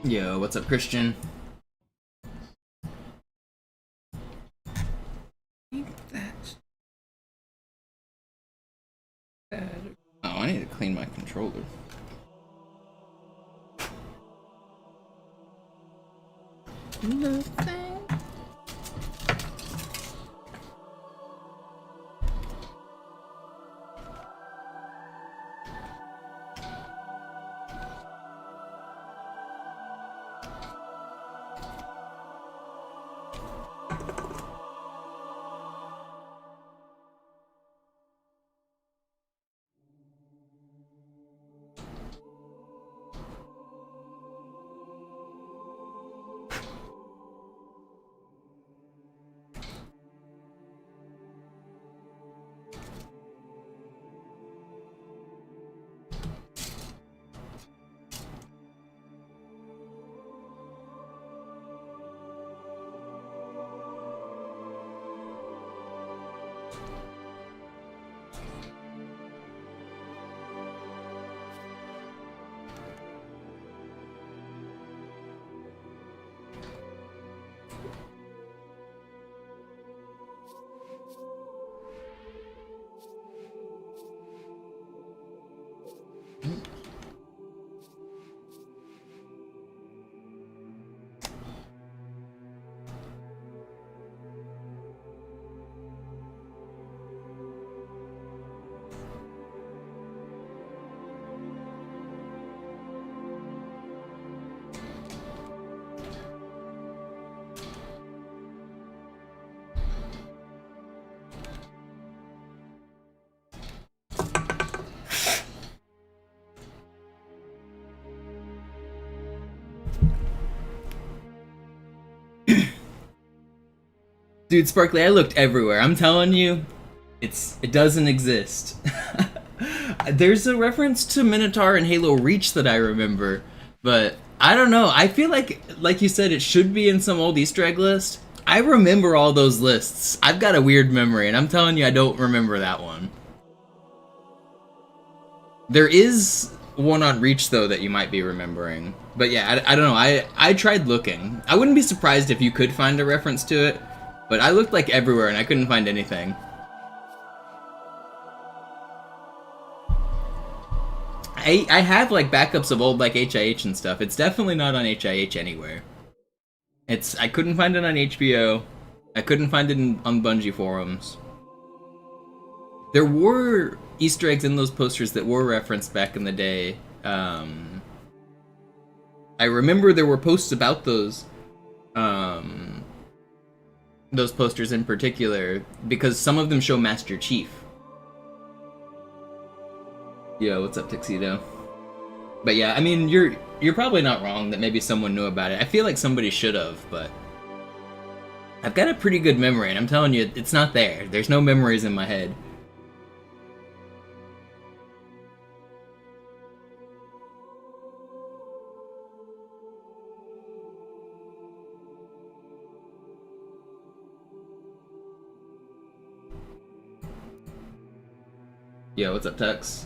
Yo, what's up, Christian? Oh, I need to clean my controller. Nothing. Dude, Sparkly, I looked everywhere. I'm telling you, it doesn't exist. There's a reference to Minotaur and Halo Reach that I remember, but I don't know. I feel like you said, it should be in some old Easter egg list. I remember all those lists. I've got a weird memory, and I'm telling you, I don't remember that one. There is one on Reach, though, that you might be remembering. But yeah, I don't know. I tried looking. I wouldn't be surprised if you could find a reference to it, but I looked like everywhere and I couldn't find anything. I have like backups of old like HIH and stuff. It's definitely not on HIH anywhere. I couldn't find it on HBO. I couldn't find it on Bungie forums. There were Easter eggs in those posters that were referenced back in the day. I remember there were posts about those posters in particular, because some of them show Master Chief. Yo, what's up, Tuxedo? But yeah, I mean, you're probably not wrong that maybe someone knew about it. I feel like somebody should have, but I've got a pretty good memory, and I'm telling you, it's not there. There's no memories in my head. Yo, what's up, Tux?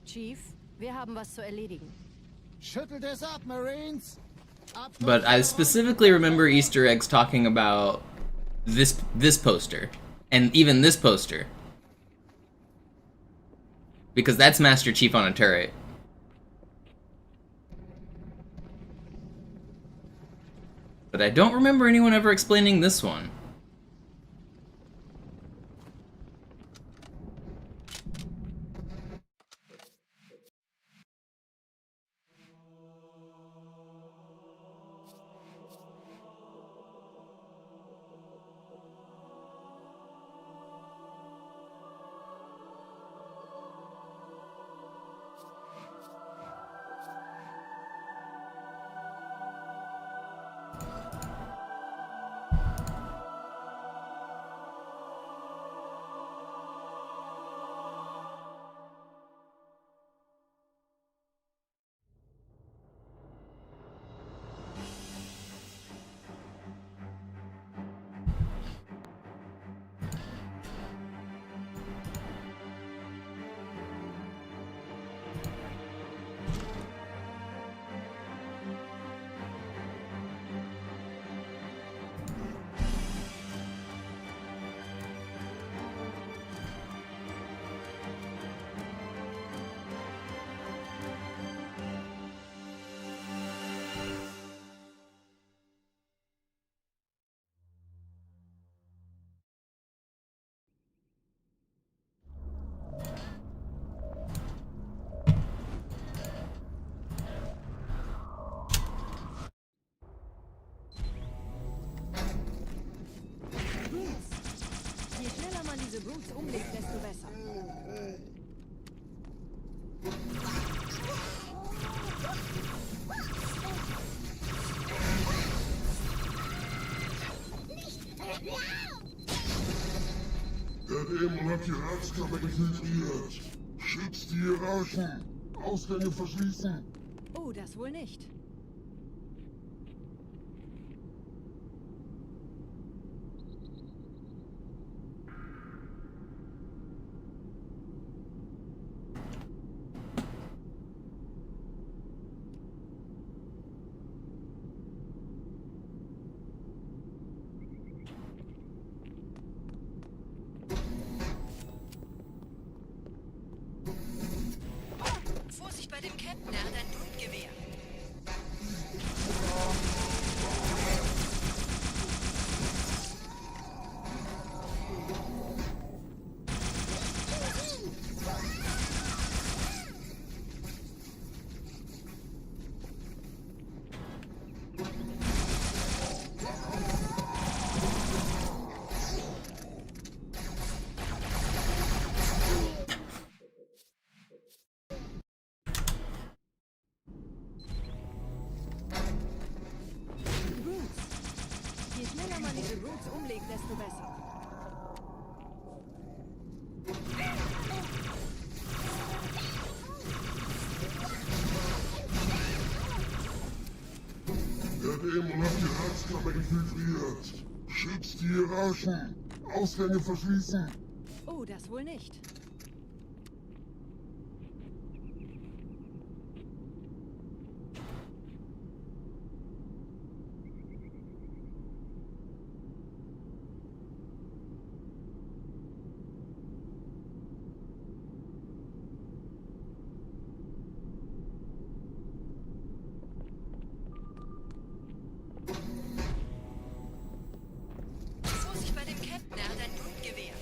Chief, wir haben was zu erledigen. Schüttelt es ab, Marines! But I specifically remember Easter eggs talking about this poster, and even this poster, because that's Master Chief on a turret. But I don't remember anyone ever explaining this one. Der Dämon hat die Ratskammer infiltriert. Schützt die Hierarchen. Ausgänge verschließen. Oh, das wohl nicht. Vorsicht bei dem Captain, er hat ein Blutgewehr. Je schneller man diese Roots umlegt, desto besser. Der Dämon hat die Ratskammer infiltriert. Schützt die Hierarchen. Ausgänge verschließen. Oh, das wohl nicht. Vorsicht bei dem Captain, er hat ein Blutgewehr.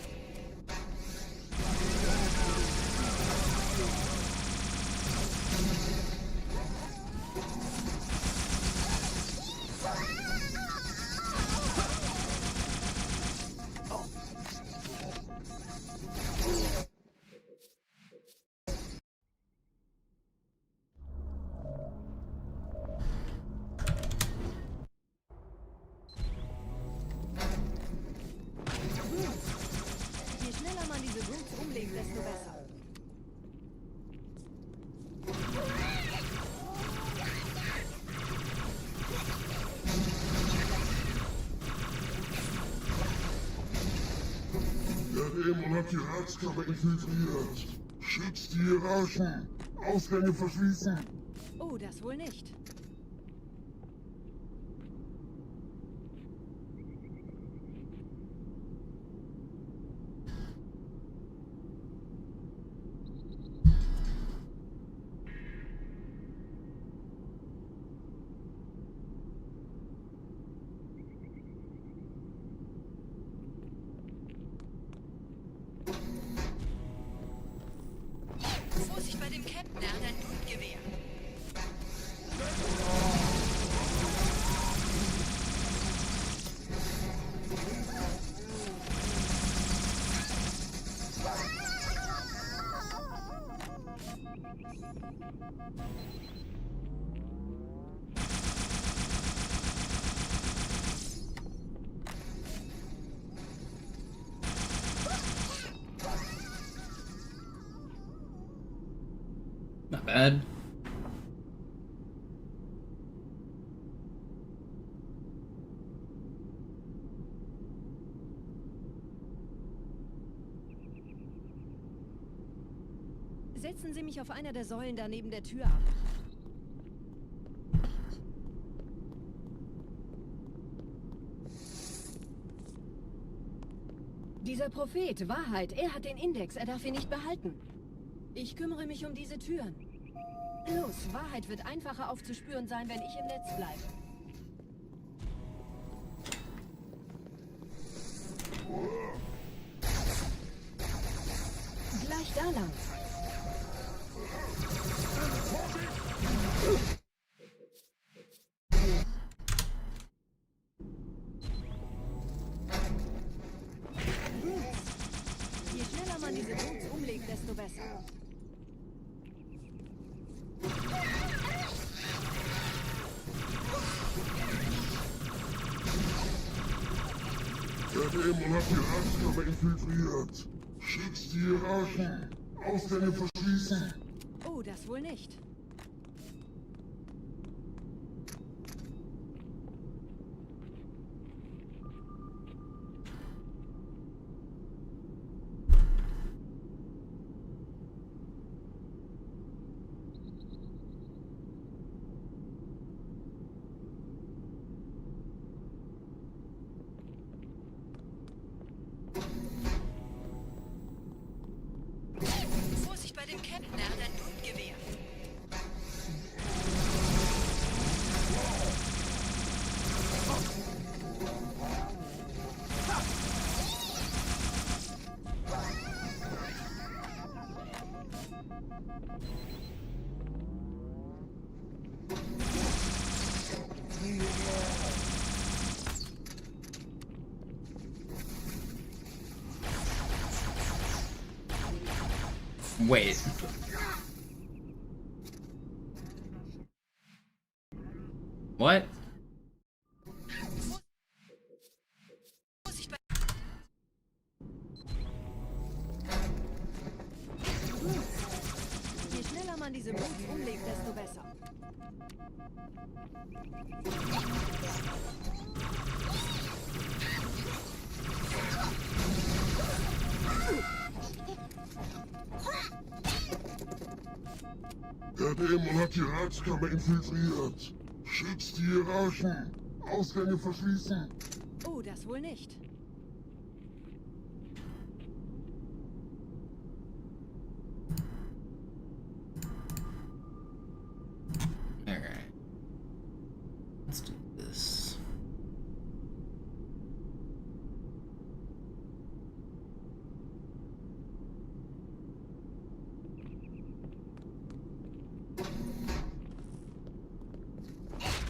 Je schneller man diese Roots umlegt, desto besser. Der Dämon hat die Ratskammer infiltriert. Schützt die Hierarchen. Ausgänge verschließen. Oh, das wohl nicht. Vorsicht bei dem Captain, er hat ein Blutgewehr. Not bad. Setzen Sie mich auf einer der Säulen da neben der Tür ab. Dieser Prophet, Wahrheit, er hat den Index, er darf ihn nicht behalten. Ich kümmere mich um diese Türen. Los, Wahrheit wird einfacher aufzuspüren sein, wenn ich im Netz bleibe. Gleich da lang. Je schneller man diese Roots umlegt, desto besser. Dämon hat die Ratskammer infiltriert. Schützt die Hierarchen. Ausgänge verschließen. Oh, das wohl nicht. Vorsicht bei dem Captain, er hat ein Blutgewehr. Wait. What? Vorsicht bei... Je schneller man diese Moves umlegt, desto besser. Der Dämon hat die Ratskammer infiltriert. Schützt die Hierarchen. Ausgänge verschließen. Oh, das wohl nicht. Alright. Let's do this.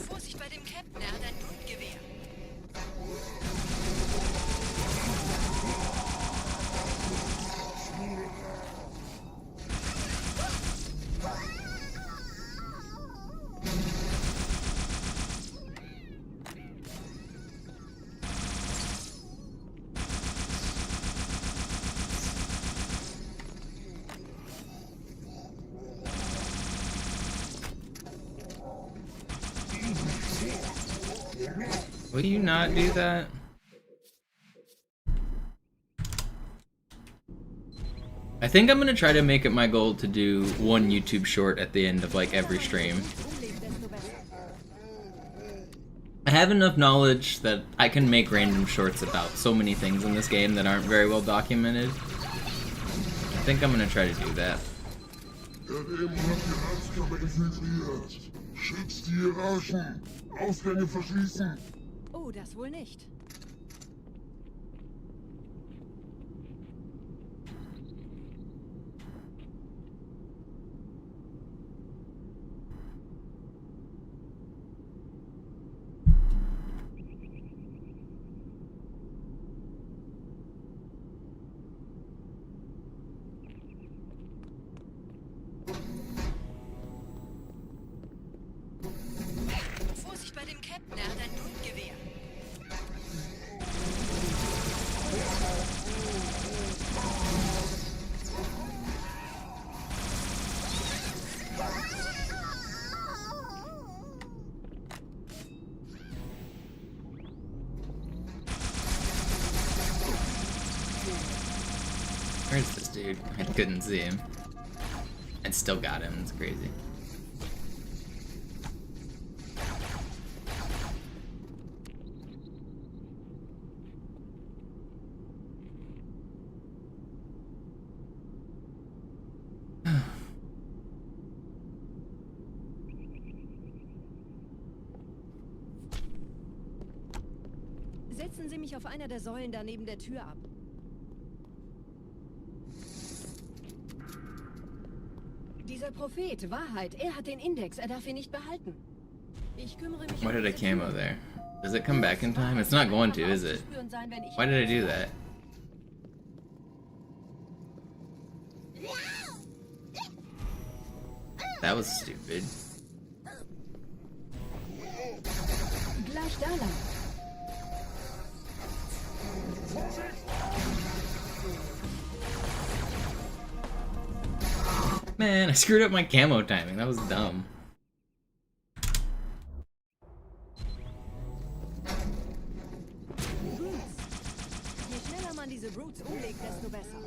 Vorsicht bei dem Captain, er hat ein Blutgewehr. Will you not do that? I think I'm gonna try to make it my goal to do one YouTube short at the end of like every stream. Umlegt, desto besser. I have enough knowledge that I can make random shorts about so many things in this game that aren't very well documented. I think I'm gonna try to do that. Der Dämon hat die Ratskammer infiltriert. Schützt die Hierarchen. Ausgänge verschließen. Oh, das wohl nicht. Vorsicht bei dem Captain, er hat ein Blutgewehr. Where's this dude? I couldn't see him. And still got him, it's crazy. Setzen Sie mich auf einer der Säulen da neben der Tür ab. Dieser Prophet, Wahrheit, er hat den Index, er darf ihn nicht behalten. Ich kümmere mich Why um did I diese camo Türen. there? Does it come back in time? It's not going to, is it? Aufzuspüren sein, wenn ich Why did I do that? That was stupid. Gleich da lang. Man, I screwed up my camo timing. That was dumb. Je schneller man diese Brutes umlegt, desto besser.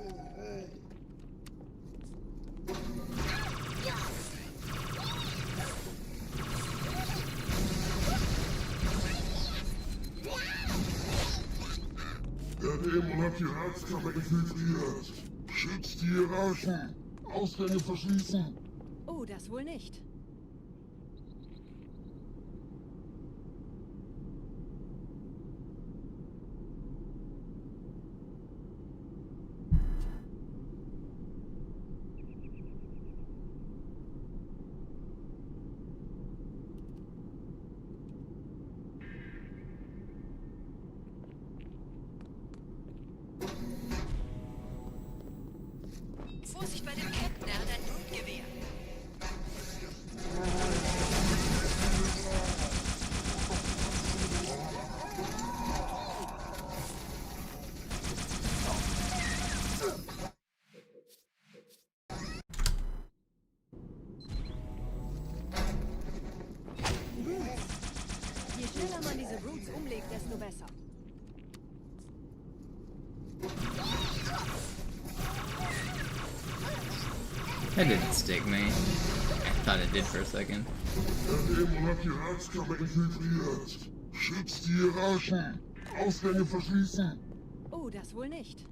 Der Dämon hat die Ratskammer infiltriert. Schützt die Hierarchen. Ausgänge verschließen. Oh, das wohl nicht. Vorsicht bei dem Captain, er hat ein Blutgewehr. Je schneller man diese Brutes umlegt, desto besser. That didn't stick me. I thought it did for a second. Der Dämon hat die Ratskammer infiltriert. Schützt die Hierarchen. Ausgänge verschließen. Oh, das wohl nicht.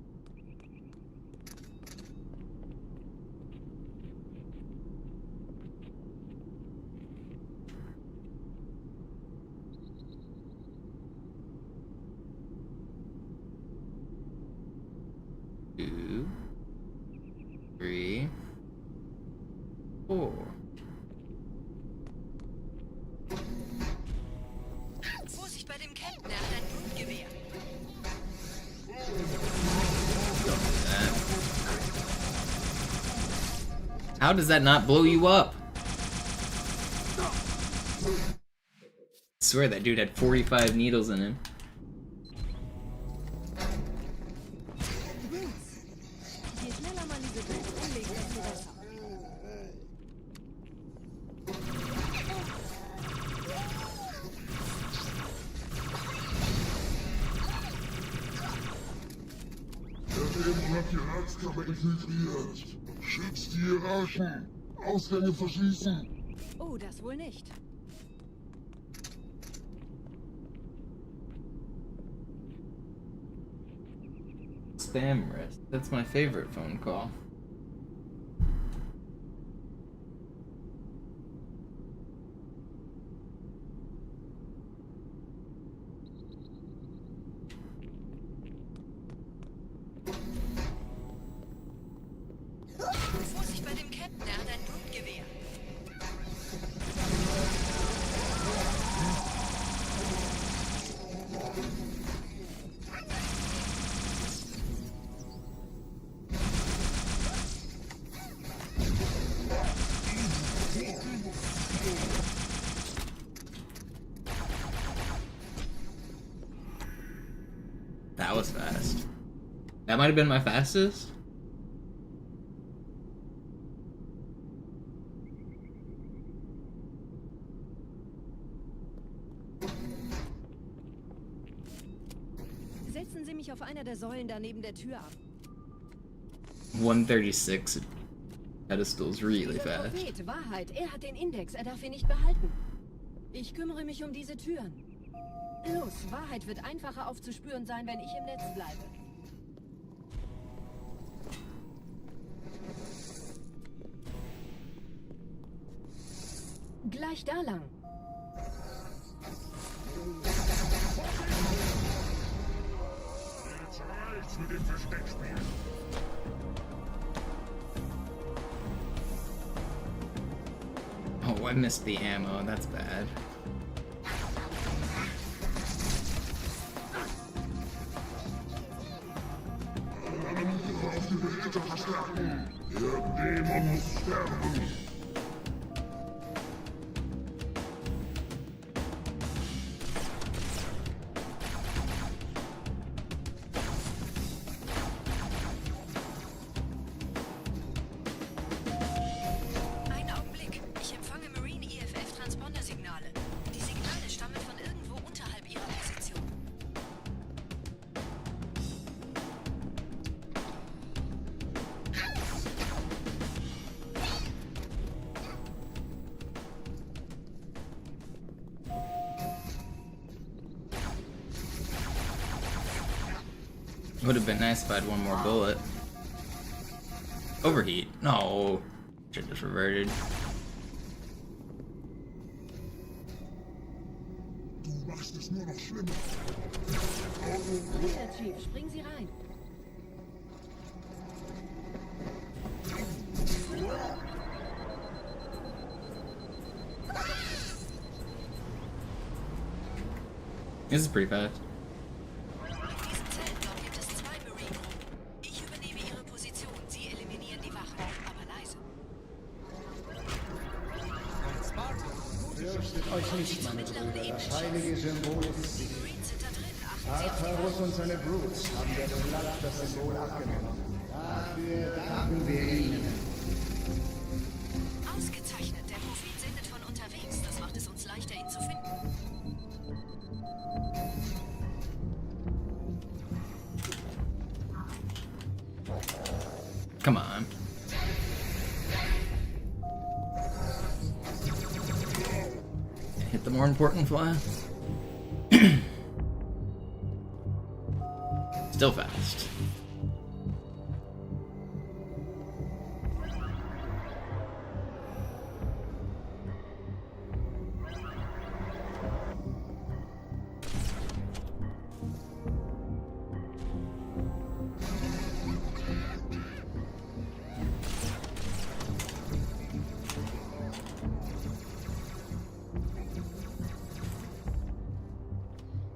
Two, three, four. Vorsicht bei dem Captain, er hat ein Blutgewehr. Don't do that. How does that not blow you up? I swear that dude had 45 needles in him. Je schneller man diese Brutes umlegt, desto besser. Der Dämon hat die Ratskammer infiltriert. Schützt die Hierarchen. Ausgänge verschließen. Oh, das wohl nicht. Spam risk. That's my favorite phone call. Vorsicht bei dem Captain, er hat ein Blutgewehr. That was fast. That might have been my fastest. Setzen Sie mich auf einer der Säulen da neben der Tür ab. 136 pedestal's really Dieser fast. Prophet, Wahrheit, er hat den Index, er darf ihn nicht behalten. Ich kümmere mich um diese Türen. Los, Wahrheit wird einfacher aufzuspüren sein, wenn ich im Netz bleibe. Gleich da lang. Jetzt reicht's mit dem Versteckspiel. Oh, I missed the ammo. That's bad. Auf die Behälter verstärken. Der Dämon muss sterben. Would have been nice if I had one more bullet. Overheat. No. Shit just reverted. Du machst es nur noch schlimmer. Sicher, Chief, springen Sie rein. This is pretty fast. In diesem Zeltblock gibt es 2 Marine-Gruppen. Ich übernehme ihre Position. Sie eliminieren die Wachen. Aber leise. Fürchtet euch nicht, meine Brüder. Das heilige Symbol ist Die Marines sind da drin. Achten Sie auf die Artarus und seine Brutes haben der Blatt das Symbol abgenommen. Dafür danken wir ihnen. Ausgezeichnet. Der Prophet sendet von unterwegs. Das macht es uns leichter, ihn zu finden. Come on. Hit the more important fly. Still fast.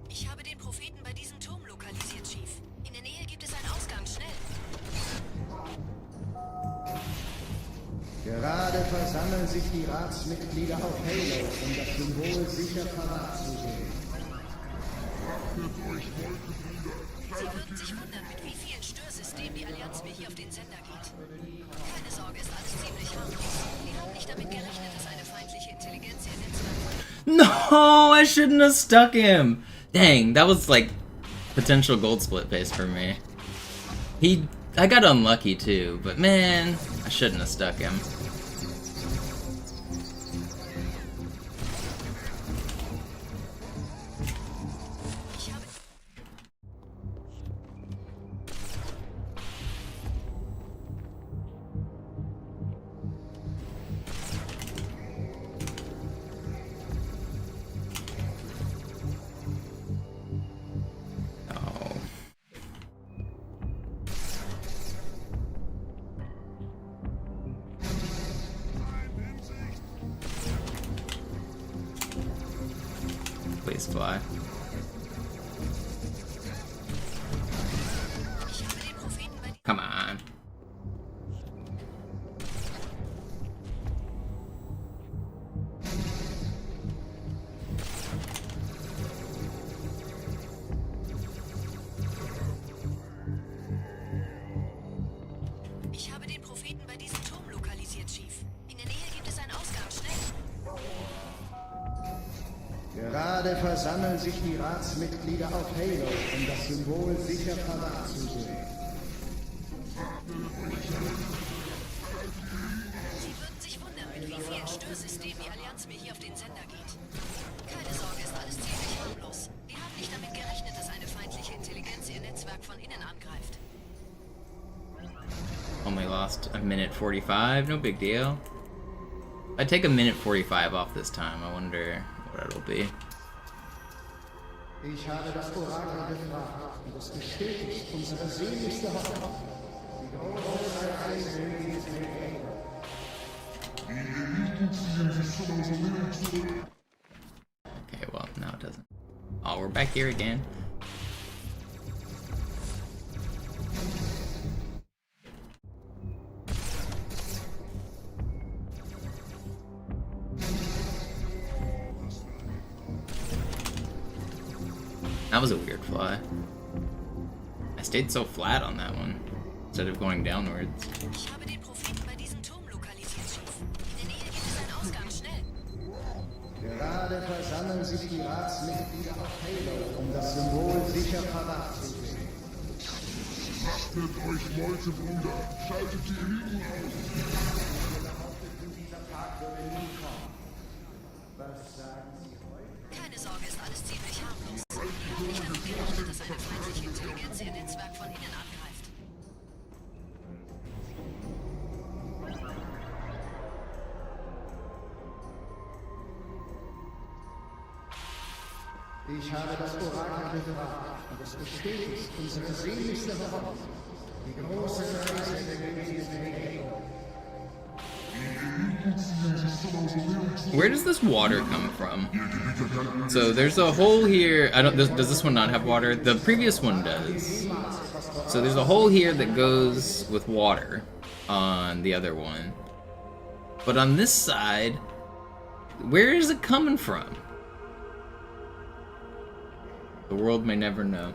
Ich habe den Propheten bei diesem Turm lokalisiert, Chief. In der Nähe gibt es einen Ausgang. Schnell. Gerade versammeln sich die Ratsmitglieder auf Halo, um das Symbol sicher parat zu sehen. Sie würden sich wundern, mit wie vielen Störsystemen die Allianz mir hier auf den Sender geht. Keine Sorge, ist alles ziemlich harmlos. Die haben nicht damit gerechnet, dass eine feindliche Intelligenz ihr Netzwerk... No, I shouldn't have stuck him. Dang, that was like potential gold split pace for me. I got unlucky too, but man, I shouldn't have stuck him. Ich habe... Oh. Please fly. Ich habe den Propheten bei... Come on. Ich habe den Propheten bei diesem Turm lokalisiert, Chief. In der Nähe gibt es einen Ausgang. Schnell. Gerade versammeln sich die Ratsmitglieder auf Halo, um das Symbol sicher parat zu sehen. Sie würden sich wundern, mit wie vielen Störsystemen die Allianz mir hier auf den Sender geht. Keine Sorge, ist alles ziemlich harmlos. Die haben nicht damit gerechnet, dass eine feindliche Intelligenz ihr Netzwerk von innen angreift. Only lost a minute 45, no big deal. I take a minute 45 off this time, I wonder what it'll be. Ich habe das Orakel gefragt und es bestätigt unsere sehnlichste Hoffnung. Die große Reise in dieses Leben. Okay, well, no it doesn't. Oh, we're back here again. That was a weird fly. I stayed so flat on that one, instead of going downwards. Ich habe den Propheten bei diesem Turm lokalisiert, Chief. In der Nähe gibt es einen Ausgang. Schnell. Gerade versammeln sich die Ratsmitglieder auf Halo, um das Symbol sicher parat zu sehen. Achtet euch Leute, Bruder. Schaltet die Eliten aus. Dieser Tag würde nie kommen. Was sagen Sie heute? Keine Sorge, ist alles ziemlich harmlos. Die haben nicht damit gerechnet, dass eine feindliche Intelligenz ihr Netzwerk von von ihnen angreift. Ich habe das Orakel befragt und es bestätigt unsere sehnlichste Hoffnung. Die große Reise der Wege. Where does this water come from? So there's a hole here. I don't. Does this one not have water? The previous one does. So there's a hole here that goes with water on the other one. But on this side, where is it coming from? The world may never know.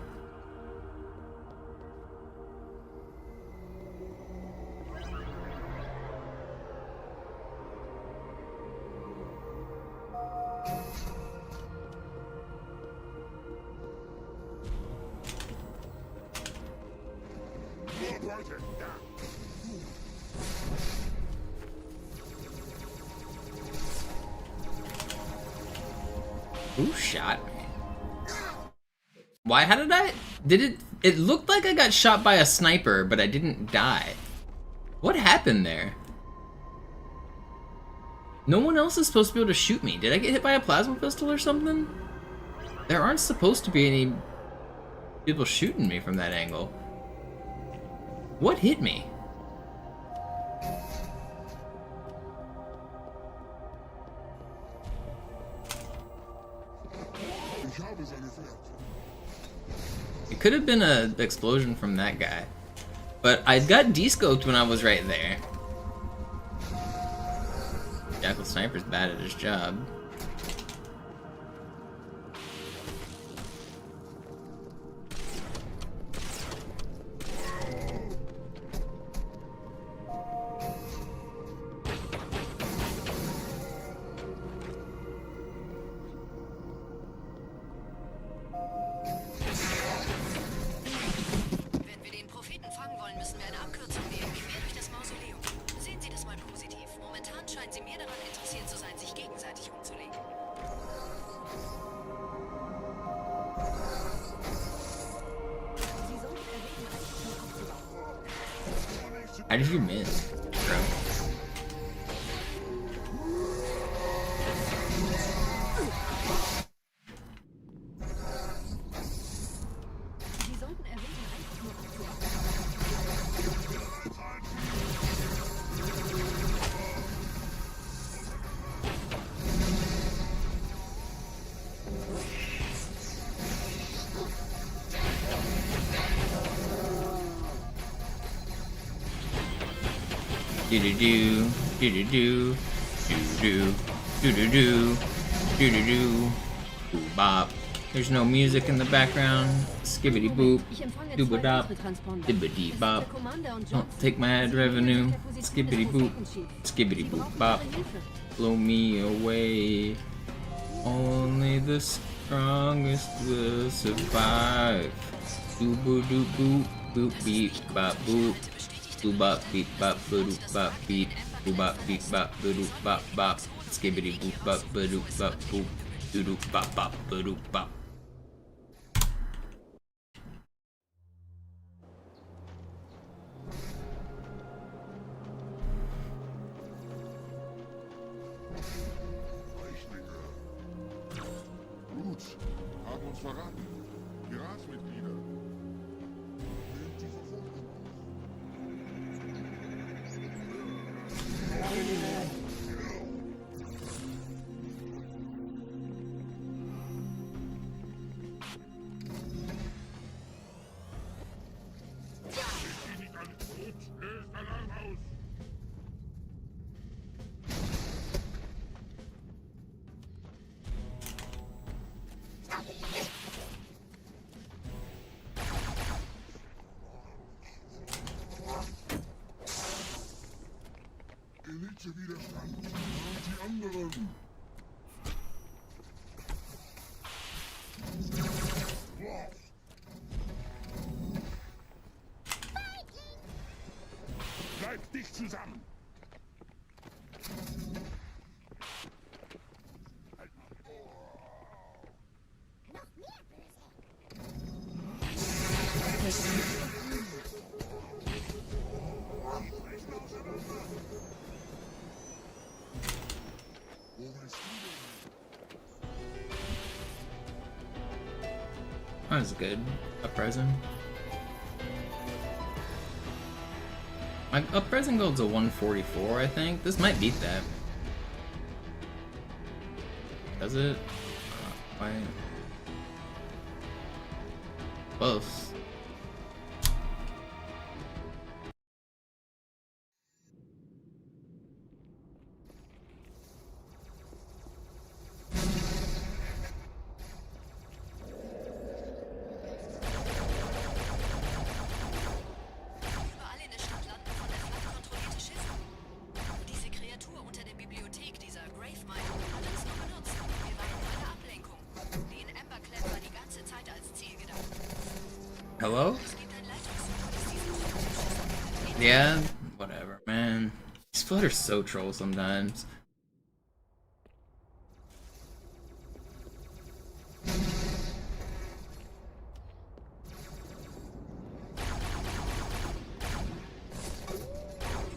Who shot me? Why? How did I? It looked like I got shot by a sniper, but I didn't die. What happened there? No one else is supposed to be able to shoot me. Did I get hit by a plasma pistol or something? There aren't supposed to be any people shooting me from that angle. What hit me? It could have been an explosion from that guy. But I got de-scoped when I was right there. Jackal Sniper's bad at his job. How did you miss, bro? Do-do-do, do-do-do, do-do-do, do-do-do, do-do-do, boop-bop. There's no music in the background. Skibbity boop, dooba-dop, dibbity-bop. Don't take my ad revenue. Skibbity boop, skibbity boop bop. Blow me away. Only the strongest will survive. Doo-boo-doo boop, boop beep bop boop. Doo bop beep bop boop bop beep. Doo bop beep bop boop bop bop. Skibbity boop bop boop bop boop. Doo doo bop bop boop bop. Gut, haben uns verraten. Die Ratsmitglieder. Elite-Widerstand und die anderen. Bleibt dicht zusammen. Noch mehr Böse. That was good. Uprising. My Uprising gold's a 144, I think. This might beat that. Does it? Why? Close. Überall in der Stadt landen von der Flotte kontrollierte Schiffe. Diese Kreatur unter der Bibliothek, dieser Gravemind, hat uns nur benutzt. Wir waren nur eine Ablenkung. Die in Emberclad war die ganze Zeit als Ziel gedacht. Hello? Es gibt ein Leitungssuche, das diesen Schiff. Yeah, whatever, man. These flood are so troll sometimes.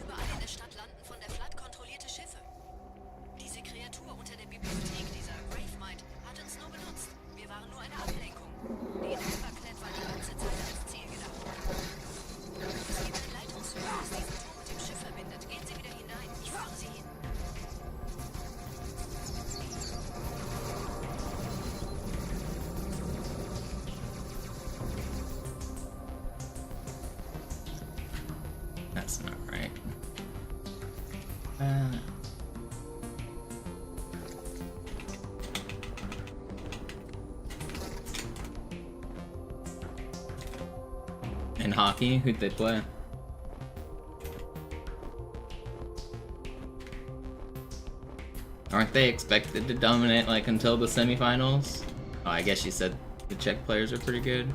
Überall in der Stadt landen von der Flotte kontrollierte Schiffe. Diese Kreatur unter der Bibliothek, dieser Gravemind, hat uns nur benutzt. Wir waren nur eine Ablenkung. Die in Emberclad war die ganze Zeit als Ziel gedacht. Es gibt ein Leitungssuche, das diesen Turm mit dem Schiff verbindet. Gehen Sie wieder hinein. Ich führe Sie hin. That's not right. In hockey, who'd they play? Aren't they expected to dominate like until the semifinals? Oh, I guess you said the Czech players are pretty good.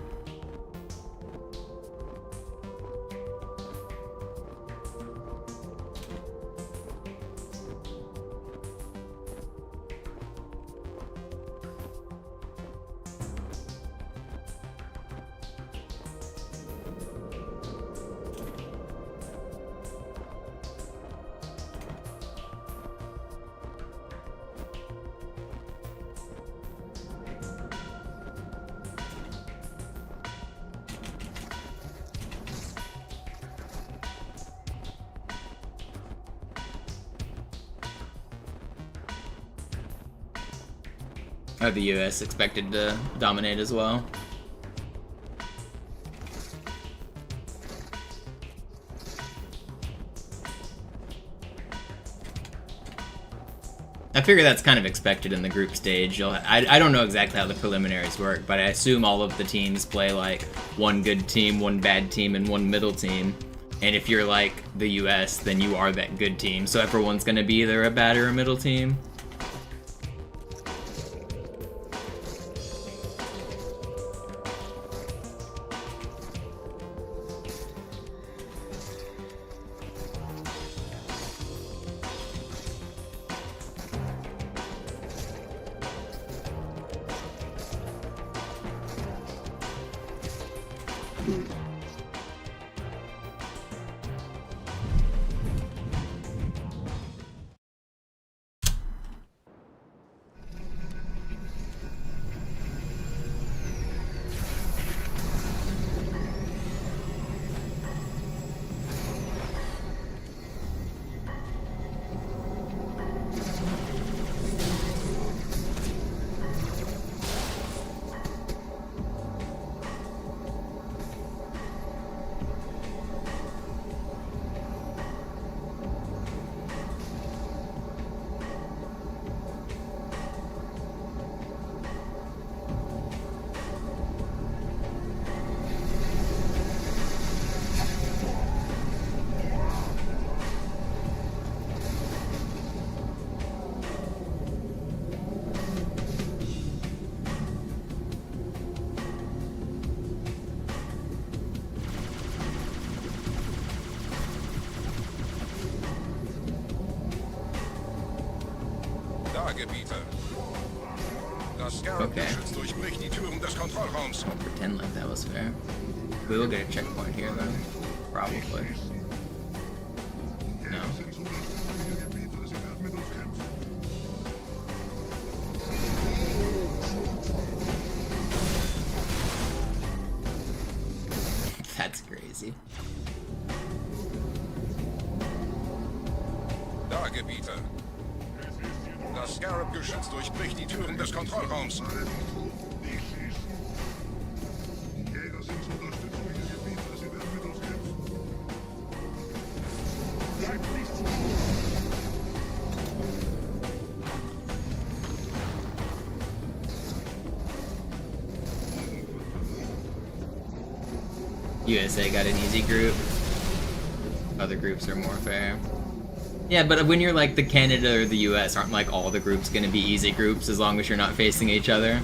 Are the US expected to dominate as well? I figure that's kind of expected in the group stage. I don't know exactly how the preliminaries work, but I assume all of the teams play like one good team, one bad team, and one middle team. And if you're like the US, then you are that good team. So everyone's gonna be either a bad or a middle team. Gebiete. Das Scarab-Geschütz durchbricht die Türen des Kontrollraums. Don't pretend like that was fair. We will get a checkpoint here though. Probably. No. easy. Da, Gebieter. Das Scarab-Geschütz durchbricht die Türen des Kontrollraums. Die Jäger sind zur Unterstützung des Gebieters. Sie werden mit uns kämpfen. Bleibt nicht zu USA got an easy group. Other groups are more fair. Yeah, but when you're like the Canada or the US, aren't like all the groups gonna be easy groups as long as you're not facing each other?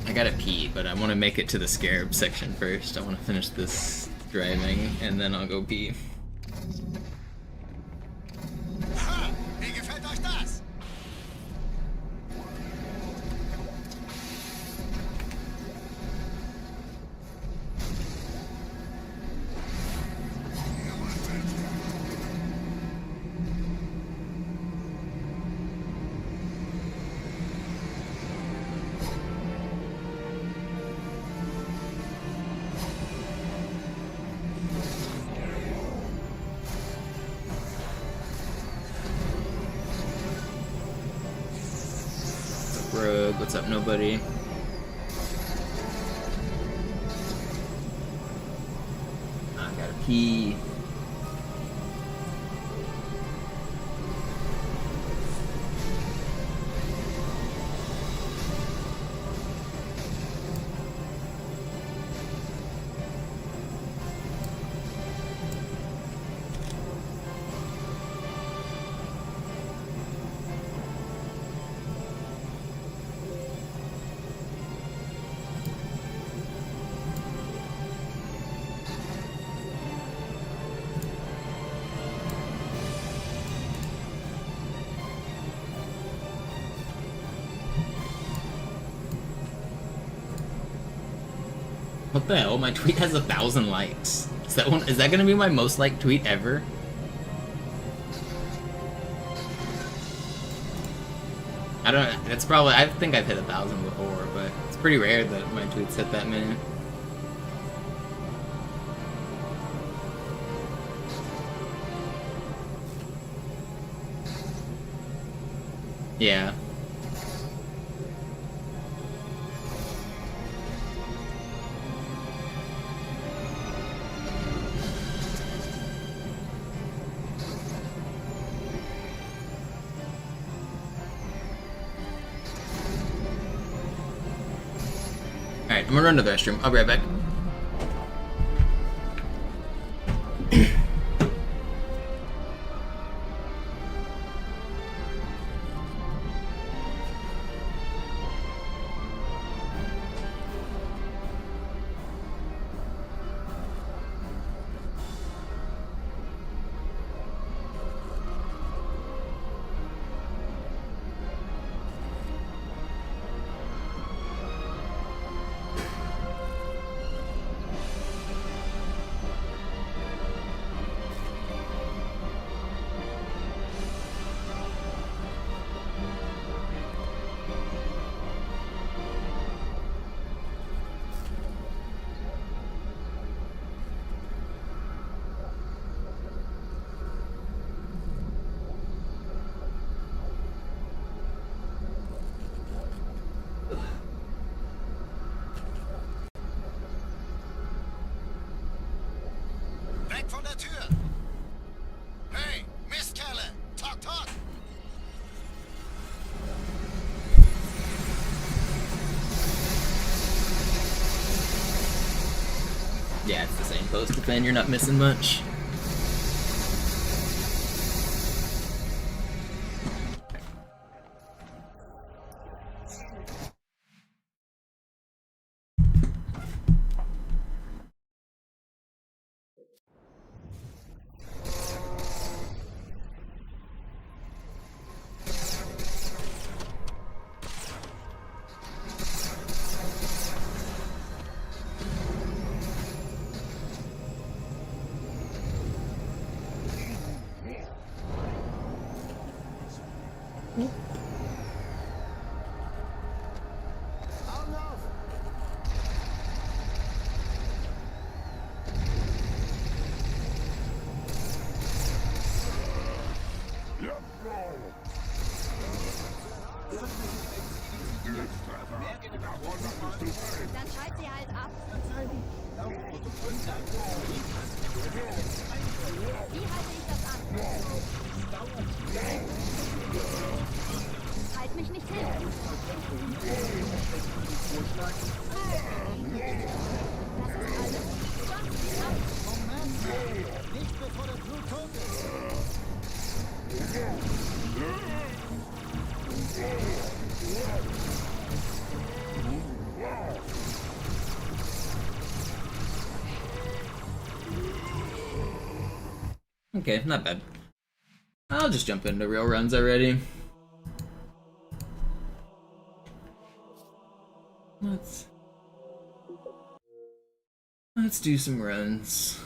I gotta pee, but I want to make it to the Scarab section first. I want to finish this driving, and then I'll go pee. Ha! Wie gefällt euch das? Rogue, what's up, nobody? I gotta pee. What the hell? My tweet has 1,000 likes. Is that gonna be my most liked tweet ever? I don't. It's probably. I think I've hit 1,000 before, but it's pretty rare that my tweets hit that many. Yeah. Alright, I'm gonna run to the restroom. I'll be right back. weg von der Tür! Hey, Mistkerle! Talk, talk! Yeah, it's the same post defend, you're not missing much. Dann schalt sie halt ab. Wie halte ich das an? Halt mich nicht hin. Das ist alles. Moment! Nicht bevor der Blut tot ist! Okay, not bad. I'll just jump into real runs already. Let's do some runs.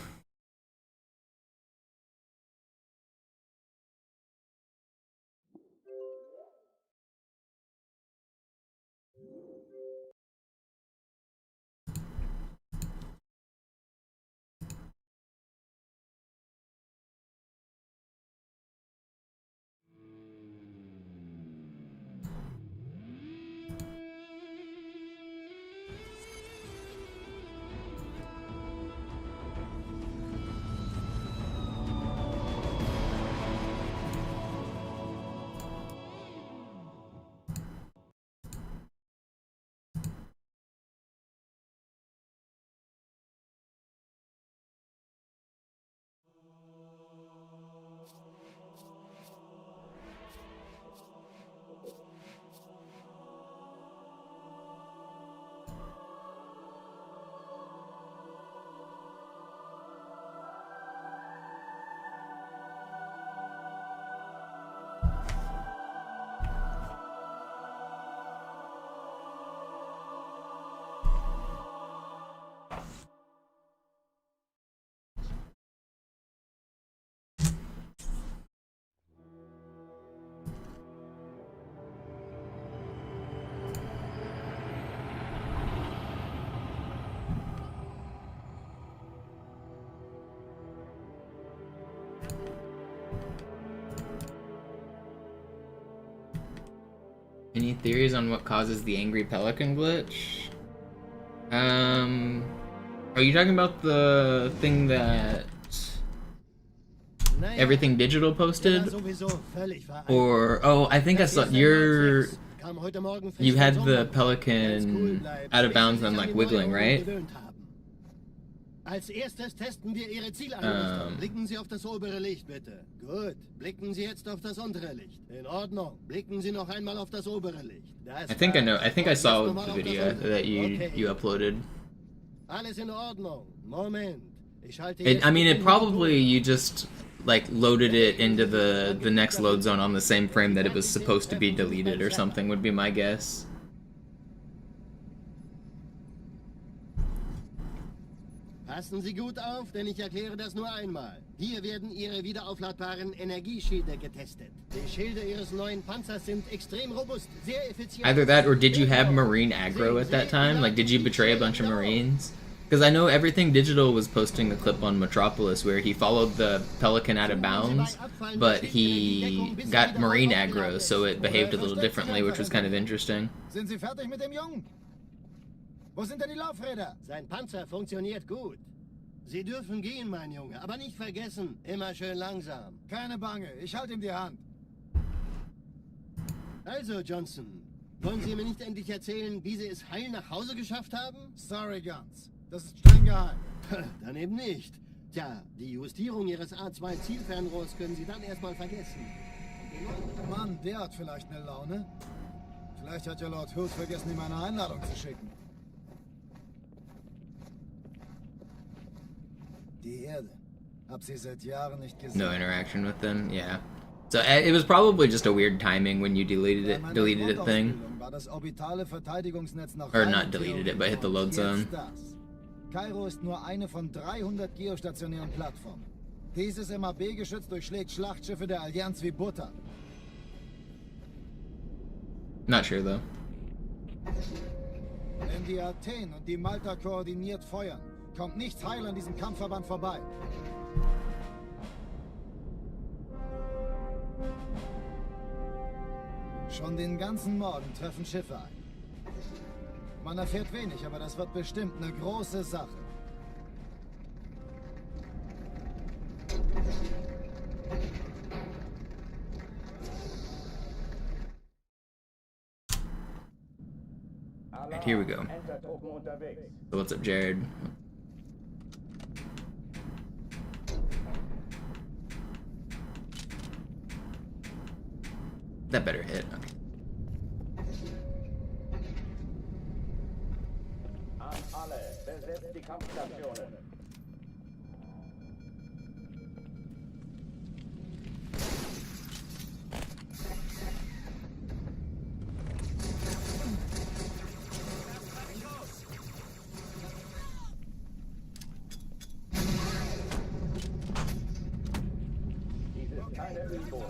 Any theories on what causes the angry Pelican glitch? Are you talking about the thing that everything digital posted? Or, oh, I think I saw you had the Pelican out of bounds and like wiggling, right? Als erstes testen wir Ihre Zieleinrichtung. Blicken Sie auf das obere Licht, bitte. Gut. Blicken Sie jetzt auf das untere Licht. In Ordnung. Blicken Sie noch einmal auf das obere Licht. I think I know. I think I saw the video that you uploaded. Alles in Ordnung. Moment. I mean, it probably you just like loaded it into the next load zone on the same frame that it was supposed to be deleted or something would be my guess. Passen Sie gut auf, denn ich erkläre das nur einmal. Hier werden Ihre wiederaufladbaren Energieschilde getestet. Die Schilde Ihres neuen Panzers sind extrem robust, sehr effizient. Either that or did you have Marine aggro at that time? Like, did you betray a bunch of Marines? Because I know Everything Digital was posting the clip on Metropolis where he followed the Pelican out of bounds, but he got Marine aggro, so it behaved a little differently, which was kind of interesting. Sind Sie fertig mit dem Jungen? Wo sind denn die Laufräder? Sein Panzer funktioniert gut. Sie dürfen gehen, mein Junge, aber nicht vergessen, immer schön langsam. Keine Bange, ich halte ihm die Hand. Also, Johnson, wollen Sie mir nicht endlich erzählen, wie Sie es heil nach Hause geschafft haben? Sorry, Guns. Das ist streng geheim. Dann eben nicht. Tja, die Justierung Ihres A2-Zielfernrohrs können Sie dann erstmal vergessen. Mann, der hat vielleicht eine Laune. Vielleicht hat ja Lord Hood vergessen, ihm eine Einladung zu schicken. Die Erde. Hab sie seit Jahren nicht gesehen. No interaction with them, yeah. So it was probably just a weird timing when you deleted it thing. War das orbitale Verteidigungsnetz noch Or not deleted it, but hit the load zone. Kairo ist nur eine von 300 geostationären Plattformen. Dieses MAB-Geschütz durchschlägt Schlachtschiffe der Allianz wie Butter. Not sure though. Wenn die Athen und die Malta koordiniert feuern, kommt nichts heil an diesem Kampfverband vorbei. Schon den ganzen Morgen treffen Schiffe ein. Man erfährt wenig, aber das wird bestimmt eine große Sache. Right, here we go. So what's up, Jared? That better hit. Okay. Besetzt die Kampfstationen. Dies ist keine Übung.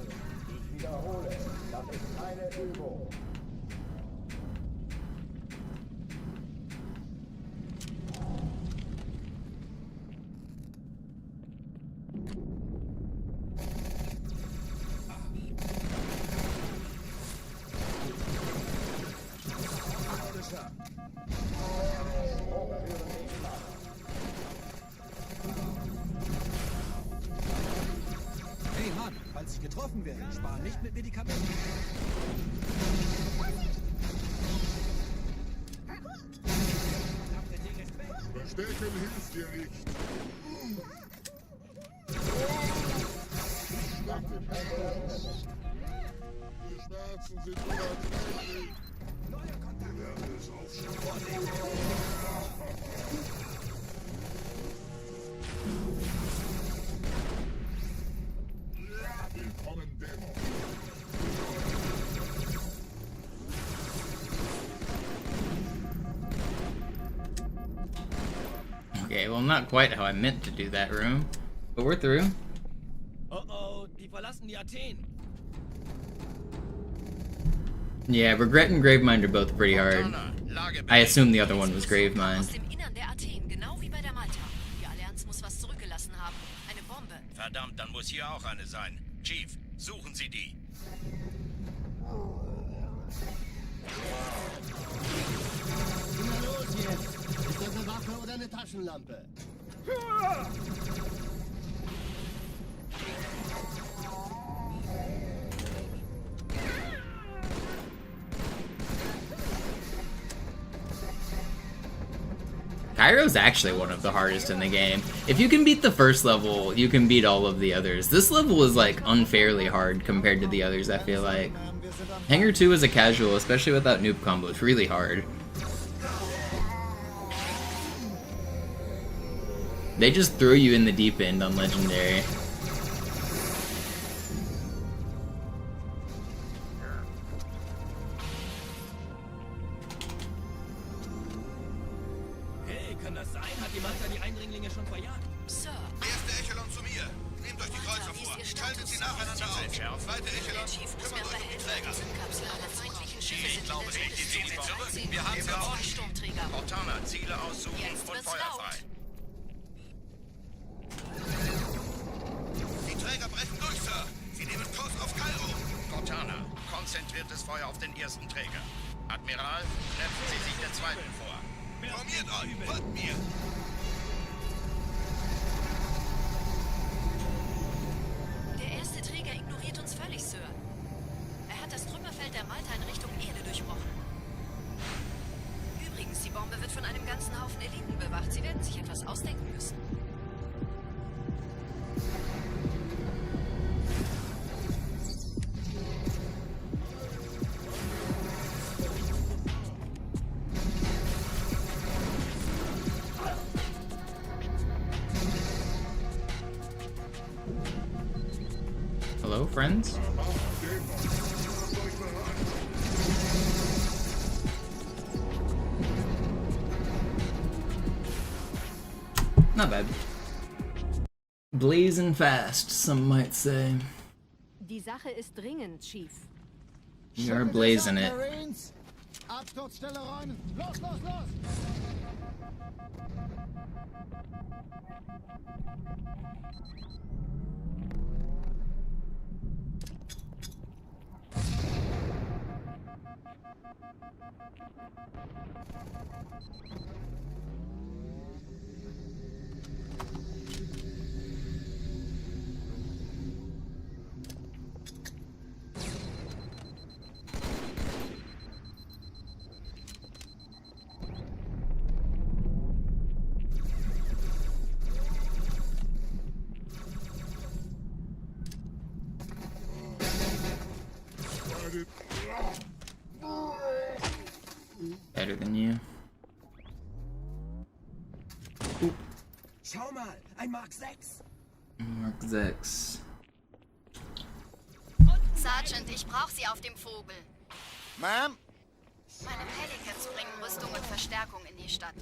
Ich wiederhole, das ist keine Übung. Hey Mann, falls ich getroffen werde, spar nicht mit Medikamenten. Verstecken hilft dir nicht. Die Schmerzen sind unerträglich. Wir werden es aufschauen. Willkommen, Dämon. Okay, well, not quite how I meant to do that room, but we're through. Oh, die verlassen die Athen. Yeah, Regret and Gravemind are both pretty hard. I assume the other one was Aus Gravemind. dem Innern der Athen, genau wie bei der Malta. Die Allianz muss was zurückgelassen haben. Eine Bombe. Verdammt, dann muss hier auch eine sein. Chief, suchen Sie die. Na los jetzt! Ist das eine Waffe oder eine Taschenlampe? Cairo's actually one of the hardest in the game. If you can beat the first level, you can beat all of the others. This level is like unfairly hard compared to the others, I feel like. Hangar 2 is a casual, especially without noob combo. It's really hard. They just throw you in the deep end on Legendary. Hey, kann das sein? Hat die Malta die Eindringlinge schon verjagt? Sir, Erste Echelon zu mir. Nehmt euch die Kreuzer vor. Schaltet sie nacheinander auf. Zweite Echelon, Chief muss kümmert mir euch um die verhelfen. Träger. Die Zündkapsel aller feindlichen Schiffe Ich sind glaube in der nicht, die ziehen sie zurück. Wir haben sie auch. Sturmträger. Cortana, Ziele aussuchen Jetzt und wird's Feuer laut. frei. Die Träger brechen durch, Sir. Sie nehmen Kurs auf Kairo. Cortana, konzentriertes Feuer auf den ersten Träger. Admiral, nehmen Sie sich den zweiten vor. Formiert euch, folgt mir. einem ganzen Haufen Eliten bewacht. Sie werden sich etwas ausdenken müssen. Hello, friends? Not bad. Blazing fast, some might say. Die Sache ist dringend, Chief. You are blazing it. Marines, Absturzstelle räumen. Los, los, los! Better than you. Schau mal, ein Mark 6. Mark 6. Sergeant, ich brauche Sie auf dem Vogel. Ma'am? Meine Pelicans bringen Rüstung und Verstärkung in die Stadt.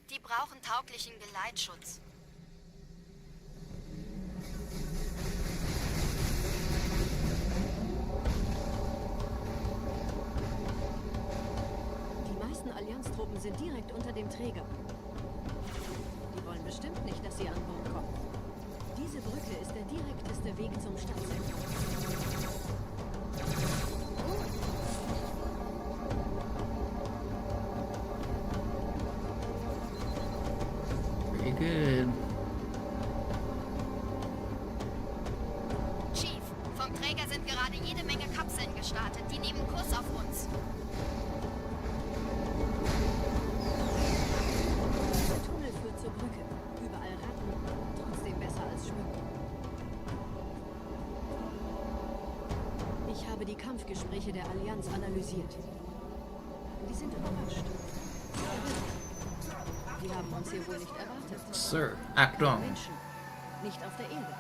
Die brauchen tauglichen Geleitschutz. Die meisten Allianztruppen sind direkt unter dem Träger. Die wollen bestimmt nicht, dass sie an Bord kommen. Diese Brücke ist der direkteste Weg zum Stadtzentrum. Very good. Chief, vom Träger sind gerade jede Menge Kapseln gestartet. Die nehmen Kurs auf uns. Der Tunnel führt zur Brücke. Überall Ratten. Trotzdem besser als Schwimmen. Ich habe die Kampfgespräche der Allianz analysiert. Die sind überrascht. Die haben uns hier wohl nicht erwartet. Sir, act on. Menschen. Nicht auf der Erde.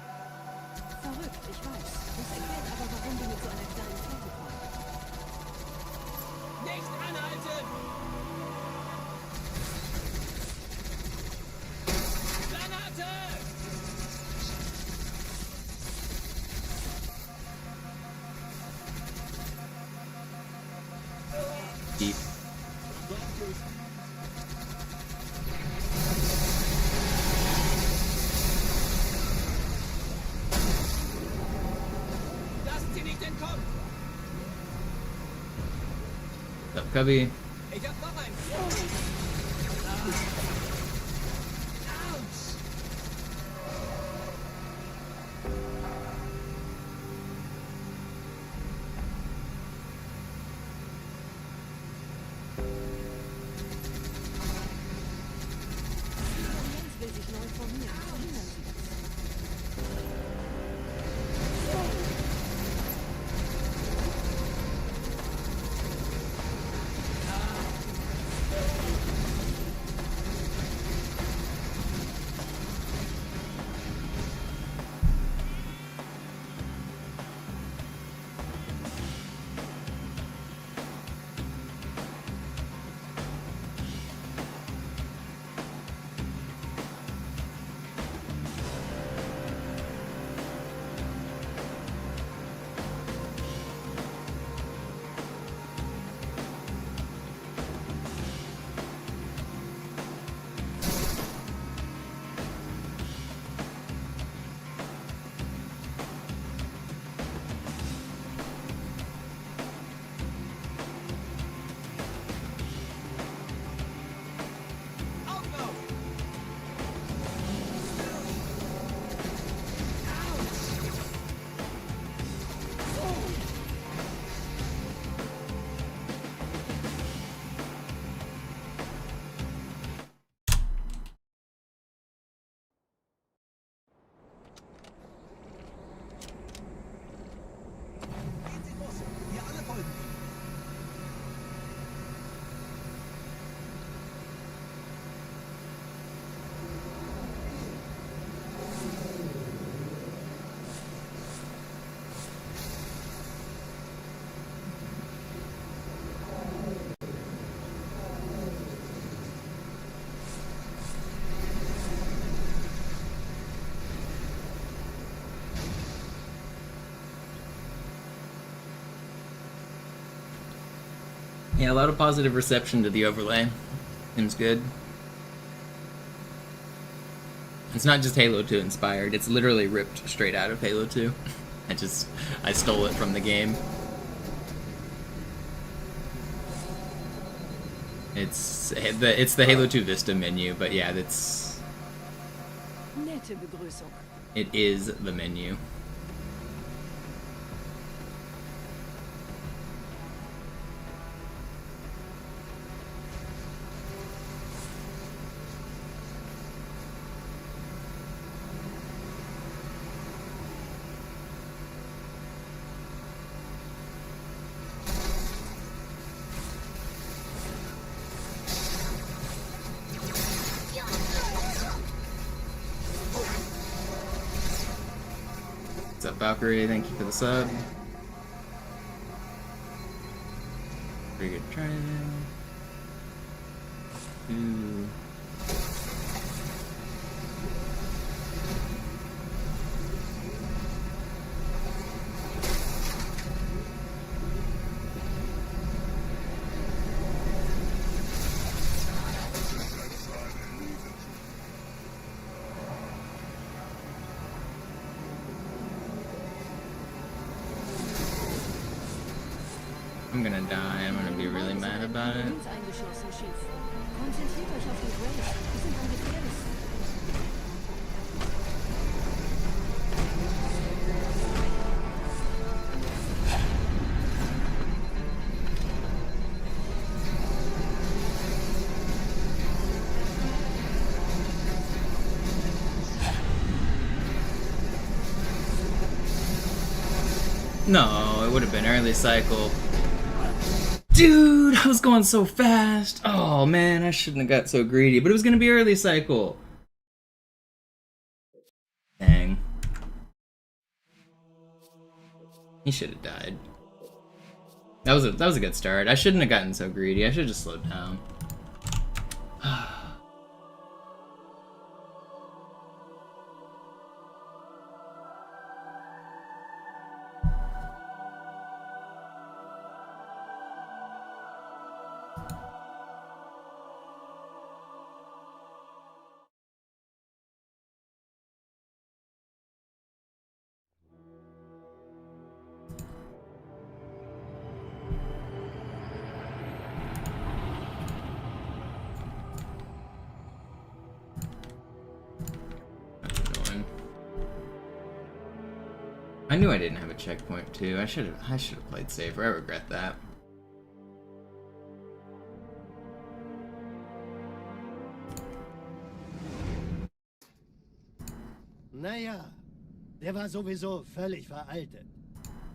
Verrückt, ich weiß. Das erklärt aber, warum wir mit so einer kleinen Flotte kommen. Nicht anhalten! Granate! Deep. Lassen Sie nicht entkommen! Up, Cubby. Ich hab noch einen! Autsch! Die Allianz will sich neu formieren. Verhindern Sie das. Yeah, a lot of positive reception to the overlay. Seems good. It's not just Halo 2 inspired, it's literally ripped straight out of Halo 2. I stole it from the game. It's the Halo 2 Vista menu, but yeah, Nette Begrüßung. it is the menu. What's up, Valkyrie? Thank you for the sub. Pretty good training. Ooh. I'm gonna die. I'm gonna be really mad about it. Eingeschlossen, Chief. Konzentriert euch auf die Grace. Die sind am gefährlichsten. No, it would have been early cycle. Dude, I was going so fast. Oh man, I shouldn't have got so greedy, but it was gonna be early cycle. Dang. He should have died. That was a good start. I shouldn't have gotten so greedy. I should have just slowed down. I knew I didn't have a checkpoint too. I should have played safer. I regret that. Naja, der war sowieso völlig veraltet.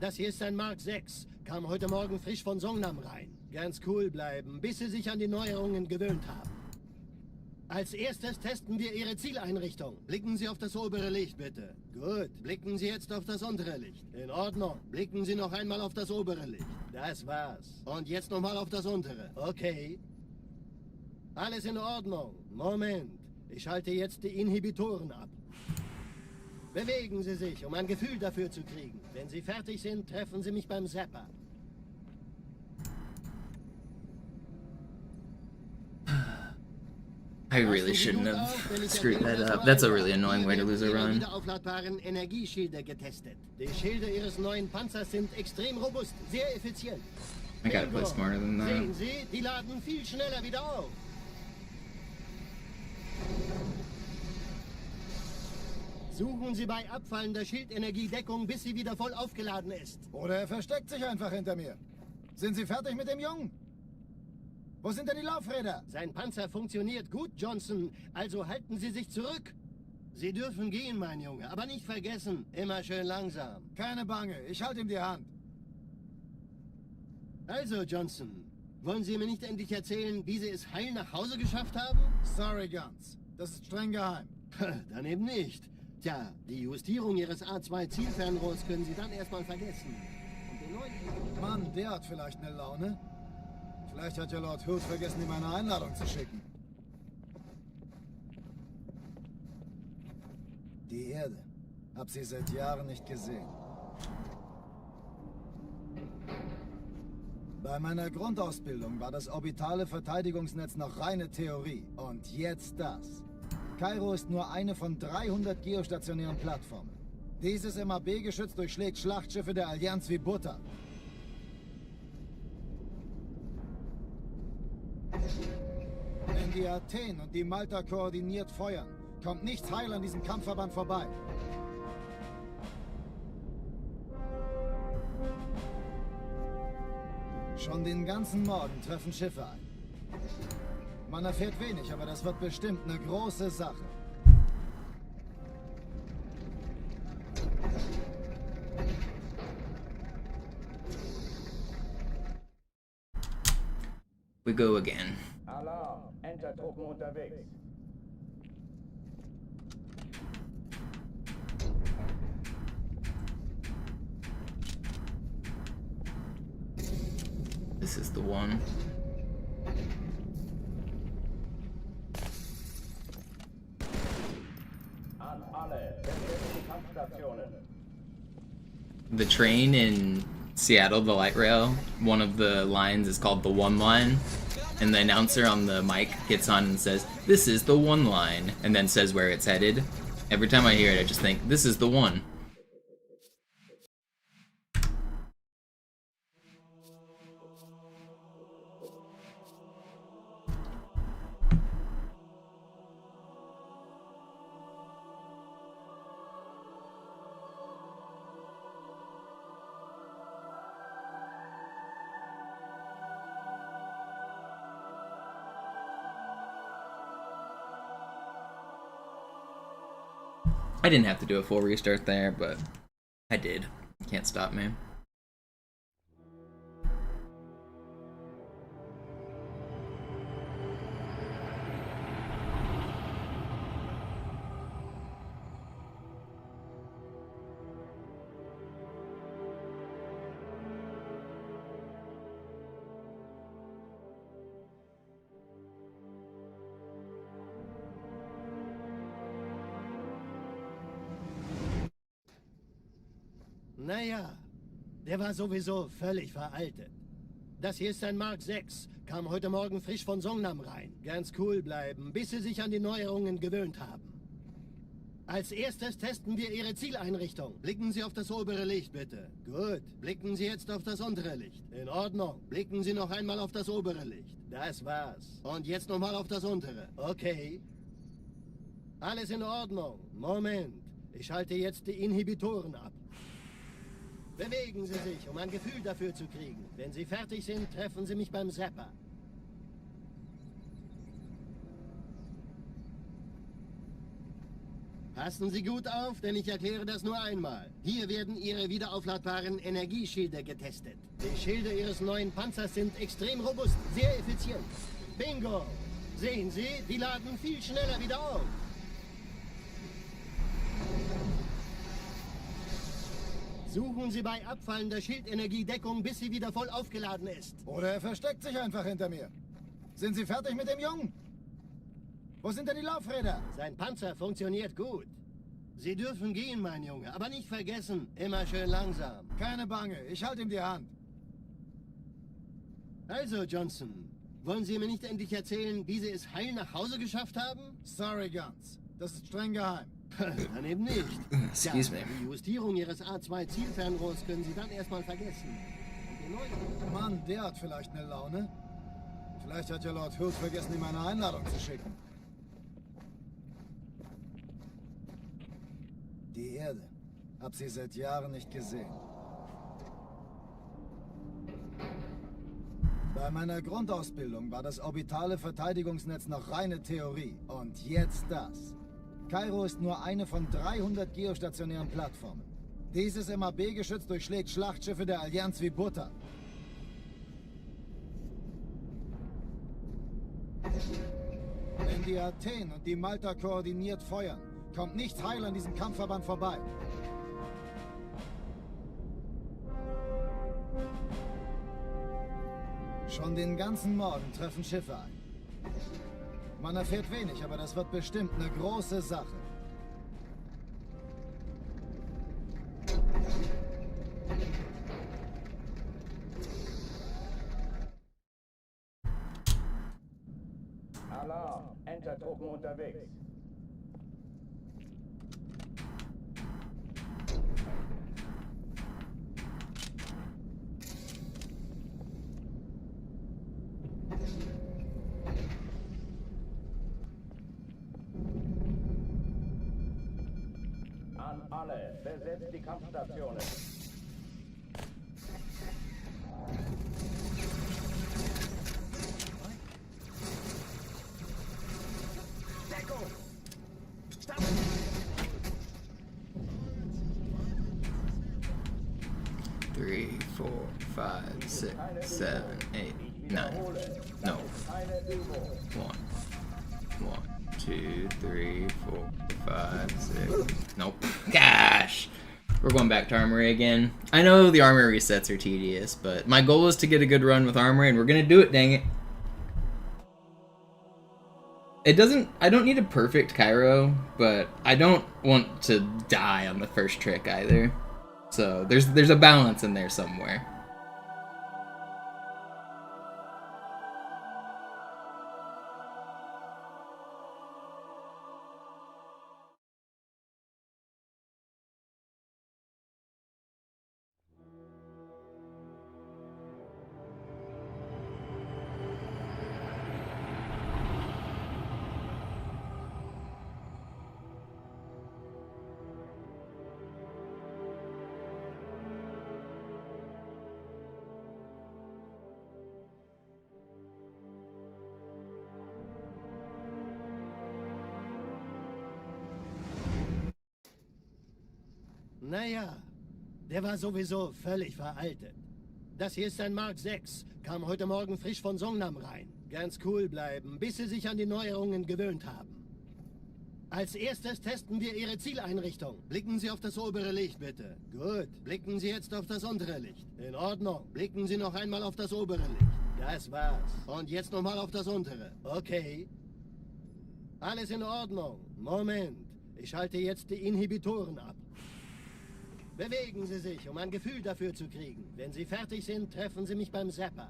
Das hier ist ein Mark 6. Kam heute Morgen frisch von Songnam rein. Ganz cool bleiben, bis Sie sich an die Neuerungen gewöhnt haben. Als erstes testen wir Ihre Zieleinrichtung. Blicken Sie auf das obere Licht, bitte. Gut, blicken Sie jetzt auf das untere Licht. In Ordnung. Blicken Sie noch einmal auf das obere Licht. Das war's. Und jetzt nochmal auf das untere. Okay. Alles in Ordnung. Moment. Ich schalte jetzt die Inhibitoren ab. Bewegen Sie sich, um ein Gefühl dafür zu kriegen. Wenn Sie fertig sind, treffen Sie mich beim Zapper. I really shouldn't have screwed that up. That's a really annoying way to lose a run. Wiederaufladbaren Energieschilde getestet. Die Schilde Ihres neuen Panzers sind extrem robust, sehr effizient. I gotta play smarter than that. Sehen Sie, die laden viel schneller wieder auf. Suchen Sie bei abfallender Schildenergiedeckung, bis sie wieder voll aufgeladen ist. Oder er versteckt sich einfach hinter mir. Sind Sie fertig mit dem Jungen? Wo sind denn die Laufräder? Sein Panzer funktioniert gut, Johnson. Also halten Sie sich zurück. Sie dürfen gehen, mein Junge. Aber nicht vergessen, immer schön langsam. Keine Bange, ich halte ihm die Hand. Also, Johnson, wollen Sie mir nicht endlich erzählen, wie Sie es heil nach Hause geschafft haben? Sorry, Guns. Das ist streng geheim. Dann eben nicht. Tja, die Justierung Ihres A2-Zielfernrohrs können Sie dann erstmal vergessen. Und den neuen... Mann, der hat vielleicht eine Laune. Vielleicht hat ja Lord Hood vergessen, ihm eine Einladung zu schicken. Die Erde. Hab sie seit Jahren nicht gesehen. Bei meiner Grundausbildung war das orbitale Verteidigungsnetz noch reine Theorie. Und jetzt das. Kairo ist nur eine von 300 geostationären Plattformen. Dieses MAB-Geschütz durchschlägt Schlachtschiffe der Allianz wie Butter. Wenn die Athen und die Malta koordiniert feuern, kommt nichts heil an diesem Kampfverband vorbei. Schon den ganzen Morgen treffen Schiffe ein. Man erfährt wenig, aber das wird bestimmt eine große Sache. We go again. Alarm! Entertruppen unterwegs. This is the one. An alle, betreten die Kampfstationen. The train in Seattle, the light rail, one of the lines is called the one line, and the announcer on the mic gets on and says, "This is the one line," and then says where it's headed. Every time I hear it, I just think, this is the one. I didn't have to do a full restart there, but I did. Can't stop me. Naja, der war sowieso völlig veraltet. Das hier ist ein Mark 6, kam heute Morgen frisch von Songnam rein. Ganz cool bleiben, bis Sie sich an die Neuerungen gewöhnt haben. Als erstes testen wir Ihre Zieleinrichtung. Blicken Sie auf das obere Licht, bitte. Gut, blicken Sie jetzt auf das untere Licht. In Ordnung. Blicken Sie noch einmal auf das obere Licht. Das war's. Und jetzt nochmal auf das untere. Okay. Alles in Ordnung. Moment. Ich schalte jetzt die Inhibitoren ab. Bewegen Sie sich, um ein Gefühl dafür zu kriegen. Wenn Sie fertig sind, treffen Sie mich beim Zapper. Passen Sie gut auf, denn ich erkläre das nur einmal. Hier werden Ihre wiederaufladbaren Energieschilde getestet. Die Schilde Ihres neuen Panzers sind extrem robust, sehr effizient. Bingo! Sehen Sie, die laden viel schneller wieder auf. Suchen Sie bei abfallender Schildenergie Deckung, bis sie wieder voll aufgeladen ist. Oder er versteckt sich einfach hinter mir. Sind Sie fertig mit dem Jungen? Wo sind denn die Laufräder? Sein Panzer funktioniert gut. Sie dürfen gehen, mein Junge, aber nicht vergessen, immer schön langsam. Keine Bange, ich halte ihm die Hand. Also, Johnson, wollen Sie mir nicht endlich erzählen, wie Sie es heil nach Hause geschafft haben? Sorry, Guns. Das ist streng geheim. Dann eben nicht. Excuse me. Die Justierung Ihres A2-Zielfernrohrs können Sie dann erstmal vergessen. Mann, der hat vielleicht eine Laune. Vielleicht hat ja Lord Hood vergessen, ihm eine Einladung zu schicken. Die Erde. Hab sie seit Jahren nicht gesehen. Bei meiner Grundausbildung war das orbitale Verteidigungsnetz noch reine Theorie. Und jetzt das. Kairo ist nur eine von 300 geostationären Plattformen. Dieses MAB-Geschütz durchschlägt Schlachtschiffe der Allianz wie Butter. Wenn die Athen und die Malta koordiniert feuern, kommt nichts heil an diesem Kampfverband vorbei. Schon den ganzen Morgen treffen Schiffe ein. Man erfährt wenig, aber das wird bestimmt eine große Sache. Alarm, Entertruppen unterwegs. An alle, besetzt die Kampfstationen. Deckung! Stopp! 3, 4, 5, 6, 7, 8, 9. No. 1, 2, 3, 4, 5, 6. Nope. Gosh! We're going back to Armory again. I know the Armory resets are tedious, but my goal is to get a good run with Armory, and we're gonna do it, dang it. I don't need a perfect Cairo, but I don't want to die on the first trick either. So there's a balance in there somewhere. Naja, der war sowieso völlig veraltet. Das hier ist ein Mark 6, kam heute Morgen frisch von Songnam rein. Ganz cool bleiben, bis Sie sich an die Neuerungen gewöhnt haben. Als erstes testen wir Ihre Zieleinrichtung. Blicken Sie auf das obere Licht, bitte. Gut. Blicken Sie jetzt auf das untere Licht. In Ordnung. Blicken Sie noch einmal auf das obere Licht. Das war's. Und jetzt nochmal auf das untere. Okay. Alles in Ordnung. Moment. Ich schalte jetzt die Inhibitoren ab. Bewegen Sie sich, um ein Gefühl dafür zu kriegen. Wenn Sie fertig sind, treffen Sie mich beim Zapper.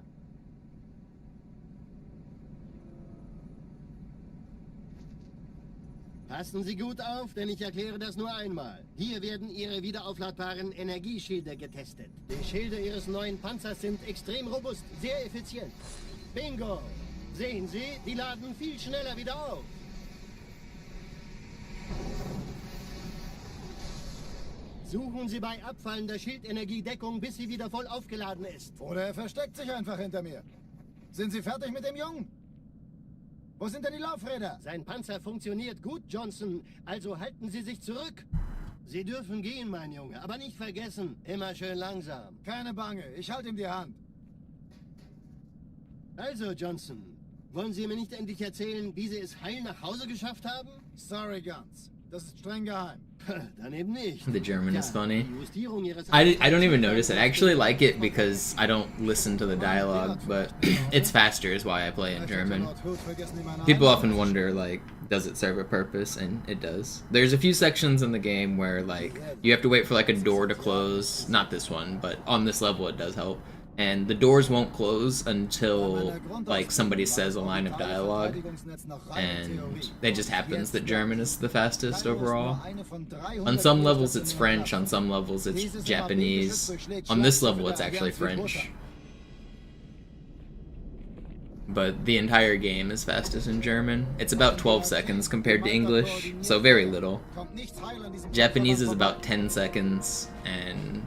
Passen Sie gut auf, denn ich erkläre das nur einmal. Hier werden Ihre wiederaufladbaren Energieschilde getestet. Die Schilde Ihres neuen Panzers sind extrem robust, sehr effizient. Bingo! Sehen Sie, die laden viel schneller wieder auf. Suchen Sie bei abfallender Schildenergie Deckung, bis sie wieder voll aufgeladen ist. Oder er versteckt sich einfach hinter mir. Sind Sie fertig mit dem Jungen? Wo sind denn die Laufräder? Sein Panzer funktioniert gut, Johnson. Also halten Sie sich zurück. Sie dürfen gehen, mein Junge. Aber nicht vergessen, immer schön langsam. Keine Bange, ich halte ihm die Hand. Also, Johnson, wollen Sie mir nicht endlich erzählen, wie Sie es heil nach Hause geschafft haben? Sorry, Guns. Das ist streng geheim. Dann eben nicht. The German is funny. Die Justierung Ihres I don't even notice it. I actually like it because I don't listen to the dialogue, but it's faster is why I play in German. People often wonder, like, does it serve a purpose? And it does. There's a few sections in the game where, like, you have to wait for, like, a door to close. Not this one, but on this level it does help. And the doors won't close until, like, somebody says a line of dialogue. And it just happens that German is the fastest overall. On some levels it's French, on some levels it's Japanese. On this level it's actually French. But the entire game is fastest in German. It's about 12 seconds compared to English, so very little. Japanese is about 10 seconds, and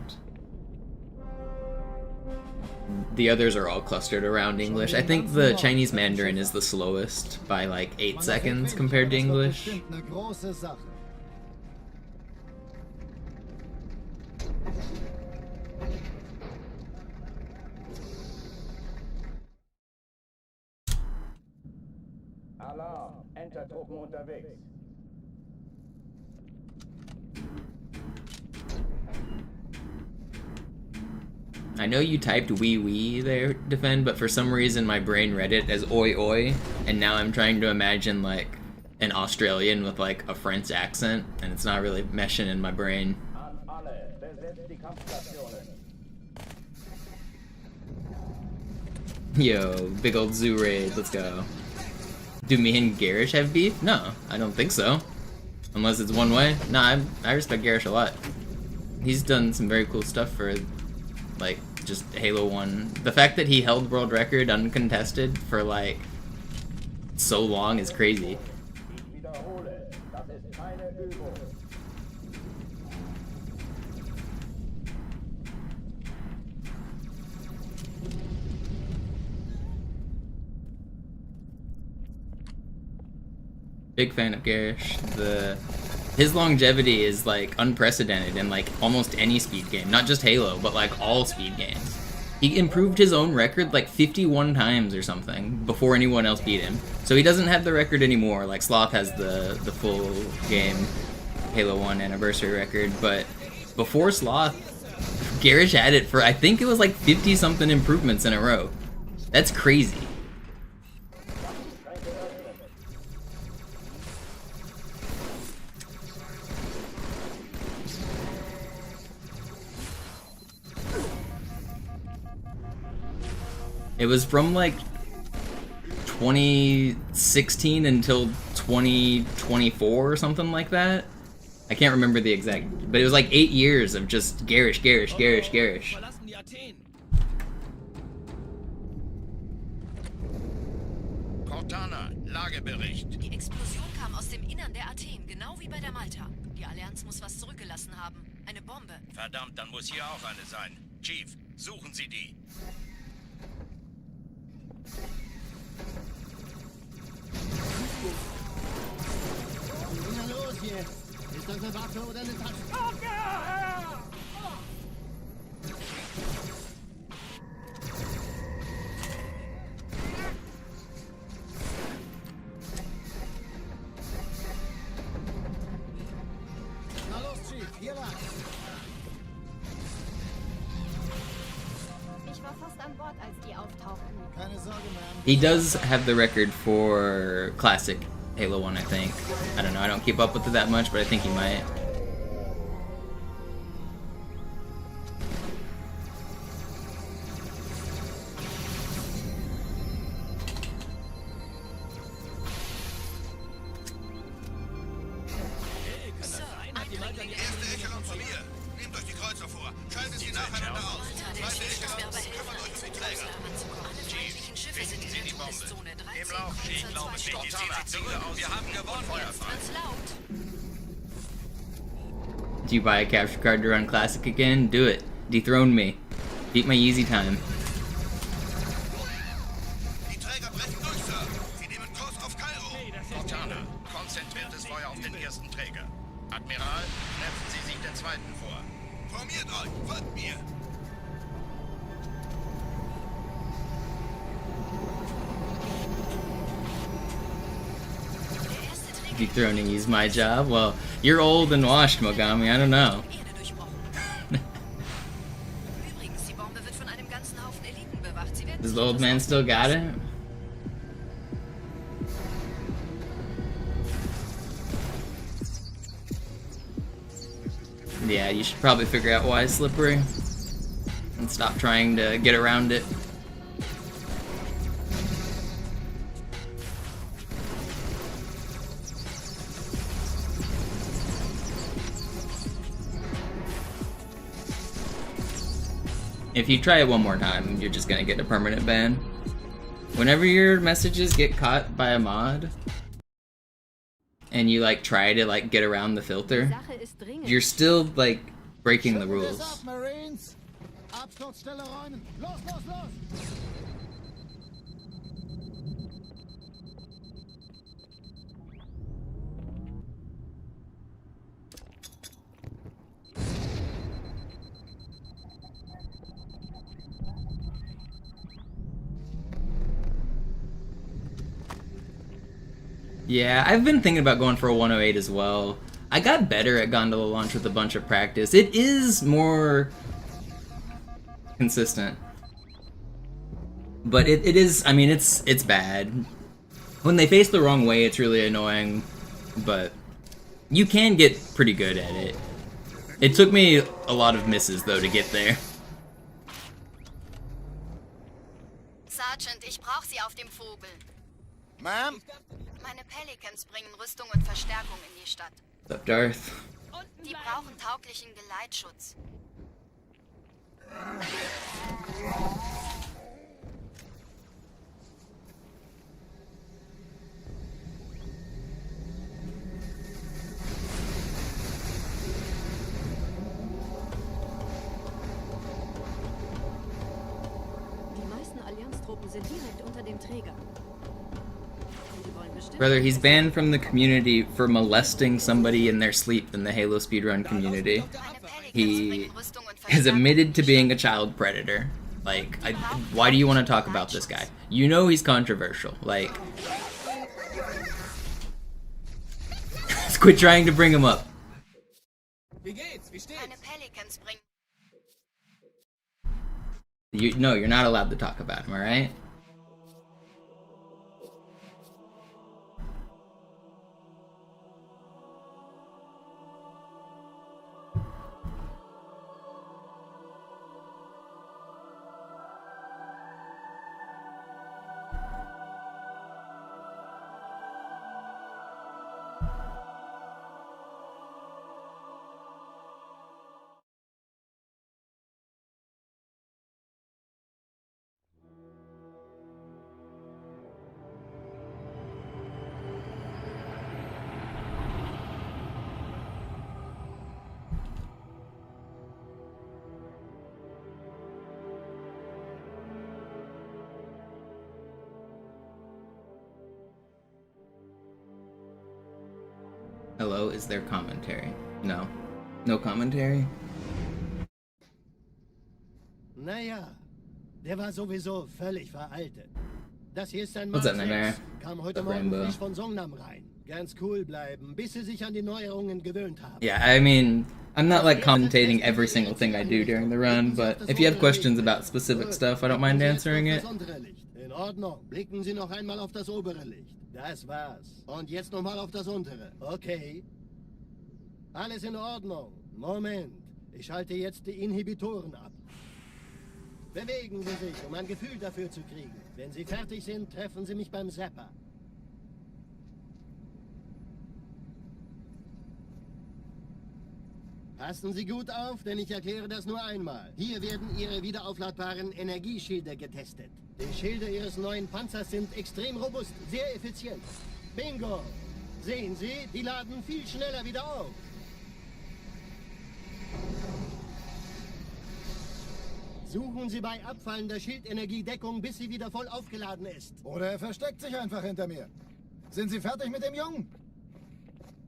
the others are all clustered around English. I think the Chinese Mandarin is the slowest by like 8 seconds compared to English. Alarm, Entertruppen unterwegs. I know you typed wee wee there, Defend, but for some reason my brain read it as oi oi, and now I'm trying to imagine like an Australian with like a French accent, and it's not really meshing in my brain. An alle, besetzt die Kampfstationen. Yo, big old zoo raid, let's go. Do me and Garish have beef? No, I don't think so. Unless it's one way. Nah, I respect Garish a lot. He's done some very cool stuff for, like, just Halo 1. The fact that he held world record uncontested for, like, so long is crazy. Ich wiederhole, das ist keine Übung. Big fan of Garish. His longevity is like unprecedented in like almost any speed game, not just Halo, but like all speed games. He improved his own record like 51 times or something before anyone else beat him. So he doesn't have the record anymore. Like Sloth has the full game Halo 1 anniversary record, but before Sloth, Garish had it for I think it was like 50 something improvements in a row. That's crazy. It was from like 2016 until 2024 or something like that. I can't remember the exact, but it was like 8 years of just Garish, Garish, Garish, Garish. Verlassen die Athen. Cortana, Lagebericht. Die Explosion kam aus dem Innern der Athen, genau wie bei der Malta. Die Allianz muss was zurückgelassen haben. Eine Bombe. Verdammt, dann muss hier auch eine sein. Chief, suchen Sie die. Na los jetzt! Ist das eine Waffe oder eine Tasche? Na los, Chief, hier lang. Ich war fast an Bord, als die auftauchten. Keine Sorge, Ma'am. He does have the record for classic Halo 1, I think. I don't know, I don't keep up with it that much, but I think he might. Erste Echelon zu mir. Nehmt euch die Kreuzer vor. Schaltet sie nacheinander aus. Zweite Echelon, kümmert euch um die Träger. Alle feindlichen Schiffe sind in der Todeszone. 13 Im Lauf. Ich Kreuzer, glaube, 2 steht die Ziele aus. Wir haben gewonnen. Feuer frei. Wird's laut. Do you buy a capture card to run Classic again? Do it. Dethrone me. Beat my easy time. Die Träger brechen durch, Sir. Sie nehmen Kurs auf Kairo. Cortana, konzentriertes Feuer auf den ersten Träger. Admiral, knöpfen Sie sich den zweiten vor. Formiert euch, folgt mir. Der erste Träger Dethroning is my job? Well, you're old and washed, Mogami. I don't know. Erde durchbrochen. Übrigens, die Bombe wird von einem ganzen Haufen Eliten bewacht. Sie werden Does sich the old etwas man still got it? Yeah, you should probably figure out why it's slippery and stop trying to get around it. If you try it one more time, you're just gonna get a permanent ban. Whenever your messages get caught by a mod, and you like try to like get around the filter, Sache ist dringend. you're still like breaking the Schütteln wir's rules. ab, Marines. Absturzstelle räumen. Los, los, los. Yeah, I've been thinking about going for a 108 as well. I got better at gondola launch with a bunch of practice. It is more consistent. But it is, I mean, it's bad. When they face the wrong way, it's really annoying, but you can get pretty good at it. It took me a lot of misses, though, to get there. Sergeant, ich brauche Sie auf dem Vogel. Ma'am, Meine Pelicans bringen Rüstung und Verstärkung in die Stadt. What's up, Darth? Die brauchen tauglichen Geleitschutz. Die meisten Allianztruppen sind direkt unter dem Träger. Die wollen bestimmt... Brother, he's banned from the community for molesting somebody in their sleep in the Halo speedrun community. He has admitted to being a child predator. Like, why do you want to talk about this guy? You know he's controversial. Like, quit trying to bring him up. Wie geht's? Wie steht's? Meine Pelicans bringen... No, you're not allowed to talk about him, alright? Hello, is there commentary? No. No commentary? Naja, der war sowieso völlig veraltet. Das hier ist ein What's Mark up, Nightmare? 6. Kam heute What's up, Morgen Rainbow? frisch von Songnam rein. Ganz cool bleiben, bis sie sich an die Neuerungen gewöhnt haben. Yeah, I mean, I'm not like commentating every single thing I do during the run, but if you have questions about specific stuff, I don't mind answering it. In Ordnung. Blicken Sie noch einmal auf das obere Licht. Das war's. Und jetzt nochmal auf das untere. Okay. Alles in Ordnung. Moment. Ich schalte jetzt die Inhibitoren ab. Bewegen Sie sich, um ein Gefühl dafür zu kriegen. Wenn Sie fertig sind, treffen Sie mich beim Zapper. Passen Sie gut auf, denn ich erkläre das nur einmal. Hier werden Ihre wiederaufladbaren Energieschilde getestet. Die Schilde Ihres neuen Panzers sind extrem robust, sehr effizient. Bingo! Sehen Sie, die laden viel schneller wieder auf. Suchen Sie bei abfallender Schildenergie Deckung, bis sie wieder voll aufgeladen ist. Oder er versteckt sich einfach hinter mir. Sind Sie fertig mit dem Jungen?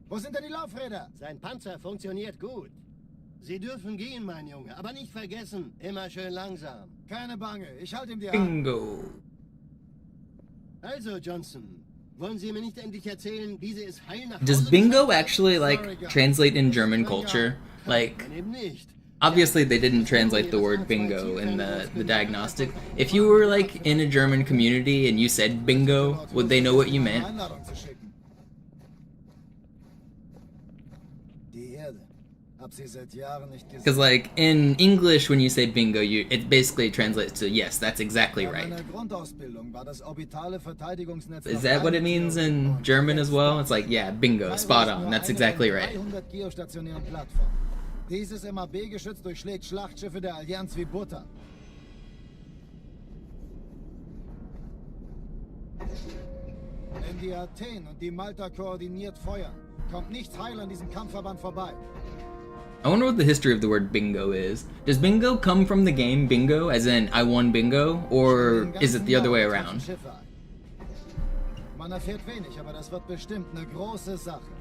Wo sind denn die Laufräder? Sein Panzer funktioniert gut. Sie dürfen gehen, mein Junge, aber nicht vergessen, immer schön langsam. Keine Bange, ich halte ihm die Hand. Bingo. Also, Johnson, wollen Sie mir nicht endlich erzählen, wie Sie es heil nach Does Hause bingo geschafft actually like translate in German culture? Like, haben? Eben nicht. obviously they didn't translate the word bingo in the diagnostic. If you were like in a German community and you said bingo, would they know what you meant? Einladung zu schicken. Die Erde. Hab sie seit Jahren nicht gesehen. Because like in English, when you say bingo, it basically translates to yes, that's exactly Bei right. meiner Grundausbildung war das orbitale Verteidigungsnetz Is noch that what it eine means Theorie. in Und German jetzt as well? das. It's like, yeah, bingo, Kairo spot ist on. nur That's eine exactly von right. 300 geostationären Plattformen. Dieses MAB-Geschütz durchschlägt Schlachtschiffe der Allianz wie Butter. Wenn die Athen und die Malta koordiniert feuern, kommt nichts heil an diesem Kampfverband vorbei. I wonder what the history of the word bingo is. Does bingo come from the game bingo, as in I won bingo, or is it the other way around? Man erfährt wenig, aber das wird bestimmt eine große Sache.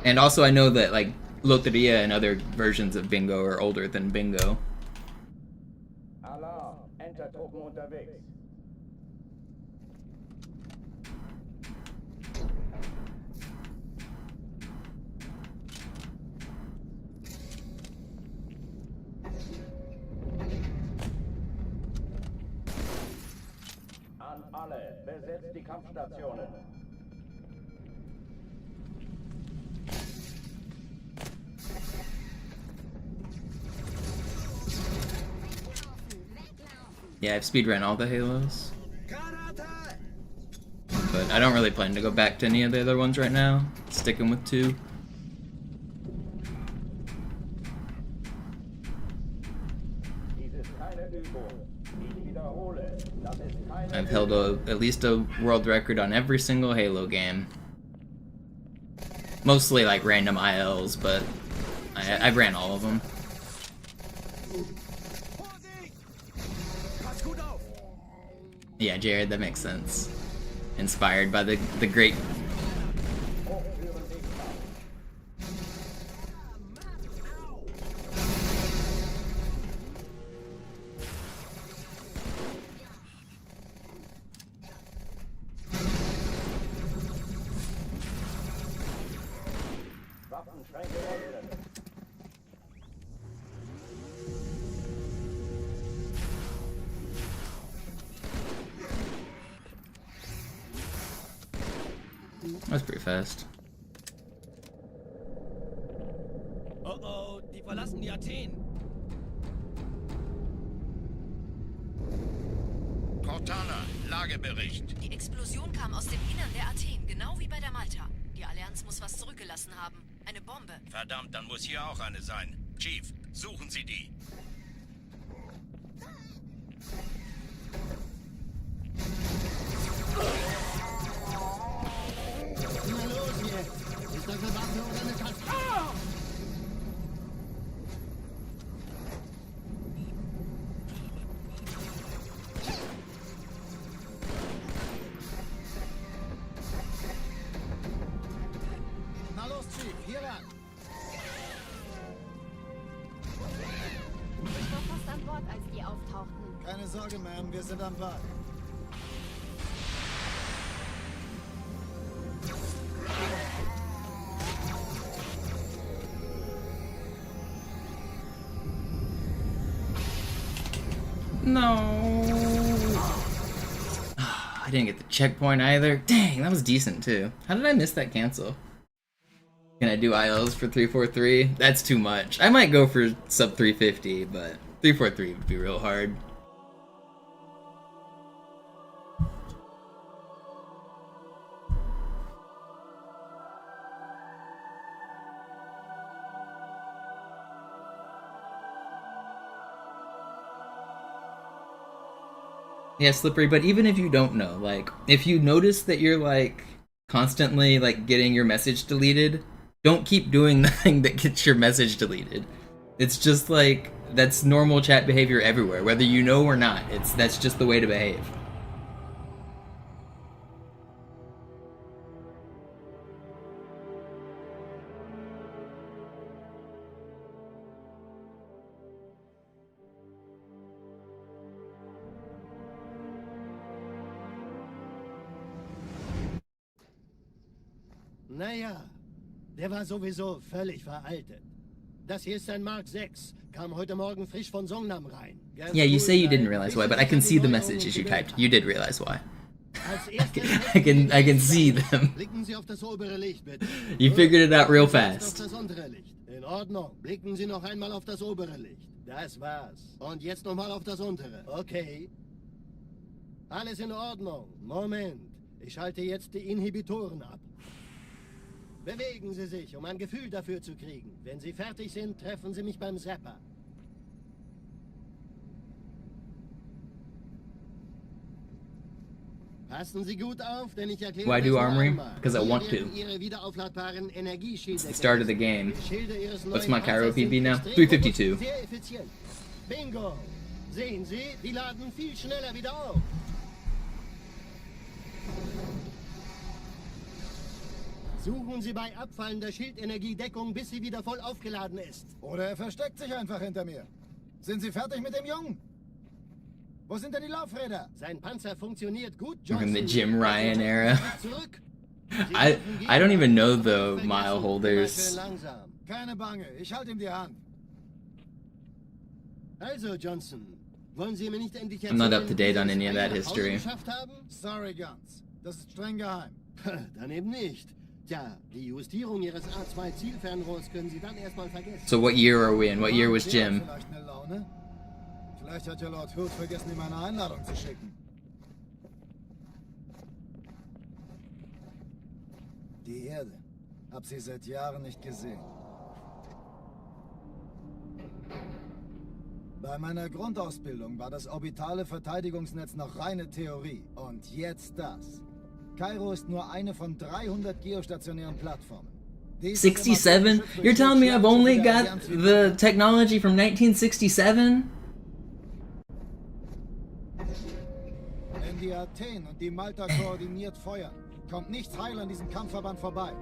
And also I know that like Loteria and other versions of bingo are older than bingo. Alarm! Entertruppen unterwegs. An alle, besetzt die Kampfstationen. Yeah, I've speedrun all the Halos. But I don't really plan to go back to any of the other ones right now. Sticking with 2. I've held at least a world record on every single Halo game. Mostly like random ILs, but I've ran all of them. Yeah, Jared, that makes sense. Inspired by the great... That's pretty fast. Oh oh, die verlassen die Athen. Cortana, Lagebericht. Die Explosion kam aus dem Innern der Athen, genau wie bei der Malta. Die Allianz muss was zurückgelassen haben. Eine Bombe. Verdammt, dann muss hier auch eine sein. Chief, suchen Sie die. Na los jetzt! Ist das eine Waffe oder eine Taste? Ah! Na los, Chief, hier lang. Ich war fast an Bord, als die auftauchten. Keine Sorge, Ma'am, wir sind am Ball. No. I didn't get the checkpoint either. Dang, that was decent too. How did I miss that cancel? Can I do ILs for 343? That's too much. I might go for sub 350, but 343 would be real hard. Yeah, Slippery, but even if you don't know, like, if you notice that you're, like, constantly, like, getting your message deleted, don't keep doing the thing that gets your message deleted. It's just, like, that's normal chat behavior everywhere, whether you know or not. That's just the way to behave. Naja, der war sowieso völlig veraltet. Das hier ist ein Mark 6. Kam heute Morgen frisch von Songnam rein. Yeah, you say you didn't realize why, but I can see the messages you typed. You did realize why. I can see them. Blicken Sie auf das obere Licht, bitte. You figured it out real fast. Auf das untere Licht. In Ordnung. Blicken Sie noch einmal auf das obere Licht. Das war's. Und jetzt nochmal auf das untere. Okay. Alles in Ordnung. Moment. Ich schalte jetzt die Inhibitoren ab. Bewegen Sie sich, um ein Gefühl dafür zu kriegen. Wenn Sie fertig sind, treffen Sie mich beim Zapper. Passen Sie gut auf, denn ich erkläre Why do das Armory? einmal. Because I want to. Ihre wiederaufladbaren Energieschilde. It's the start of the game. Die Schilde Ihres What's neuen my Cairo Panzers sind PB now? extrem 352. robust und sehr effizient. Bingo! Sehen Sie, die laden viel schneller wieder auf. Suchen Sie bei abfallender Schildenergiedeckung, bis sie wieder voll aufgeladen ist. Oder er versteckt sich einfach hinter mir. Sind Sie fertig mit dem Jungen? Wo sind denn die Laufräder? Sein Panzer funktioniert gut, We're in Johnson. the Jim Ryan era. Zurück. I don't even know the mile holders. Keine Bange, ich halte ihm die Hand. Also, Johnson, wollen Sie mir nicht endlich I'm not up to date on any of that history. Sorry, Guns. Das ist streng geheim. Dann eben nicht. Tja, die Justierung Ihres A2-Zielfernrohrs können Sie dann erstmal vergessen. So what year are we in? What year was Jim? Vielleicht eine Laune? Vielleicht hat ja Lord Hood vergessen, ihm eine Einladung zu schicken. Die Erde. Hab sie seit Jahren nicht gesehen. Bei meiner Grundausbildung war das orbitale Verteidigungsnetz noch reine Theorie. Und jetzt das. Kairo ist nur eine von 300 geostationären Plattformen. 67? You're telling me I've only got the technology from 1967? Wenn die Athen und die Malta koordiniert feuern, kommt nichts heil an diesem Kampfverband vorbei.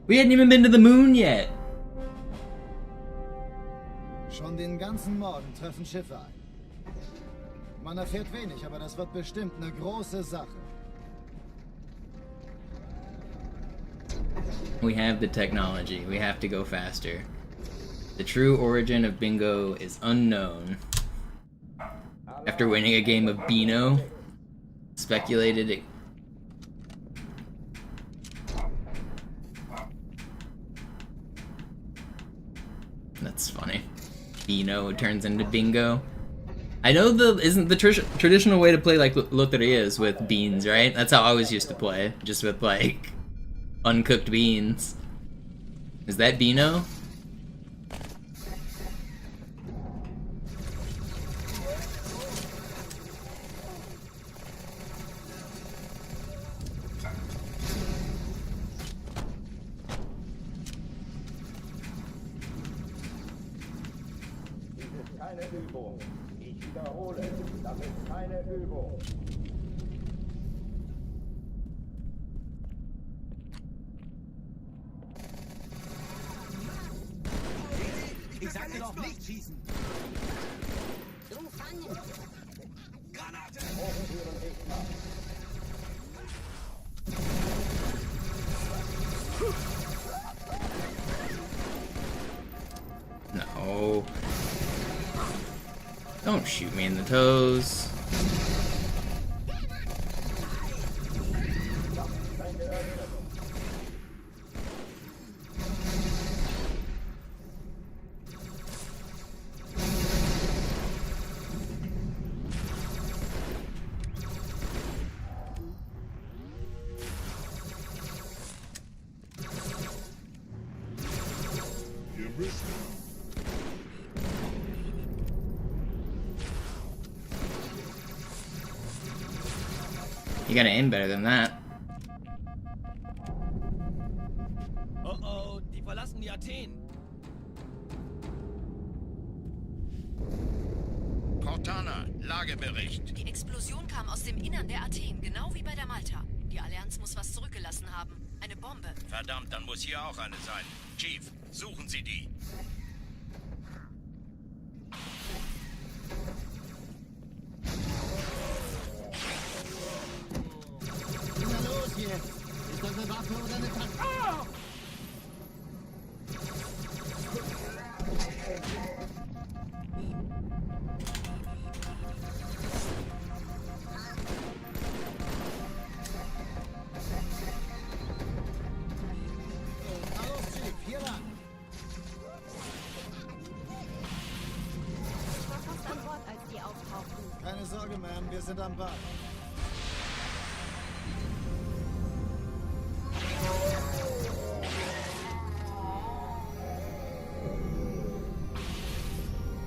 We hadn't even been to the moon yet. Schon den ganzen Morgen treffen Schiffe ein. Man erfährt wenig, aber das wird bestimmt eine große Sache. We have the technology. We have to go faster. The true origin of bingo is unknown. After winning a game of Beano, speculated it. That's funny. Beano turns into bingo. I know isn't the traditional way to play like loteria is with beans, right? That's how I always used to play, just with like uncooked beans. Is that Beano? Keine Übung. Ich wiederhole, das ist keine Übung. Ich sagte doch nicht schießen. Du fangen! Granate! No. Don't shoot me in the toes. Ihr müsst You gotta aim better than that. Oh oh, die verlassen die Athen. Cortana, Lagebericht. Die Explosion kam aus dem Innern der Athen, genau wie bei der Malta. Die Allianz muss was zurückgelassen haben. Eine Bombe. Verdammt, dann muss hier auch eine sein. Chief, suchen Sie die. Na los jetzt! Ist das eine Waffe oder eine Tasche? Ah! Na los, Chief, hier lang! Ich war fast an Bord, als die auftauchten. Keine Sorge, Ma'am, wir sind am Ball.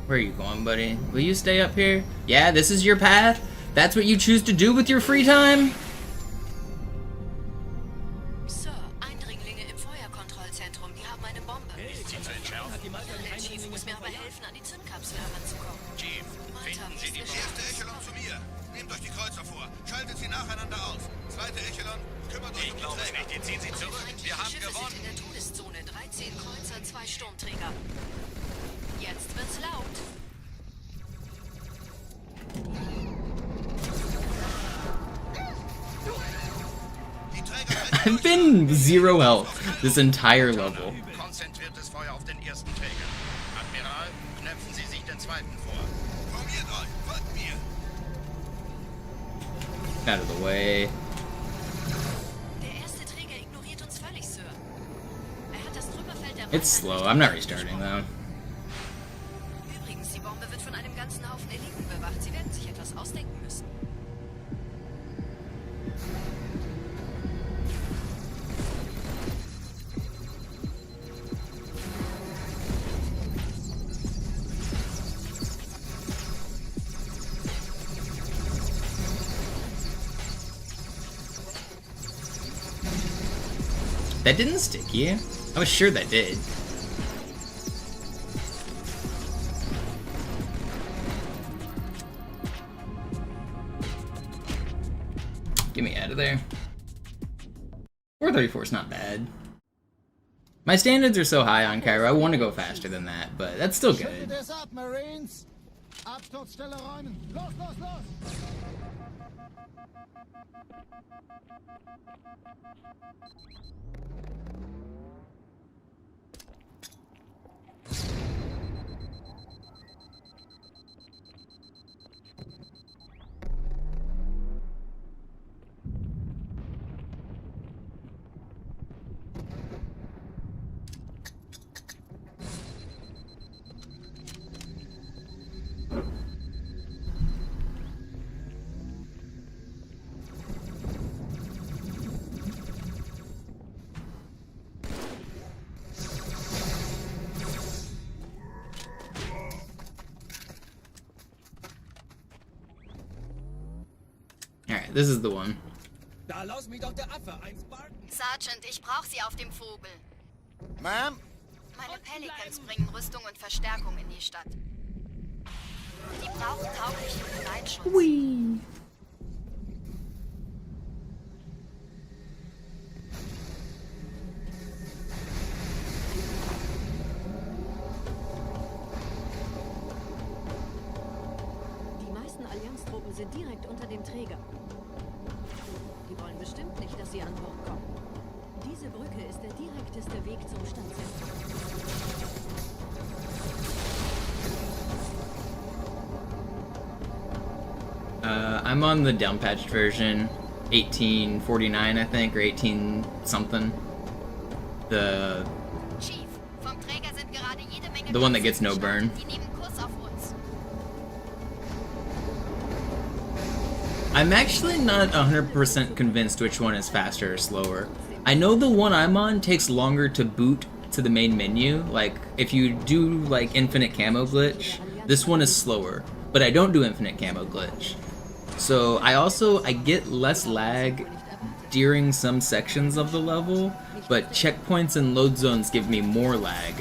Where are you going, buddy? Will you stay up here? Yeah, this is your path? That's what you choose to do with your free time? Sir, Eindringlinge im Feuerkontrollzentrum. Die haben eine Bombe. Ist sie zu entschärfen? Hat die Malta die Der Chief Eindringlinge muss mir aber helfen, an die Zündkapsel heranzukommen. Chief, finden Sie die Erste Echelon zu mir. Nehmt euch die Kreuzer vor. Schaltet sie nacheinander aus. Zweite Echelon, kümmert euch um die Träger. nicht, jetzt ziehen Sie zurück. Feindliche Schiffe sind in der Todeszone. 13 Kreuzer, 2 Sturmträger. Jetzt wird's laut. Die Träger I've been 0 health this entire level. Konzentriertes Feuer auf den ersten Träger. Admiral, knöpfen Sie sich den zweiten vor. formiert euch. Folgt mir. Out of the way. Der erste Träger ignoriert uns völlig, Sir. Er hat das Trümmerfeld der It's slow. I'm not restarting though. Übrigens, die Bombe That didn't stick you? I was sure that did. Get me out of there. 434 is not bad. My standards are so high on Cairo, I want to go faster than that, but that's still good. Alright, this is the one. Da lass mich doch der Affe eins barken. Sergeant, ich brauch Sie auf dem Vogel. Ma'am? Meine Pelicans bringen Rüstung und Verstärkung in die Stadt. Die brauchen tauglichen Geleitschutz. Whee! Die meisten Allianztruppen sind direkt unter dem Träger. Die wollen bestimmt nicht, dass sie an Bord kommen. Diese Brücke ist der direkteste Weg zum Stadtzentrum. I'm on the downpatched version, 1849 I think, or 18 something. The Chief, vom Träger sind gerade jede Menge one that gets no burn. Die nehmen Kurs auf uns. I'm actually not 100% convinced which one is faster or slower. I know the one I'm on takes longer to boot to the main menu. Like, if you do, like, infinite camo glitch, this one is slower. But I don't do infinite camo glitch. So, I get less lag during some sections of the level, but checkpoints and load zones give me more lag.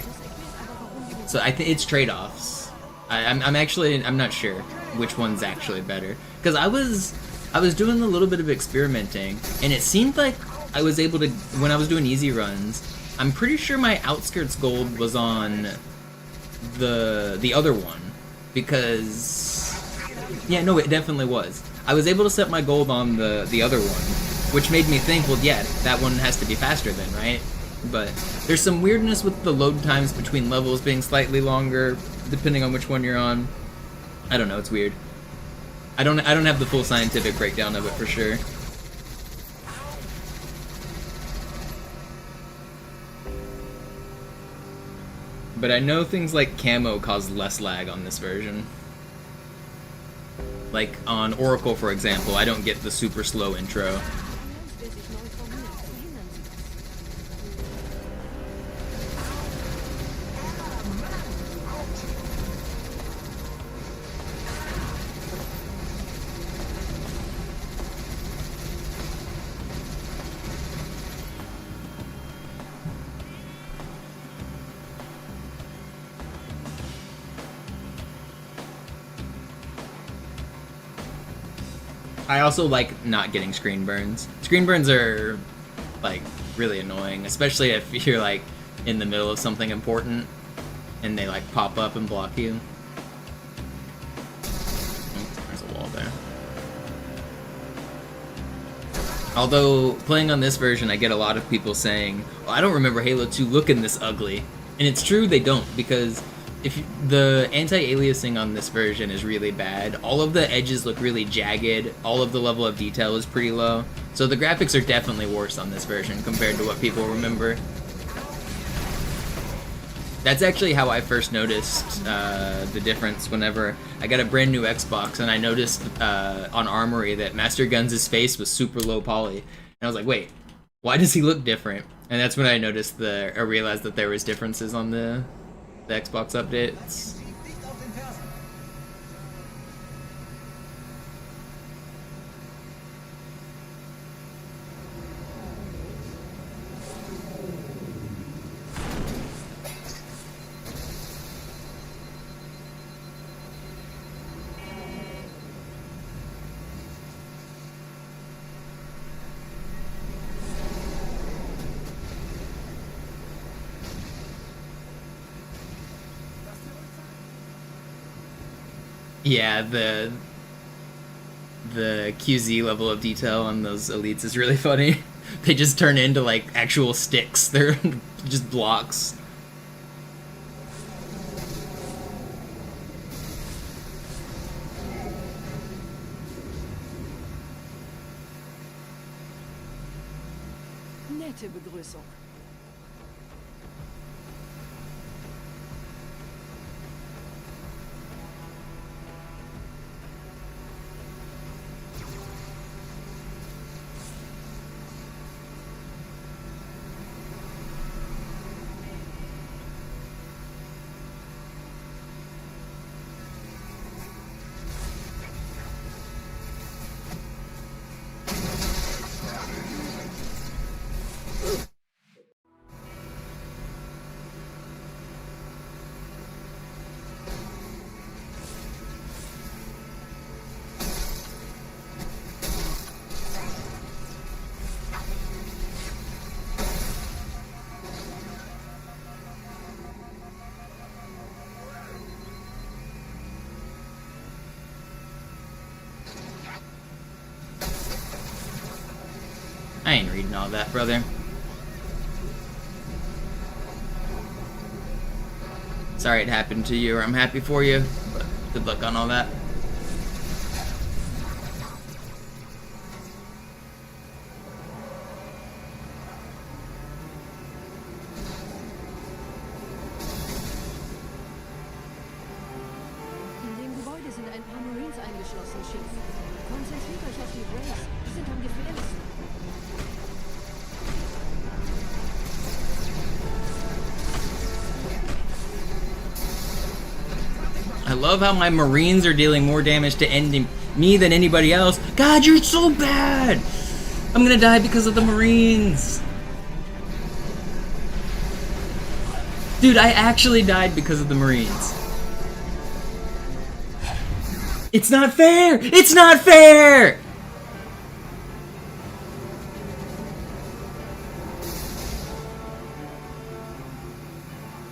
So, I think it's trade-offs. I'm not sure which one's actually better. Because I was doing a little bit of experimenting, and it seemed like I was able to, when I was doing easy runs, I'm pretty sure my outskirts gold was on the other one, because, yeah, no, it definitely was. I was able to set my gold on the other one, which made me think, well, yeah, that one has to be faster then, right? But there's some weirdness with the load times between levels being slightly longer, depending on which one you're on. I don't know, it's weird. I don't have the full scientific breakdown of it for sure. But I know things like camo cause less lag on this version. Like on Oracle, for example, I don't get the super slow intro. I also like not getting screen burns. Screen burns are, like, really annoying, especially if you're, like, in the middle of something important and they, like, pop up and block you. Oh, there's a wall there. Although, playing on this version, I get a lot of people saying, well, I don't remember Halo 2 looking this ugly. And it's true, they don't, because the anti-aliasing on this version is really bad. All of the edges look really jagged. All of the level of detail is pretty low. So the graphics are definitely worse on this version compared to what people remember. That's actually how I first noticed the difference whenever I got a brand new Xbox and I noticed on Armory that Master Guns' face was super low poly. And I was like, wait, why does he look different? And that's when I noticed I realized that there was differences on the Xbox updates. Yeah, the QZ level of detail on those elites is really funny. They just turn into like actual sticks. They're just blocks. Nette Begrüßung. I ain't reading all that, brother. Sorry it happened to you, or I'm happy for you, but good luck on all that. In dem Gebäude sind ein paar Marines eingeschlossen, Chief. Konzentriert euch auf die Braves. Die sind am gefährlichsten. I love how my Marines are dealing more damage to me than anybody else. God, you're so bad! I'm gonna die because of the Marines. Dude, I actually died because of the Marines. It's not fair! It's not fair!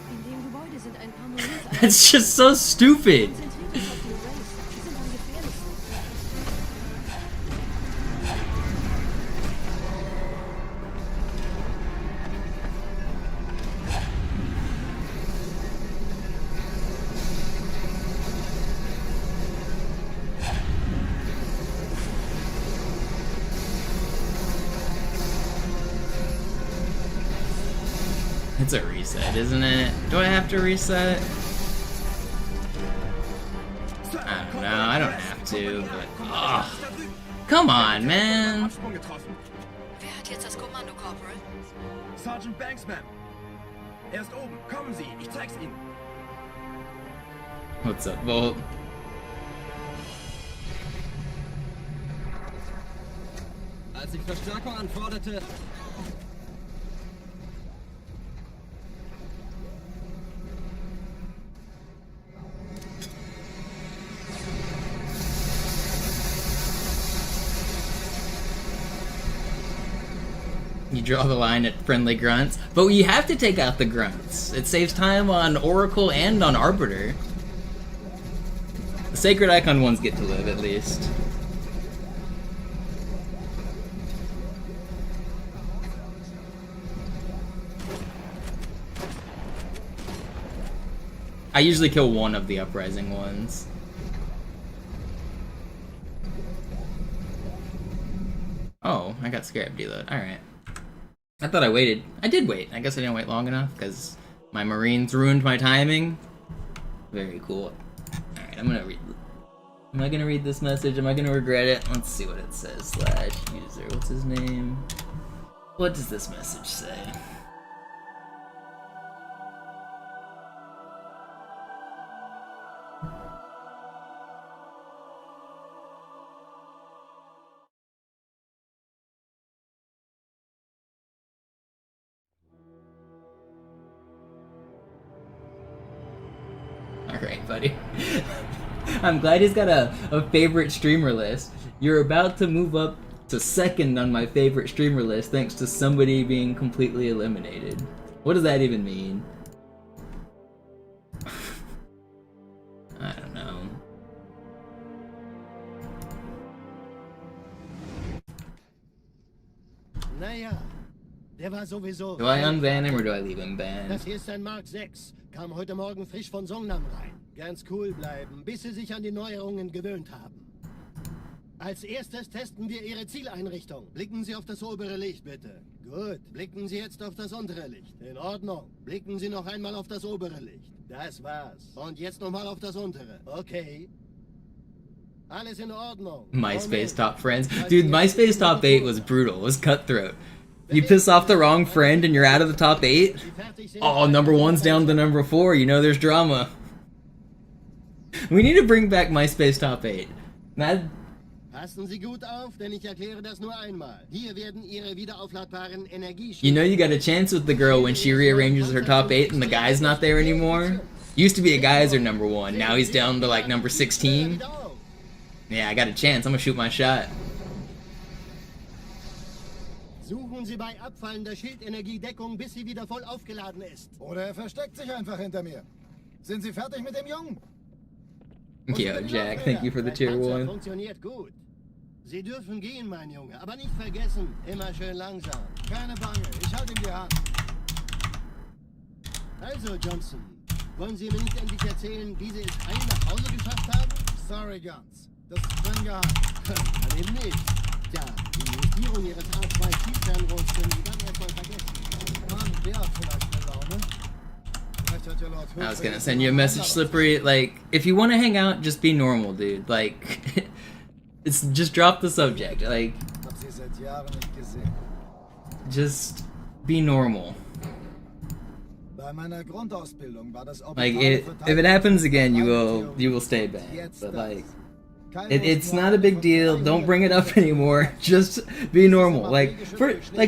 In dem Gebäude sind ein paar Marines eingeschlossen. That's just so stupid. Konzentriert euch auf die Braves. Die sind am gefährlichsten. It's a reset, isn't it? Do I have to reset? I don't know, I don't have to, but ugh. Come on, man. Wer hat jetzt das Kommando, Corporal? Sergeant Banksman. Er ist oben. Kommen Sie, ich zeig's Ihnen. What's up, Volt? Als ich Verstärkung anforderte, You draw the line at friendly grunts, but you have to take out the grunts. It saves time on Oracle and on Arbiter. The Sacred Icon ones get to live, at least. I usually kill one of the Uprising ones. Oh, I got scared, deload. Alright. I thought I waited. I did wait. I guess I didn't wait long enough because my Marines ruined my timing. Very cool. Alright, I'm gonna read. Am I gonna read this message? Am I gonna regret it? Let's see what it says. Slash user. What's his name? What does this message say? Alright, buddy. I'm glad he's got a favorite streamer list. You're about to move up to second on my favorite streamer list thanks to somebody being completely eliminated. What does that even mean? I don't know. Naja, der war sowieso... Do I unban him or do I leave him banned? Das hier ist ein Mark 6. Kam heute Morgen frisch von Songnam rein. Ganz cool bleiben, bis Sie sich an die Neuerungen gewöhnt haben. Als erstes testen wir Ihre Zieleinrichtung. Blicken Sie auf das obere Licht, bitte. Gut. Blicken Sie jetzt auf das untere Licht. In Ordnung. Blicken Sie noch einmal auf das obere Licht. Das war's. Und jetzt nochmal auf das untere. Okay. Alles in Ordnung. MySpace top friends. Dude, MySpace top 8 was brutal. It was cutthroat. You piss off the wrong friend and you're out of the top 8? Oh, number 1's down to number 4. You know there's drama. We need to bring back MySpace top 8. That... Passen Sie gut auf, denn ich erkläre das nur einmal. Hier werden Ihre wiederaufladbaren Energie... You know you got a chance with the girl when she rearranges her top 8 and the guy's not there anymore? Used to be a geyser number 1, now he's down to like number 16. Yeah, I got a chance, I'm gonna shoot my shot. Suchen Sie bei abfallender Schildenergie Deckung, bis sie wieder voll aufgeladen ist. Oder er versteckt sich einfach hinter mir. Sind Sie fertig mit dem Jungen? Yo, Jack, thank you for the tier 1. Funktioniert gut. Sie dürfen gehen, mein Junge, aber nicht vergessen, immer schön langsam. Keine Bange, ich halte ihm die Hand. Also, Johnson, wollen Sie mir nicht endlich erzählen, wie Sie es heim nach Hause geschafft haben? Sorry, Guns. Das ist streng geheim. Dann eben nicht. Ja, die Justierung Ihres A2 Tiefkernrohrs können Sie dann erstmal vergessen. Mann, der hat vielleicht eine Laune. Vielleicht hat ja Lord I was gonna send you a message, Slippery. Like, if you want to hang out, just be normal, dude. Like, it's just drop the subject. Like, Hab sie seit Jahren nicht gesehen. just be normal. Bei meiner Grundausbildung war das Like, if it happens again, you will stay banned. But like, it's not a big deal. Don't bring it up anymore. Just be normal. Like,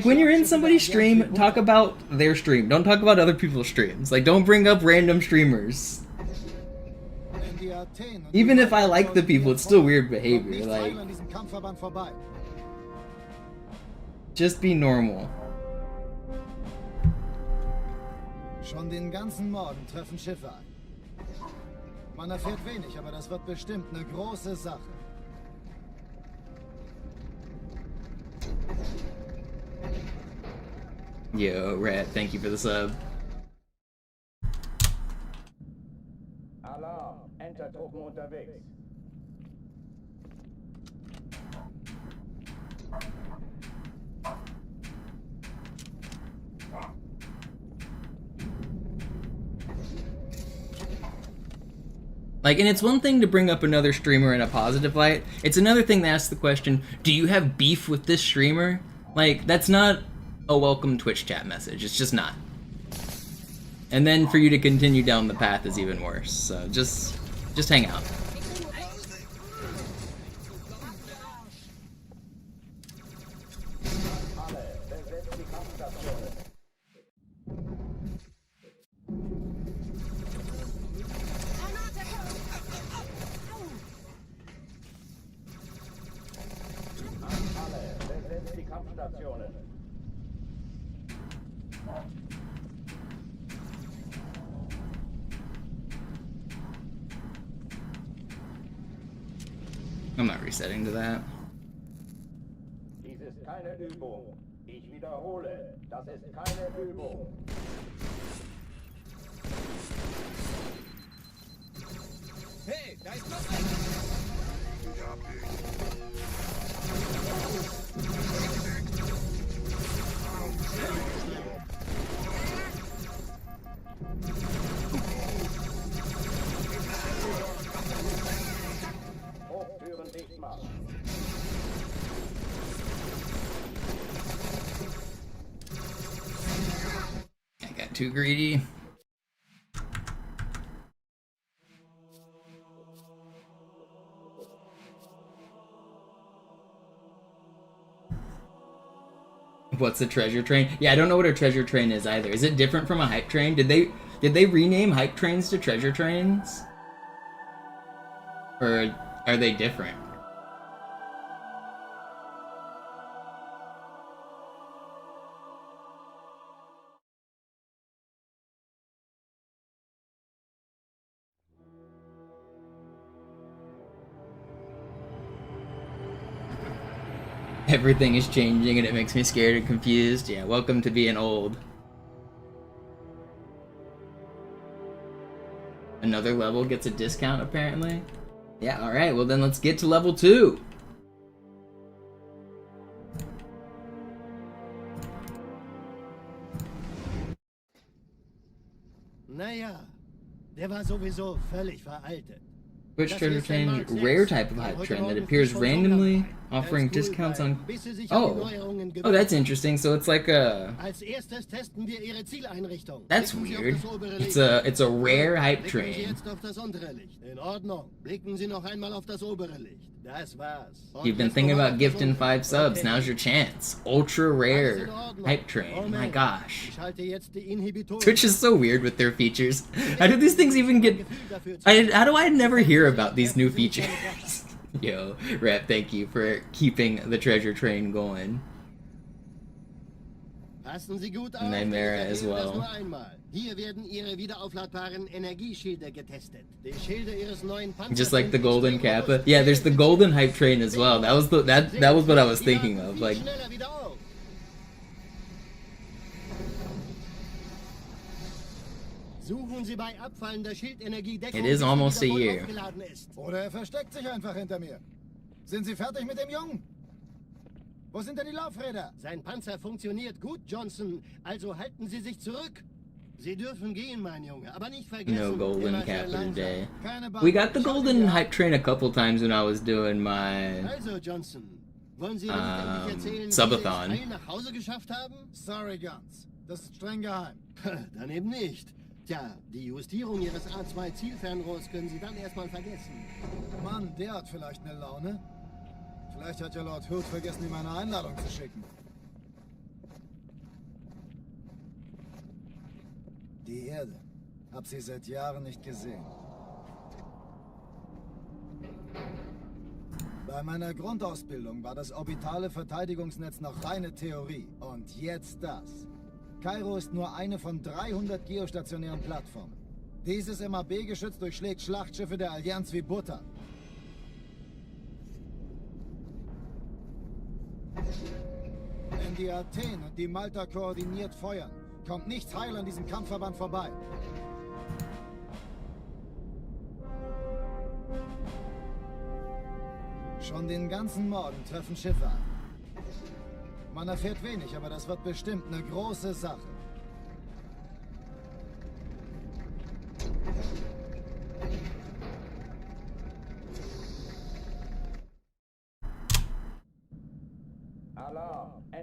when you're in somebody's stream, talk about their stream. Don't talk about other people's streams. Like, don't bring up random streamers. Even if I like the people, it's still weird behavior. Like, just be normal. Schon den ganzen Morgen treffen Schiffe ein. Man erfährt wenig, aber das wird bestimmt eine große Sache. Yo, Rat, thank you for the sub. Alarm, Entertruppen unterwegs. Like, and it's one thing to bring up another streamer in a positive light. It's another thing to ask the question, do you have beef with this streamer? Like, that's not a welcome Twitch chat message. It's just not. And then for you to continue down the path is even worse. So just hang out. I'm not resetting to that. Dies ist keine Übung. Ich wiederhole, das ist keine Übung. Hey, da ist noch einer! Hochtüren dicht machen. I got too greedy. What's a treasure train? Yeah, I don't know what a treasure train is either. Is it different from a hype train? Did they rename hype trains to treasure trains? Or are they different? Everything is changing and it makes me scared and confused. Yeah, welcome to being old. Another level gets a discount, apparently. Yeah, alright, well then let's get to level 2. Naja, der war sowieso völlig veraltet. Which treasure change? Rare type of hype train that appears randomly, offering discounts on... Oh! Oh, that's interesting. So it's like a... Als erstes testen wir ihre Zieleinrichtung. That's weird. It's a rare hype Blicken Sie train. jetzt auf das untere Licht. In Ordnung. Blicken Sie noch einmal auf das obere Licht. Das war's. Und You've been jetzt thinking noch about auf das gifting untere. 5 subs. Okay. Now's your chance. Ultra Alles rare in Ordnung. hype train. My Moment. gosh. Ich schalte jetzt die Inhibitoren. Twitch is so weird with their features. How do these things even get... How do I never hear about these new features? Yo, Rap, thank you for keeping the treasure train going. Passen Sie gut auf. Nightmare ich as erwähne das well. nur einmal. Hier werden Ihre wiederaufladbaren Energieschilde getestet. Die Schilde Ihres neuen Panzers Just like the sind golden extrem kappa. robust. Yeah, there's the golden hype train as well. That was that was what I was Sie thinking laden of. viel Like, schneller wieder auf. Suchen Sie bei abfallender Schildenergie Deckung, It is bis sie almost wieder a voll year. aufgeladen ist. Oder er versteckt sich einfach hinter mir. Sind Sie fertig mit dem Jungen? Wo sind denn die Laufräder? Sein Panzer funktioniert gut, Johnson. Also halten Sie sich zurück. Sie dürfen gehen, mein Junge, aber nicht vergessen. no golden immer schön kappa langsam. today. Keine We got the Bank. golden hype train a couple times when I was doing my Also, Johnson, wollen Sie mir nicht endlich erzählen, Subathon. wie Sie es heil nach Hause geschafft haben? Sorry, Guns. Das ist streng geheim. Dann eben nicht. Tja, die Justierung Ihres A2-Zielfernrohrs können Sie dann erstmal vergessen. Mann, der hat vielleicht eine Laune. Vielleicht hat ja Lord Hood vergessen, ihm eine Einladung zu schicken. Die Erde. Hab sie seit Jahren nicht gesehen. Bei meiner Grundausbildung war das orbitale Verteidigungsnetz noch reine Theorie. Und jetzt das. Kairo ist nur eine von 300 geostationären Plattformen. Dieses MAB-Geschütz durchschlägt Schlachtschiffe der Allianz wie Butter. Wenn die Athen und die Malta koordiniert feuern, kommt nichts heil an diesem Kampfverband vorbei. Schon den ganzen Morgen treffen Schiffe an. Man erfährt wenig, aber das wird bestimmt eine große Sache.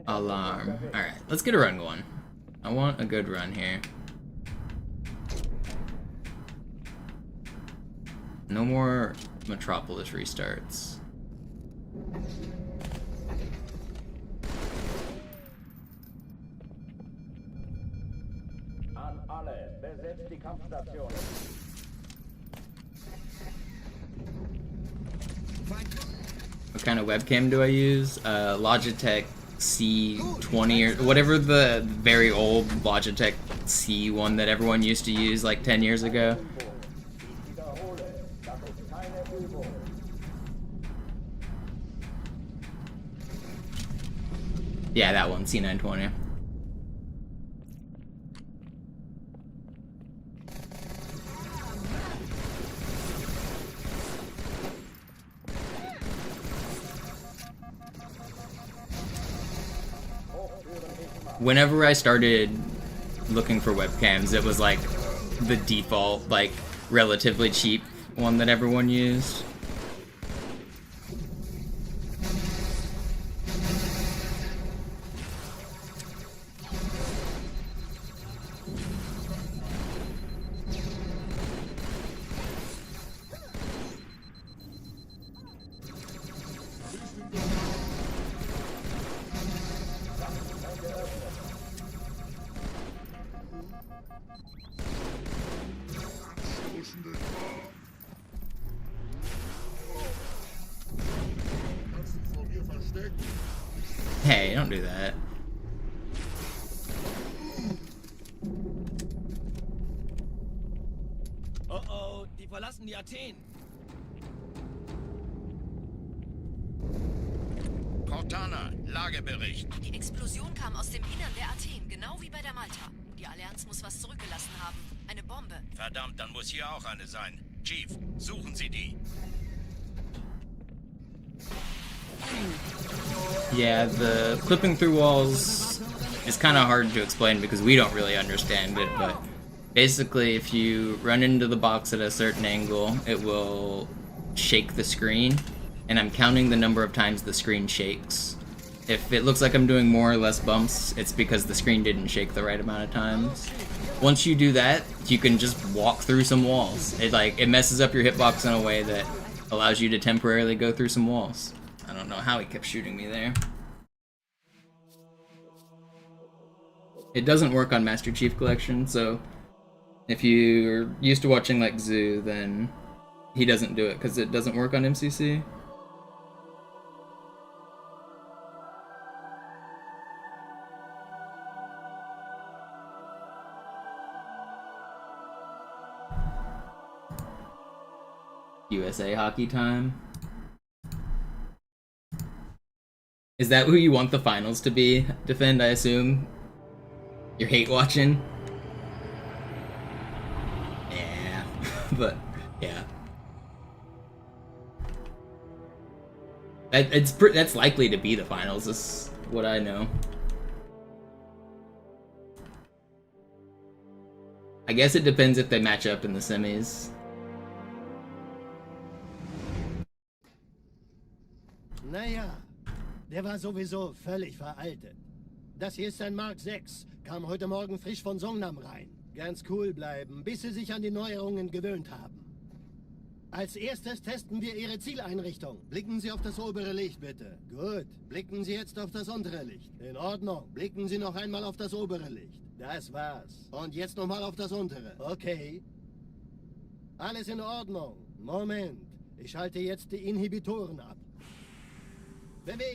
Alarm. Alright, let's get a run going. I want a good run here. No more Metropolis restarts. An alle, besetzt die Kampfstation. What kind of webcam do I use? Logitech C20 or whatever the very old Logitech C one that everyone used to use like 10 years ago. Ich wiederhole, das ist keine Übung. Yeah, that one, C920. Whenever I started looking for webcams, it was like the default, like relatively cheap one that everyone used. Kannst du vor mir verstecken? Hey, don't do that. Oh oh, die verlassen die Athen. Cortana, Lagebericht. Die Explosion kam aus dem Innern der Athen, genau wie bei der Malta. Die Allianz muss was zurückgelassen haben. Eine Bombe. Verdammt, dann muss hier auch eine sein. Chief, suchen Sie die. Yeah, the clipping through walls is kind of hard to explain because we don't really understand it, but basically if you run into the box at a certain angle, it will shake the screen, and I'm counting the number of times the screen shakes. If it looks like I'm doing more or less bumps, it's because the screen didn't shake the right amount of times. Once you do that, you can just walk through some walls. It messes up your hitbox in a way that allows you to temporarily go through some walls. I don't know how he kept shooting me there. It doesn't work on Master Chief Collection, so if you're used to watching like Zoo, then he doesn't do it because it doesn't work on MCC. USA hockey time. Is that who you want the finals to be? Defend, I assume? You're hate watching? Yeah. But, yeah. That's likely to be the finals, is what I know. I guess it depends if they match up in the semis. Naja, der war sowieso völlig veraltet. Das hier ist ein Mark 6, kam heute Morgen frisch von Songnam rein. Ganz cool bleiben, bis Sie sich an die Neuerungen gewöhnt haben. Als erstes testen wir Ihre Zieleinrichtung. Blicken Sie auf das obere Licht, bitte. Gut, blicken Sie jetzt auf das untere Licht. In Ordnung, blicken Sie noch einmal auf das obere Licht. Das war's. Und jetzt nochmal auf das untere. Okay. Alles in Ordnung. Moment, ich schalte jetzt die Inhibitoren ab.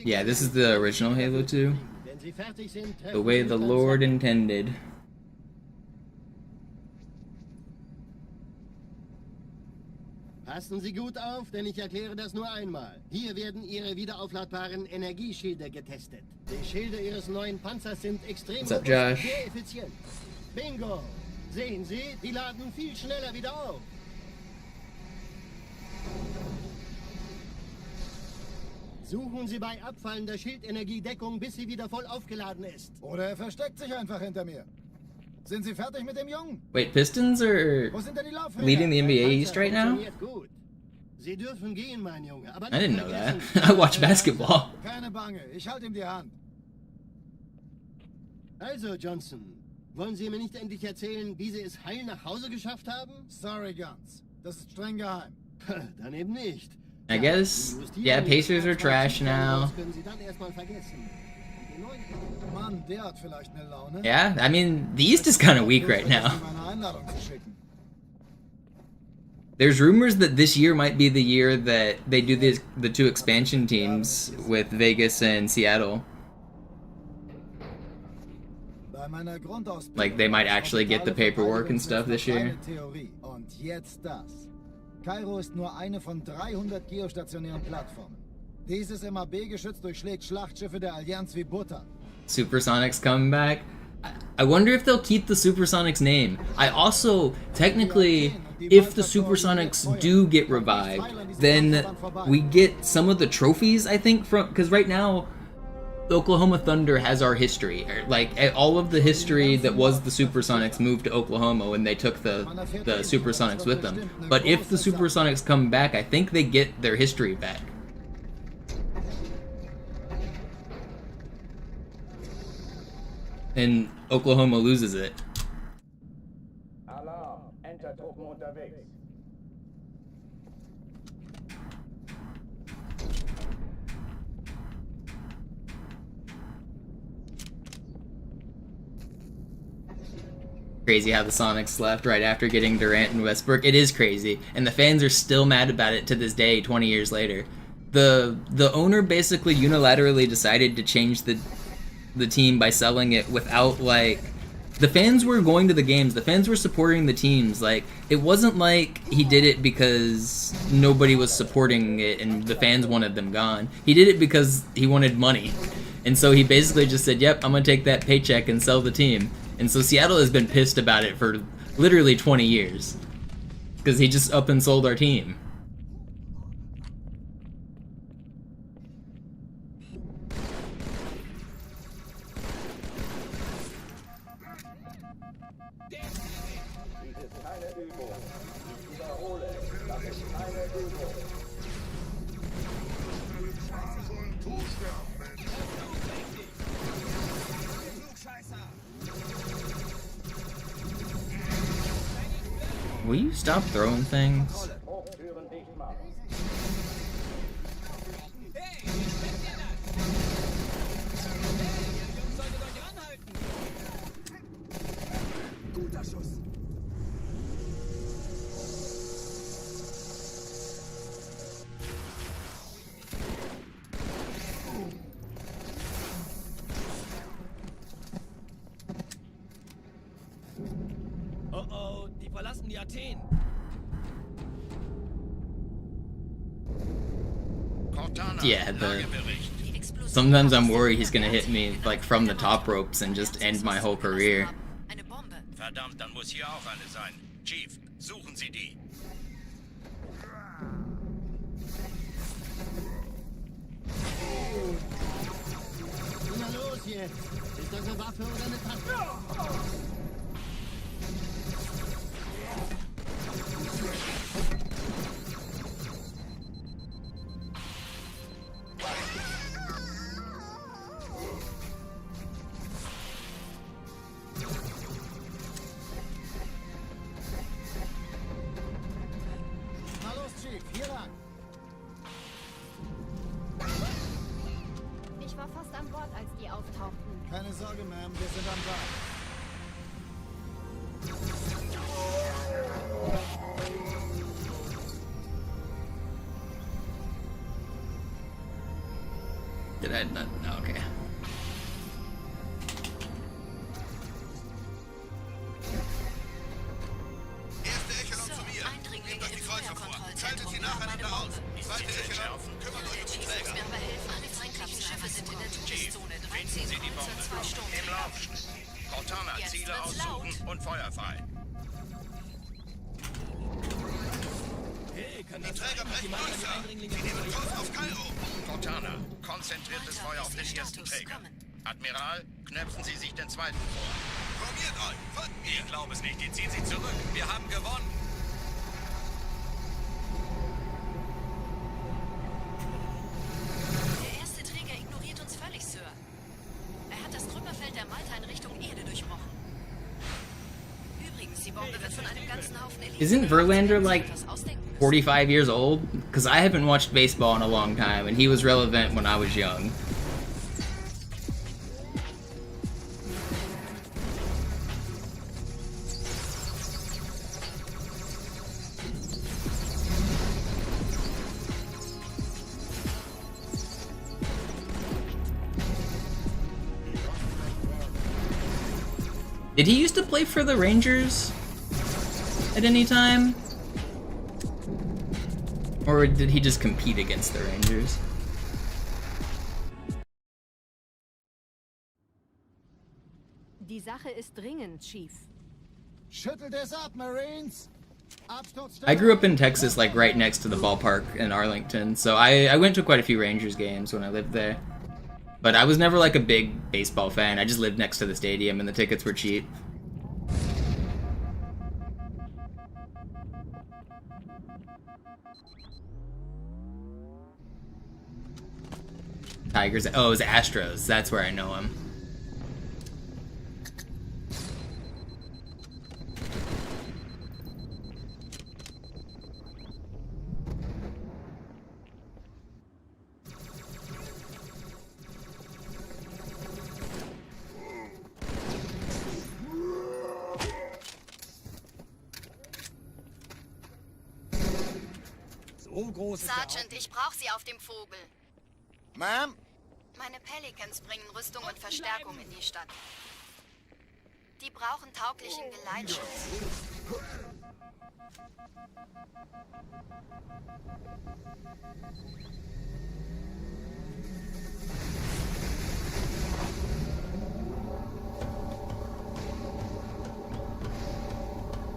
Yeah, this is the original Halo 2. The way the Lord intended. Passen Sie gut auf, denn ich erkläre das nur einmal. Hier werden Ihre wiederaufladbaren Energieschilde getestet. Die Schilde Ihres neuen Panzers sind extrem What's up, Josh? sehr effizient. Bingo! Sehen Sie, die laden viel schneller wieder auf. Suchen Sie bei abfallender Schildenergiedeckung, bis sie wieder voll aufgeladen ist. Oder er versteckt sich einfach hinter mir. Sind Sie fertig mit dem Jungen? Wait, Pistons are Wo sind denn die Laufräder? leading the NBA East right now? Gut. Sie dürfen gehen, mein Junge, aber I didn't know that. vergessen, I watch basketball. Keine Bange, ich halte ihm die Hand. Also, Johnson, wollen Sie mir nicht endlich erzählen, wie Sie es heil nach Hause geschafft haben? Sorry, Guns. Das ist streng geheim. Dann eben nicht. I guess, yeah, Pacers are trash now. Das können Sie dann erstmal vergessen. Die neuen- Mann, der hat vielleicht eine Laune. Yeah, I mean, the East is kind of weak right now. Ihm eine Einladung zu schicken. There's rumors that this year might be the year that they do the two expansion teams with Vegas and Seattle. Bei meiner Grundausbildung Like, they might actually get the paperwork and stuff this year. Reine Theorie. Und jetzt das. Kairo ist nur eine von 300 geostationären Plattformen. Dieses MAB-Geschütz durchschlägt Schlachtschiffe der Allianz wie Butter. Supersonics coming back. I wonder if they'll keep the Supersonics name. I also, technically, if the Supersonics do get revived, then we get some of the trophies, I think, from, because right now, the Oklahoma Thunder has our history. Like, all of the history that was the Supersonics moved to Oklahoma when they took the Supersonics with them. But if the Supersonics come back, I think they get their history back. And Oklahoma loses it. Alarm, Entertruppen unterwegs. Crazy how the Sonics left right after getting Durant and Westbrook. It is crazy, and the fans are still mad about it to this day, 20 years later. The owner basically unilaterally decided to change the team by selling it without, like, the fans were going to the games. The fans were supporting the teams. Like, it wasn't like he did it because nobody was supporting it and the fans wanted them gone. He did it because he wanted money. And so he basically just said, yep, I'm going to take that paycheck and sell the team. And so Seattle has been pissed about it for literally 20 years. Because he just up and sold our team. Will you stop throwing things? Oh, die verlassen die Athen. Yeah, sometimes I'm worried he's gonna hit me like from the top ropes and just end my whole career. Verdammt, dann muss hier auch eine sein. Chief, suchen Sie die. Na los jetzt! Ist das eine Waffe oder eine Tasse? Na los, Chief, hier lang. Ich war fast an Bord, als die auftauchten. Keine Sorge, Ma'am, wir sind am Bord. Did I not? No, okay. Erste Echelon zu mir. Nehmt euch die Kreuzer vor. Schaltet sie nacheinander aus. Zweite Echelon, kümmert euch um die Träger. Mir aber helfen, alle Feinkraftsschiffe sind in der Todeszone. 13 Sie die Bombe. Kreuzer, 2 Sturmträger. Im Laufschritt. Cortana, Jetzt Ziele wird's aussuchen und feuerfrei. Hey, kann Die das Träger sein, dass brechen jemand durch, die Sir. Eindringlinge Sie nehmen Kurs auf Kairo. Cortana, konzentriertes Walter, Feuer auf wie ist den Ihr ersten Status? Träger. Kommen. Admiral, knöpfen Sie sich den zweiten vor. Formiert euch, folgt mir. Ich glaube es nicht, die ziehen sie zurück. Wir haben gewonnen. Der erste Träger ignoriert uns völlig, Sir. Er hat das Trümmerfeld der Malta in Richtung Erde durchbrochen. Übrigens, die Bombe wird von einem ganzen Haufen Elite. Isn't Verlander like 45 years old? Because I haven't watched baseball in a long time, and he was relevant when I was young. Did he used to play for the Rangers at any time? Or did he just compete against the Rangers? Die Sache ist dringend, Chief. Schüttelt es ab, Marines! I grew up in Texas, like right next to the ballpark in Arlington, so I went to quite a few Rangers games when I lived there. But I was never like a big baseball fan. I just lived next to the stadium and the tickets were cheap. Tigers. Oh, it was Astros. That's where I know him. So groß ist der Sergeant, ich brauche Sie auf dem Vogel. Ma'am? Meine Pelicans bringen Rüstung und Verstärkung in die Stadt. Die brauchen tauglichen Geleitschutz.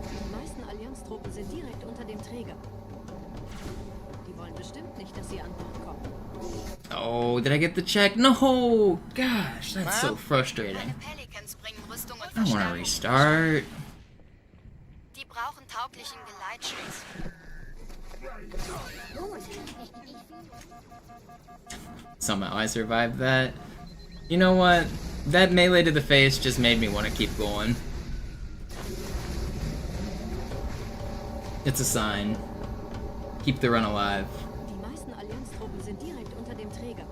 Die meisten Allianz-Truppen sind direkt unter dem Träger. Die wollen bestimmt nicht, dass sie an Bord kommen. Oh, did I get the check? No! Gosh, that's so frustrating. Meine Pelicans bringen Rüstung und I don't wanna Verstärkung. restart. Die brauchen tauglichen Geleitschutz. Somehow I survived that. You know what? That melee to the face just made me want to keep going. It's a sign. Keep the run alive. Die meisten Allianz-Truppen sind direkt unter dem Träger.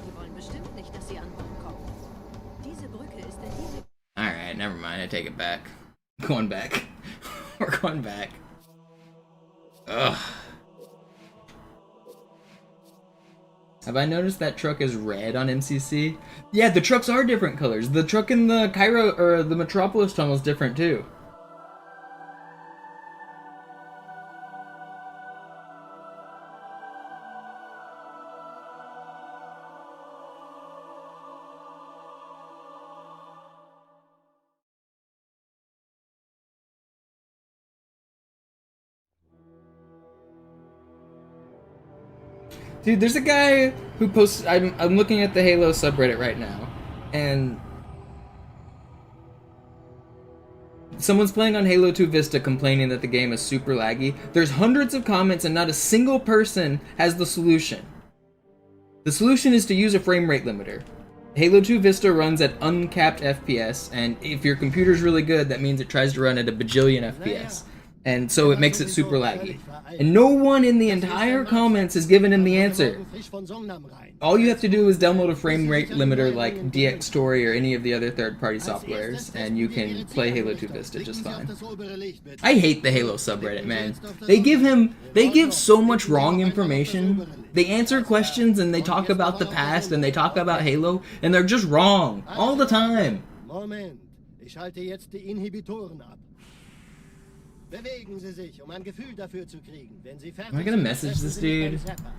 Die wollen bestimmt nicht, dass sie an Bord kommen. Diese Brücke ist der direkte... Alright, never mind. I take it back. Going back. We're going back. Ugh. Have I noticed that truck is red on MCC? Yeah, the trucks are different colors. The truck in the Cairo or the Metropolis tunnel is different too. Dude, there's a guy who posts. I'm looking at the Halo subreddit right now, and someone's playing on Halo 2 Vista complaining that the game is super laggy. There's hundreds of comments and not a single person has the solution. The solution is to use a frame rate limiter. Halo 2 Vista runs at uncapped FPS, and if your computer's really good, that means it tries to run at a bajillion FPS. And so it makes it super laggy. And no one in the entire comments has given him the answer. All you have to do is download a frame rate limiter like DX Story or any of the other third-party softwares, and you can play Halo 2 Vista just fine. I hate the Halo subreddit, man. They give so much wrong information. They answer questions and they talk about the past and they talk about Halo, and they're just wrong all the time. Moment, ich schalte jetzt die Inhibitoren ab. Bewegen Sie sich, ein Gefühl dafür zu kriegen. Wenn Sie fertig Am I gonna message this sind, treffen Sie dude? mich beim Zapper.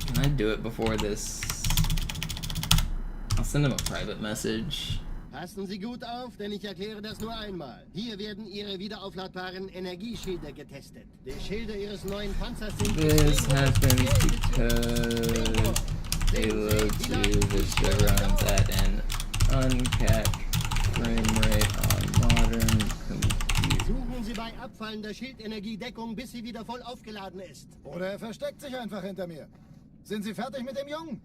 Can I do it before this? I'll send him a private message. Passen Sie gut auf, denn ich erkläre das nur einmal. Hier werden Ihre wiederaufladbaren Energieschilde getestet. Die Schilde Ihres neuen Panzers sind... This happens because Halo 2 Vista runs at an uncapped frame rate on modern computers. Suchen Sie bei abfallender Schildenergiedeckung, bis sie wieder voll aufgeladen ist. Oder er versteckt sich einfach hinter mir. Sind Sie fertig mit dem Jungen?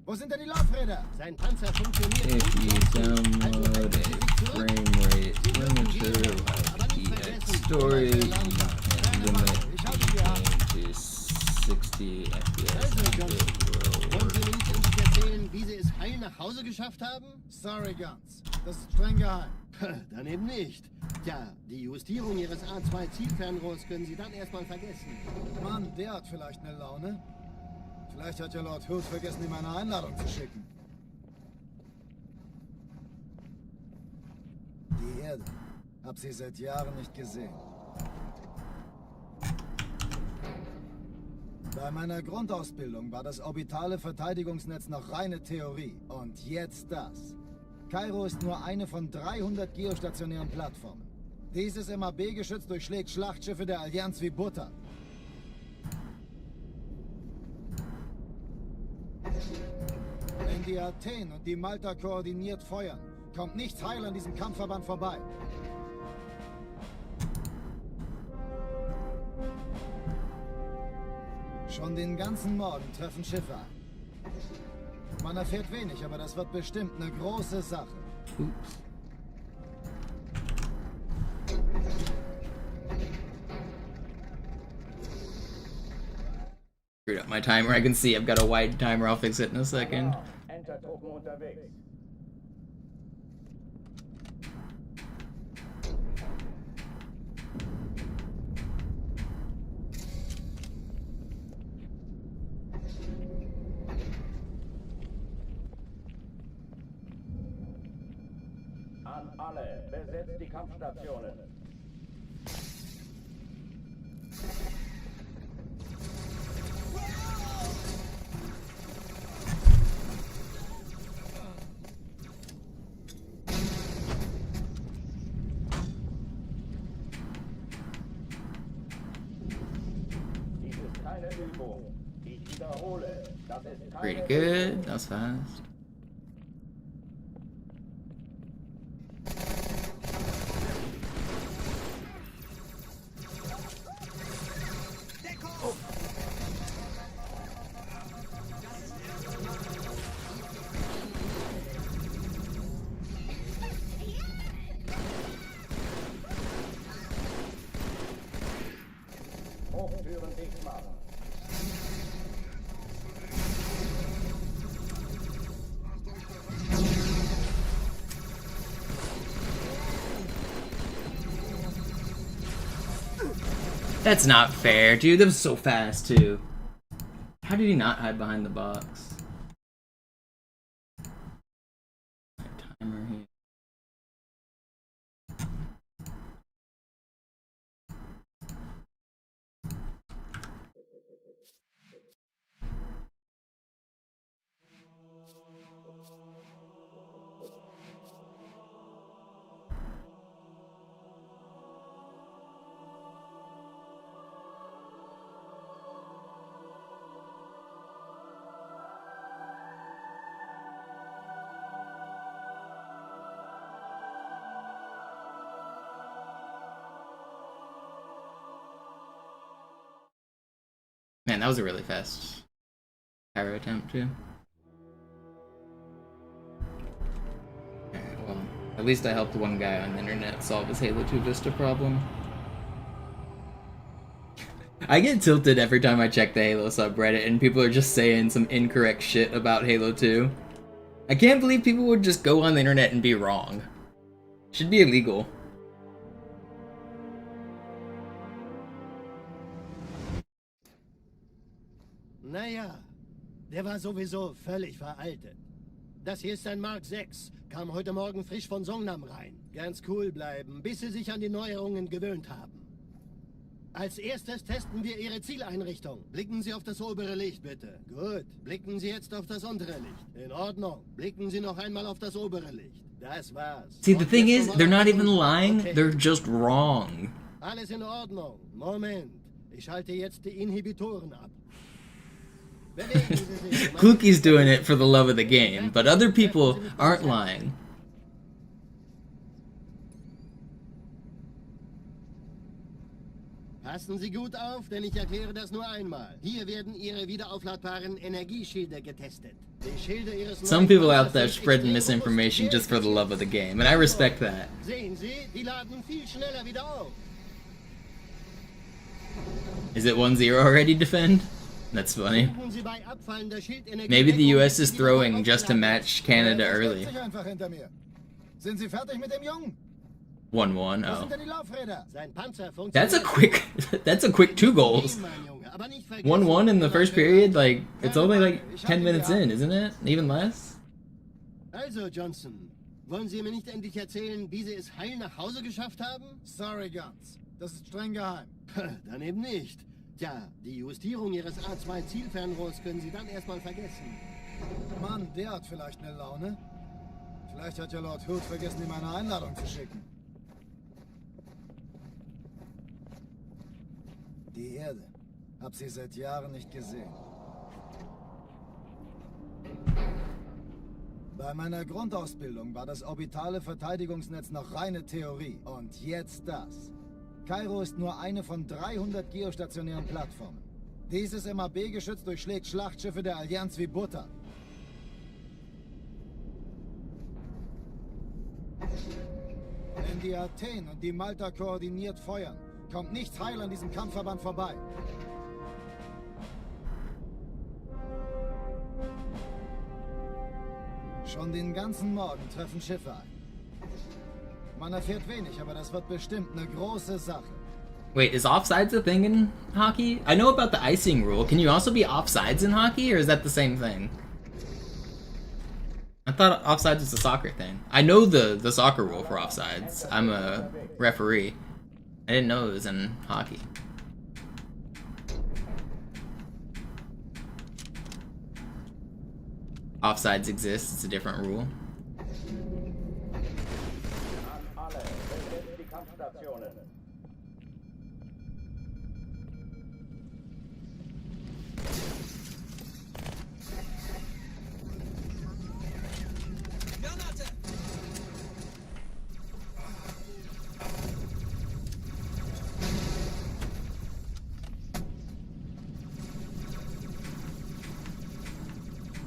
Wo sind denn die Laufräder? Sein Panzer funktioniert If you gut. download a frame rate limiter like DX Story, you can limit the game to 60 FPS. Wollen Sie mir nicht endlich erzählen, wie Sie es heil nach Hause geschafft haben? Sorry, Guns. Das ist streng geheim. Dann eben nicht. Tja, die Justierung Ihres A2-Zielfernrohrs können Sie dann erstmal vergessen. Mann, der hat vielleicht eine Laune. Vielleicht hat ja Lord Hood vergessen, ihm eine Einladung zu schicken. Die Erde. Hab sie seit Jahren nicht gesehen. Bei meiner Grundausbildung war das orbitale Verteidigungsnetz noch reine Theorie. Und jetzt das. Kairo ist nur eine von 300 geostationären Plattformen. Dieses MAB-Geschütz durchschlägt Schlachtschiffe der Allianz wie Butter. Wenn die Athen und die Malta koordiniert feuern, kommt nichts heil an diesem Kampfverband vorbei. Schon den ganzen Morgen treffen Schiffe ein. Man erfährt wenig, aber das wird bestimmt eine große Sache. Oops. Screwed up my timer. I can see I've got a wide timer. I'll fix it in a second. Entertruppen unterwegs. An alle, besetzt die Kampfstationen. Dies ist keine Übung. Ich wiederhole, das ist keine Pretty good. That was fast. Hochtüren dicht machen. That's not fair, dude. That was so fast, too. How did he not hide behind the box? Timer here. Man, that was a really fast pyro attempt, too. Alright, well, at least I helped one guy on the internet solve his Halo 2 Vista problem. I get tilted every time I check the Halo subreddit and people are just saying some incorrect shit about Halo 2. I can't believe people would just go on the internet and be wrong. Should be illegal. Naja, der war sowieso völlig veraltet. Das hier ist ein Mark 6, kam heute Morgen frisch von Songnam rein. Ganz cool bleiben, bis Sie sich an die Neuerungen gewöhnt haben. Als erstes testen wir Ihre Zieleinrichtung. Blicken Sie auf das obere Licht, bitte. Gut. Blicken Sie jetzt auf das untere Licht. In Ordnung. Blicken Sie noch einmal auf das obere Licht. Das war's. See, the thing is, they're not even lying, they're just wrong. Alles in Ordnung. Moment. Ich schalte jetzt die Inhibitoren ab. Bewegen Sie sich. Kluki's doing it for the love of the game, but other people aren't lying. Passen Sie gut auf, denn ich erkläre das nur einmal. Hier werden Ihre wiederaufladbaren Energieschilde getestet. Die Schilde Ihres Some people out there spreading misinformation just for the love of the game, and I respect that. Sehen Sie, die laden viel schneller wieder auf. Is it 1-0 already, defend? That's funny. Maybe the US is throwing just to match Canada early. Sind Sie fertig mit dem Jungen? 1-1, Wo oh. sind denn die Laufräder? That's a quick 2 goals. 1-1 in the first period, like, it's only like 10 minutes in, isn't it? Even less? Also, Johnson, wollen Sie mir nicht endlich erzählen, wie Sie es heil nach Hause geschafft haben? Sorry, Guns. Das ist streng geheim. Dann eben nicht. Tja, die Justierung Ihres A2-Zielfernrohrs können Sie dann erstmal vergessen. Mann, der hat vielleicht eine Laune. Vielleicht hat ja Lord Hood vergessen, ihm eine Einladung zu schicken. Die Erde. Hab sie seit Jahren nicht gesehen. Bei meiner Grundausbildung war das orbitale Verteidigungsnetz noch reine Theorie. Und jetzt das. Kairo ist nur eine von 300 geostationären Plattformen. Dieses MAB-Geschütz durchschlägt Schlachtschiffe der Allianz wie Butter. Wenn die Athen und die Malta koordiniert feuern, kommt nichts heil an diesem Kampfverband vorbei. Schon den ganzen Morgen treffen Schiffe ein. Man erfährt wenig, aber das wird bestimmt eine große Sache. Wait, is offsides a thing in hockey? I know about the icing rule. Can you also be offsides in hockey, or is that the same thing? I thought offsides was a soccer thing. I know the soccer rule for offsides. I'm a referee. I didn't know it was in hockey. Offsides exists, it's a different rule. Alle, besetzt die Kampfstationen. Granate!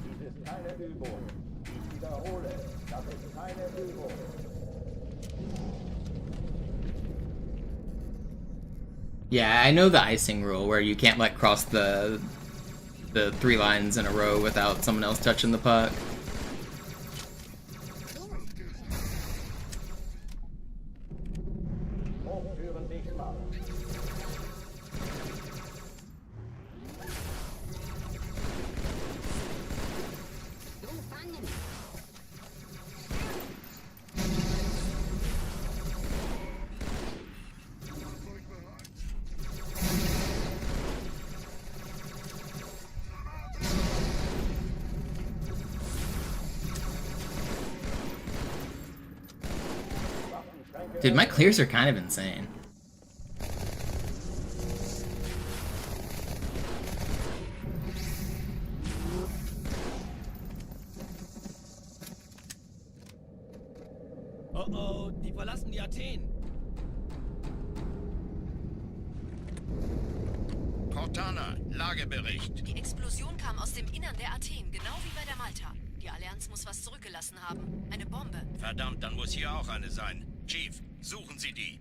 Dies ist keine Übung. Ich wiederhole, das ist keine Übung. Yeah, I know the icing rule where you can't like cross the 3 lines in a row without someone else touching the puck. Hochführen dich mal. Dude, my clears are kind of insane. Oh oh, die verlassen die Athen. Cortana, Lagebericht. Die Explosion kam aus dem Innern der Athen, genau wie bei der Malta. Die Allianz muss was zurückgelassen haben. Eine Bombe. Verdammt, dann muss hier auch eine sein. Chief, suchen Sie die.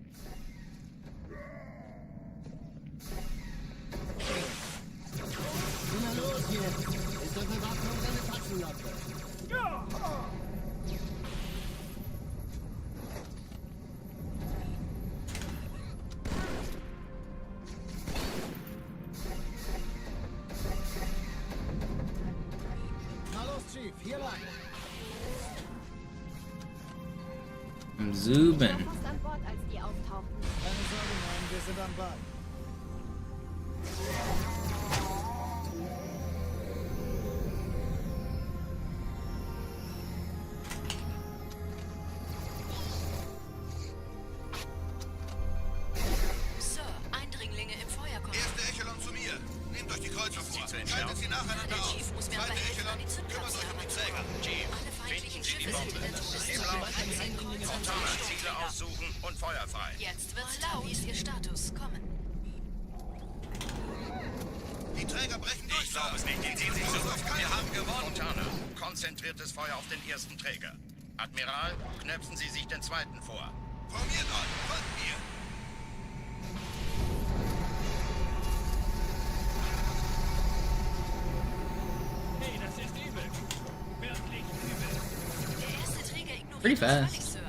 Na los jetzt! Ist das Bewaffnung oder eine Taschenlampe? Na los, Chief, hier lang. I'm zooming. Fast an Bord, als die auftauchten. Keine Sorge, Mann, wir sind am Ball. Sir, Eindringlinge im Feuerkomplex. Erste Echelon zu mir. Nehmt euch die Kreuzer vor. Schaltet sie nacheinander Der auf. Chief muss mir aber Zweite helfen, an Echelon, die kümmert Zündkerzen euch um die Träger. Chief, Alle feindlichen finden Sie die Schiffe sind Bombe. in der Zone. Im Lauf. Eindringlinge sind Cortana, zum Ziele aussuchen und Feuer frei. Jetzt wird's laut. Wie ist Ihr Status? Kommen. Die Träger brechen durch. Ich glaube es nicht. Die ziehen sich zurück. Wir haben gewonnen. Cortana, konzentriertes Feuer auf den ersten Träger. Admiral, knöpfen Sie sich den zweiten vor. Formiert euch. Folgt mir. Hey, das ist übel. Wirklich übel. Der erste Träger ignoriert Pretty uns fast. völlig, Sir.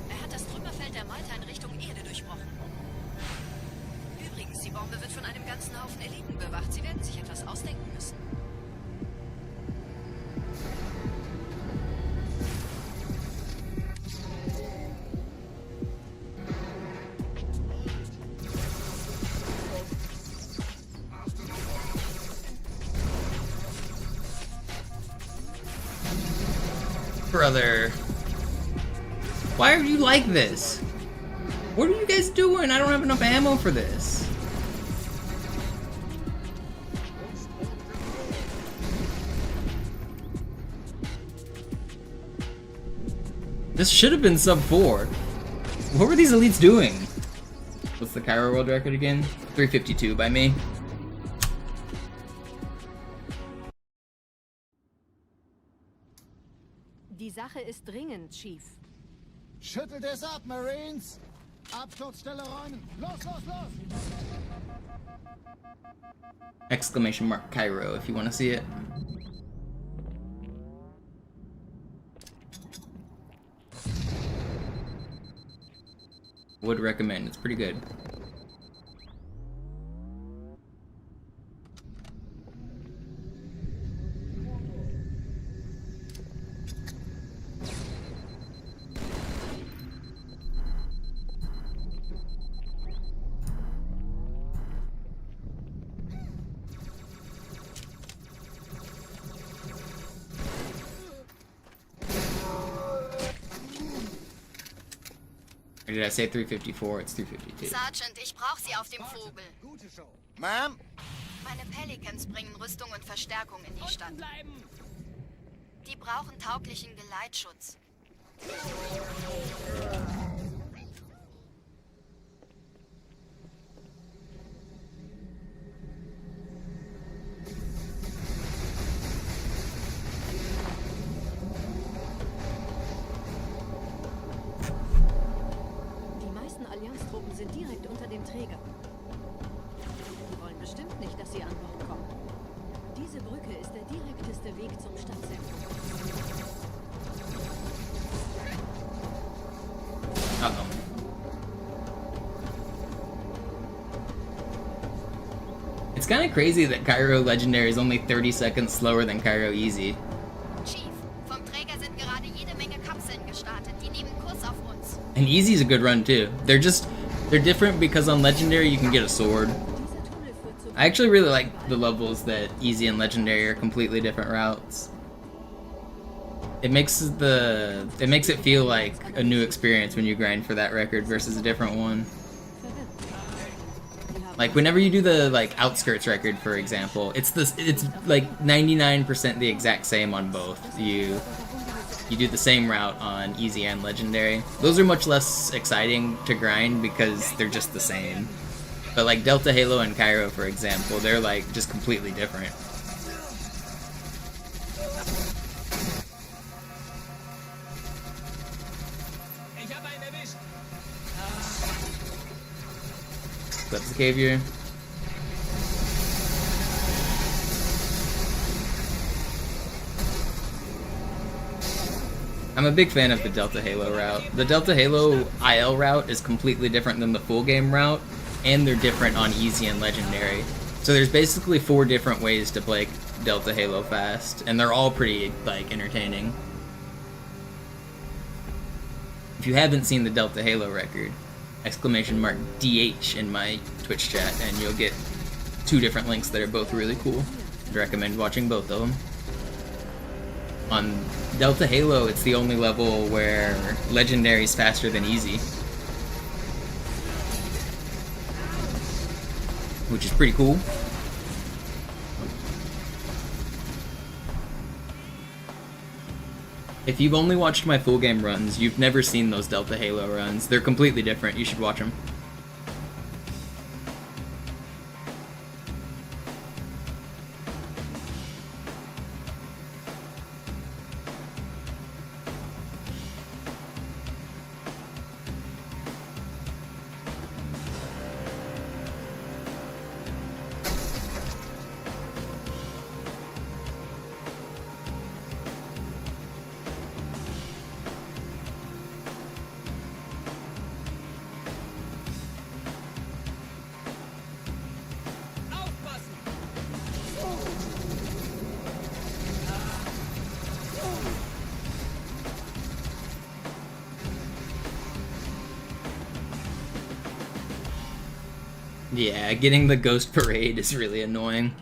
Er hat das Trümmerfeld der Malta in Richtung Erde durchbrochen. Übrigens, die Bombe wird von einem ganzen Haufen Eliten bewacht. Sie werden sich etwas ausdenken müssen. Brother. Why are you like this? What are you guys doing? I don't have enough ammo for this. This should have been sub 4. What were these elites doing? What's the Cairo world record again? 352 by me. Die Sache ist dringend, Chief. Schüttelt es ab, Marines! Absturzstelle räumen! Los, los, los! Exclamation mark Cairo if you want to see it. Would recommend, it's pretty good. did I say 354? It's 352. Sergeant, ich brauche Sie auf dem Vogel. Gute Show. Ma'am? Meine Pelicans bringen Rüstung und Verstärkung in die Stadt. Die brauchen tauglichen Geleitschutz. Die meisten Allianztruppen sind direkt unter dem Träger. Die wollen bestimmt nicht, dass sie an Bord kommen. Diese Brücke ist der direkteste Weg zum Stadtzentrum. Uh-oh. It's kind of crazy that Cairo Legendary is only 30 seconds slower than Cairo Easy. Chief, vom Träger sind gerade jede Menge Kapseln gestartet. Die nehmen Kurs auf uns. And Easy's a good run too. They're different because on Legendary you can get a sword. I actually really like the levels that Easy and Legendary are completely different routes. It makes it feel like a new experience when you grind for that record versus a different one. Like whenever you do the like outskirts record, for example, it's like 99% the exact same on both. You do the same route on Easy and Legendary. Those are much less exciting to grind because they're just the same. But like Delta Halo and Cairo, for example, they're like just completely different. That's the cave here. I'm a big fan of the Delta Halo route. The Delta Halo IL route is completely different than the full game route, and they're different on Easy and Legendary. So there's basically 4 different ways to play Delta Halo fast, and they're all pretty like entertaining. If you haven't seen the Delta Halo record, !DH in my Twitch chat, and you'll get 2 different links that are both really cool. I'd recommend watching both of them. On Delta Halo, it's the only level where Legendary's faster than Easy, which is pretty cool. If you've only watched my full game runs, you've never seen those Delta Halo runs. They're completely different. You should watch them. Yeah, getting the Ghost Parade is really annoying.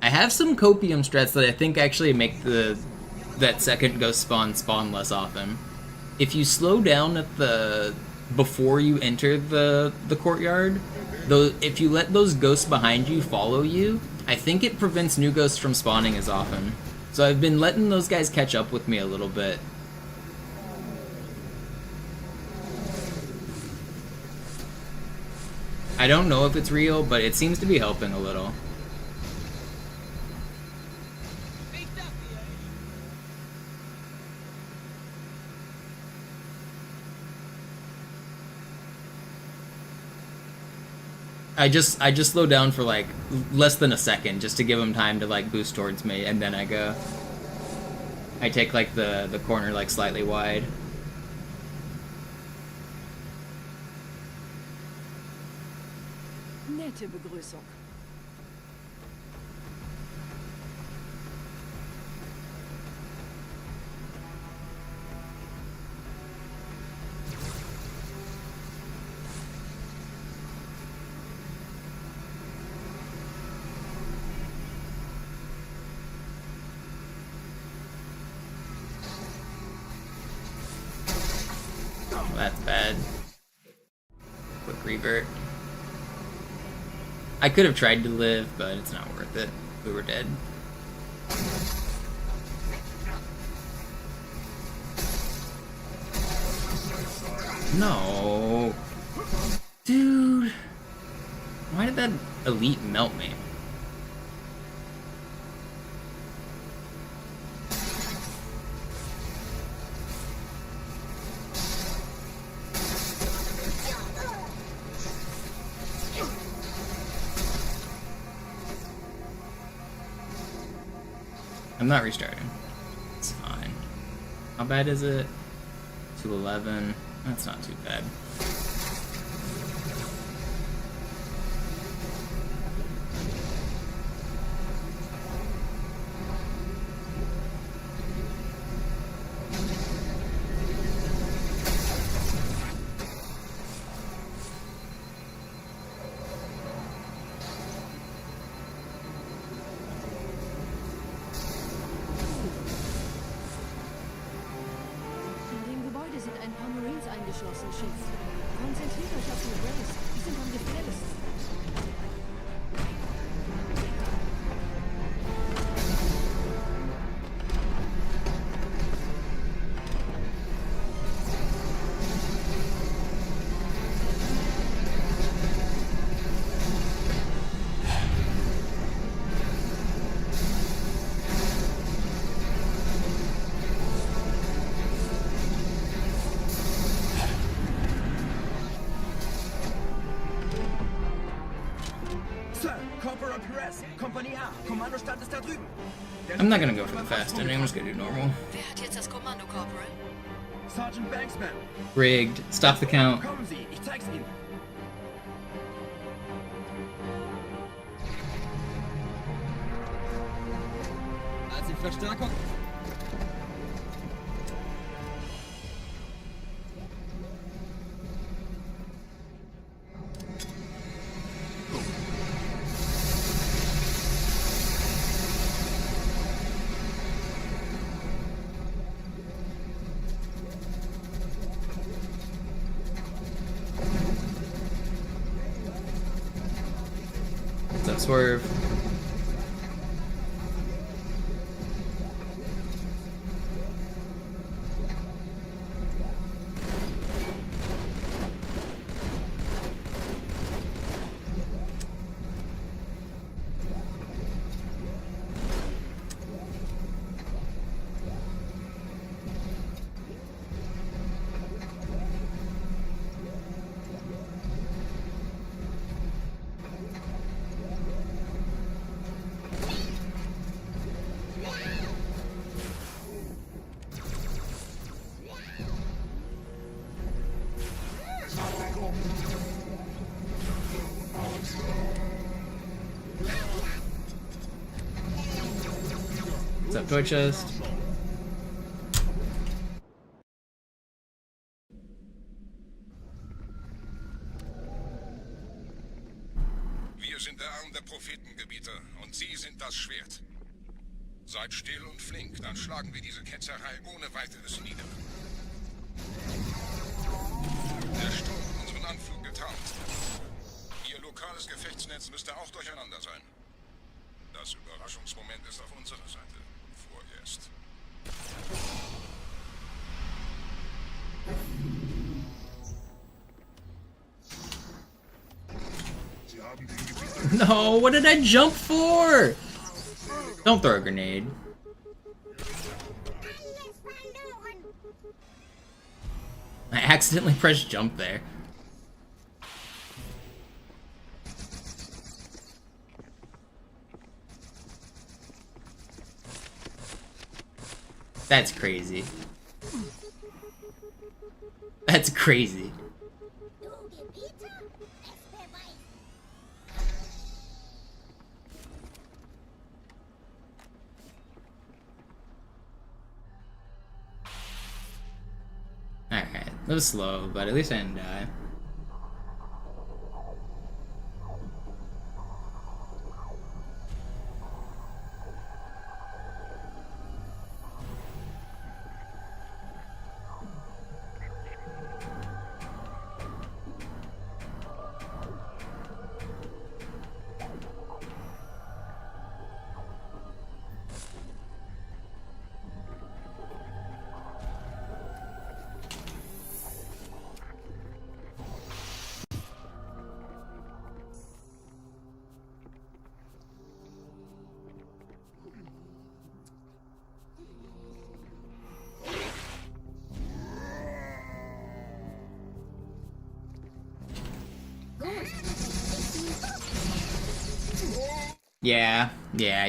I have some copium strats that I think actually make that second ghost spawn less often. If you slow down at before you enter the courtyard, if you let those ghosts behind you follow you, I think it prevents new ghosts from spawning as often. So I've been letting those guys catch up with me a little bit. I don't know if it's real, but it seems to be helping a little. I just slow down for like less than a second just to give them time to like boost towards me, and then I go. I take like the corner like slightly wide. Nette Begrüßung. that's bad. Quick revert. I could have tried to live, but it's not worth it. We were dead. No. Dude. Why did that elite melt me? I'm not restarting. It's fine. How bad is it? 211. That's not too bad. Ein paar Marines eingeschlossen, Chief. Konzentriert euch auf die Race. Die sind am gefährlichsten. I'm not gonna go for the fast ending, I'm just gonna do normal. Wer hat jetzt das Kommando, Corporal? Sergeant Banksman. Rigged. Stop the count. Kommen Sie, ich zeig's Ihnen. Als die Verstärkung. What's up, Swerve? What's up, toy chest? Wir sind der Arm der Prophetengebieter und Sie sind das Schwert. Seid still und flink, dann schlagen wir diese Ketzerei ohne weiteres nieder. Der Sturm hat unseren Anflug getarnt. Ihr lokales Gefechtsnetz müsste auch durcheinander sein. Das Überraschungsmoment ist auf unserer Seite. Vorerst. No, what did I jump for? Don't throw a grenade. I accidentally pressed jump there. That's crazy. That's crazy. Alright, that was slow, but at least I didn't die. Yeah. Yeah.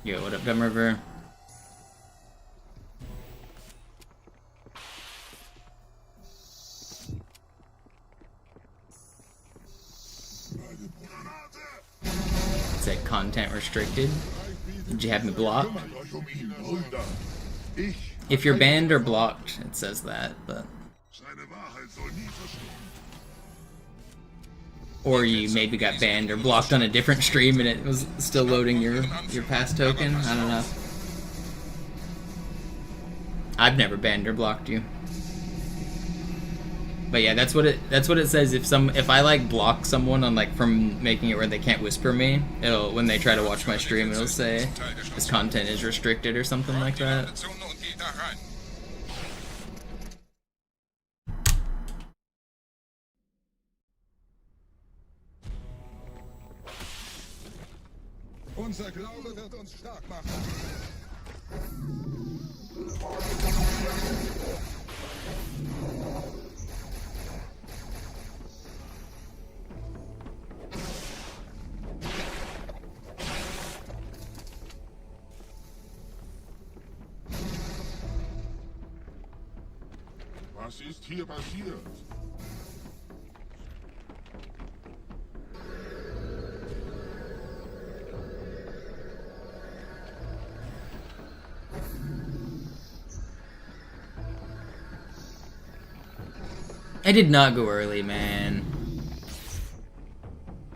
Yo, what up, Gum River? Is that content restricted? Did you have me blocked? If you're banned or blocked, it says that, but... Or you maybe got banned or blocked on a different stream and it was still loading your pass token. I don't know. I've never banned or blocked you. But yeah, that's what it says. If I like block someone on like from making it where they can't whisper me, it'll when they try to watch my stream, it'll say this content is restricted or something like that. Unser Glaube wird uns stark machen. Was ist hier passiert? I did not go early, man.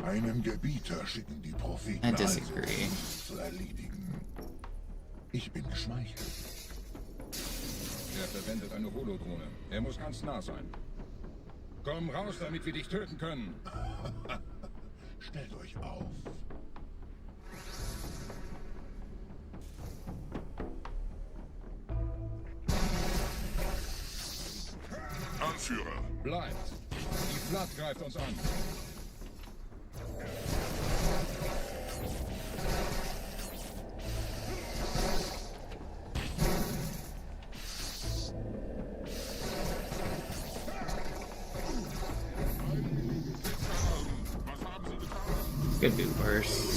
Einen Gebieter schicken die Propheten I disagree. zu erledigen. Ich bin geschmeichelt. Er verwendet eine Holodrohne. Er muss ganz nah sein. Komm raus, damit wir dich töten können. Stellt euch auf. Anführer. Bleibt. Die Blatt greift uns an. Could be worse.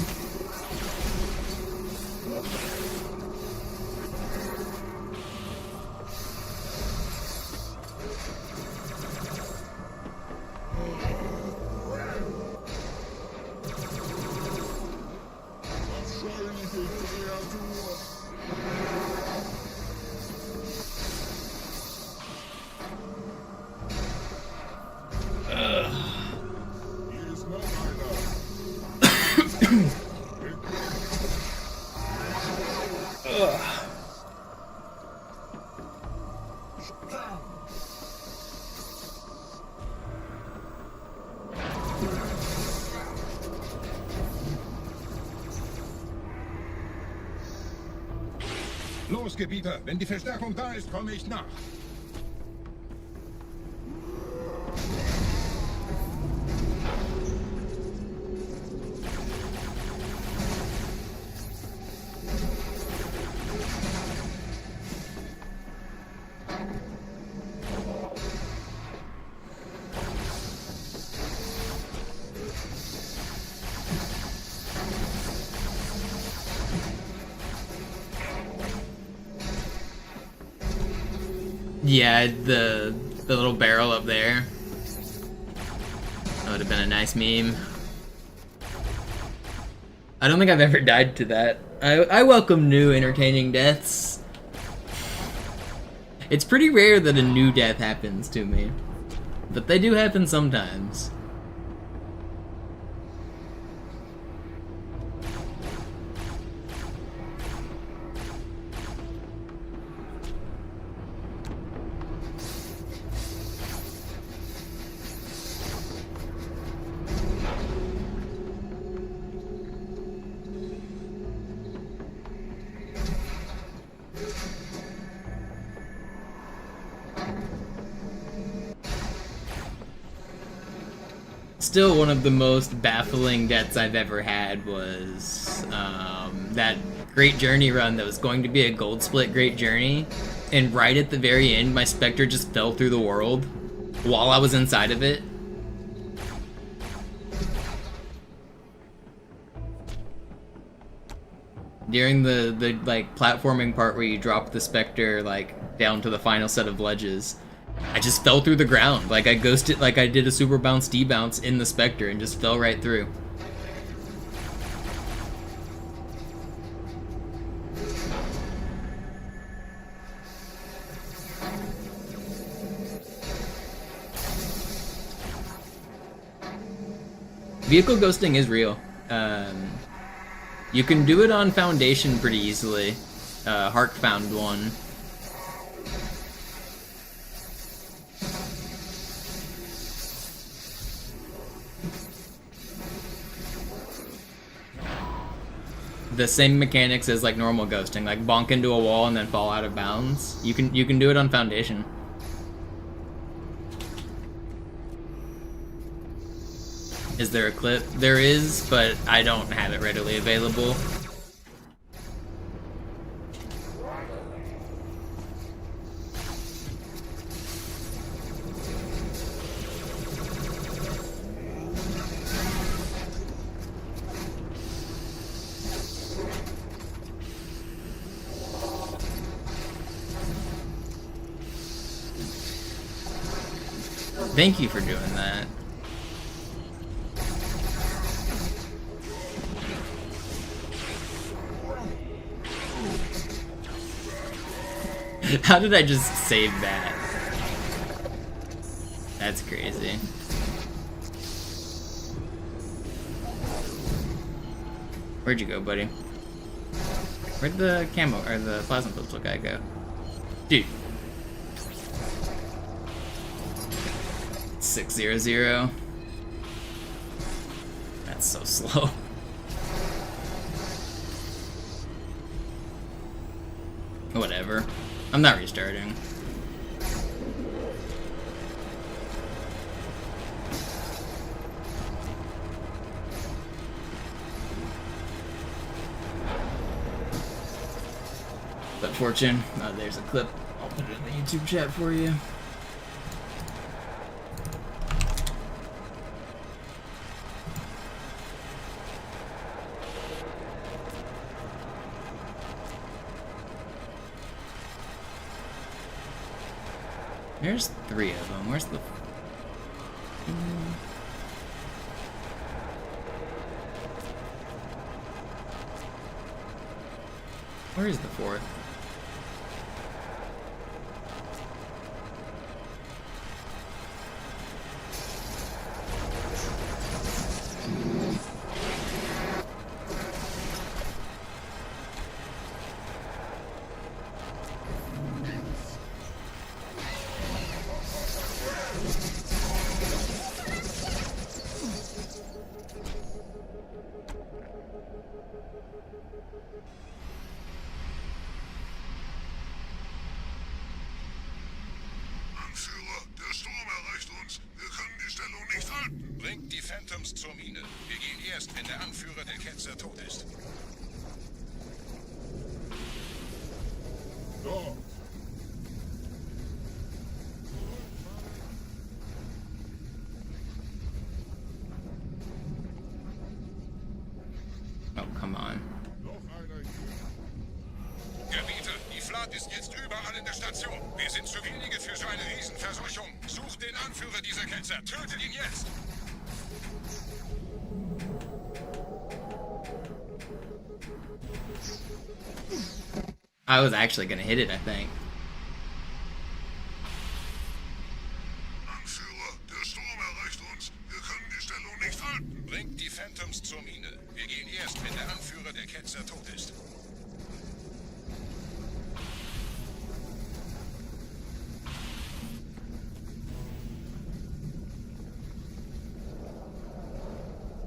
Los, Gebieter! Wenn die Verstärkung da ist, komme ich nach. Yeah, the little barrel up there. That would have been a nice meme. I don't think I've ever died to that. I welcome new entertaining deaths. It's pretty rare that a new death happens to me, but they do happen sometimes. Still, one of the most baffling deaths I've ever had was that Great Journey run that was going to be a gold split Great Journey, and right at the very end, my Spectre just fell through the world while I was inside of it. During the like platforming part where you drop the Spectre like down to the final set of ledges, I just fell through the ground. Like I ghosted, like I did a super bounce D-bounce in the Spectre and just fell right through. Vehicle ghosting is real. You can do it on Foundation pretty easily. Hark found one. The same mechanics as like normal ghosting, like bonk into a wall and then fall out of bounds. You can do it on Foundation. Is there a clip? There is, but I don't have it readily available. Thank you for doing that. How did I just save that? That's crazy. Where'd you go, buddy? Where'd the camo or the plasma pistol guy go? Dude. 600. That's so slow. Whatever. I'm not restarting. But fortune. Oh, there's a clip. I'll put it in the YouTube chat for you. There's 3 of them. Where's the... Where is the 4th? Bringt die Phantoms zur Mine. Wir gehen erst, wenn der Anführer der Ketzer tot ist. Da. Oh, come on. Gebieter, die Flat ist jetzt überall in der Station. Wir sind zu wenige für so eine Riesenverseuchung. Sucht den Anführer dieser Ketzer. Tötet ihn jetzt. I was actually gonna hit it, I think. Anführer, der Sturm erreicht uns. Wir können die Stellung nicht halten. Bringt die Phantoms zur Mine. Wir gehen erst, wenn der Anführer der Ketzer tot ist.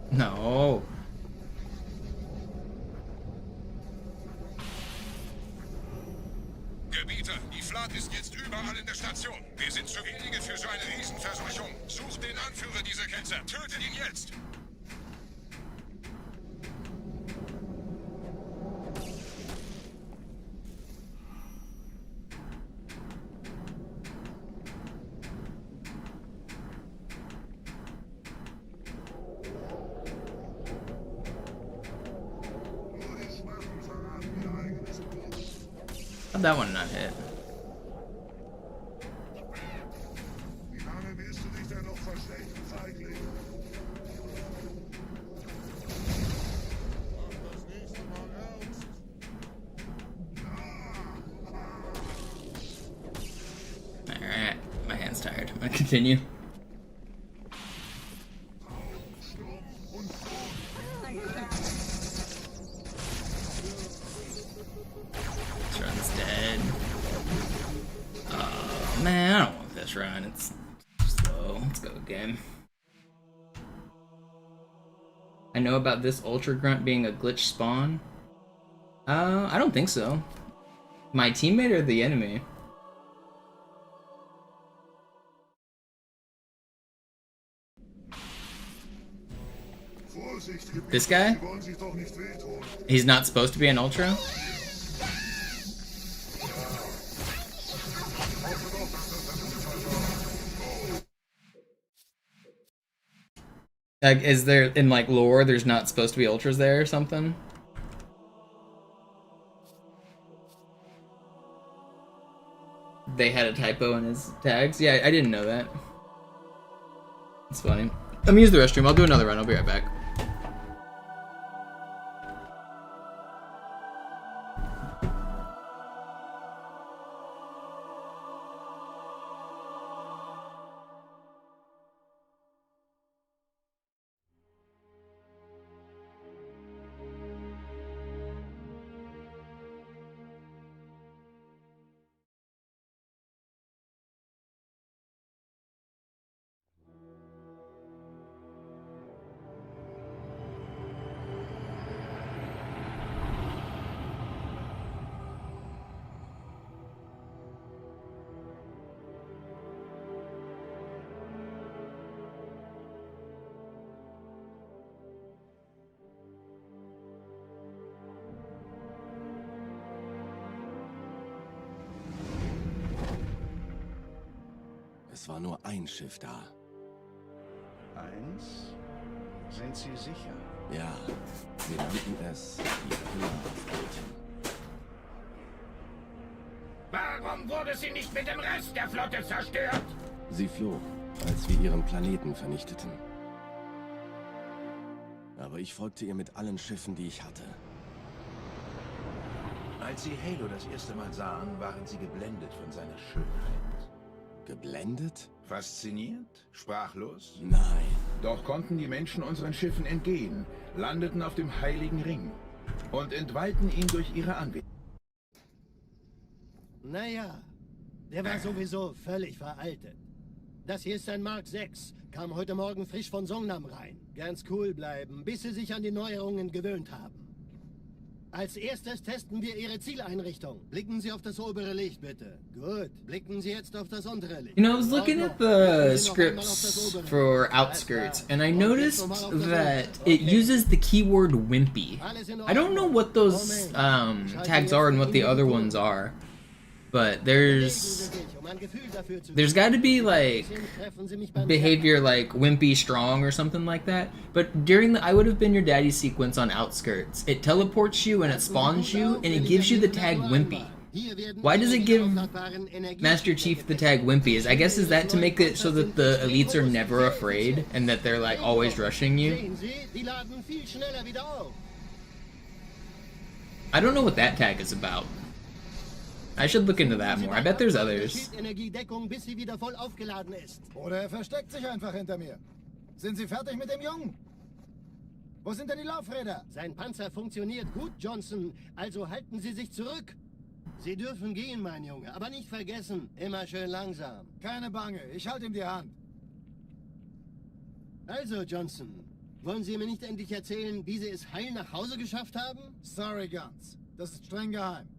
No. Gebieter, die Flat ist jetzt überall in der Station. Wir sind zu wenige für so eine Riesenverseuchung. Sucht den Anführer dieser Ketzer. Tötet ihn jetzt! How'd that one not hit? Wie lange willst du dich denn noch verstecken, Feigling? Mach das nächste Mal ernst. Alright, my hand's tired. I'm gonna continue. This run's dead. Oh man, I don't want this run. It's slow. Let's go, game. I know about this Ultra Grunt being a glitch spawn. I don't think so. My teammate or the enemy? This guy? He's not supposed to be an Ultra? Like, is there, in like lore, there's not supposed to be Ultras there or something? They had a typo in his tags? Yeah, I didn't know that. It's funny. Let me use the restroom. I'll do another run. I'll be right back. Es war nur ein Schiff da. Eins? Sind Sie sicher? Ja, wir nannten es die Pelican. Warum wurde sie nicht mit dem Rest der Flotte zerstört? Sie floh, als wir ihren Planeten vernichteten. Aber ich folgte ihr mit allen Schiffen, die ich hatte. Als Sie Halo das erste Mal sahen, waren Sie geblendet von seiner Schönheit. Geblendet? Fasziniert? Sprachlos? Nein. Doch konnten die Menschen unseren Schiffen entgehen, landeten auf dem Heiligen Ring und entweihten ihn durch ihre Anbetung. Naja, der war sowieso völlig veraltet. Das hier ist ein Mark 6, kam heute Morgen frisch von Songnam rein. Ganz cool bleiben, bis Sie sich an die Neuerungen gewöhnt haben. Als erstes testen wir Ihre Zieleinrichtung. Blicken Sie auf das obere Licht, bitte. Gut. Blicken Sie jetzt auf das untere Licht. You know, I was looking at the scripts for Outskirts, and I noticed that it uses the keyword wimpy. I don't know what those tags are and what the other ones are, but there's got to be like behavior like wimpy strong or something like that. But during the I would have been your daddy sequence on Outskirts, it teleports you and it spawns you and it gives you the tag wimpy. Why does it give Master Chief the tag wimpy? I guess is that to make it so that the elites are never afraid and that they're like always rushing you? I don't know what that tag is about. I should look into that more. I bet there's others. Oder versteckt sich einfach hinter mir. Sind Sie fertig mit dem Jungen? Wo sind denn die Laufräder? Sein Panzer funktioniert gut, Johnson. Also halten Sie sich zurück. Sie dürfen gehen, mein Junge. Aber nicht vergessen, immer schön langsam. Keine Bange, ich halte ihm die Hand. Also, Johnson, wollen Sie mir nicht endlich erzählen, wie Sie es heil nach Hause geschafft haben? Sorry, Guns. Das ist streng geheim.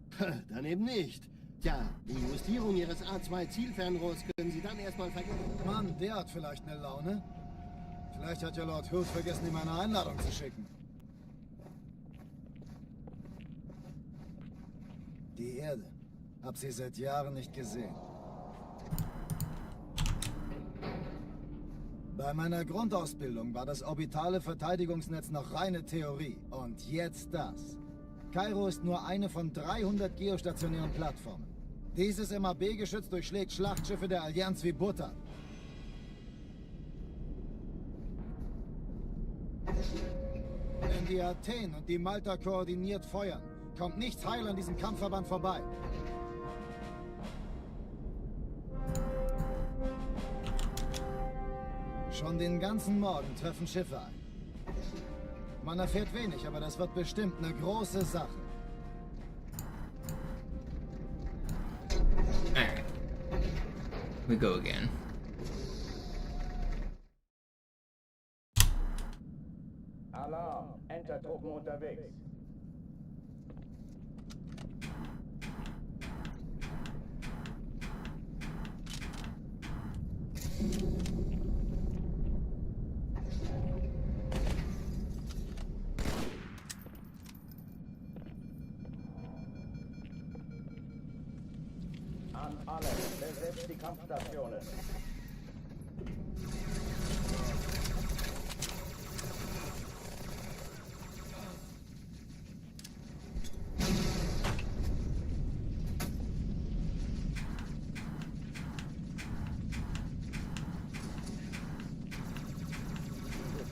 Dann eben nicht. Tja, die Justierung Ihres A2-Zielfernrohrs können Sie dann erstmal vergessen. Mann, der hat vielleicht eine Laune. Vielleicht hat ja Lord Hood vergessen, ihm eine Einladung zu schicken. Die Erde. Hab sie seit Jahren nicht gesehen. Bei meiner Grundausbildung war das orbitale Verteidigungsnetz noch reine Theorie. Und jetzt das. Kairo ist nur eine von 300 geostationären Plattformen. Dieses MAB-Geschütz durchschlägt Schlachtschiffe der Allianz wie Butter. Wenn die Athen und die Malta koordiniert feuern, kommt nichts heil an diesem Kampfverband vorbei. Schon den ganzen Morgen treffen Schiffe ein. Man erfährt wenig, aber das wird bestimmt eine große Sache. Alright. We go again. Alarm! Entertruppen unterwegs. An alle, besetzt die Kampfstationen.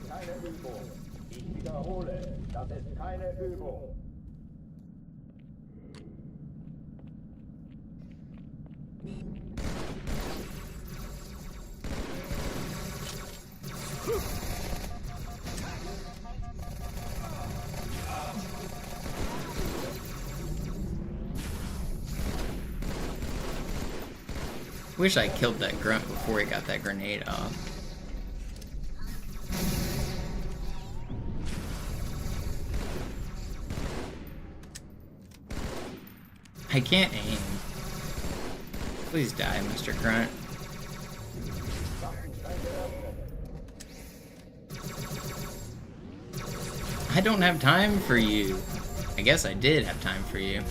Keine Übung. Ich wiederhole, das ist keine Übung. Wish I killed that grunt before he got that grenade off. I can't aim. Please die, Mr. Grunt. I don't have time for you. I guess I did have time for you.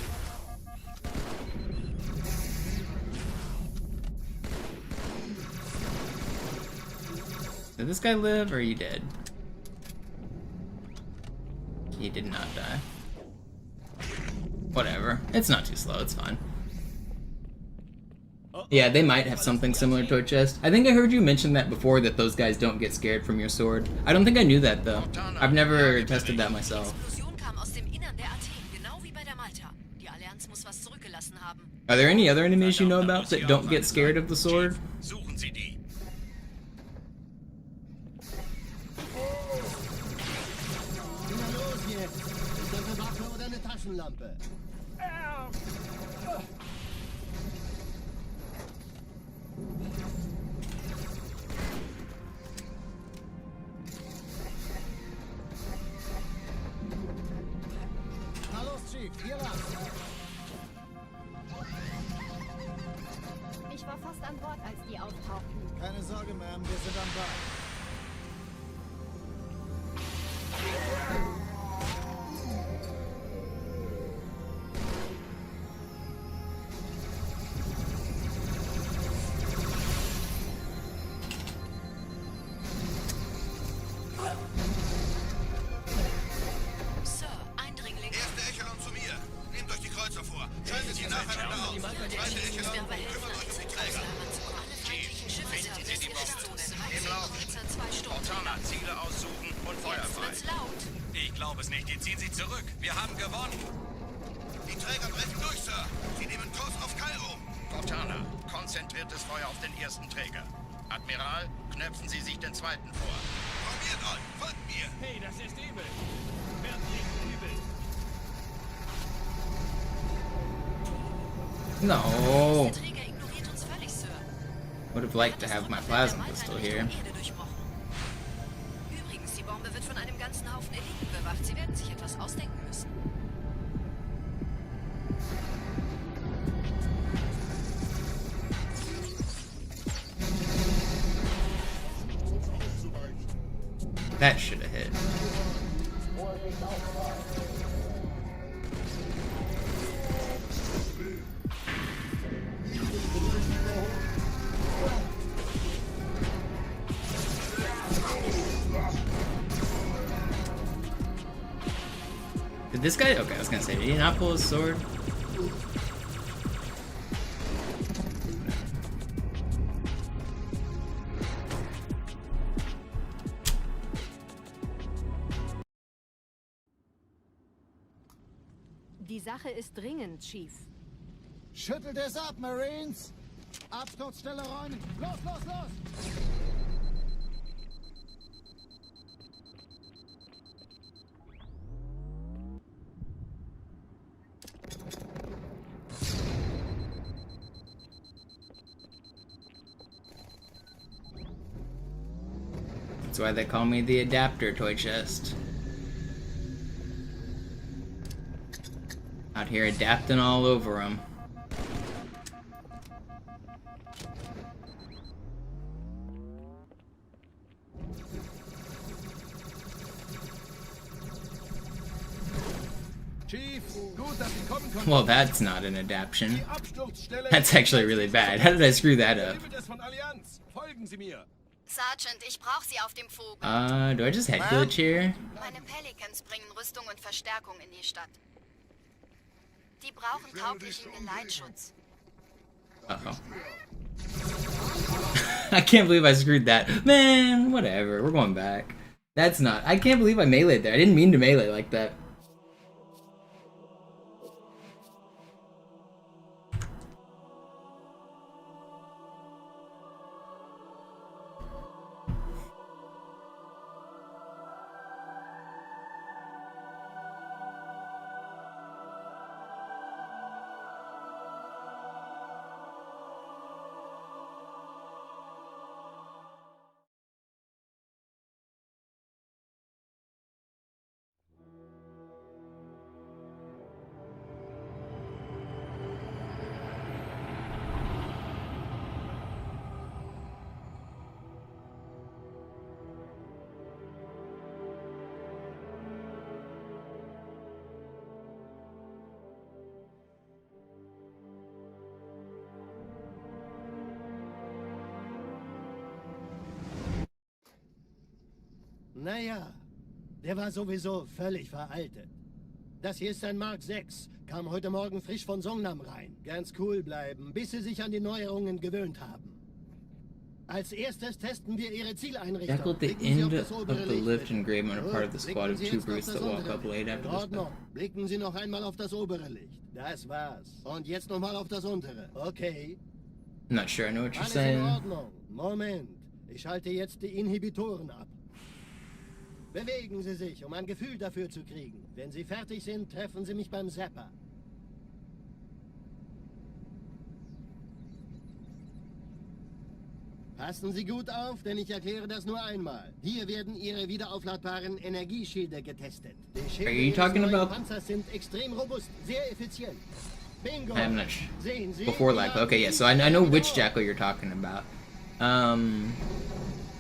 Did this guy live, or are you dead? He did not die. Whatever. It's not too slow, it's fine. Yeah, they might have something similar to a chest. I think I heard you mention that before, that those guys don't get scared from your sword. I don't think I knew that, though. I've never tested that myself. Are there any other enemies you know about that don't get scared of the sword? Suchen Sie die. Na los jetzt! Ist das eine Waffe oder eine Taschenlampe? Na los, Chief, hier lang! Ich war fast an Bord, als die auftauchten. Keine Sorge, Ma'am, wir sind am Ball. Sir, Eindringling. Erste Echelon zu mir. Nehmt euch die Kreuzer vor. Schaltet sie nacheinander aus. Zweite Echelon, kümmert euch um die Träger. Alle feindlichen Schiffe sind Finden Sie die Bombe. Im Laufen. 2 Stunden. Cortana, Ziele aussuchen und Feuer Jetzt frei. wird's laut. Ich glaube es nicht. Die ziehen sie zurück. Wir haben gewonnen. Die Träger brechen durch, Sir. Sie nehmen Kurs auf Kairo. Cortana, konzentriertes Feuer auf den ersten Träger. Admiral, knöpfen Sie sich den zweiten vor. Formiert euch, folgt mir. Hey, das ist übel. Werden nicht übel. No. Der Träger ignoriert uns völlig, Sir. Would have liked to have my plasma pistol here. Übrigens, die Bombe wird von einem ganzen Haufen Eliten bewacht. Sie werden sich etwas ausdenken müssen. That should have hit. Did this guy? Okay, I was gonna say, did he not pull his sword? Die Sache ist dringend, Chief. Schüttelt es ab, Marines! Absturzstelle räumen! Los, los, los! That's why they call me the adapter toy chest. Out here adapting all over them. Well, that's not an adaptation. That's actually really bad. How did I screw that up? Sergeant, ich brauche Sie auf dem Vogel. Do I just head glitch here? Meine Pelicans bringen Rüstung und Verstärkung in die Stadt. Die brauchen tauglichen Geleitschutz. Uh-oh. I can't believe I screwed that. Man, whatever. We're going back. That's not... I can't believe I meleeed there. I didn't mean to melee like that. Naja, der war sowieso völlig veraltet. Das hier ist ein Mark 6, kam heute Morgen frisch von Songnam rein. Ganz cool bleiben, bis sie sich an die Neuerungen gewöhnt haben. Als erstes testen wir ihre Zieleinrichtung. Tackle at the end of the lift and grave on a part of the squad of two brutes that walk up late after this battle. Blicken Sie noch einmal auf das obere Licht. Das war's. Und jetzt nochmal auf das untere. Okay. I'm not sure I know what you're Alles saying. in Ordnung. Moment. Ich schalte jetzt die Inhibitoren ab. Bewegen Sie sich, um ein Gefühl dafür zu kriegen. Wenn Sie fertig sind, treffen Sie mich beim Zapper. Passen Sie gut auf, denn ich erkläre das nur einmal. Hier werden Ihre wiederaufladbaren Energieschilde getestet. Die Schilde Ihres neuen Panzers sind extrem robust, sehr effizient. Bingo! I'm not sure. Before lag. Okay, yeah, so I know which Jackal you're talking about.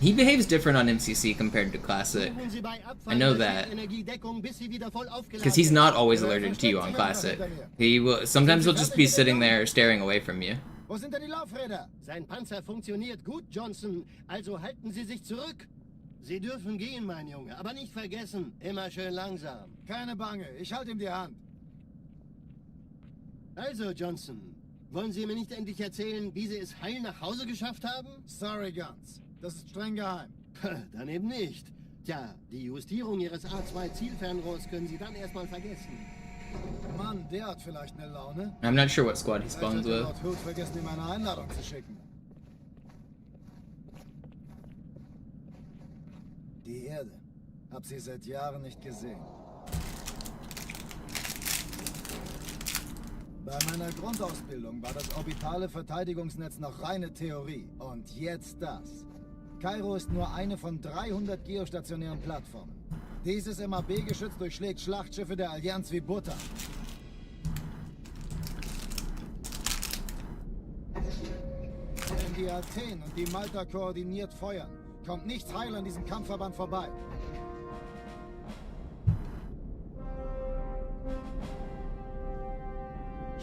He behaves different on MCC compared to Classic. I know that. Because he's not always alerted to you on Classic. He will. Sometimes he'll just be sitting there staring away from you. Wo sind denn die Laufräder? Sein Panzer funktioniert gut, Johnson. Also halten Sie sich zurück. Sie dürfen gehen, mein Junge. Aber nicht vergessen, immer schön langsam. Keine Bange, ich halte ihm die Hand. Also, Johnson, wollen Sie mir nicht endlich erzählen, wie Sie es heil nach Hause geschafft haben? Sorry, Guns. Das ist streng geheim. Dann eben nicht. Tja, die Justierung Ihres A2-Zielfernrohrs können Sie dann erstmal vergessen. Mann, der hat vielleicht eine Laune. I'm not sure what squad he spawns with. Gut vergessen, ihm eine Einladung zu schicken. Die Erde. Hab sie seit Jahren nicht gesehen. Bei meiner Grundausbildung war das orbitale Verteidigungsnetz noch reine Theorie. Und jetzt das. Kairo ist nur eine von 300 geostationären Plattformen. Dieses MAB-Geschütz durchschlägt Schlachtschiffe der Allianz wie Butter. Wenn die Athen und die Malta koordiniert feuern, kommt nichts heil an diesem Kampfverband vorbei.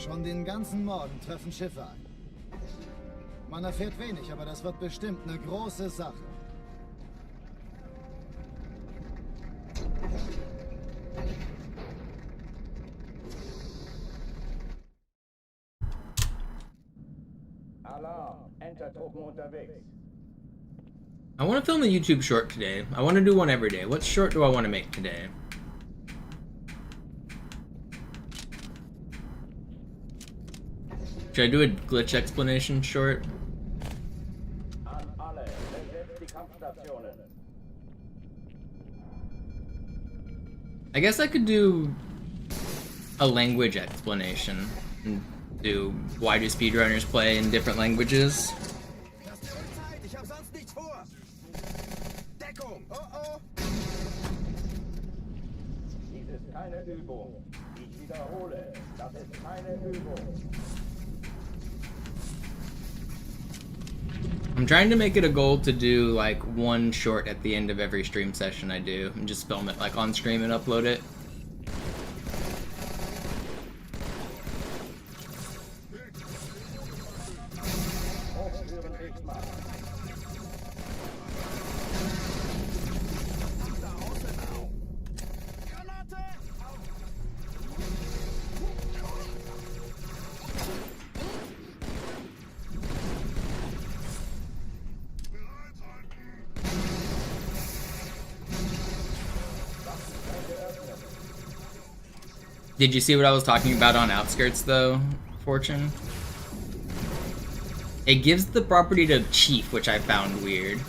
Schon den ganzen Morgen treffen Schiffe ein. Man erfährt wenig, aber das wird bestimmt eine große Sache. Alarm, Entertruppen unterwegs. I want to film a YouTube short today. I want to do one every day. What short do I want to make today? Should I do a glitch explanation short? An alle, besetzt die Kampfstationen. I guess I could do a language explanation and do why do speedrunners play in different languages. Ich hab sonst nichts vor. Deckung! Oh oh! Dies ist keine Übung. Ich wiederhole, das ist keine Übung. I'm trying to make it a goal to do like one short at the end of every stream session I do and just film it like on stream and upload it. Did you see what I was talking about on Outskirts though, Fortune? It gives the property to Chief, which I found weird.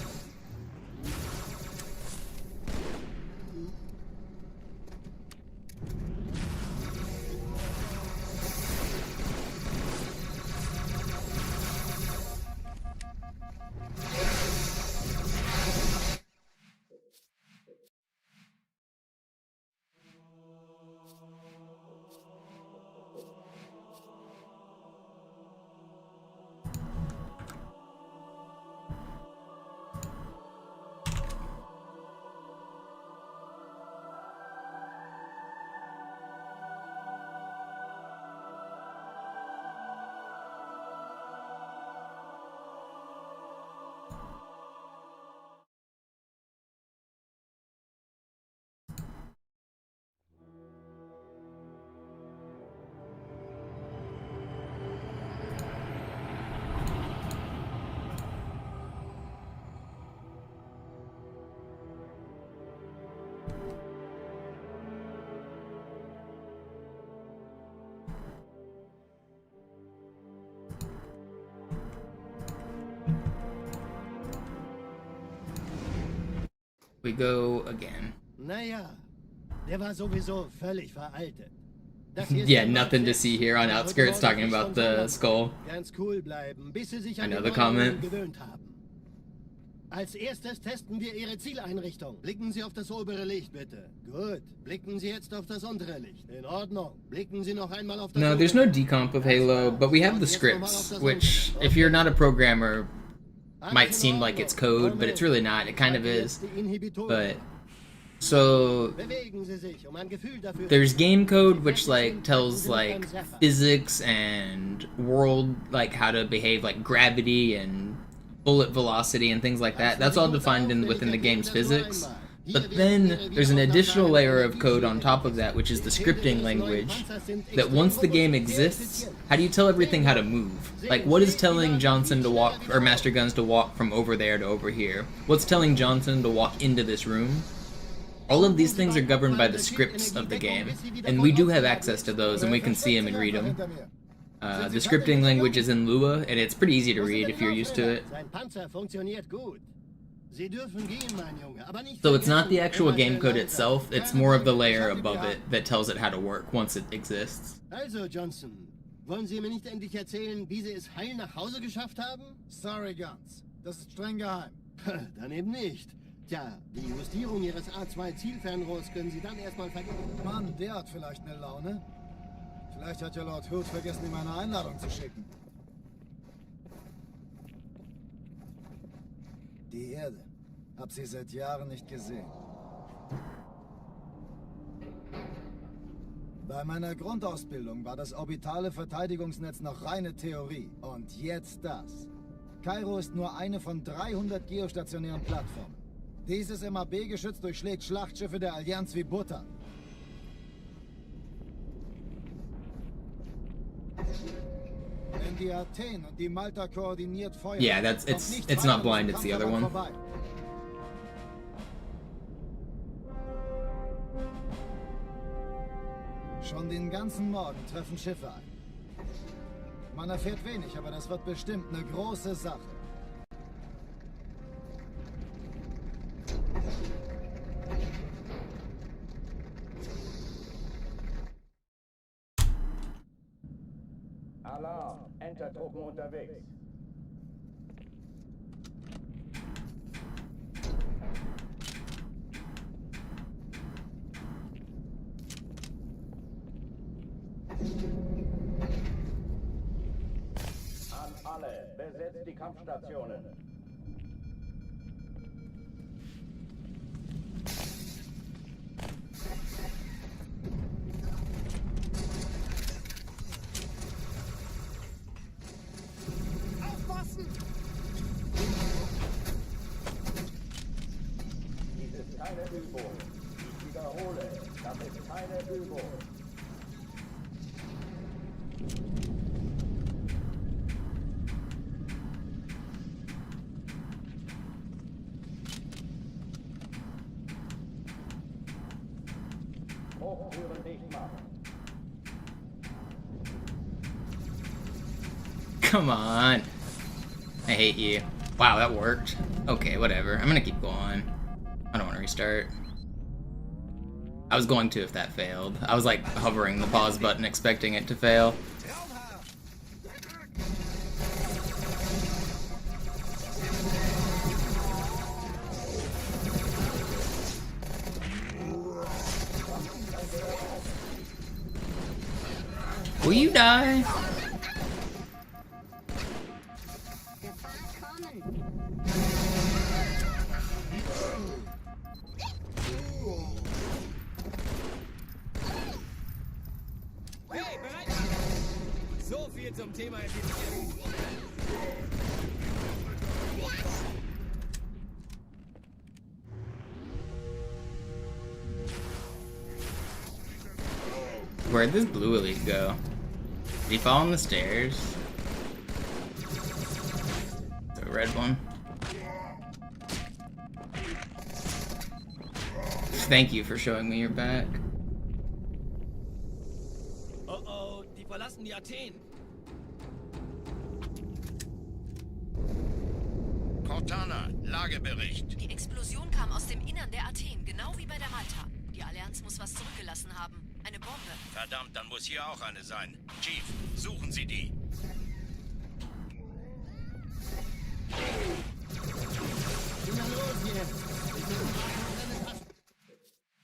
We go again. Naja, der war sowieso völlig veraltet. Yeah, nothing to see here on Outskirts talking about the skull. Ganz cool bleiben, bis sie sich an I know die the comment. gewöhnt haben. Als erstes testen wir Ihre Zieleinrichtung. Blicken Sie auf das obere Licht, bitte. Gut. Blicken Sie jetzt auf das untere Licht. In Ordnung. Blicken Sie noch einmal auf das No, there's no decomp of Halo, but we have the scripts, which, if you're not a programmer, might seem like it's code, but it's really not. It kind of is. But so there's game code, which like tells like physics and world, like how to behave, like gravity and bullet velocity and things like that. That's all defined within the game's physics. But then there's an additional layer of code on top of that, which is the scripting language, that once the game exists, how do you tell everything how to move? Like, what is telling Johnson to walk, or Master Guns to walk from over there to over here? What's telling Johnson to walk into this room? All of these things are governed by the scripts of the game, and we do have access to those, and we can see them and read them. The scripting language is in Lua, and it's pretty easy to read if you're used to it. So it's not the actual game code itself, it's more of the layer above it that tells it how to work once it exists. Also, Johnson, wollen Sie mir nicht endlich erzählen, wie Sie es heil nach Hause geschafft haben? Sorry, Guns. Das ist streng geheim. Dann eben nicht. Tja, die Justierung Ihres A2-Zielfernrohrs können Sie dann erstmal vergessen. Mann, der hat vielleicht eine Laune. Vielleicht hat ja Lord Hood vergessen, ihm eine Einladung zu schicken. Die Erde. Hab sie seit Jahren nicht gesehen. Bei meiner Grundausbildung war das orbitale Verteidigungsnetz noch reine Theorie. Und jetzt das. Kairo ist nur eine von 300 geostationären Plattformen. Dieses MAB-Geschütz durchschlägt Schlachtschiffe der Allianz wie Butter. Wenn die Athen und die Malta koordiniert feuern... Yeah, it's not blind, it's the other one. Vorbei. Schon den ganzen Morgen treffen Schiffe ein. Man erfährt wenig, aber das wird bestimmt eine große Sache. Alarm! Entertruppen unterwegs. An alle, besetzt die Kampfstationen. Dies ist keine Übung. Ich wiederhole, das ist keine Übung. Hochtüren dicht machen. Come on. I hate you. Wow, that worked. Okay, whatever. I'm gonna keep going. I don't want to restart. I was going to if that failed. I was like hovering the pause button expecting it to fail. Will you die? Hey, bereit? So viel zum Thema Effizienz. Where'd this blue elite go? Did he fall on the stairs? The red one. Thank you for showing me your back. Oh oh, die verlassen die Athen. Cortana, Lagebericht. Die Explosion kam aus dem Innern der Athen, genau wie bei der Malta. Die Allianz muss was zurückgelassen haben. Eine Bombe. Verdammt, dann muss hier auch eine sein. Chief, suchen Sie die.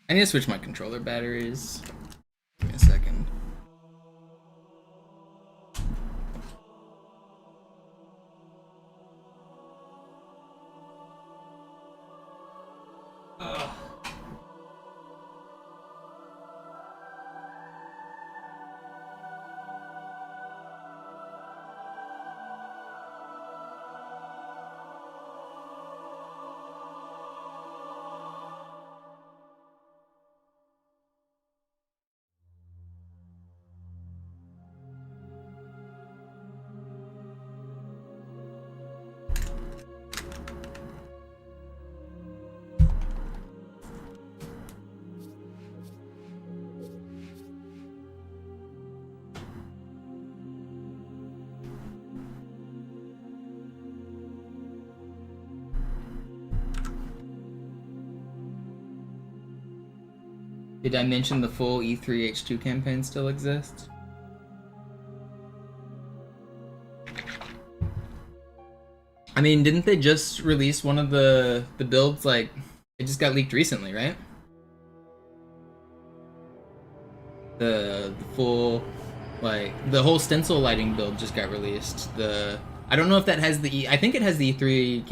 I need to switch my controller batteries. Give me a second. Did I mention the full E3H2 campaign still exists? I mean, didn't they just release one of the builds, like, it just got leaked recently, right? The full, like, the whole stencil lighting build just got released. I don't know if that has the I think it has the E3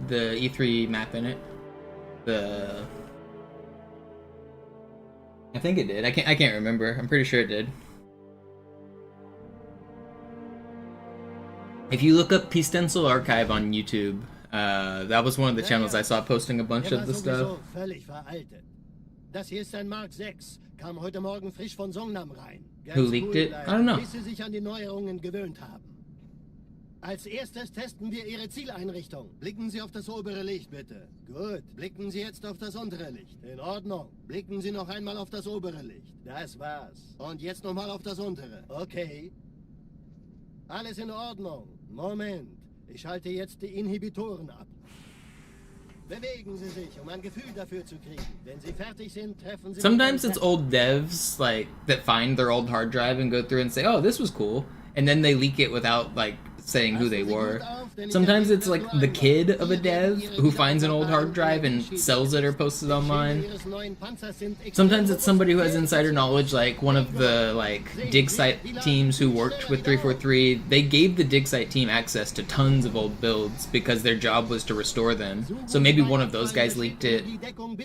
the E3 map in it. I think it did. I can't remember. I'm pretty sure it did. If you look up P-Stencil Archive on YouTube, that was one of the channels I saw posting a bunch of the stuff. Völlig veraltet. Das hier ist ein Mark 6. Kam heute Morgen frisch von Songnam rein. Who leaked it? I don't know. Bis Sie sich an die Neuerungen gewöhnt haben. Als erstes testen wir Ihre Zieleinrichtung. Blicken Sie auf das obere Licht, bitte. Gut. Blicken Sie jetzt auf das untere Licht. In Ordnung. Blicken Sie noch einmal auf das obere Licht. Das war's. Und jetzt nochmal auf das untere. Okay. Alles in Ordnung. Moment. Ich schalte jetzt die Inhibitoren ab. Bewegen Sie sich, um ein Gefühl dafür zu kriegen. Wenn Sie fertig sind, treffen Sie... Sometimes it's old devs, like, that find their old hard drive and go through and say, oh, this was cool. And then they leak it without, like, saying who they were. Sometimes it's like the kid of a dev who finds an old hard drive and sells it or posts it online. Sometimes it's somebody who has insider knowledge, like one of the dig site teams who worked with 343. They gave the dig site team access to tons of old builds because their job was to restore them. So maybe one of those guys leaked it.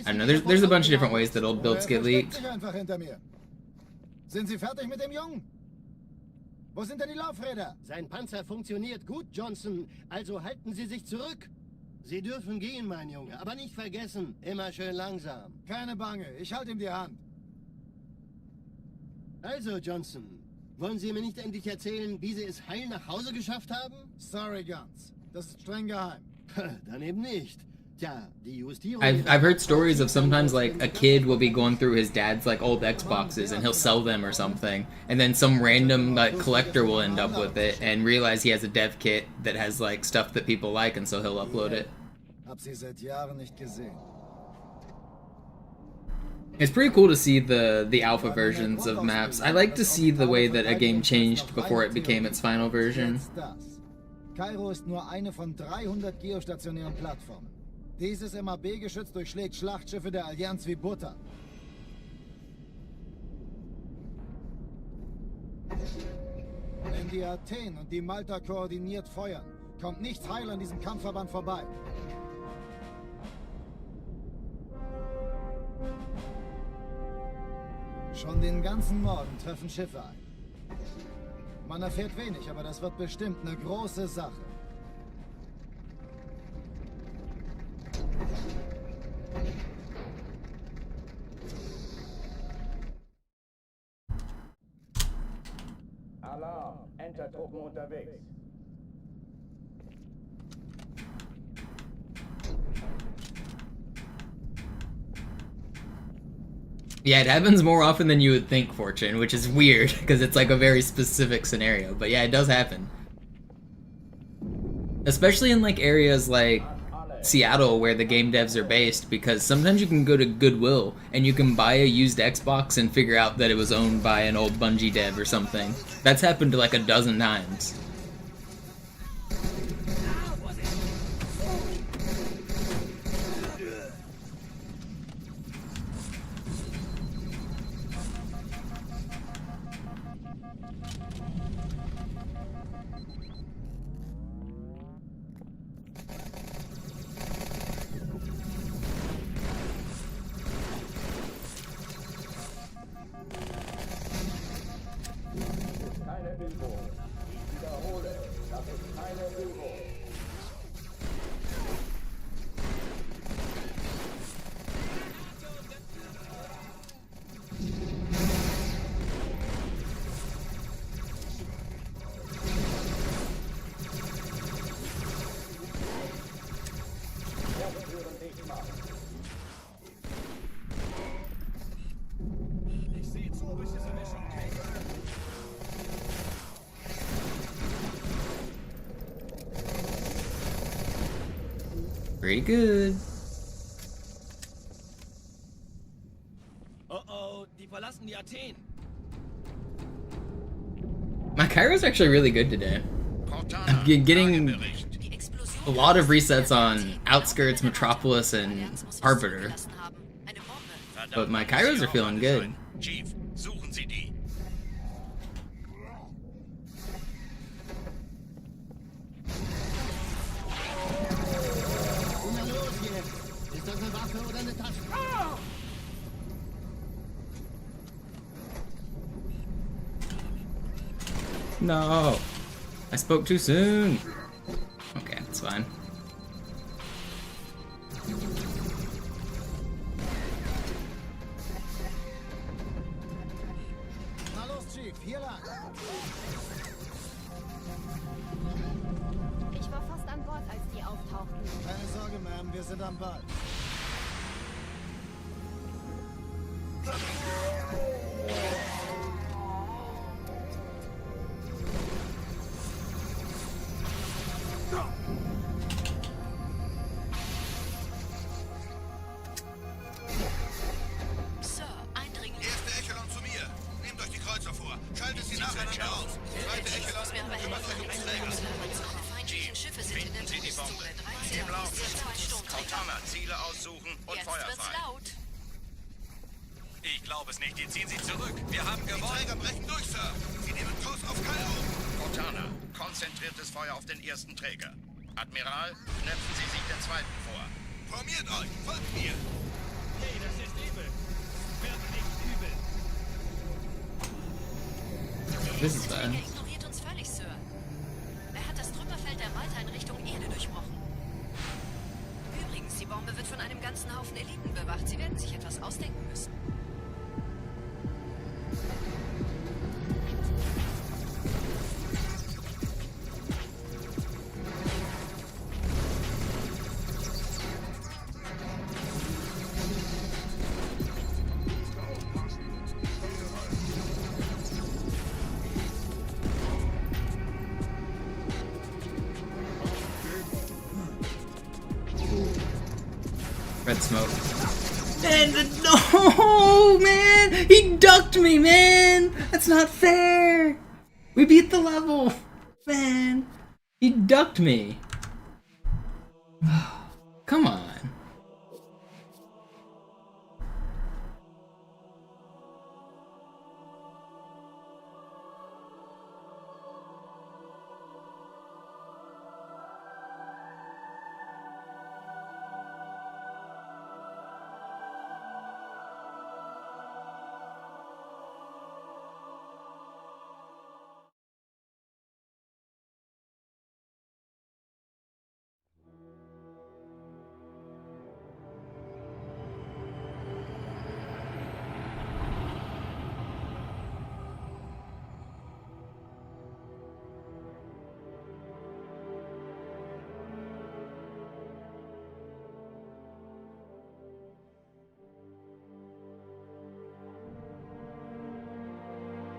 I don't know. There's a bunch of different ways that old builds get leaked. Sind Sie fertig mit dem Jungen? Wo sind denn die Laufräder? Sein Panzer funktioniert gut, Johnson. Also halten Sie sich zurück. Sie dürfen gehen, mein Junge. Aber nicht vergessen, immer schön langsam. Keine Bange, ich halte ihm die Hand. Also, Johnson, wollen Sie mir nicht endlich erzählen, wie Sie es heil nach Hause geschafft haben? Sorry, Guns. Das ist streng geheim. Dann eben nicht. I've heard stories of sometimes like a kid will be going through his dad's like old Xboxes and he'll sell them or something, and then some random like collector will end up with it and realize he has a dev kit that has like stuff that people like, and so he'll upload it. Hab sie seit Jahren nicht gesehen. It's pretty cool to see the alpha versions of maps. I like to see the way that a game changed before it became its final version. Kairo ist nur eine von 300 geostationären Plattformen. Dieses MAB-Geschütz durchschlägt Schlachtschiffe der Allianz wie Butter. Wenn die Athen und die Malta koordiniert feuern, kommt nichts heil an diesem Kampfverband vorbei. Schon den ganzen Morgen treffen Schiffe ein. Man erfährt wenig, aber das wird bestimmt eine große Sache. Alarm! Entertruppen unterwegs. Yeah, it happens more often than you would think, Fortune, which is weird, because it's like a very specific scenario. But yeah, it does happen. Especially in like areas like Seattle, where the game devs are based, because sometimes you can go to Goodwill and you can buy a used Xbox and figure out that it was owned by an old Bungie dev or something. That's happened like a dozen times. Pretty good. Oh, die verlassen die Athen. My Cairo's actually really good today. I'm getting a lot of resets on Outskirts, Metropolis, and Arbiter. But my Cairos are feeling good. Chief, suchen Sie die. No. I spoke too soon. Okay, it's fine. Na los, Chief, hier lang. Ich war fast an Bord, als die auftauchten. Keine Sorge, Ma'am, wir sind am Ball. Sir, Eindringling. Erste Echelon zu mir. Nehmt euch die Kreuzer vor. Schaltet sie nacheinander aus. Zweite Echelon, kümmert euch um die Träger. Alle feindlichen Schiffe sind in der Finden Sie die Bombe. Bootszone. 13 Im Lauf. bis 2 Sturmträger. Cortana, Ziele aussuchen und Jetzt Feuer wird's frei. laut. Ich glaube es nicht. Die ziehen sie zurück. Wir haben Die gewonnen. Träger brechen durch, Sir. Sie nehmen Kurs auf Kairo. Cortana, konzentriertes Feuer auf den ersten Träger. Admiral, knöpfen Sie sich den zweiten vor. Formiert euch, folgt mir. Hey, das ist übel. Wird nicht übel. This is Der bad. Träger ignoriert uns völlig, Sir. Er hat das Trümmerfeld der Reiter in Richtung Erde durchbrochen. Übrigens, die Bombe wird von einem ganzen Haufen Eliten bewacht. Sie werden sich etwas ausdenken müssen. Red smoke. And no, man! He ducked me, man! That's not fair! We beat the level! Man! He ducked me! Come on.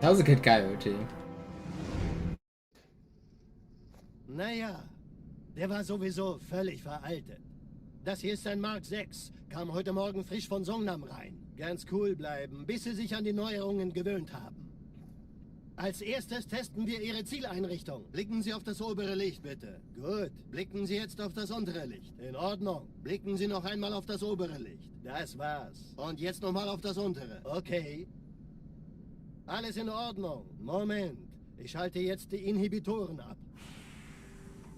That was a good Cairo too. Naja, der war sowieso völlig veraltet. Das hier ist ein Mark 6, kam heute Morgen frisch von Songnam rein. Ganz cool bleiben, bis sie sich an die Neuerungen gewöhnt haben. Als erstes testen wir Ihre Zieleinrichtung. Blicken Sie auf das obere Licht, bitte. Gut. Blicken Sie jetzt auf das untere Licht. In Ordnung. Blicken Sie noch einmal auf das obere Licht. Das war's. Und jetzt nochmal auf das untere. Okay. Alles in Ordnung. Moment. Ich schalte jetzt die Inhibitoren ab.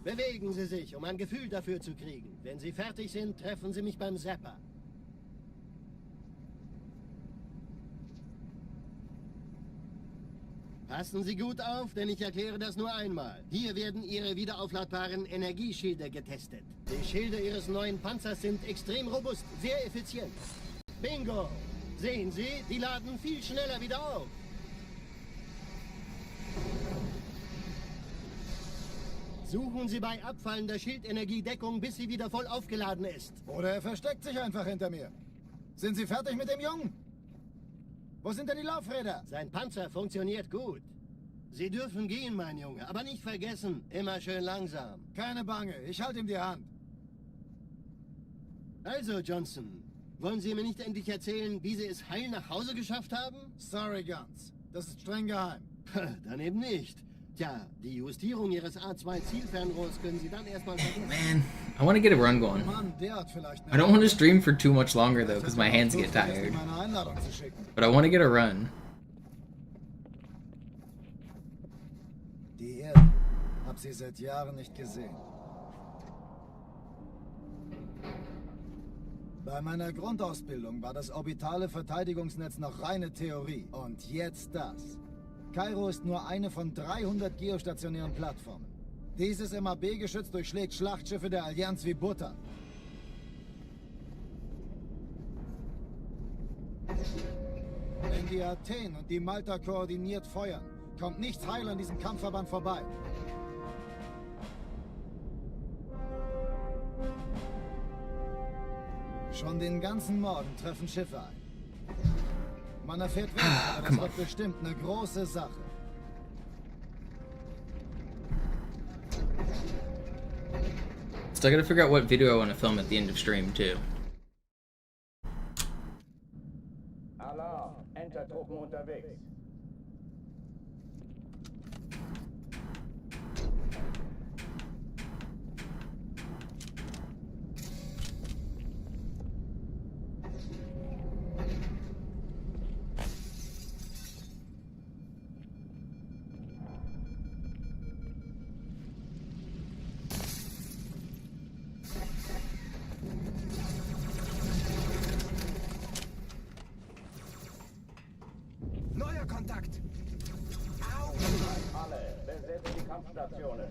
Bewegen Sie sich, um ein Gefühl dafür zu kriegen. Wenn Sie fertig sind, treffen Sie mich beim Zapper. Passen Sie gut auf, denn ich erkläre das nur einmal. Hier werden Ihre wiederaufladbaren Energieschilde getestet. Die Schilde Ihres neuen Panzers sind extrem robust, sehr effizient. Bingo! Sehen Sie, die laden viel schneller wieder auf. Suchen Sie bei abfallender Schildenergiedeckung, bis sie wieder voll aufgeladen ist. Oder er versteckt sich einfach hinter mir. Sind Sie fertig mit dem Jungen? Wo sind denn die Laufräder? Sein Panzer funktioniert gut. Sie dürfen gehen, mein Junge, aber nicht vergessen, immer schön langsam. Keine Bange, ich halte ihm die Hand. Also, Johnson, wollen Sie mir nicht endlich erzählen, wie Sie es heil nach Hause geschafft haben? Sorry, Guns. Das ist streng geheim. Dann eben nicht. Tja, die Justierung Ihres A2-Zielfernrohrs können Sie dann erstmal vergessen. Man, I want to get a run going. Mann, der hat vielleicht I don't want to stream for too much longer though, because my hands get tired. meine Einladung zu schicken. But I want to get a run. Die Erde. Hab sie seit Jahren nicht gesehen. Bei meiner Grundausbildung war das orbitale Verteidigungsnetz noch reine Theorie. Und jetzt das. Kairo ist nur eine von 300 geostationären Plattformen. Dieses MAB-Geschütz durchschlägt Schlachtschiffe der Allianz wie Butter. Wenn die Athen und die Malta koordiniert feuern, kommt nichts heil an diesem Kampfverband vorbei. Schon den ganzen Morgen treffen Schiffe ein. Man erfährt wenig, aber das wird bestimmt eine große Sache. Still gotta figure out what video I want to film at the end of stream too. Alarm, Entertruppen unterwegs. Neuer Kontakt. Alle, besetzt die Kampfstationen.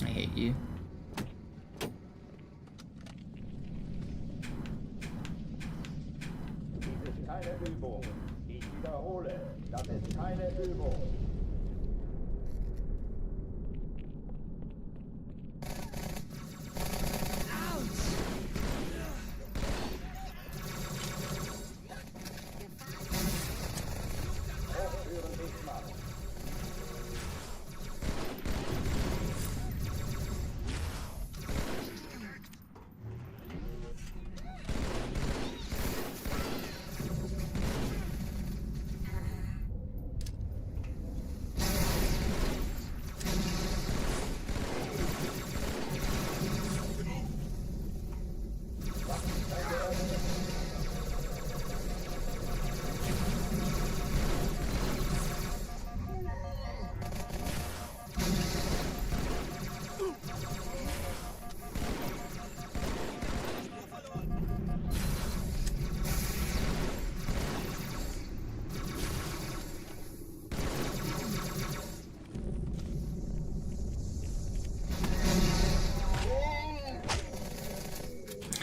I hate you. Dies ist keine Übung. Ich wiederhole, das ist keine Übung.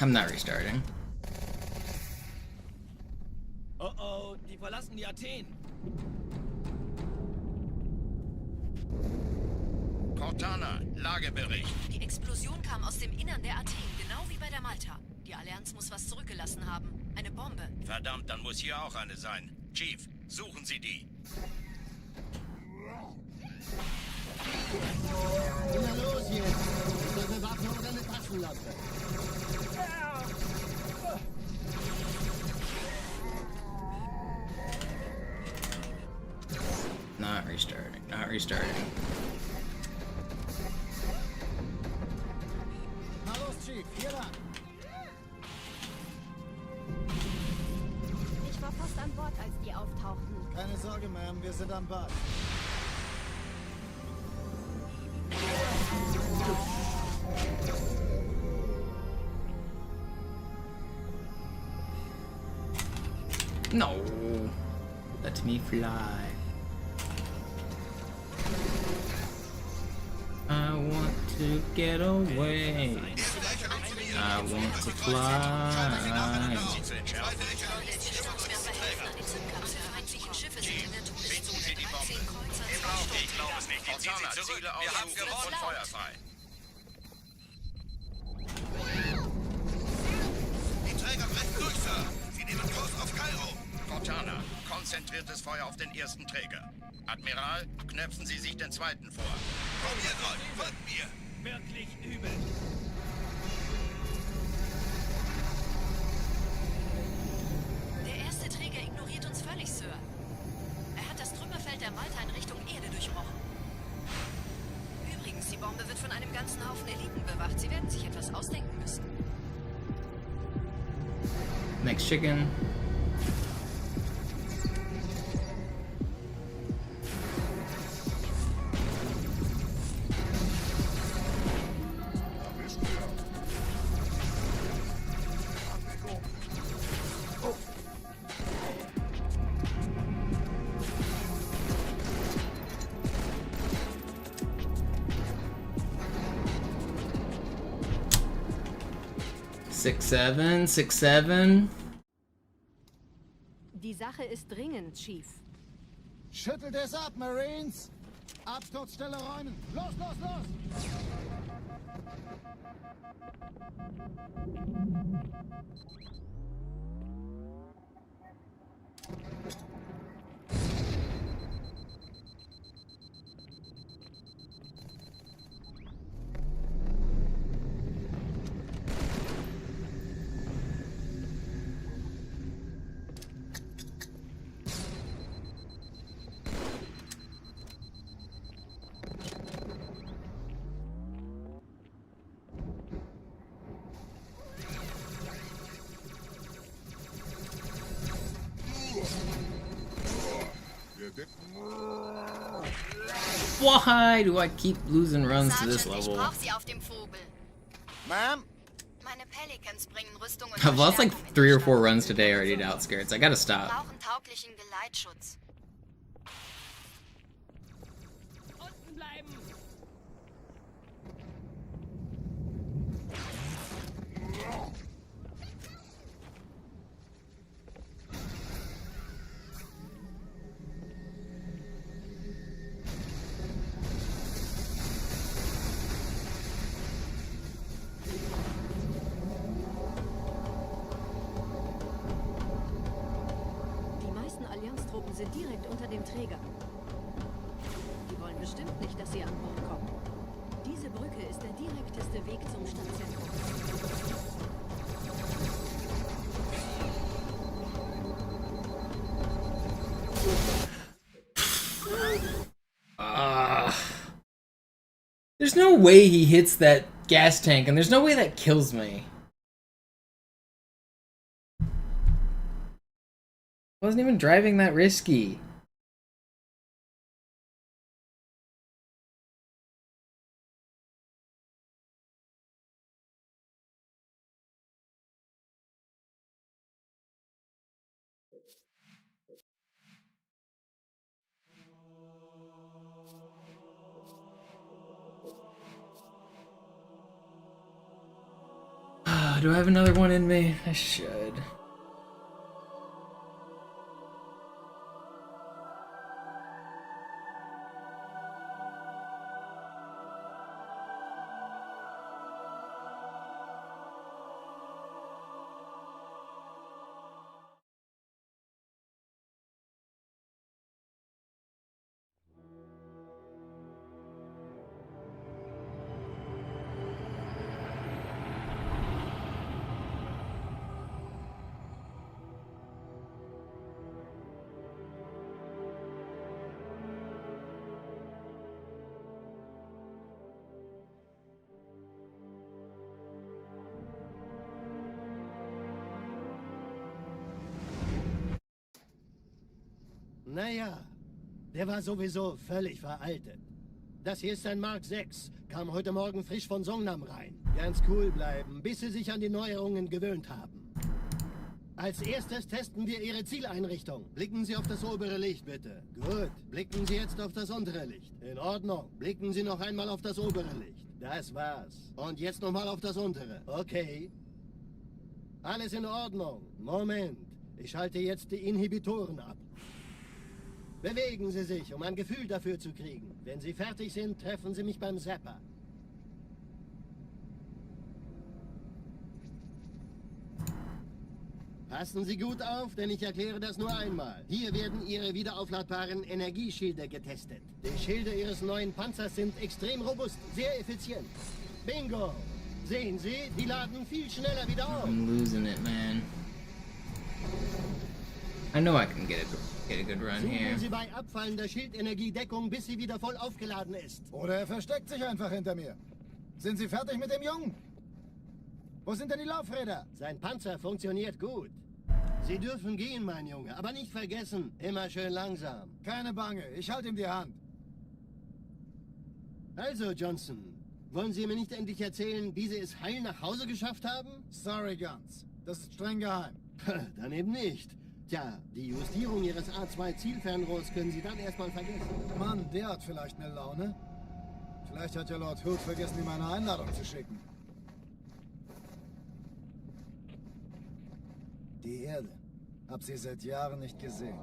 I'm not restarting. Oh oh, die verlassen die Athen. Cortana, Lagebericht. Die Explosion kam aus dem Innern der Athen, genau wie bei der Malta. Die Allianz muss was zurückgelassen haben. Eine Bombe. Verdammt, dann muss hier auch eine sein. Chief, suchen Sie die. Na los jetzt! Ist das eine Waffe oder eine Taschenlampe? Not restarting. Not restarting. Na los, Chief, hier lang! Ich war fast an Bord, als die auftauchten. Keine Sorge, Ma'am, wir sind am Bad. No. Let me fly. I want to get away. I want to fly. Finden Sie die Bombe. Ich glaube es nicht. Jetzt ziehen Sie zurück. Wir haben gewonnen. Und Feuer frei. Die Träger brechen durch, Sir. Sie nehmen Kurs auf Kairo. Cortana, konzentriertes Feuer auf den ersten Träger. Admiral, knöpfen Sie sich den zweiten vor. Probiert euch, folgt mir. Wirklich übel. Der erste Träger ignoriert uns völlig, Sir. Er hat das Trümmerfeld der Malta in Richtung Erde durchbrochen. Übrigens, die Bombe wird von einem ganzen Haufen Eliten bewacht. Sie werden sich etwas ausdenken müssen. Next chicken. 6-7, 6-7. Die Sache ist dringend, Chief. Schüttelt es ab, Marines! Absturzstelle räumen! Los, los, los! Why do I keep losing runs to this Sergeant, ich level? brauch Sie auf dem Vogel. Ma'am? Meine Pelicans bringen Rüstung und I've lost like Verstärkung in 3 die or 4 Stadt. runs today already to outskirts. I gotta Wir stop. brauchen tauglichen Geleitschutz. Unten bleiben! Die meisten Allianztruppen sind direkt unter dem Träger. Die wollen bestimmt nicht, dass sie an Bord kommen. Diese Brücke ist der direkteste Weg zum Stadtzentrum. There's no way he hits that gas tank, and there's no way that kills me. I wasn't even driving that risky. Do I have another one in me? I should. Naja, der war sowieso völlig veraltet. Das hier ist ein Mark 6, kam heute Morgen frisch von Songnam rein. Ganz cool bleiben, bis Sie sich an die Neuerungen gewöhnt haben. Als erstes testen wir Ihre Zieleinrichtung. Blicken Sie auf das obere Licht, bitte. Gut, blicken Sie jetzt auf das untere Licht. In Ordnung, blicken Sie noch einmal auf das obere Licht. Das war's. Und jetzt nochmal auf das untere. Okay. Alles in Ordnung. Moment, ich schalte jetzt die Inhibitoren ab. Bewegen Sie sich, um ein Gefühl dafür zu kriegen. Wenn Sie fertig sind, treffen Sie mich beim Zapper. Passen Sie gut auf, denn ich erkläre das nur einmal. Hier werden Ihre wiederaufladbaren Energieschilde getestet. Die Schilde Ihres neuen Panzers sind extrem robust, sehr effizient. Bingo! Sehen Sie, die laden viel schneller wieder auf. I'm losing it, man. I know I can get a good run here. Suchen Sie bei abfallender Schildenergiedeckung, bis sie wieder voll aufgeladen ist. Oder er versteckt sich einfach hinter mir. Sind Sie fertig mit dem Jungen? Wo sind denn die Laufräder? Sein Panzer funktioniert gut. Sie dürfen gehen, mein Junge, aber nicht vergessen, immer schön langsam. Keine Bange, ich halte ihm die Hand. Also, Johnson, wollen Sie mir nicht endlich erzählen, wie Sie es heil nach Hause geschafft haben? Sorry, Guns. Das ist streng geheim. Dann eben nicht. Tja, die Justierung Ihres A2-Zielfernrohrs können Sie dann erstmal vergessen. Mann, der hat vielleicht eine Laune. Vielleicht hat ja Lord Hood vergessen, ihm eine Einladung zu schicken. Die Erde. Hab sie seit Jahren nicht gesehen.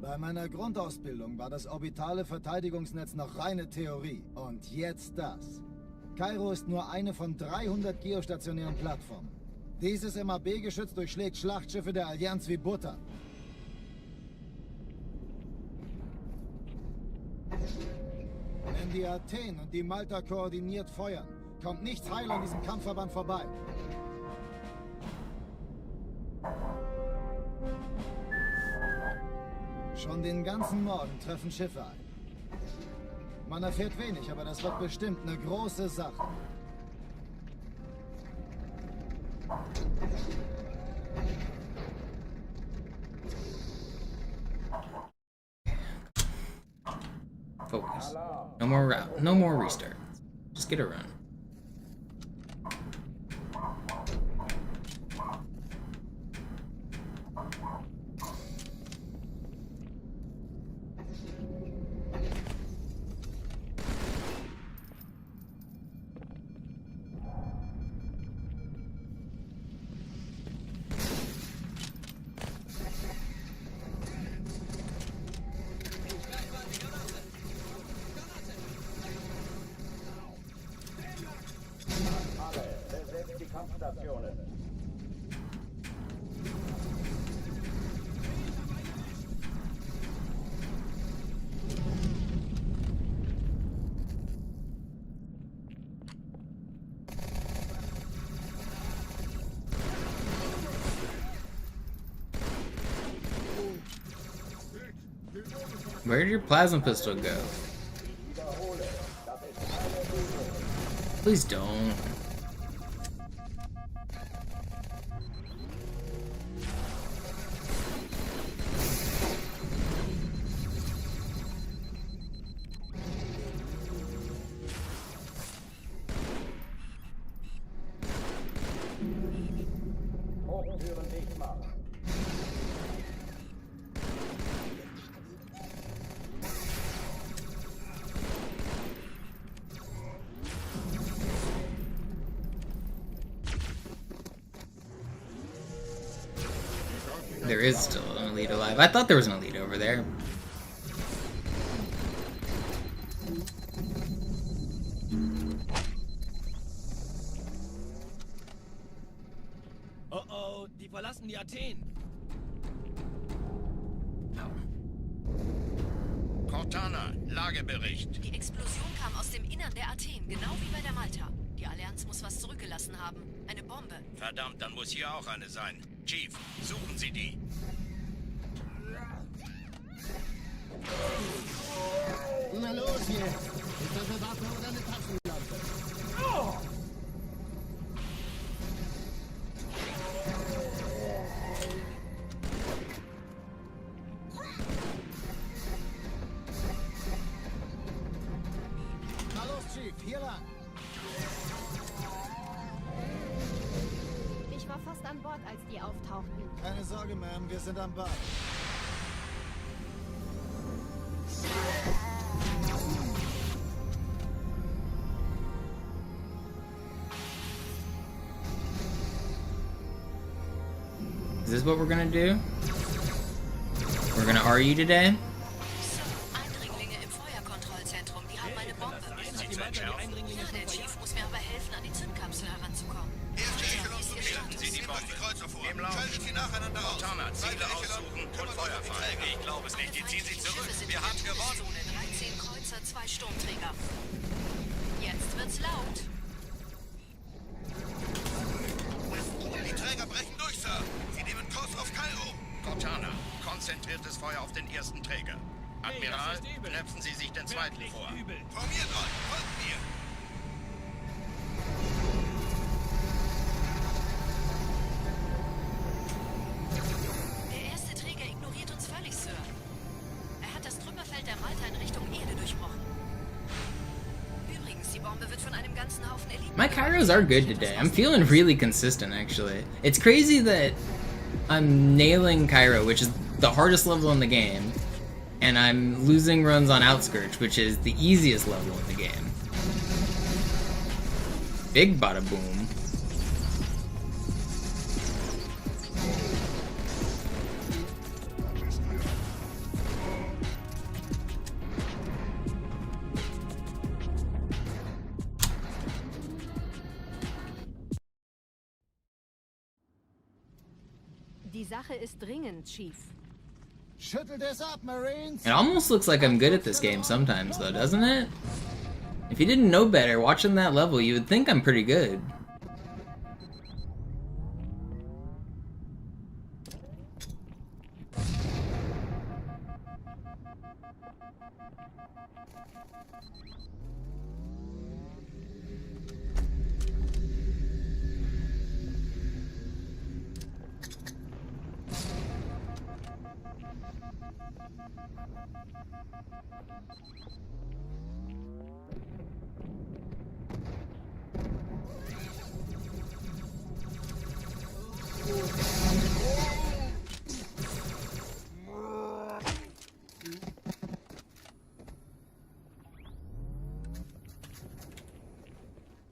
Bei meiner Grundausbildung war das orbitale Verteidigungsnetz noch reine Theorie. Und jetzt das. Kairo ist nur eine von 300 geostationären Plattformen. Dieses MAB-Geschütz durchschlägt Schlachtschiffe der Allianz wie Butter. Wenn die Athen und die Malta koordiniert feuern, kommt nichts heil an diesem Kampfverband vorbei. Schon den ganzen Morgen treffen Schiffe ein. Man erfährt wenig, aber das wird bestimmt eine große Sache. Focus. No more route. No more restart. Just get a run. Besetzt die Kampfstationen. Where did your plasma pistol go? Please don't. Hochtüren dicht machen. There is still an elite alive. I thought there was an elite over there. Oh oh, die verlassen die Athen. Cortana, Lagebericht. Die Explosion kam aus dem Innern der Athen, genau wie bei der Malta. Die Allianz muss was zurückgelassen haben. Eine Bombe. Verdammt, dann muss hier auch eine sein. Chief, suchen Sie die. Na los jetzt! Ist das eine Waffe oder eine Taschenlampe? Oh! Na los, Chief, hier lang! Ich war fast an Bord, als die auftauchten. Keine Sorge, Ma'am, wir sind am Bad. Is this what we're gonna do? We're gonna RU today? So, Eindringlinge im Feuerkontrollzentrum, die haben eine Bombe. Sie zu entschärfen. Ja, der Chief muss mir aber helfen, an die Zündkapsel heranzukommen. Erste Echelon Ist ihr blockiert. Stand? Sie die Nehmt euch die Kreuzer vor. Im Lauf. Schaltet sie nacheinander aus. Cortana, Ziele Zweite Echelon aussuchen und kümmert euch Feuer um die fahren. Träger. Ich glaube es nicht, die ziehen sich zurück. Schiffe sind Wir in haben der gewonnen. Zone, 13 Kreuzer, 2 Sturmträger. Jetzt wird's laut. Die Träger brechen durch, Sir. Sie nehmen Kurs auf Kairo. Cortana, konzentriertes Feuer auf den ersten Träger. Admiral, knöpfen Sie sich den zweiten vor. Formiert euch. Folgt mir. Der erste Träger ignoriert uns völlig, Sir. Er hat das Trümmerfeld der Malta in Richtung Erde durchbrochen. Übrigens, die Bombe wird von einem ganzen Haufen Eliten... My Kairos are good today. I'm feeling really consistent, actually. It's crazy that I'm nailing Cairo, which is the hardest level in the game, and I'm losing runs on Outskirts, which is the easiest level in the game. Big bada boom. Die Sache ist dringend, Chief. Schüttelt es ab, Marines! It almost looks like I'm good at this game sometimes, though, doesn't it? If you didn't know better, watching that level, you would think I'm pretty good.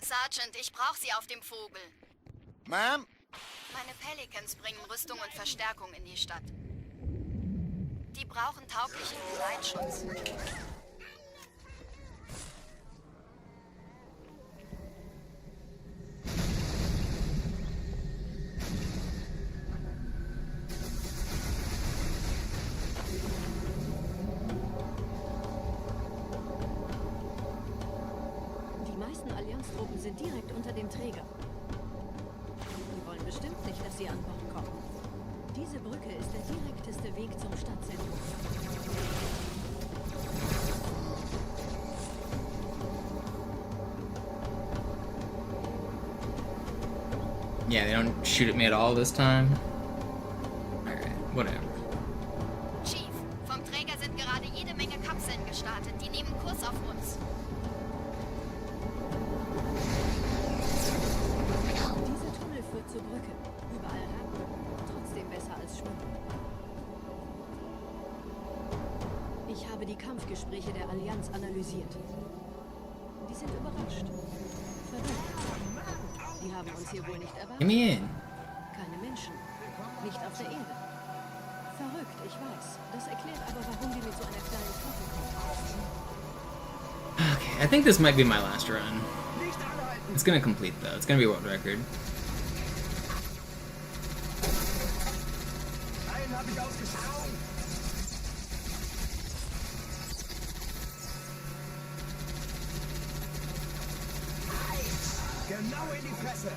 Sergeant, ich brauche Sie auf dem Vogel. Ma'am? Meine Pelicans bringen Rüstung und Verstärkung in die Stadt. Die brauchen tauglichen Geleitschutz. Die meisten Allianztruppen sind direkt unter dem Träger. Die wollen bestimmt nicht, dass sie an Bord kommen. Diese Brücke ist der direkteste Weg zum Stadtzentrum. Yeah, they don't shoot at me at all this time. Alright, whatever. Chief, vom Träger sind gerade jede Menge Kapseln gestartet. Die nehmen Kurs auf uns. Dieser Tunnel führt zur Brücke. Überall Rampen. Trotzdem besser als Schwimmen. Ich habe die Kampfgespräche der Allianz analysiert. Die sind überrascht. Verrückt. Die haben uns hier wohl nicht Get erwartet. me in. Keine Menschen. Nicht auf der Erde. Verrückt, ich weiß. Das erklärt aber, warum die mit so einer kleinen Flotte kommen. Okay, I think this might be my last run. It's gonna complete though. It's gonna be a world record. Einen hab ich ausgeschlagen. Genau in die Fresse.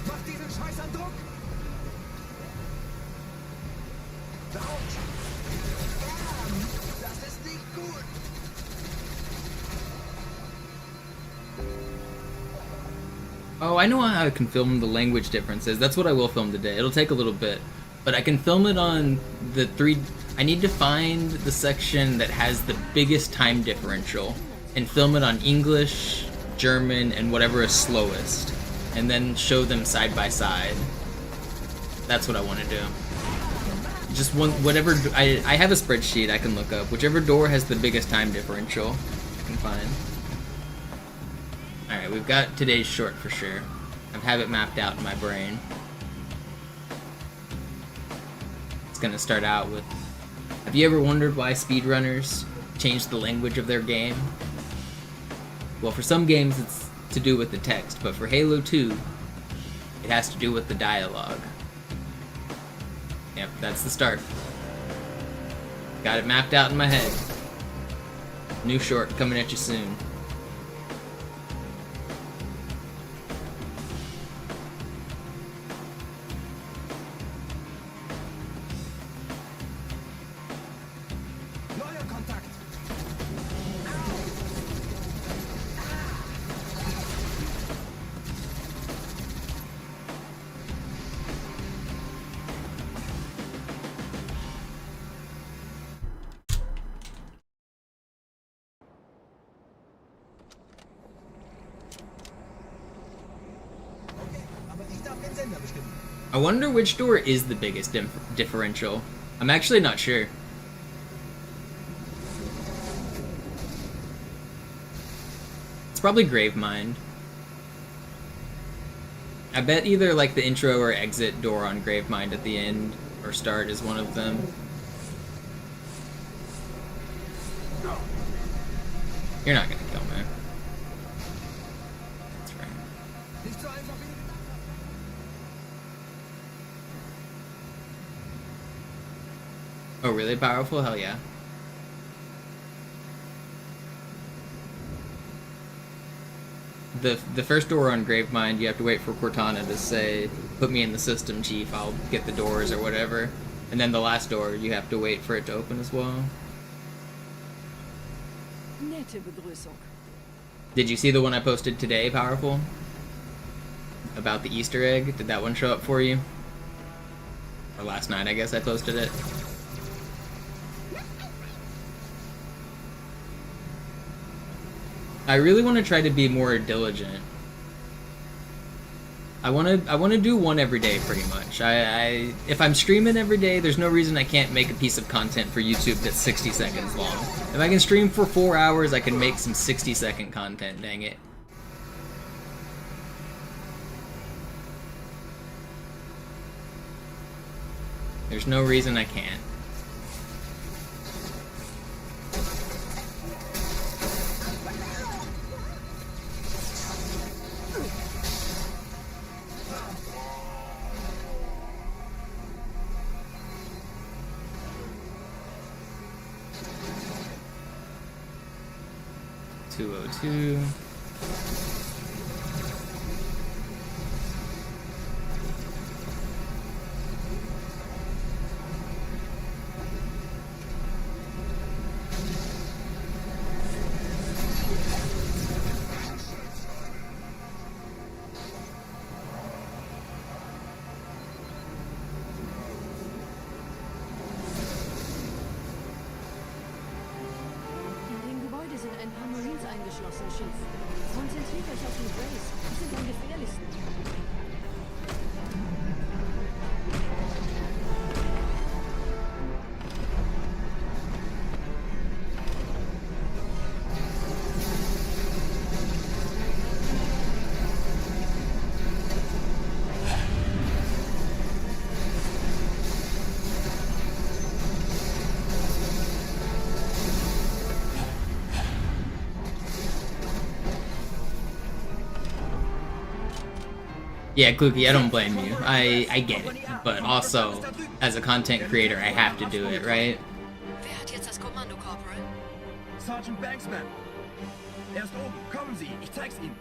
Mach diesen Scheiß an Druck. Autsch. Das ist nicht gut. Oh, I know how I can film the language differences. That's what I will film today. It'll take a little bit. But I can film it on the I need to find the section that has the biggest time differential and film it on English, German, and whatever is slowest. And then show them side by side. That's what I want to do. Just whatever, I have a spreadsheet I can look up. Whichever door has the biggest time differential, I can find. Alright, we've got today's short for sure. I have it mapped out in my brain. It's gonna start out with, have you ever wondered why speedrunners change the language of their game? Well, for some games it's to do with the text, but for Halo 2, it has to do with the dialogue. Yep, that's the start. Got it mapped out in my head. New short coming at you soon. Neuer Kontakt. Okay, aber ich darf den Sender bestimmen. I wonder which door is the biggest differential. I'm actually not sure. It's probably Gravemind. I bet either like the intro or exit door on Gravemind at the end or start is one of them. You're not gonna kill me. That's right. Oh, really powerful? Hell yeah. The first door on Gravemind, you have to wait for Cortana to say, put me in the system, chief, I'll get the doors or whatever. And then the last door, you have to wait for it to open as well. Nette Begrüßung. Did you see the one I posted today, Powerful? About the Easter egg? Did that one show up for you? Or last night, I guess I posted it. I really want to try to be more diligent. I want to do one every day, pretty much. If I'm streaming every day, there's no reason I can't make a piece of content for YouTube that's 60 seconds long. If I can stream for 4 hours, I can make some 60-second content, dang it. There's no reason I can't. .202. Eingeschlossen, Chief. Konzentriert euch auf die Grays. Die sind am gefährlichsten. Yeah, Kluki, I don't blame you. I get it. But also, as a content creator, I have to do it, right? Wer hat jetzt das Kommando, Corporal? Sergeant Banksman. Er ist oben. Kommen Sie, ich zeig's Ihnen.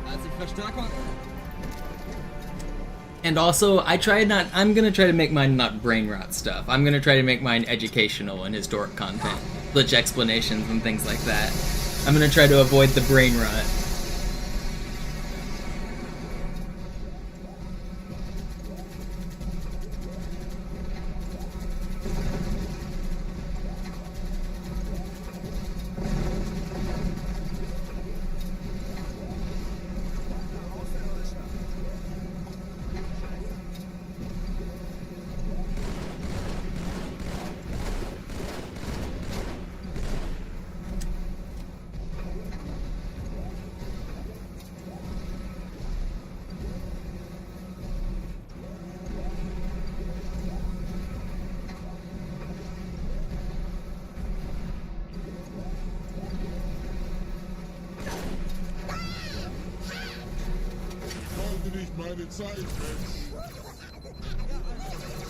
Also Verstärkung. And also, I'm gonna try to make mine not brain rot stuff. I'm gonna try to make mine educational and historic content. Glitch explanations and things like that. I'm gonna try to avoid the brain rot.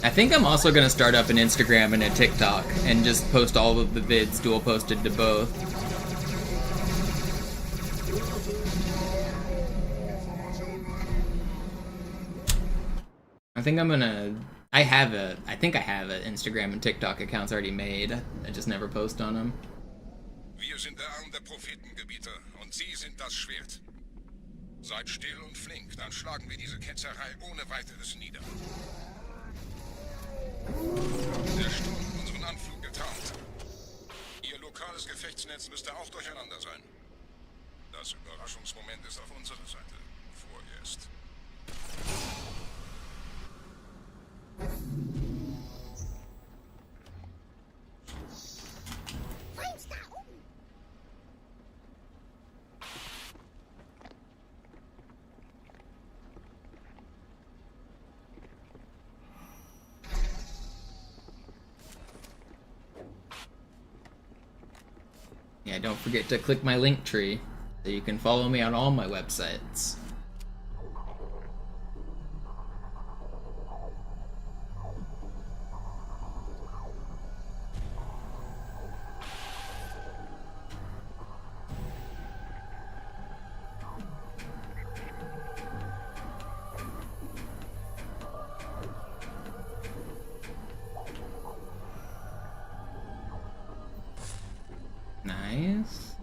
I think I'm also gonna start up an Instagram and a TikTok and just post all of the vids dual posted to both. I think I have an Instagram and TikTok accounts already made. I just never post on them. Wir sind der Arm der Prophetengebiete und Sie sind das Schwert. Seid still und flink, dann schlagen wir diese Ketzerei ohne weiteres nieder. Der Sturm hat unseren Anflug getarnt. Ihr lokales Gefechtsnetz müsste auch durcheinander sein. Das Überraschungsmoment ist auf unserer Seite. Vorerst. Yeah, don't forget to click my link tree so you can follow me on all my websites. Nice.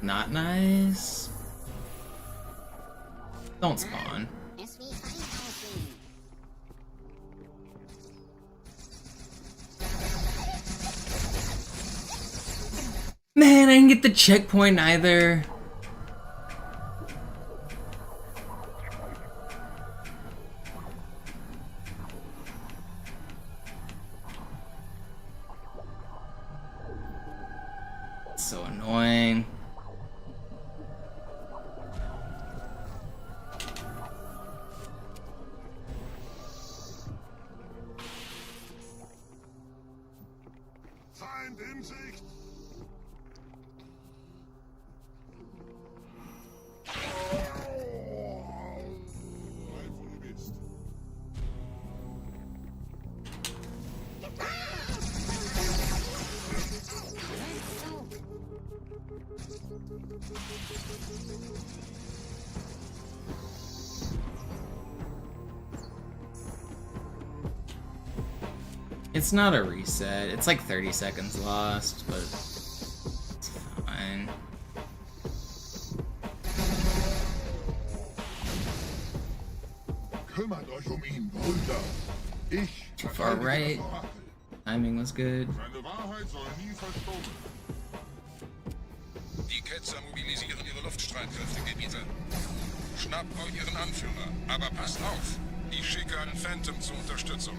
Not nice. Don't spawn. Man, I didn't get the checkpoint either. So annoying. Feind in Sicht! Bleib, wo du bist. It's not a reset. It's like 30 seconds lost, but it's fine. Kümmert euch ihn, Brüder. Ich Too far right. Timing was good. Seine Wahrheit soll nie verstummen. Die Ketzer mobilisieren ihre Luftstreitkräfte, Gebieter. Schnappt euch ihren Anführer, aber passt auf. Ich schicke einen Phantom zur Unterstützung.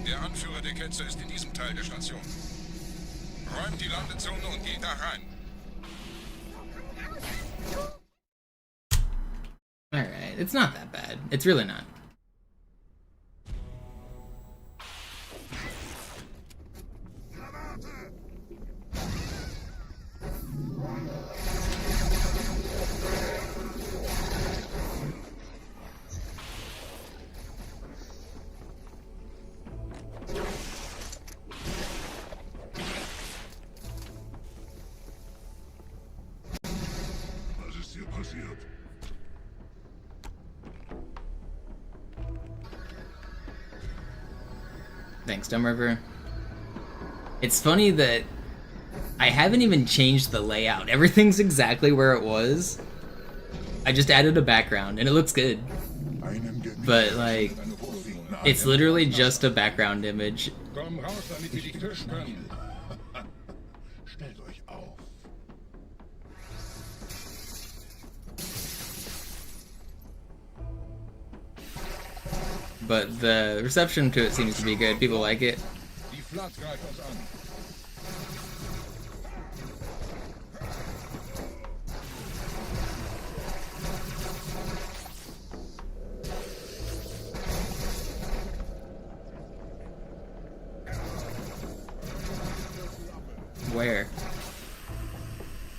Der Anführer der Ketzer ist in diesem Teil der Station. Räumt die Landezone und geht da rein. Alright, it's not that bad. It's really not. Was ist hier passiert? Thanks, Dumb River. It's funny that I haven't even changed the layout. Everything's exactly where it was. I just added a background, and it looks good. But, like, it's literally just a background image. Komm raus, damit wir dich töten können. Stellt euch auf. But the reception to it seems to be good. People like it. Die Flat greift uns an. Where?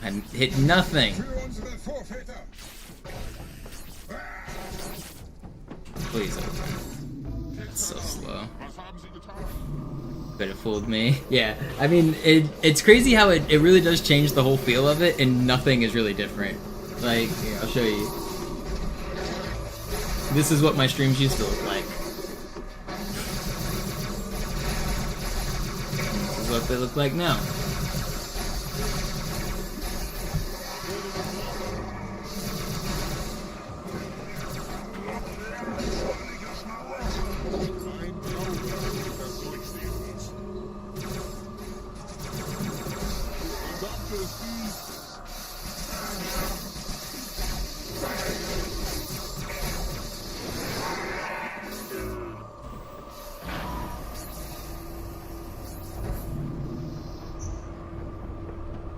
I hit nothing. Für unsere Vorväter. Please open. That's so slow. Was haben sie getan? Could have fooled me. Yeah, I mean, it's crazy how it really does change the whole feel of it, and nothing is really different. Like, here, I'll show you. This is what my streams used to look like. This is what they look like now.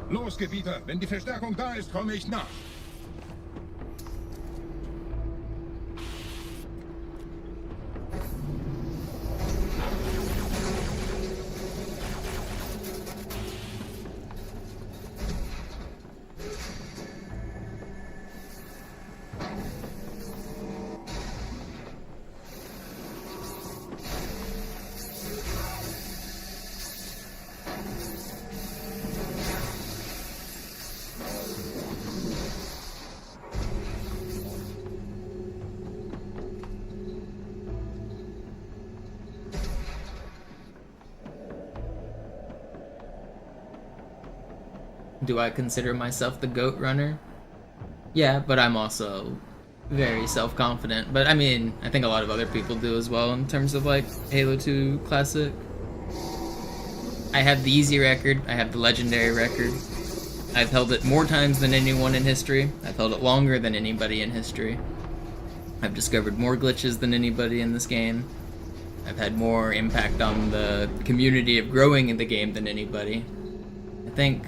Los, Gebieter, wenn die Verstärkung da ist, komme ich nach. Do I consider myself the GOAT runner? Yeah, but I'm also very self-confident. But I mean, I think a lot of other people do as well in terms of like Halo 2 Classic. I have the easy record, I have the legendary record. I've held it more times than anyone in history. I've held it longer than anybody in history. I've discovered more glitches than anybody in this game. I've had more impact on the community of growing in the game than anybody. I think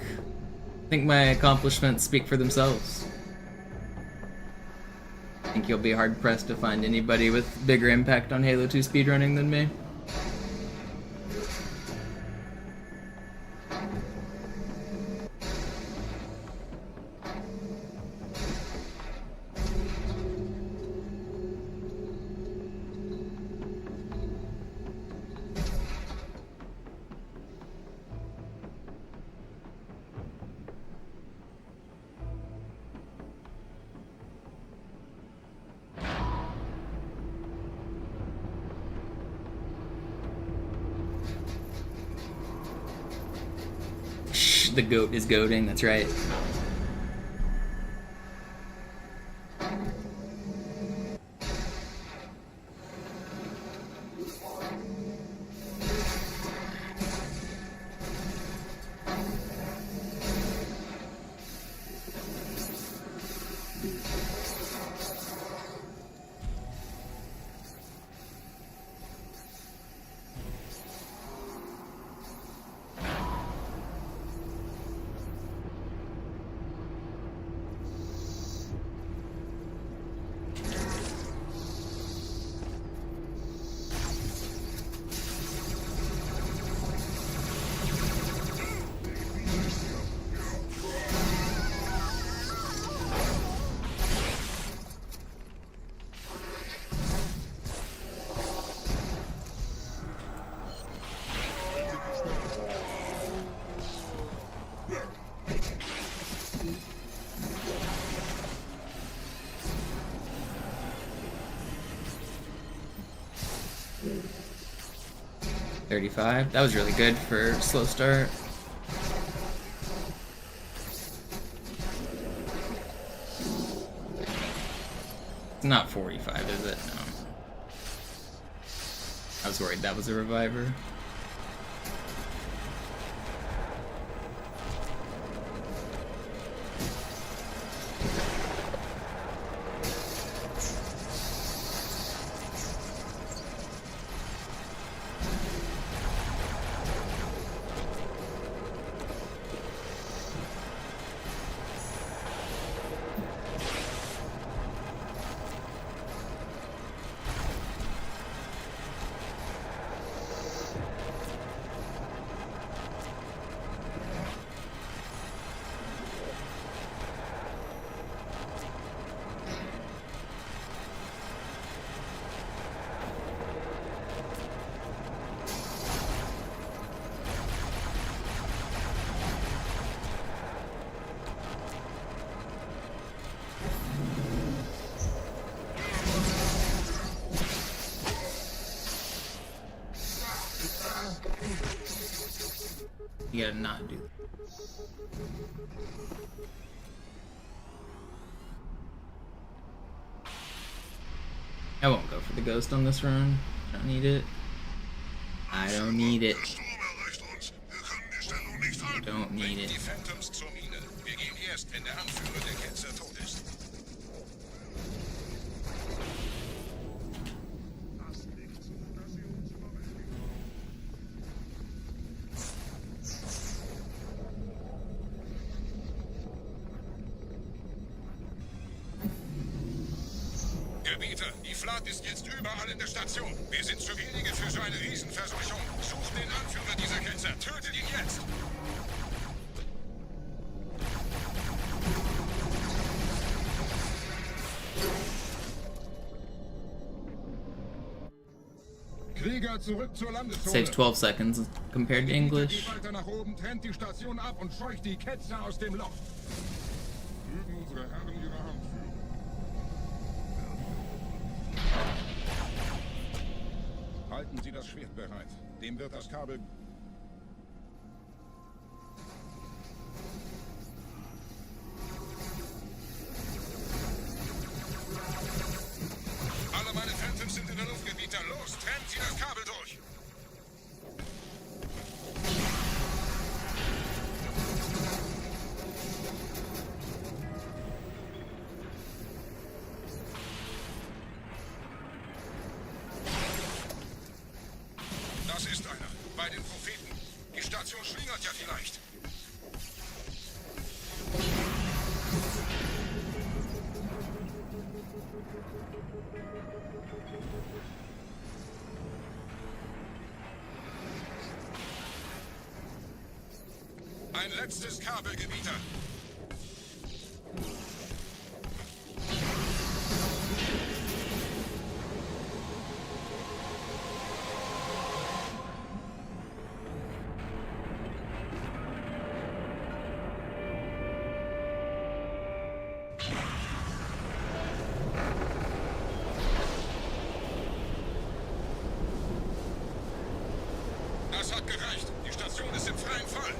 my accomplishments speak for themselves. I think you'll be hard-pressed to find anybody with bigger impact on Halo 2 speedrunning than me. The goat is goating, that's right. .35. That was really good for slow start. It's not 45, is it? No. I was worried that was a reviver. You gotta not do that. I won't go for the ghost on this run. I don't need it. I don't need it. Don't need it. Die Flat ist jetzt überall in der Station. Wir sind zu wenige für so eine Riesenverseuchung. Sucht den Anführer dieser Ketzer. Tötet ihn jetzt! Krieger zurück zur Landezone. Saves 12 seconds compared to English. Weiter nach oben, trennt die Station ab und scheucht die Ketzer aus dem Loch. Mögen unsere Herren ihre Hand führen. Halten Sie das Schwert bereit. Dem wird das Kabel... hat ja vielleicht. Ein letztes Kabelgebieter. Das hat gereicht. Die Station ist im freien Fall.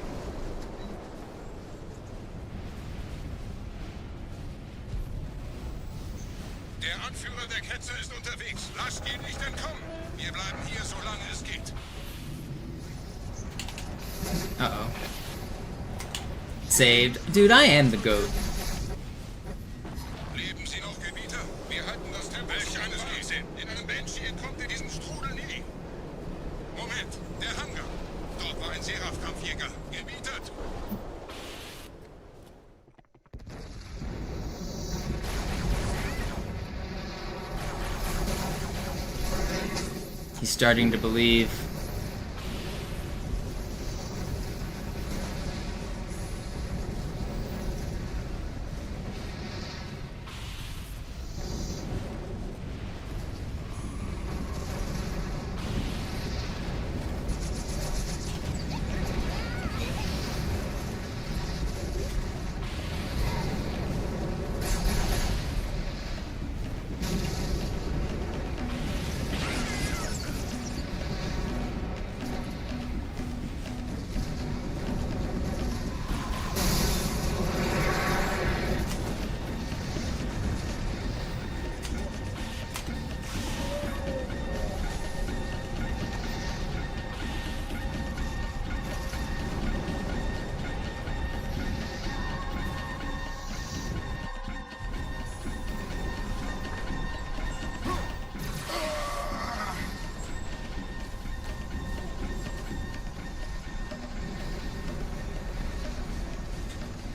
Der Anführer der Ketze ist unterwegs. Lasst ihn nicht entkommen. Wir bleiben hier, solange es geht. Uh-oh. Saved. Dude, I am the GOAT. Leben Sie noch, Gebieter? Wir halten das Tempo. Welch eines Riesen. In einem Banshee entkommt ihr diesen Strudel nie. Moment, der Hangar. Dort war ein Seraph-Kampfjäger. Gebietet. He's starting to believe.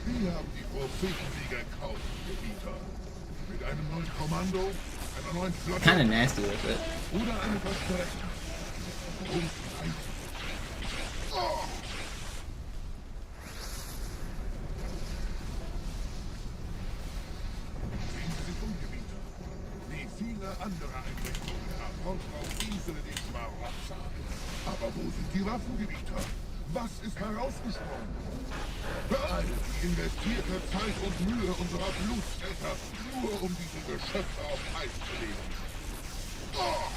Wir haben die Prophetensieger gekauft, Gebieter. Mit einem neuen Kommando, einer neuen Flotte Kind of nasty with it. oder eine Verstärkung. Und vielleicht... Oh! Sehen Sie sich um, Gebieter. Wie viele andere Einrichtungen erfolgt auf Insel den Schmarotzer. Aber wo sind die Waffengebieter? Was ist herausgesprungen? All die investierte Zeit und Mühe unserer Blutsväter, nur um diese Geschöpfe auf Eis zu legen. Oh!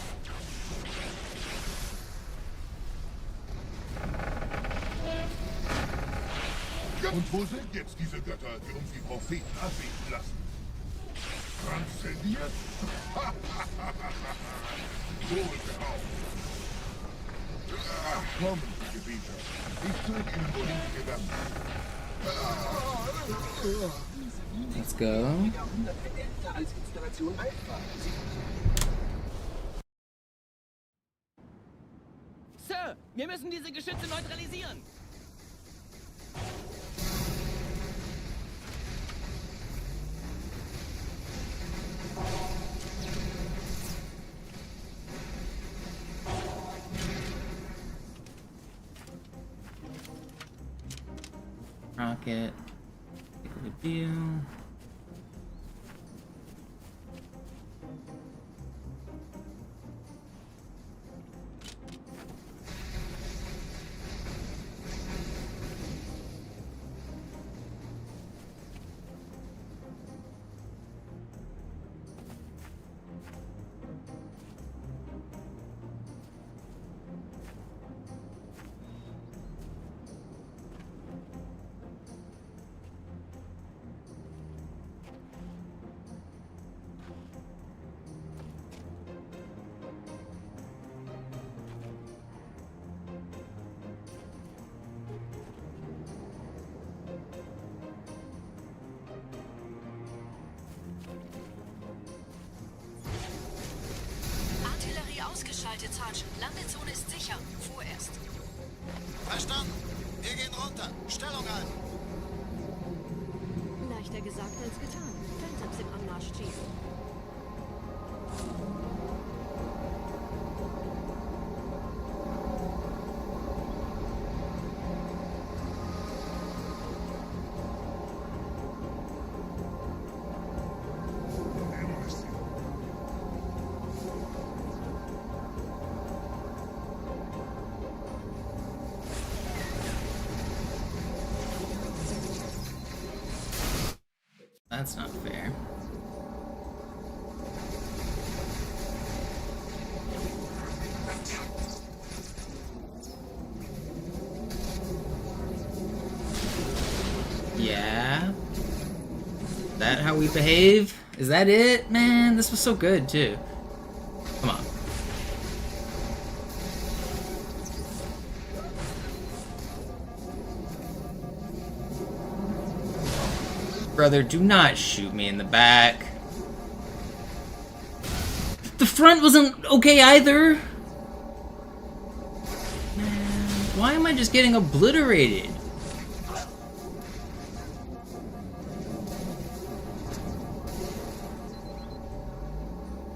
Und wo sind jetzt diese Götter, die uns die Propheten anbeten lassen? Transzendiert? Wohlgekauft. Kommen, Gebieter. Ich zeige Ihnen, wohin Sie gegangen sind. Let's go. Sir, wir müssen diese Geschütze neutralisieren. Rocket. Take a good view. Ausgeschaltet, Sergeant. Landezone ist sicher. Vorerst. Verstanden. Wir gehen runter. Stellung ein. Leichter gesagt als getan. Phantoms im Anmarsch, Chief. That's not fair. Yeah? That how we behave? Is that it? Man, this was so good too. Come on. Brother, do not shoot me in the back. The front wasn't okay either. Man, why am I just getting obliterated?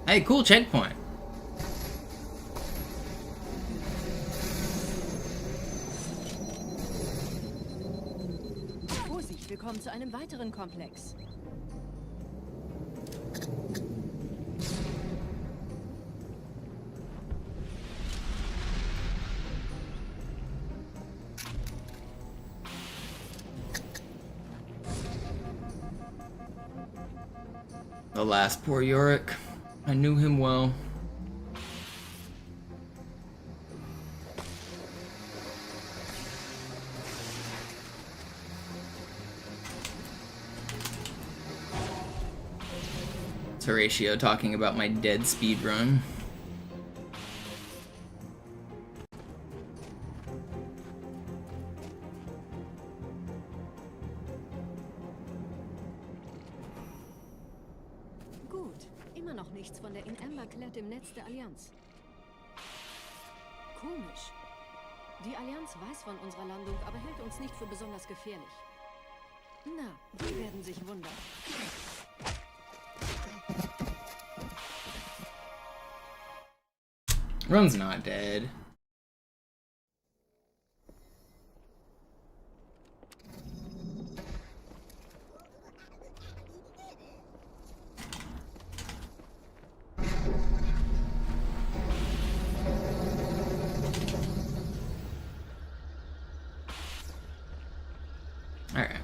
Hey, cool checkpoint. Vorsicht, wir kommen zu einem weiteren Komplex. The last poor Yorick. I knew him well. It's Horatio talking about my dead speedrun. Immer noch nichts von der in Amber Klett im Netz der Allianz. Komisch. Die Allianz weiß von unserer Landung, aber hält uns nicht für besonders gefährlich. Na, die werden sich wundern. Run's not dead. Alright.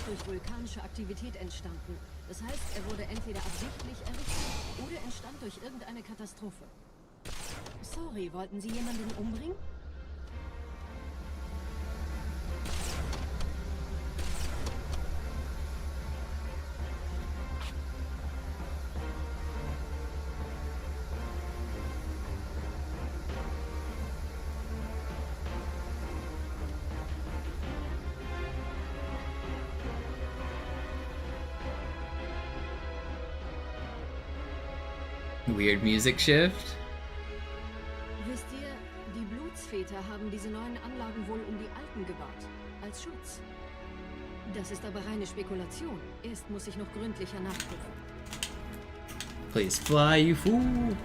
Durch vulkanische Aktivität entstanden. Das heißt, er wurde entweder absichtlich errichtet oder entstand durch irgendeine Katastrophe. Sorry, wollten Sie jemanden umbringen? Weird music shift. Wisst ihr, die Blutsväter haben diese neuen Anlagen wohl um die alten gebaut. Als Schutz. Das ist aber reine Spekulation. Erst muss ich noch gründlicher nachprüfen. Please fly, you fool.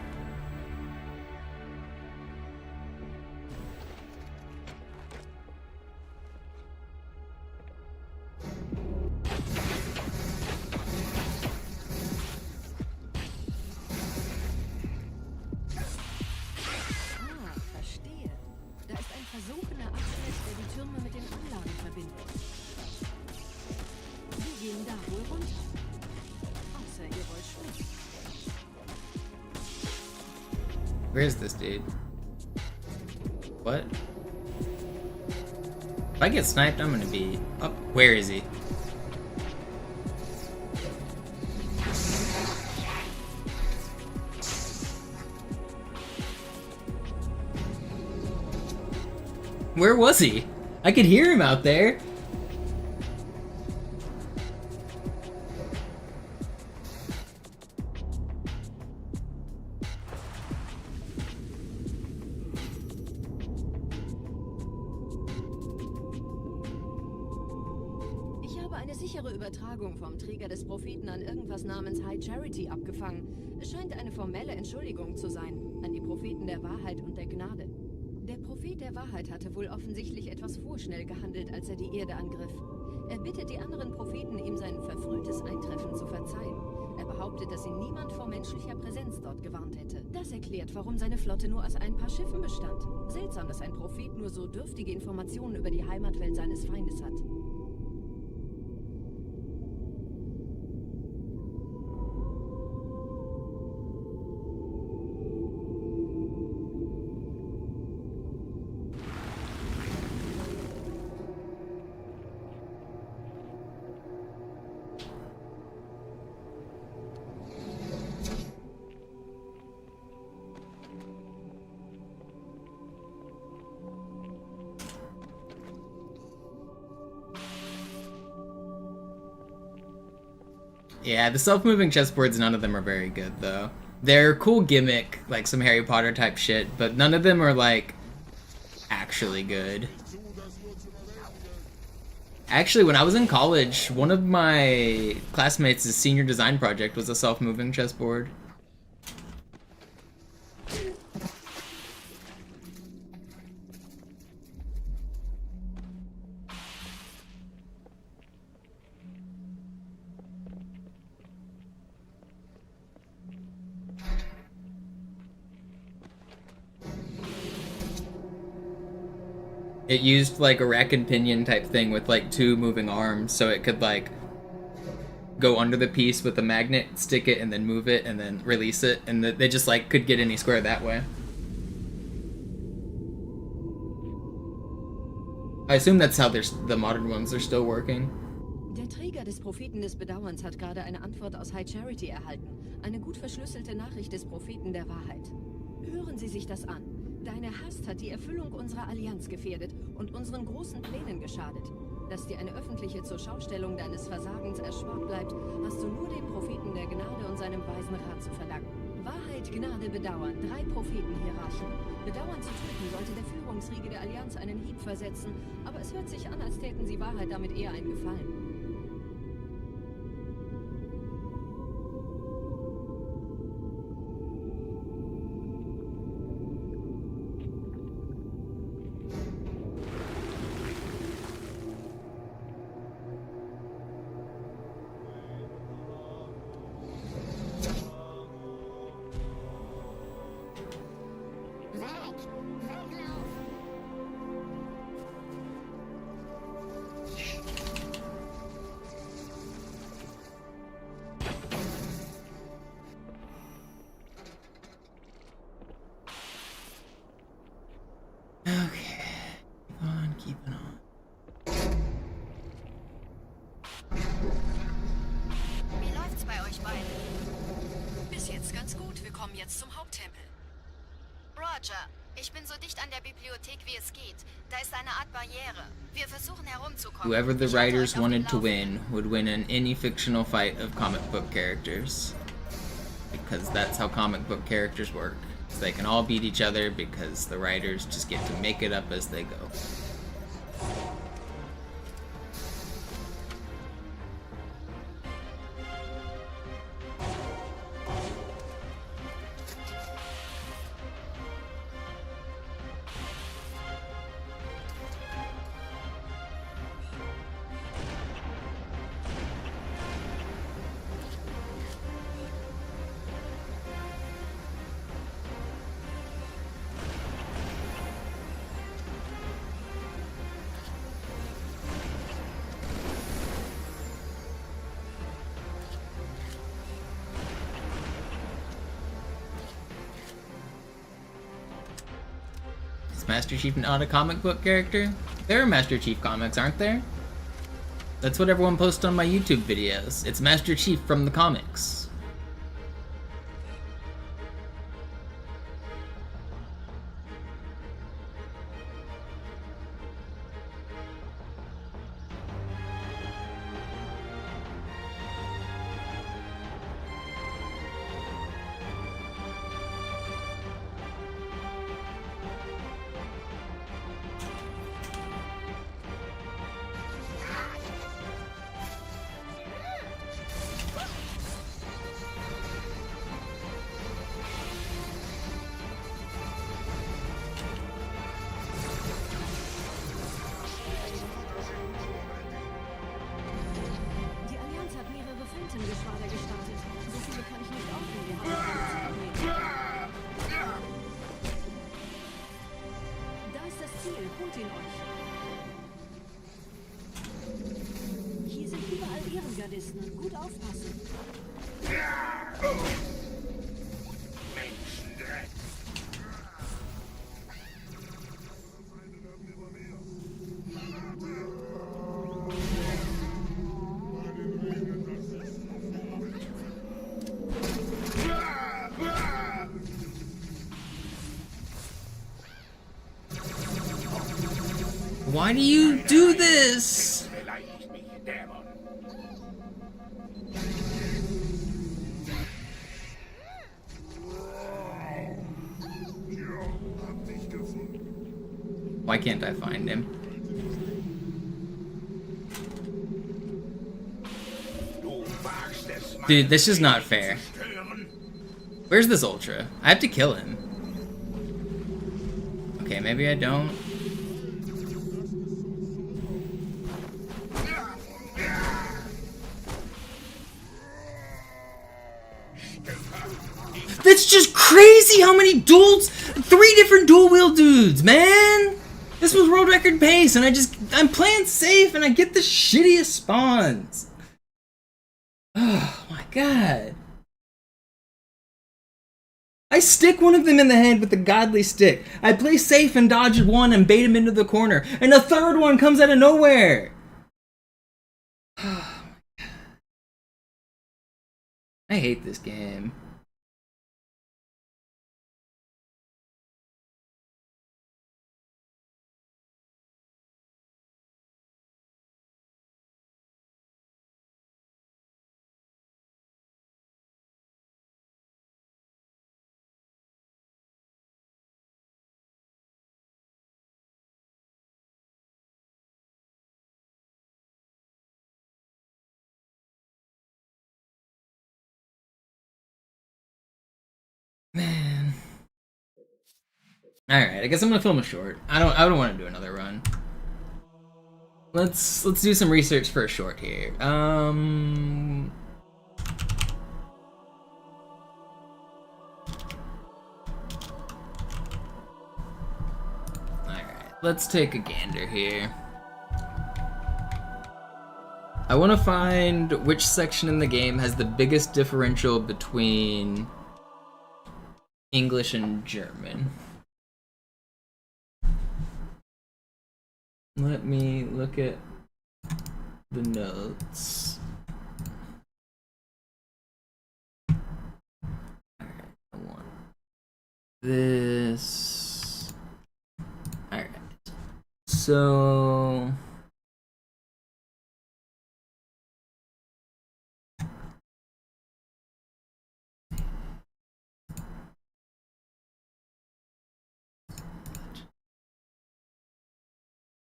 da wohl runter. Außer ihr wollt schwimmen. Where's this dude? What? If I get sniped, I'm gonna be up. Where is he? Where was he? I could hear him out there. Ich habe eine sichere Übertragung vom Träger des Propheten an irgendwas namens High Charity abgefangen. Es scheint eine formelle Entschuldigung zu sein, an die Propheten der Wahrheit und der Gnade. Der Prophet der Wahrheit hatte wohl offensichtlich etwas vorschnell gehandelt, als er die Erde angriff. Er bittet die anderen Propheten, ihm sein verfrühtes Eintreffen zu verzeihen. Er behauptet, dass ihn niemand vor menschlicher Präsenz dort gewarnt hätte. Das erklärt, warum seine Flotte nur aus ein paar Schiffen bestand. Seltsam, dass ein Prophet nur so dürftige Informationen über die Heimatwelt seines Feindes hat. Yeah, the self-moving chessboards, none of them are very good, though. They're a cool gimmick, like some Harry Potter type shit, but none of them are, like, actually good. Actually, when I was in college, one of my classmates' senior design project was a self-moving chessboard. It used like a rack and pinion type thing with like two moving arms, so it could like go under the piece with a magnet, stick it, and then move it, and then release it, and they just like could get any square that way. I assume that's how the modern ones are still working. Der Träger des Propheten des Bedauerns hat gerade eine Antwort aus High Charity erhalten. Eine gut verschlüsselte Nachricht des Propheten der Wahrheit. Hören Sie sich das an. Deine Hast hat die Erfüllung unserer Allianz gefährdet und unseren großen Plänen geschadet. Dass dir eine öffentliche Zurschaustellung deines Versagens erspart bleibt, hast du nur dem Propheten der Gnade und seinem weisen Rat zu verdanken. Wahrheit, Gnade, Bedauern, 3 Prophetenhierarchen. Bedauern zu töten sollte der Führungsriege der Allianz einen Hieb versetzen, aber es hört sich an, als täten sie Wahrheit damit eher einen Gefallen. Wie läuft's bei euch beiden? Bis jetzt ganz gut. Wir kommen jetzt zum Haupttempel. Roger, ich bin so dicht an der Bibliothek, wie es geht. Da ist eine Art Barriere. Wir versuchen herumzukommen. Whoever the writers wanted to win would win in any fictional fight of comic book characters. Because that's how comic book characters work. So they can all beat each other because the writers just get to make it up as they go. Master Chief not a comic book character? There are Master Chief comics, aren't there? That's what everyone posts on my YouTube videos. It's Master Chief from the comics. Die Allianz hat mehrere Phantom-Geschwader gestartet. So viele kann ich nicht aufnehmen. Wir haben Da ist das Ziel. Holt ihn euch. Hier sind überall Ehrengardisten. Gut aufpassen. Why do you do this? Why can't I find him? Dude, this is not fair. Where's this Ultra? I have to kill him. Okay, maybe I don't. That's just crazy how many duels, 3 different dual wheel dudes, man. This was world record pace and I'm playing safe and I get the shittiest spawns. Oh my god. I stick one of them in the head with the godly stick. I play safe and dodge one and bait him into the corner. And a third one comes out of nowhere. Oh my god. I hate this game. Man. Alright, I guess I'm gonna film a short. I don't want to do another run. Let's do some research for a short here. Alright, let's take a gander here. I want to find which section in the game has the biggest differential between English and German. Let me look at the notes. Alright, I want this. Alright. So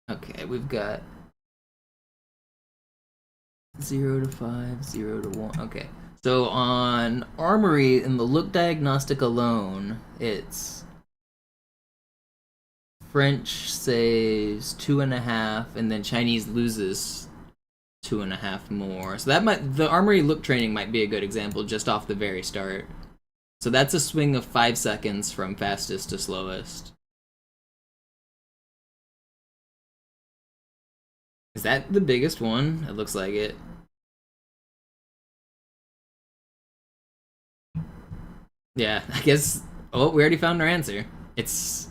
okay, we've got 0 to 5, 0 to 1. Okay, so on Armory, in the look diagnostic alone, it's French saves 2.5, and then Chinese loses 2.5 more. So that might, the Armory look training might be a good example just off the very start. So that's a swing of 5 seconds from fastest to slowest. Is that the biggest one? It looks like it. Yeah, I guess... Oh, we already found our answer. It's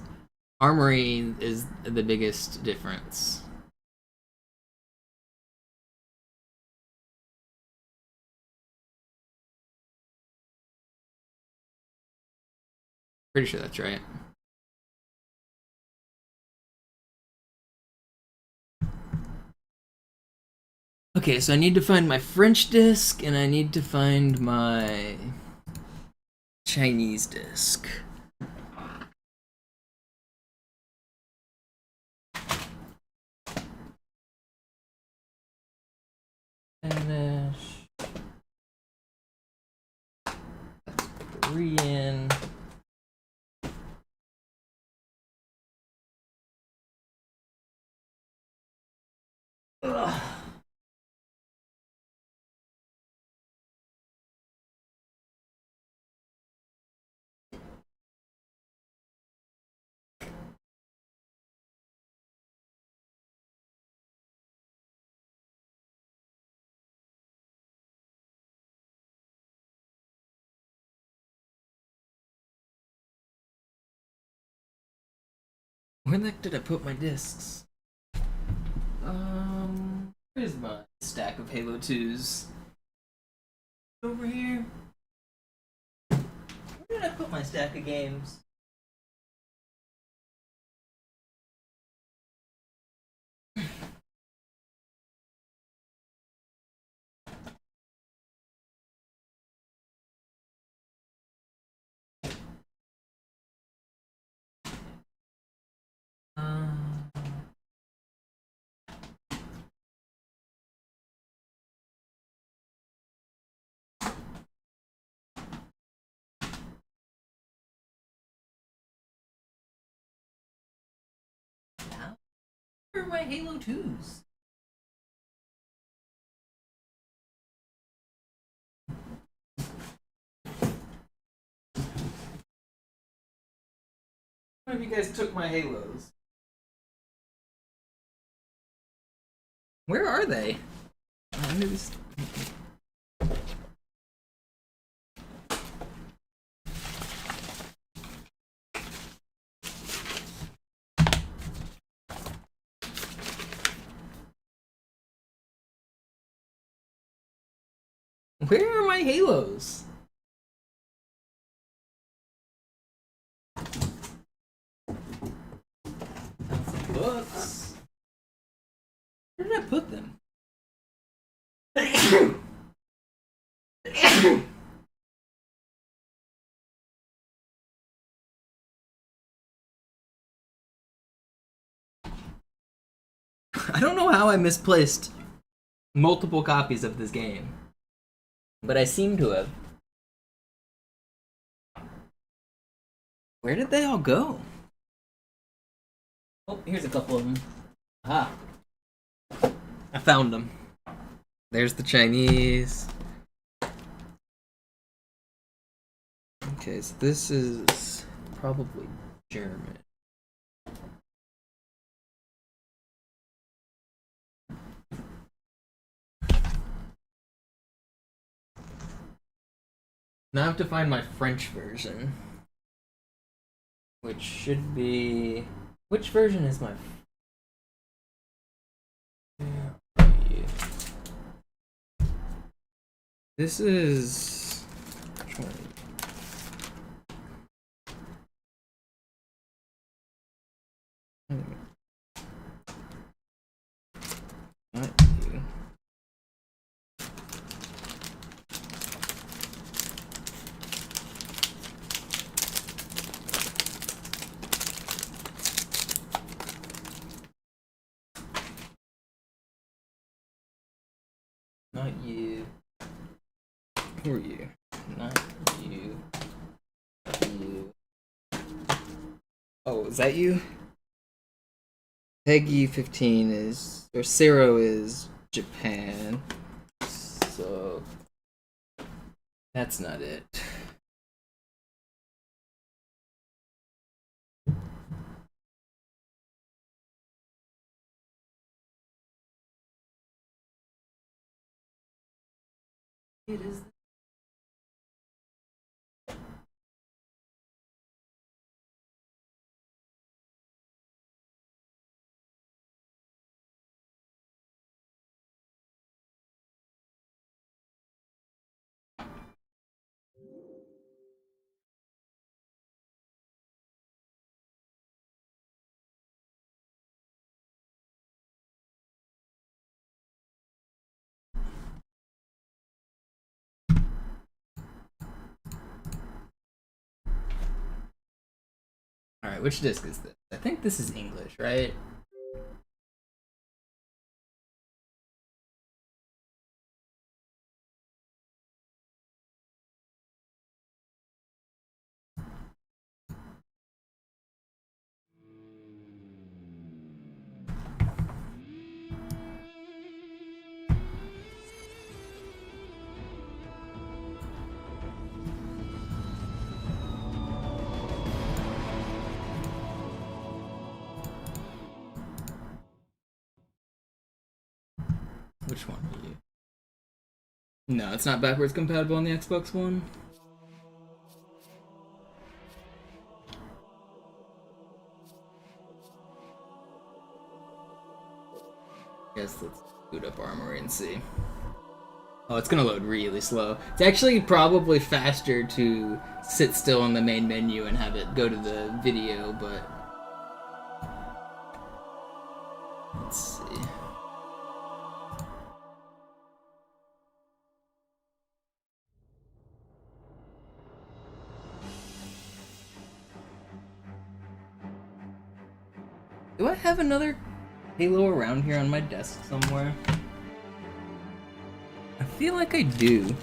Armory is the biggest difference. Pretty sure that's right. Okay, so I need to find my French disc and I need to find my Chinese disc. Spanish. That's Korean. Ugh. Where the heck did I put my discs? Where's my stack of Halo 2s? Over here. Where did I put my stack of games? Where are my Halo 2s? What if you guys took my Halos? Where are they? Where are my Halos? Books. Where did I put them? I don't know how I misplaced multiple copies of this game, but I seem to have. Where did they all go? Oh, here's a couple of them. Ah. I found them. There's the Chinese. Okay, so this is probably German. Now I have to find my French version, which should be... Which version is my... This is... Not you. Not you. Who are you? Not you. You. Oh, is that you? Peggy 15 is, or Zero is Japan. So that's not it. It is. Alright, which disc is this? I think this is English, right? Which one are you? No, it's not backwards compatible on the Xbox One. Guess let's boot up Armory and see. Oh, it's gonna load really slow. It's actually probably faster to sit still on the main menu and have it go to the video, but... Let's see. Do I have another Halo around here on my desk somewhere? I feel like I do.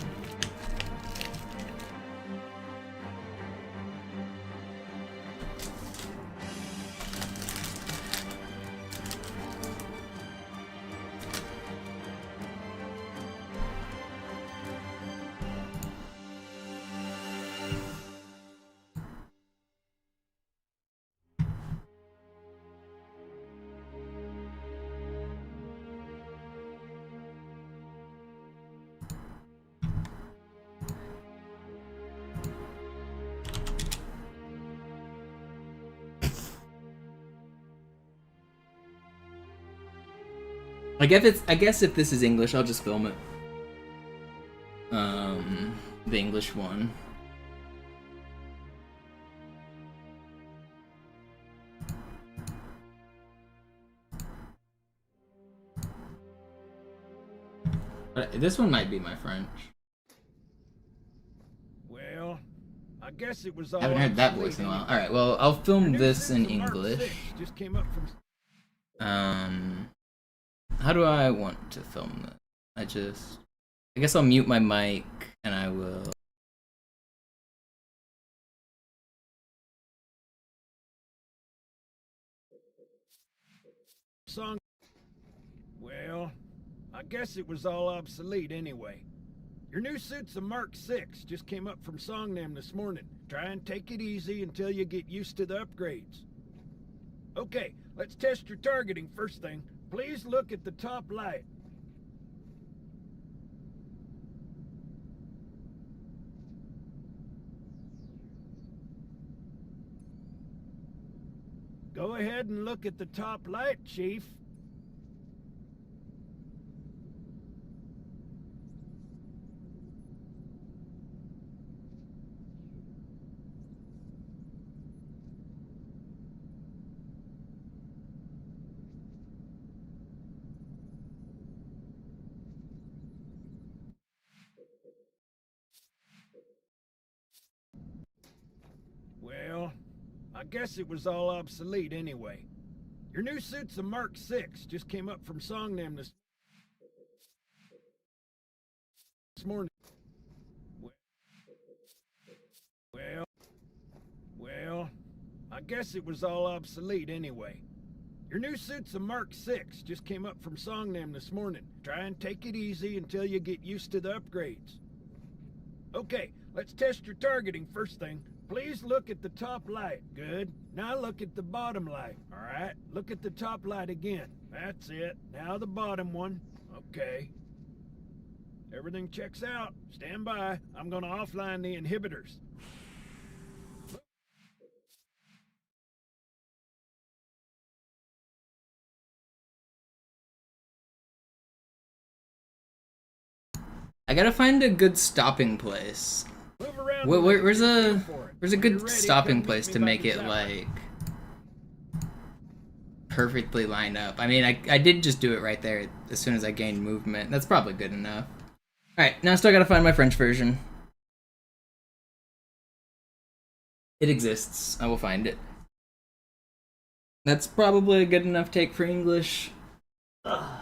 I guess if this is English, I'll just film it. The English one. But this one might be my French. Well, I guess it was all. I haven't heard that voice in a while. All right, well, I'll film this in English. Just came up from. How do I want to film this? I guess I'll mute my mic and I will. Song. Well, I guess it was all obsolete anyway. Your new suit's a Mark 6, just came up from Songnam this morning. Try and take it easy until you get used to the upgrades. Okay, let's test your targeting first thing. Please look at the top light. Go ahead and look at the top light, Chief. Well, I guess it was all obsolete anyway. Your new suit's a Mark 6, just came up from Songnam this morning. Well, I guess it was all obsolete anyway. Your new suit's a Mark 6, just came up from Songnam this morning. Try and take it easy until you get used to the upgrades. Okay, let's test your targeting first thing. Please look at the top light. Good. Now look at the bottom light. All right. Look at the top light again. That's it. Now the bottom one. Okay. Everything checks out. Stand by. I'm going to offline the inhibitors. I gotta find a good stopping place. Where's a good stopping place to make it like perfectly line up? I mean, I did just do it right there as soon as I gained movement. That's probably good enough. Alright, now I still gotta find my French version. It exists. I will find it. That's probably a good enough take for English. Ugh.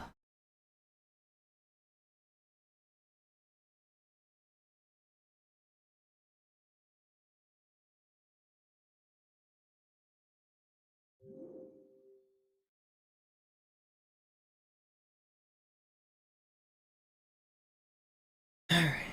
All right.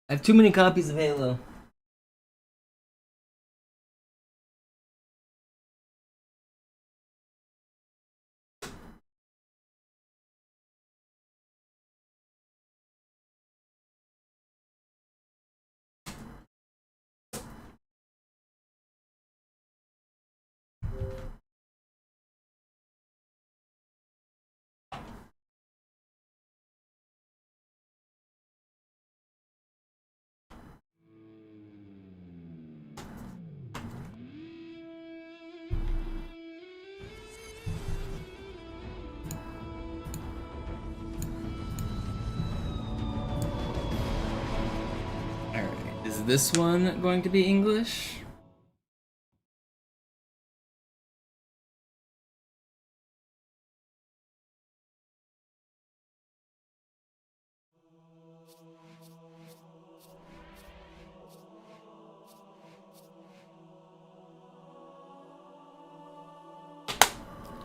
I have too many copies of Halo. Alright, is this one going to be English?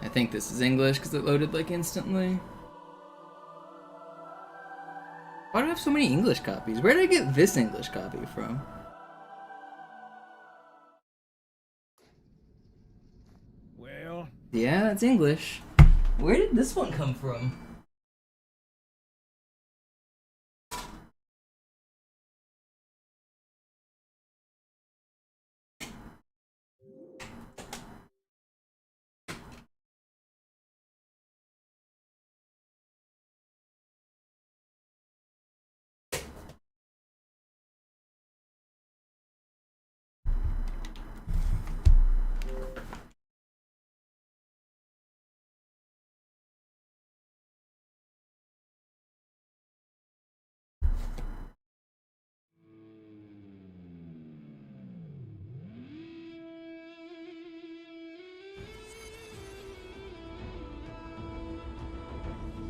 I think this is English because it loaded like instantly. Why do I have so many English copies? Where did I get this English copy from? Well... Yeah, that's English. Where did this one come from?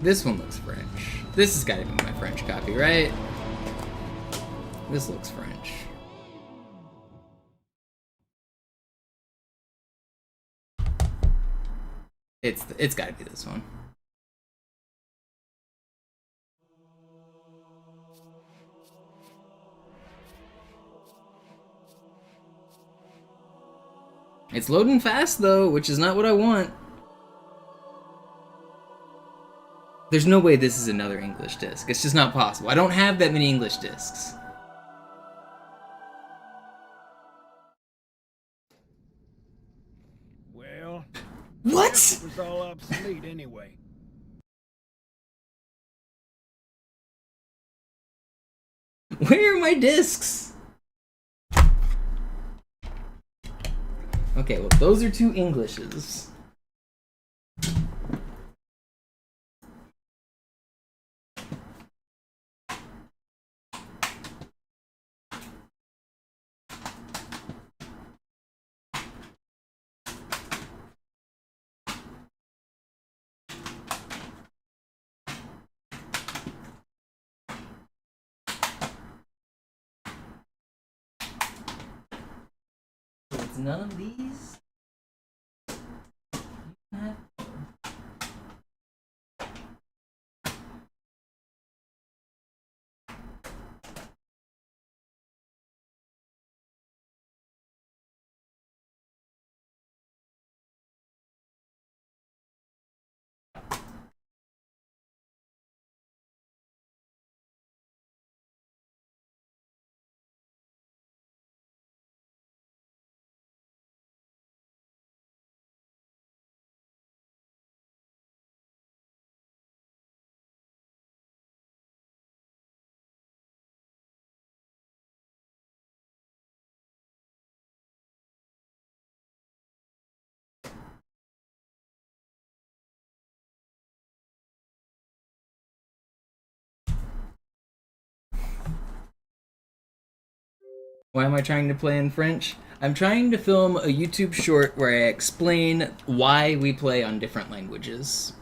This one looks French. This has got to be my French copy, right? This looks French. It's got to be this one. It's loading fast though, which is not what I want. There's no way this is another English disc. It's just not possible. I don't have that many English discs. Well... What? It was all obsolete anyway. Where are my discs? Okay, well, those are two Englishes. It's none of these. Why am I trying to play in French? I'm trying to film a YouTube short where I explain why we play on different languages.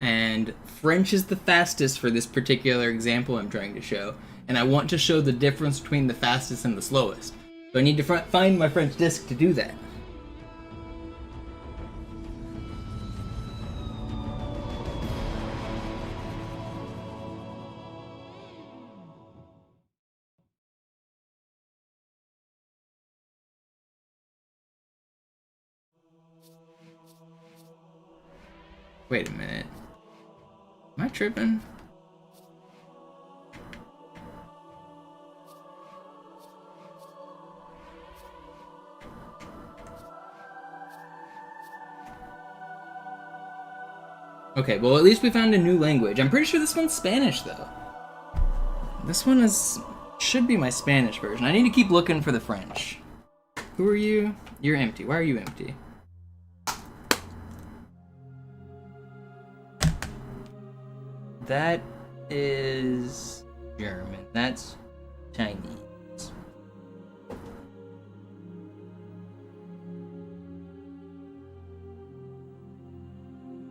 And French is the fastest for this particular example I'm trying to show. And I want to show the difference between the fastest and the slowest. So I need to find my French disc to do that. Wait a minute. Am I tripping? Okay, well at least we found a new language. I'm pretty sure this one's Spanish though. This one should be my Spanish version. I need to keep looking for the French. Who are you? You're empty. Why are you empty? That is German. That's Chinese.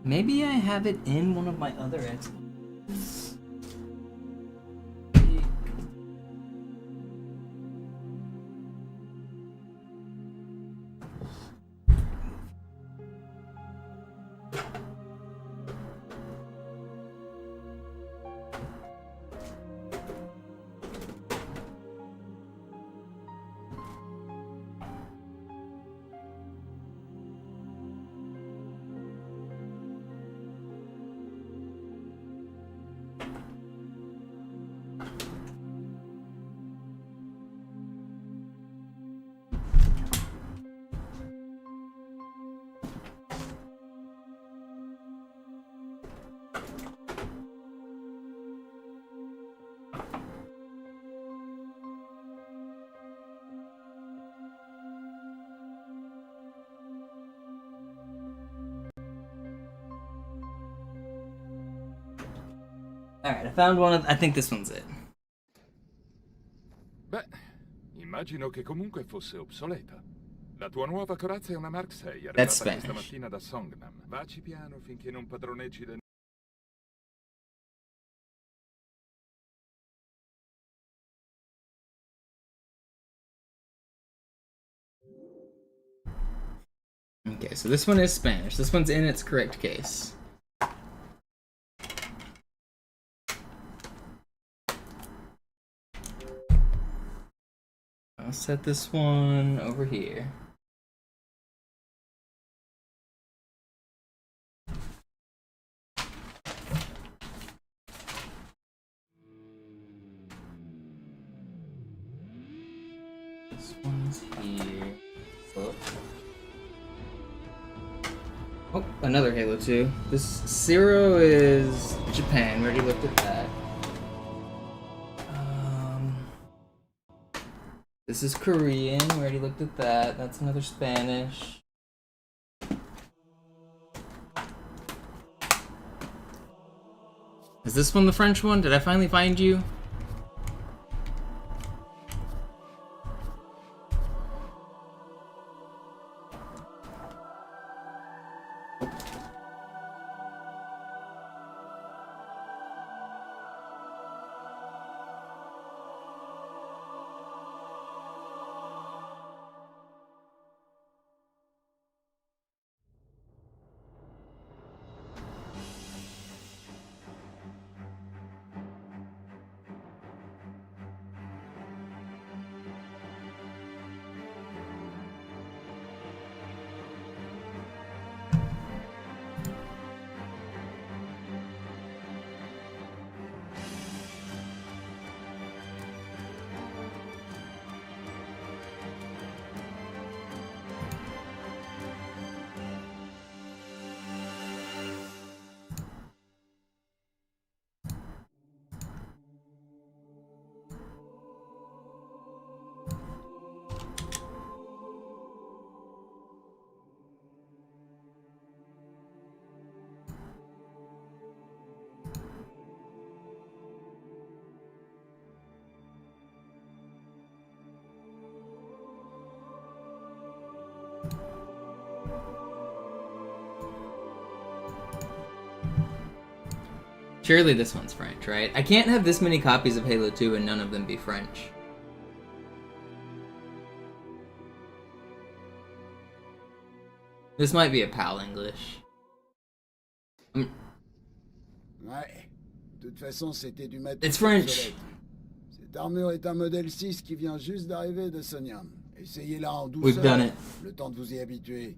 Maybe I have it in one of my other exploits. Alright, I found one of... I think this one's it. Beh, immagino che comunque fosse obsoleta. La tua nuova corazza è una Mark 6, arrivata questa mattina da Songnam. Vaci piano finché non padroneggi le... Okay, so this one is Spanish. This one's in its correct case. I'll set this one over here. This one's here. Oh, another Halo 2. This Zero is Japan. We already looked at that. This is Korean. We already looked at that. That's another Spanish. Is this one the French one? Did I finally find you? Surely this one's French, right? I can't have this many copies of Halo 2 and none of them be French. This might be a PAL English. Ouais. De toute façon, c'était du matos. It's French. obsolète. Cette armure est un modèle 6 qui vient juste d'arriver de Sonium. Essayez-la en douceur. We've done it. Le temps de vous y habituer.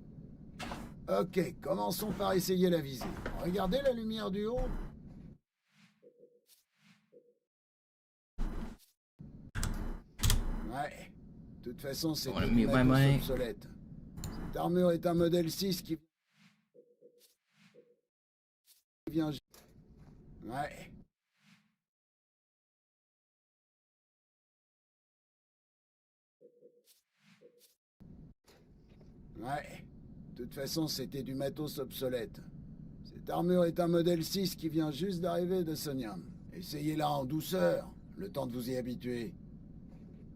Ok, commençons par essayer la visée. Regardez la lumière du haut. Ouais. De toute façon, c'est du matos obsolète. Cette armure est un modèle 6 qui vient... Ouais. Ouais. De toute façon, c'était du matos obsolète. Cette armure est un modèle 6 qui vient juste d'arriver de Sonium. Essayez-la en douceur, le temps de vous y habituer.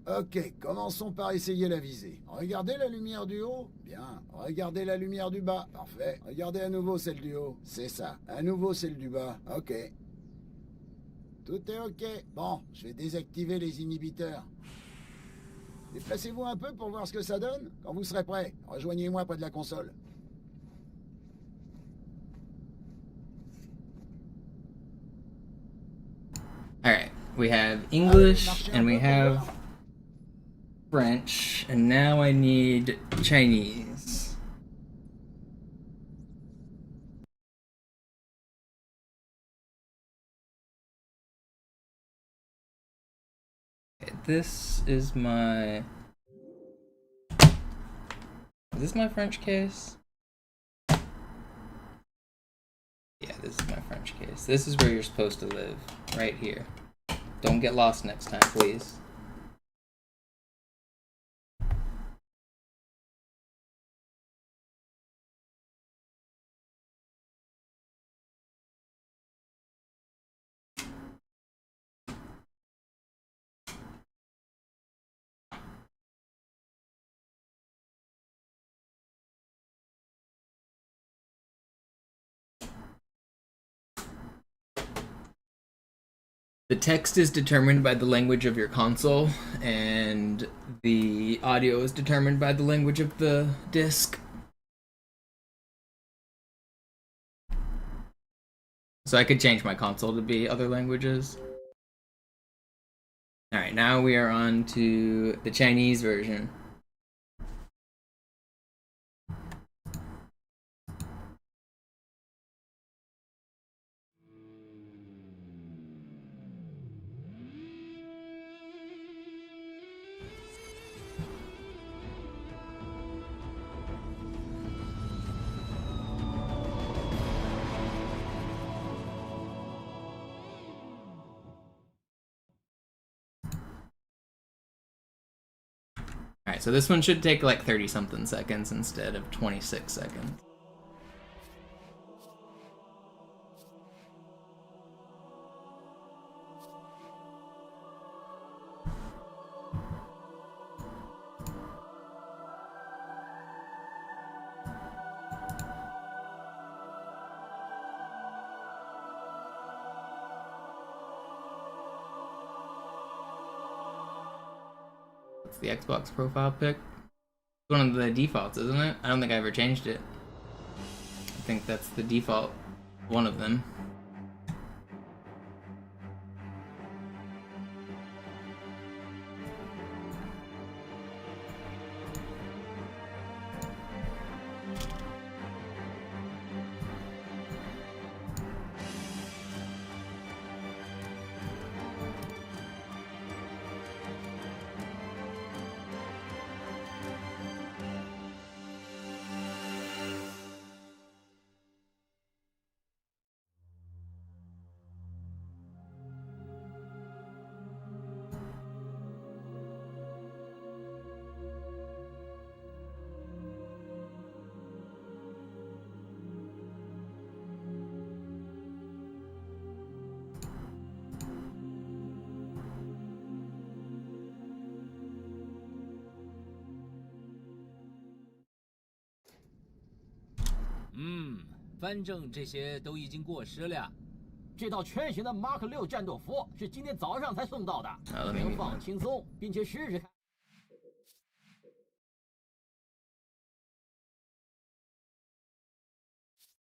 Ok, commençons par essayer la visée. Regardez la lumière du haut. Bien. Regardez la lumière du bas. Parfait. Regardez à nouveau celle du haut. C'est ça. À nouveau celle du bas. Ok. Tout est ok. Bon, je vais désactiver les inhibiteurs. Déplacez-vous un peu pour voir ce que ça donne. Quand vous serez prêt, rejoignez-moi près de la console. Alright, we have English and we have French, and now I need Chinese. Okay, this is my... Is this my French case? Yeah, this is my French case. This is where you're supposed to live, right here. Don't get lost next time, please. The text is determined by the language of your console, and the audio is determined by the language of the disc. So I could change my console to be other languages. Alright, now we are on to the Chinese version. Alright, so this one should take like 30-something seconds instead of 26 seconds. The Xbox profile pic. It's one of the defaults, isn't it? I don't think I ever changed it. I think that's the default one of them.反正这些都已经过时了。这套全新的马克6战斗服是今天早上才送到的，请放轻松，并且试试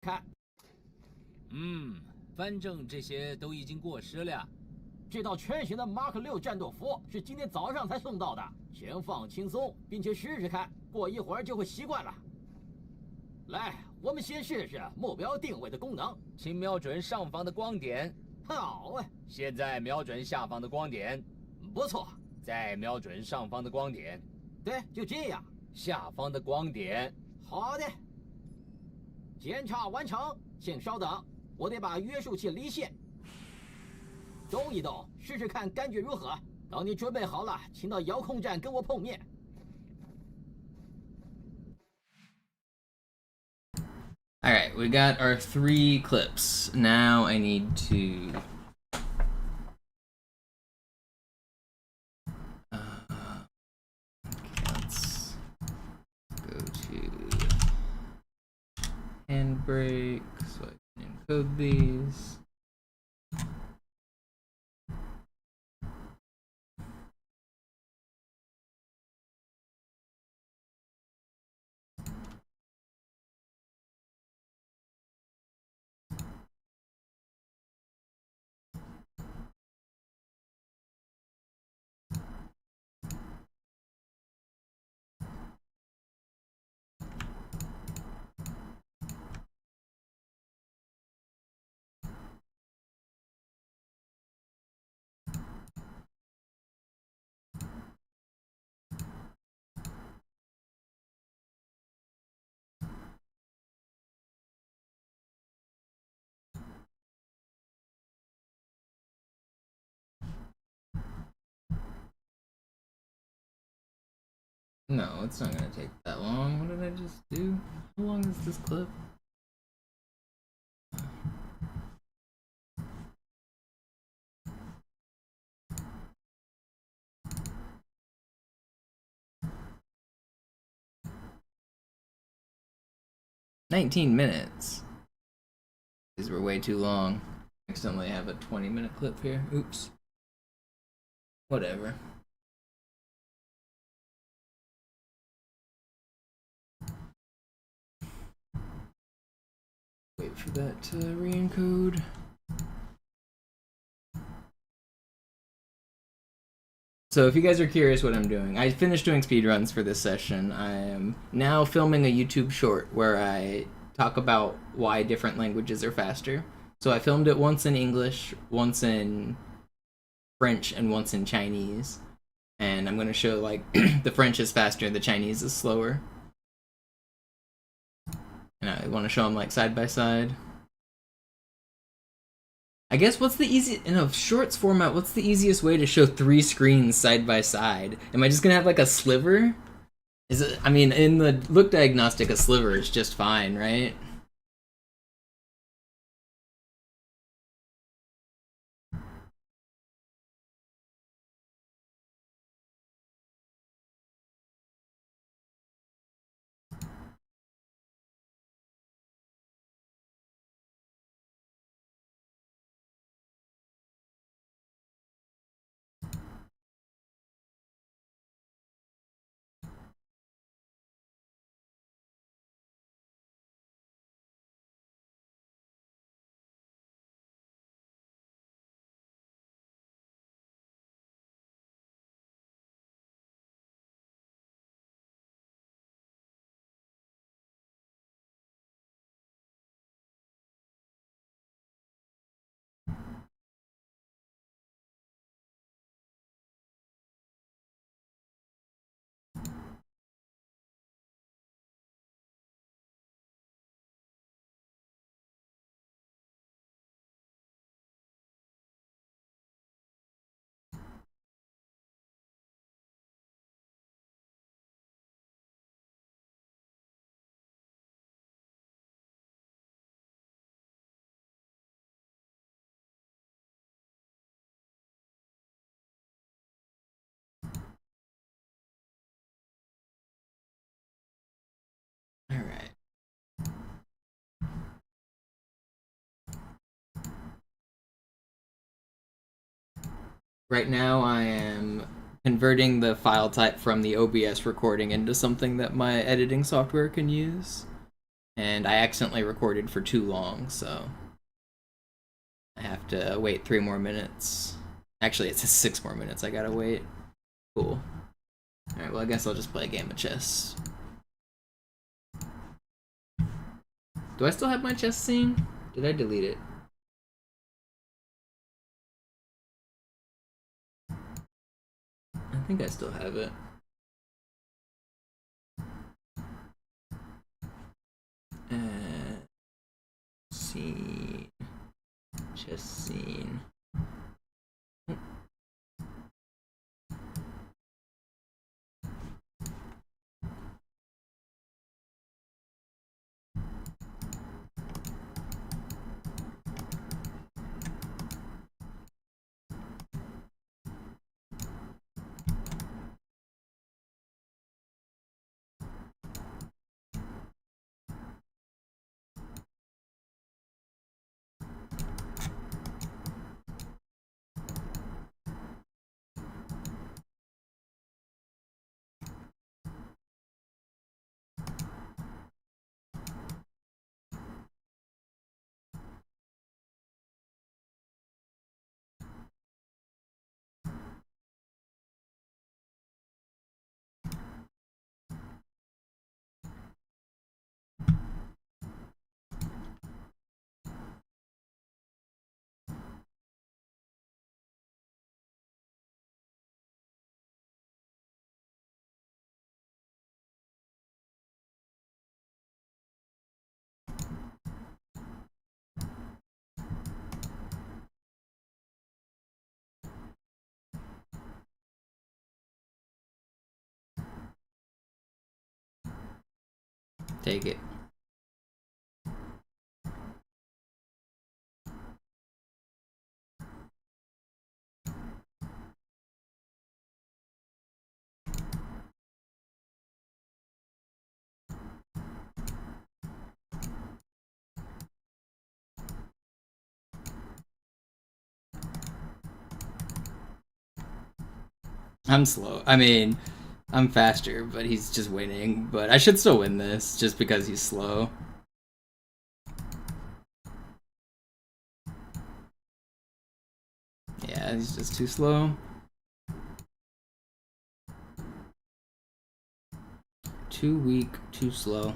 看。反正这些都已经过时了。这套全新的马克6战斗服是今天早上才送到的，请放轻松，并且试试看，过一会儿就会习惯了。来，我们先试试目标定位的功能，请瞄准上方的光点。好啊，现在瞄准下方的光点。不错，再瞄准上方的光点。对，就这样。下方的光点。好的，检查完成，请稍等，我得把约束器离线。动一动，试试看感觉如何。等你准备好了，请到遥控站跟我碰面。Alright, we got our 3 clips. Now I need to... let's go to handbrake so I can encode these. No, it's not gonna take that long. What did I just do? How long is this clip? $19. These were way too long. I accidentally have a 20-minute clip here. Oops. Whatever. Wait for that to re-encode. So if you guys are curious what I'm doing, I finished doing speedruns for this session. I am now filming a YouTube short where I talk about why different languages are faster. So I filmed it once in English, once in French, and once in Chinese. And I'm going to show, like, the French is faster, the Chinese is slower. And I want to show them, like, side by side. I guess what's the in a shorts format, what's the easiest way to show 3 screens side by side? Am I just gonna have like a sliver? Is it, I mean, in the look diagnostic, a sliver is just fine, right? Right now I am converting the file type from the OBS recording into something that my editing software can use. And I accidentally recorded for too long, so I have to wait 3 more minutes. Actually, it's 6 more minutes I gotta wait. Cool. Alright, well I guess I'll just play a game of chess. Do I still have my chess scene? Did I delete it? I think I still have it. Scene. Chess scene. Take it. I'm slow. I mean, I'm faster, but he's just winning. But I should still win this, just because he's slow. Yeah, he's just too slow. Too weak, too slow.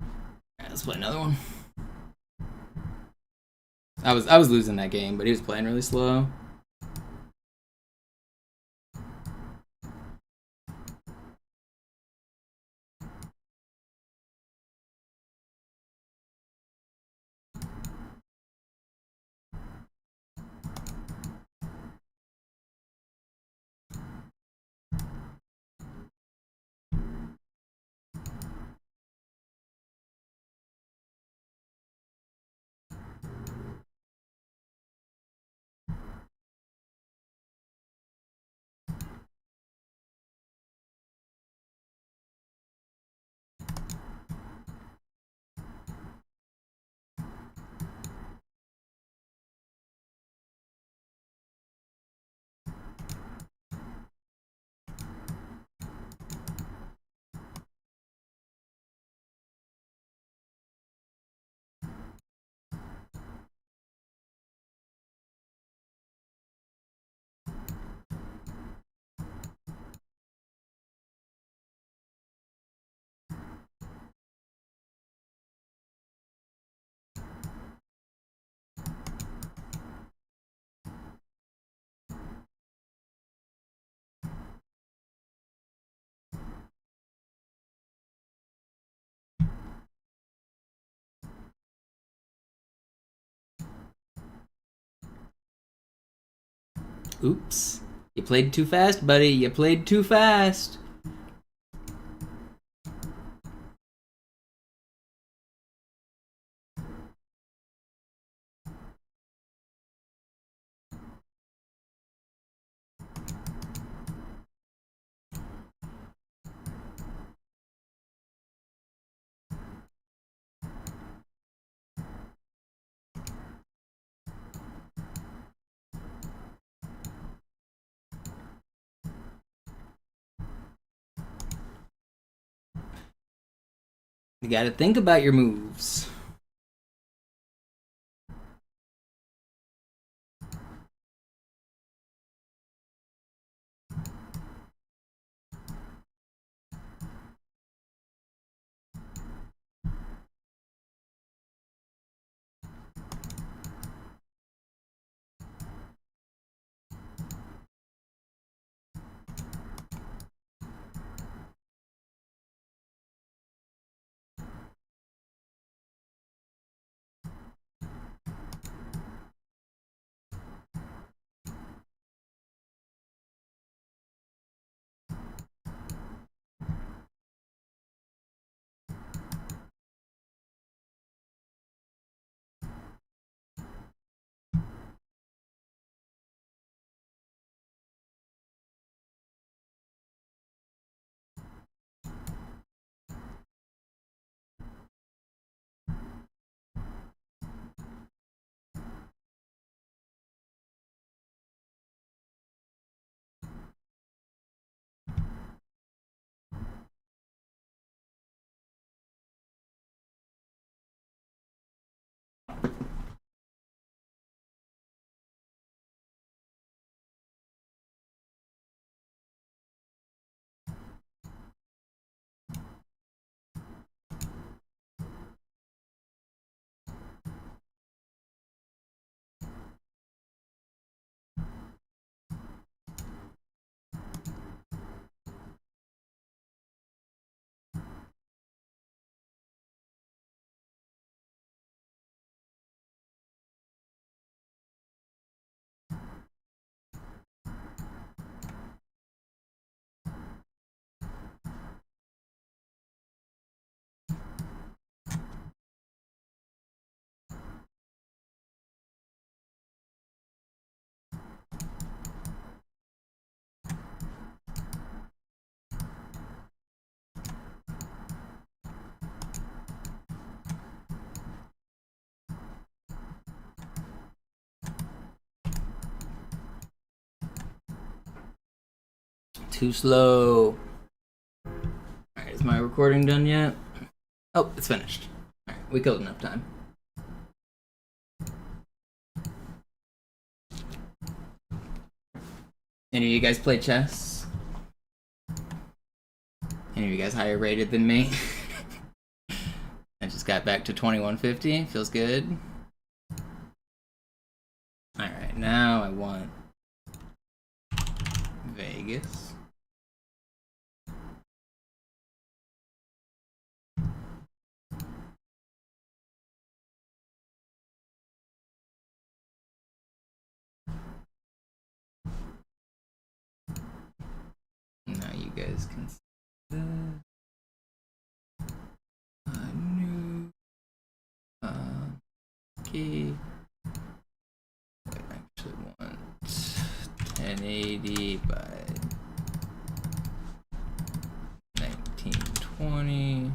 Alright, let's play another one. I was losing that game, but he was playing really slow. Oops. You played too fast, buddy. You played too fast. You gotta think about your moves. Too slow. Alright, is my recording done yet? Oh, it's finished. Alright, we killed enough time. Any of you guys play chess? Any of you guys higher rated than me? I just got back to 2150. Feels good. Alright, now I want Vegas. Now you guys can see that. New key. I actually want 1080 by 1920.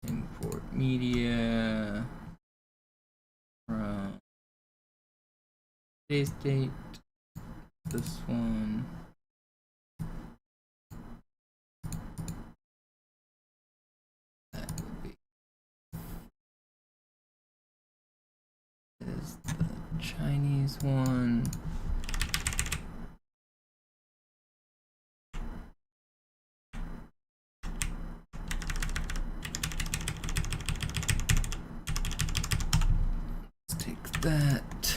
Import media from today's date. This one. That would be is the Chinese one. Let's take that.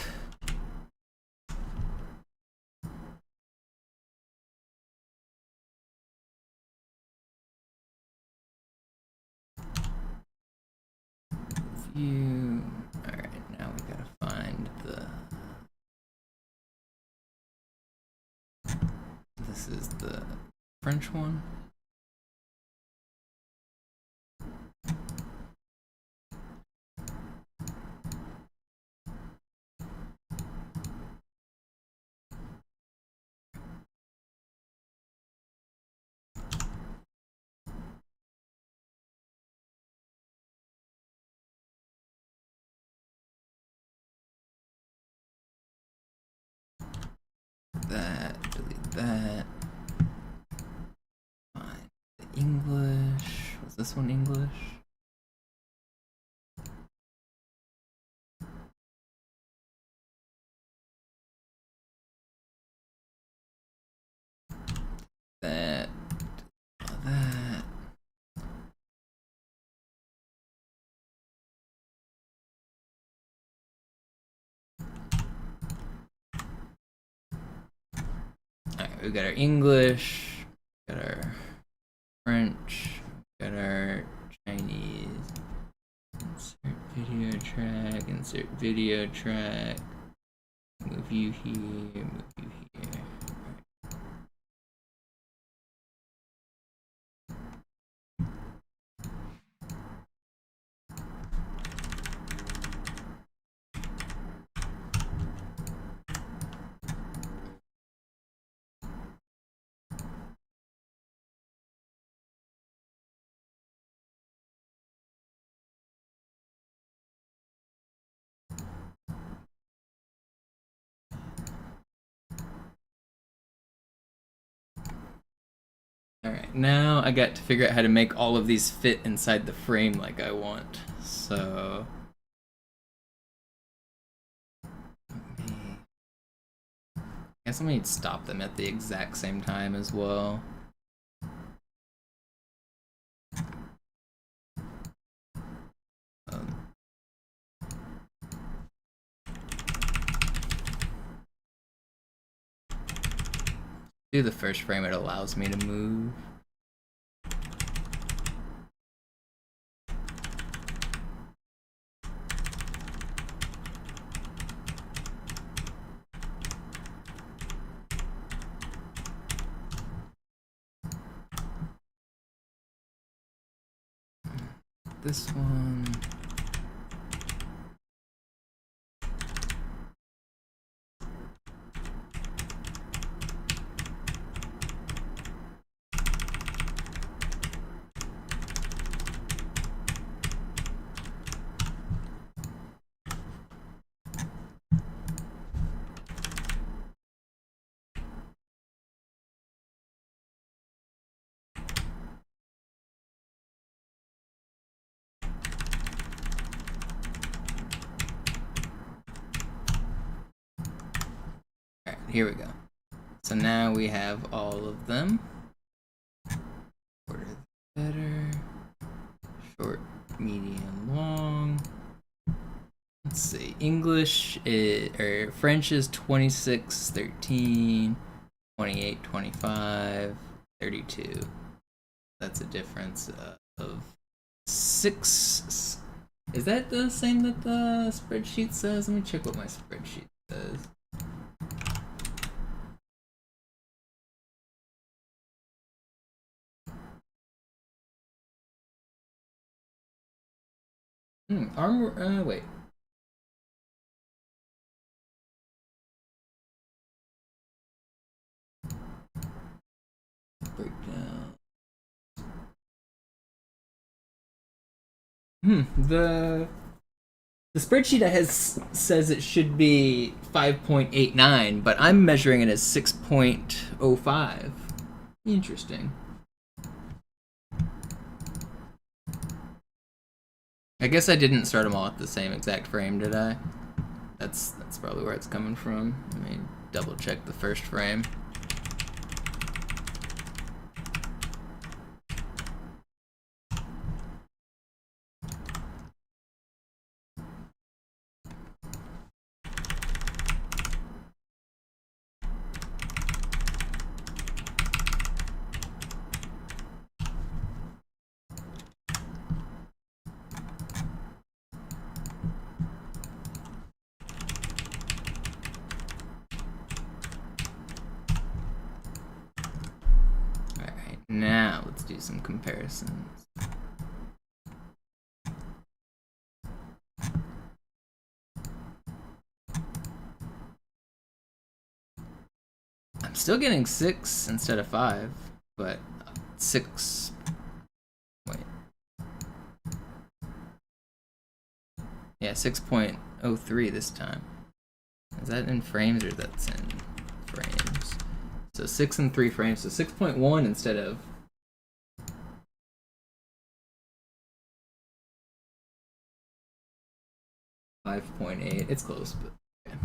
View. Alright, now we gotta find the. This is the French one. That, delete that. Fine. English. Was this one English? That. Alright, we got our English, got our French, got our Chinese. Insert video track, move you here, move you here. Alright, now I got to figure out how to make all of these fit inside the frame like I want. So I guess let me stop them at the exact same time as well. Do the first frame, it allows me to move. This one. Here we go. So now we have all of them. Order better. Short, medium, long. Let's see. English or French is 26, 13, 28, 25, 32. That's a difference of 6. Is that the same that the spreadsheet says? Let me check what my spreadsheet says. Armor, wait. Breakdown. The spreadsheet says it should be 5.89, but I'm measuring it as 6.05. Interesting. I guess I didn't start them all at the same exact frame, did I? That's probably where it's coming from. Let me double check the first frame. Now let's do some comparisons. I'm still getting 6 instead of 5, but 6. Wait. Yeah, 6.03 this time. Is that in frames or that's in frames? So 6 and 3 frames, so 6.1 instead of 5.8. It's close, but okay.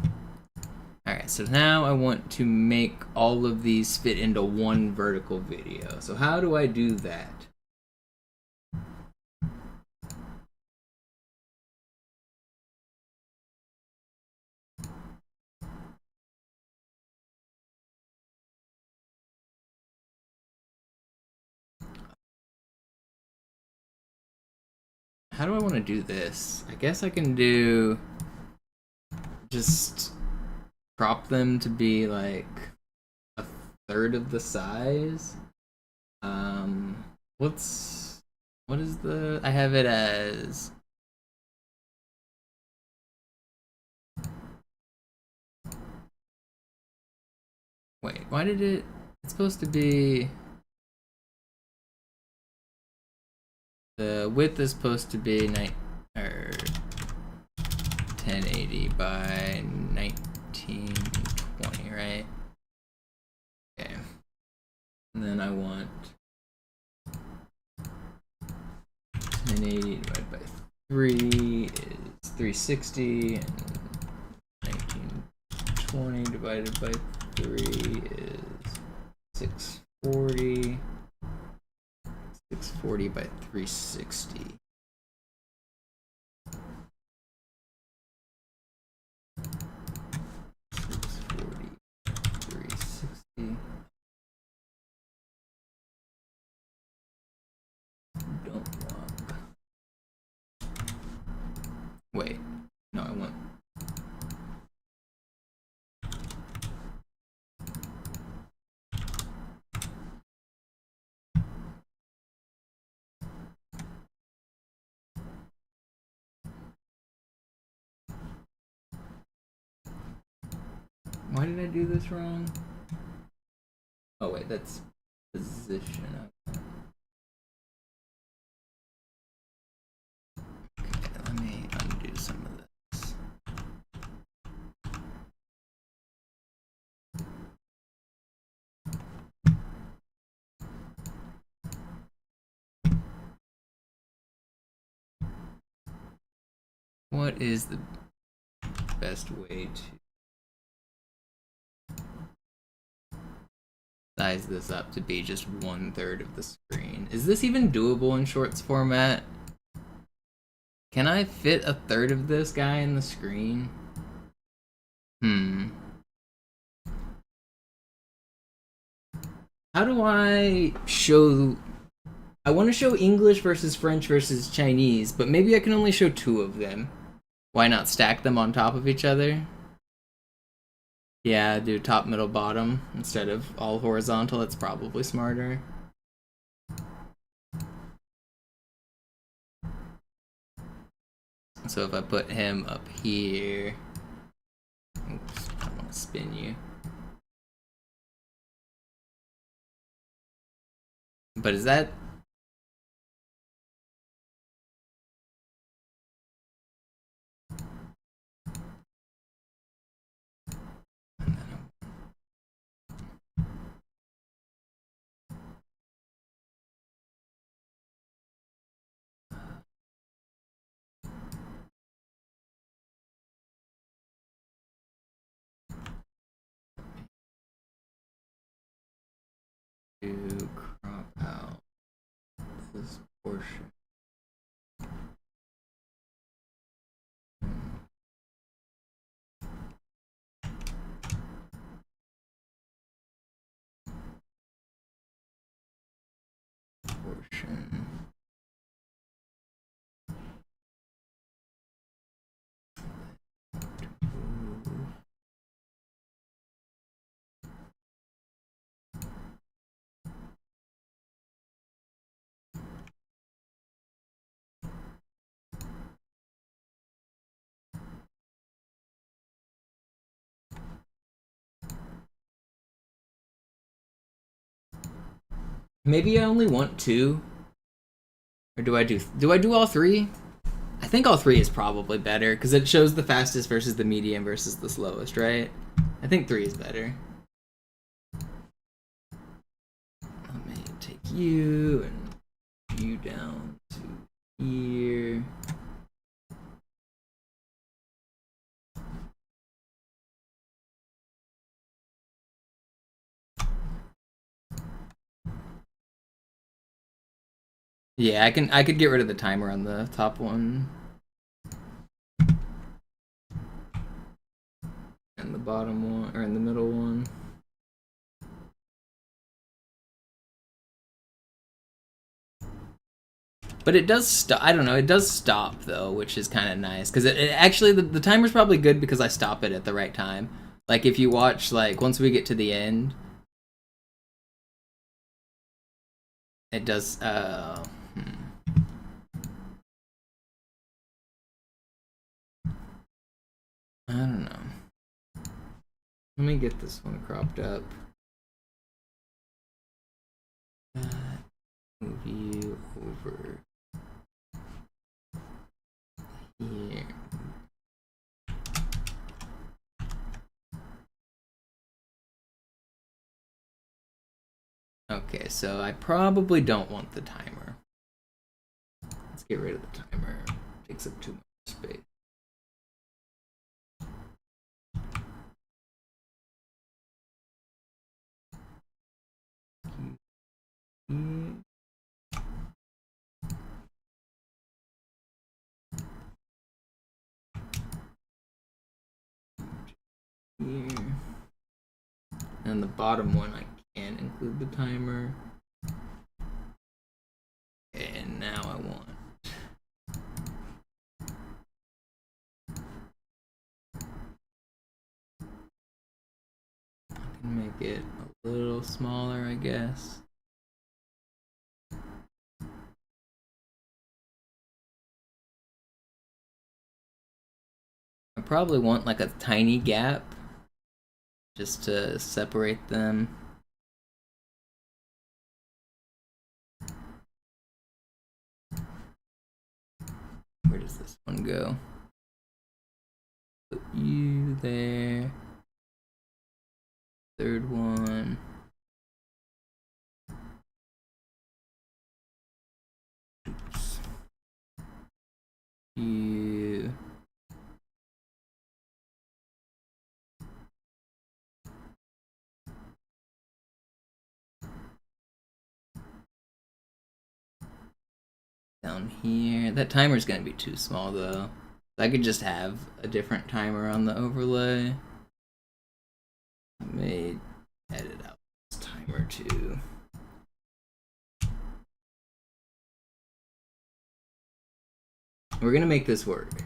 Alright, so now I want to make all of these fit into one vertical video. So how do I do that? How do I want to do this? I guess I can do just crop them to be like a third of the size. What is the, I have it as wait, why did it's supposed to be, the width is supposed to be 1080 by 1920, right? Okay. And then I want 1080 divided by 3 is 360, and 1920 divided by 3 is 640. 640 by 360. Don't want. Wait, no, I want. Why did I do this wrong? Oh wait, that's position. Okay, let me undo some of this. What is the best way to size this up to be just 1/3 of the screen? Is this even doable in shorts format? Can I fit 1/3 of this guy in the screen? How do I show... I want to show English versus French versus Chinese, but maybe I can only show 2 of them. Why not stack them on top of each other? Yeah, do top, middle, bottom instead of all horizontal. That's probably smarter. So if I put him up here... Oops, I don't want to spin you. But is that... to crop out this portion. Maybe I only want 2, or do I do all 3? I think all 3 is probably better because it shows the fastest versus the medium versus the slowest, right? I think 3 is better. Let me take you and you down to here. Yeah, I could get rid of the timer on the top one. And the bottom one, or in the middle one. But it does stop. I don't know. It does stop though, which is kind of nice because it actually the timer's probably good because I stop it at the right time. Like if you watch, like once we get to the end, it does. I don't know. Let me get this one cropped up. Move you over here. Okay, so I probably don't want the timer. Let's get rid of the timer. It takes up too much space. Here. And the bottom one I can include the timer. And now I want I can make it a little smaller, I guess. I probably want like a tiny gap just to separate them. Where does this one go? Put you there. Third one. Oops. You. Down here. That timer's gonna be too small though. I could just have a different timer on the overlay. I may edit out this timer too. We're gonna make this work.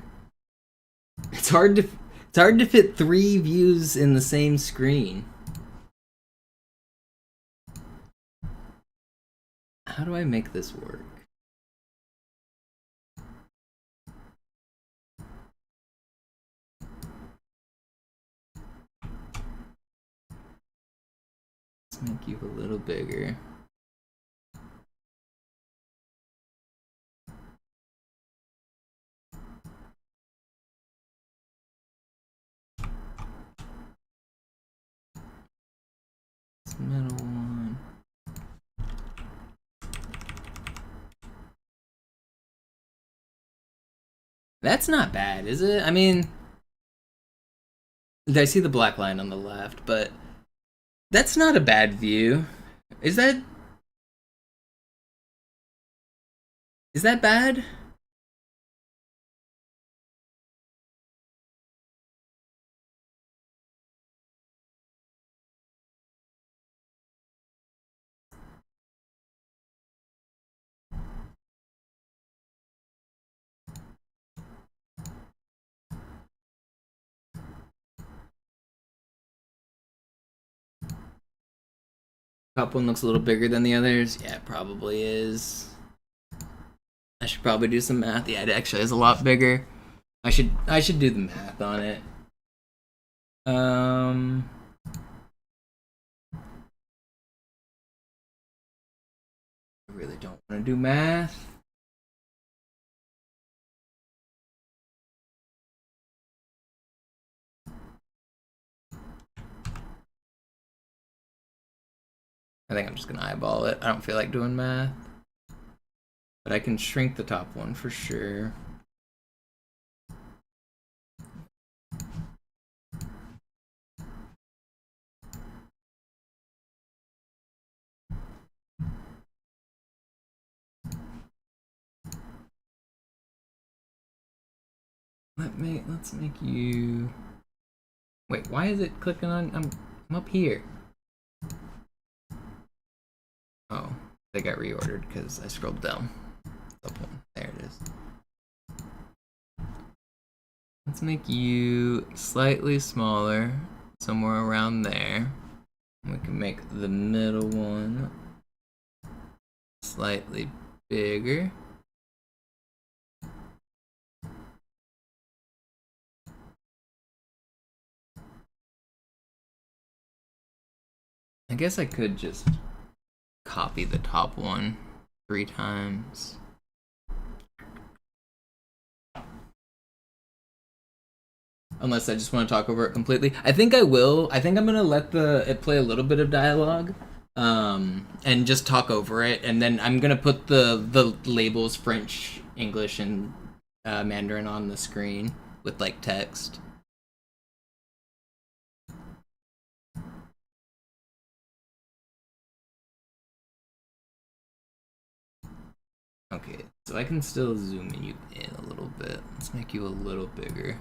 It's hard to fit 3 views in the same screen. How do I make this work? Let's make you a little bigger. This middle one. That's not bad, is it? I mean, I see the black line on the left, but that's not a bad view. Is that bad? Top one looks a little bigger than the others. Yeah, it probably is. I should probably do some math. Yeah, it actually is a lot bigger. I should do the math on it. I really don't want to do math. I think I'm just gonna eyeball it. I don't feel like doing math. But I can shrink the top one for sure. Let's make you. Wait, why is it clicking on? I'm up here. Oh, they got reordered because I scrolled down. There it is. Let's make you slightly smaller, somewhere around there. We can make the middle one slightly bigger. I guess I could just copy the top one 3 times. Unless I just want to talk over it completely. I think I will. I think I'm gonna let it play a little bit of dialogue, and just talk over it, and then I'm gonna put the labels French, English, and Mandarin on the screen with like text. Okay, so I can still zoom you in a little bit. Let's make you a little bigger.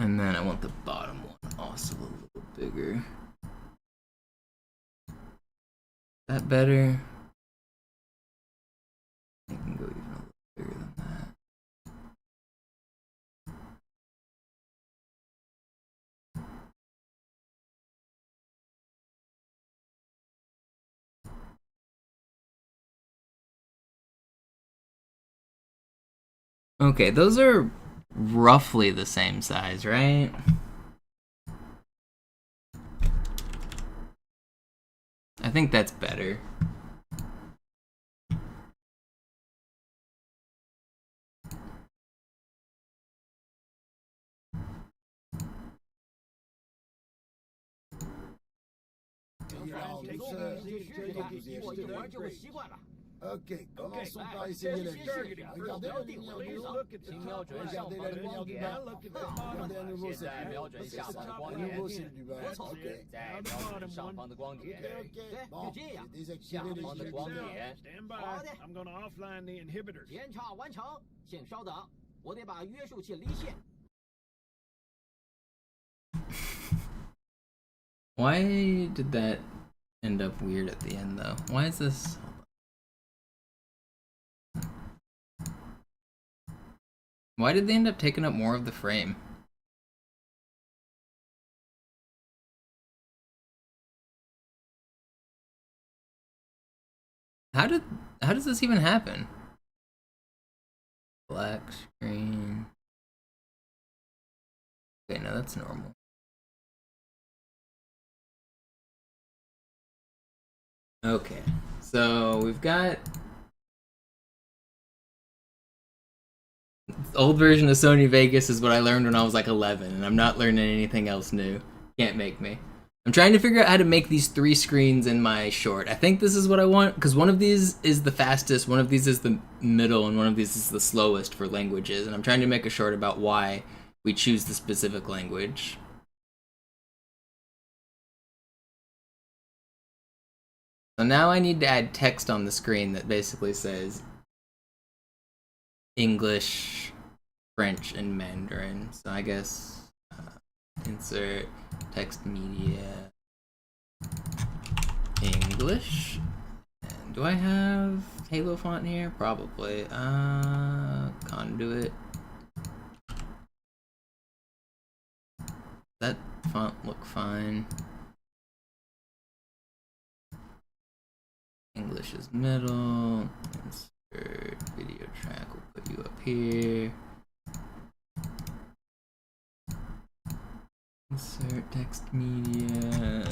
And then I want the bottom one also a little bigger. Is that better? I can go even a little bigger than that. Okay, those are roughly the same size, right? I think that's better. Ok, commençons par essayer la vie. Regardez la lumière du jour. Regardez la lumière du bas. Regardez à nouveau cette lumière. À nouveau celle du bas. Ok. Bon, j'ai désactivé les gilets. Stand by. I'm gonna offline the inhibitors. 检查完成，请稍等，我得把约束器离线。 Why did that end up weird at the end, though? Why is this? Why did they end up taking up more of the frame? How does this even happen? Black screen. Okay, no, that's normal. Okay, so we've got the old version of Sony Vegas is what I learned when I was like 11, and I'm not learning anything else new. Can't make me. I'm trying to figure out how to make these 3 screens in my short. I think this is what I want, because one of these is the fastest, one of these is the middle, and one of these is the slowest for languages, and I'm trying to make a short about why we choose the specific language. So now I need to add text on the screen that basically says English, French, and Mandarin. So I guess insert text media English. And do I have Halo font here? Probably. Conduit. That font look fine. English is middle. Insert video track. We'll put you up here. Insert text media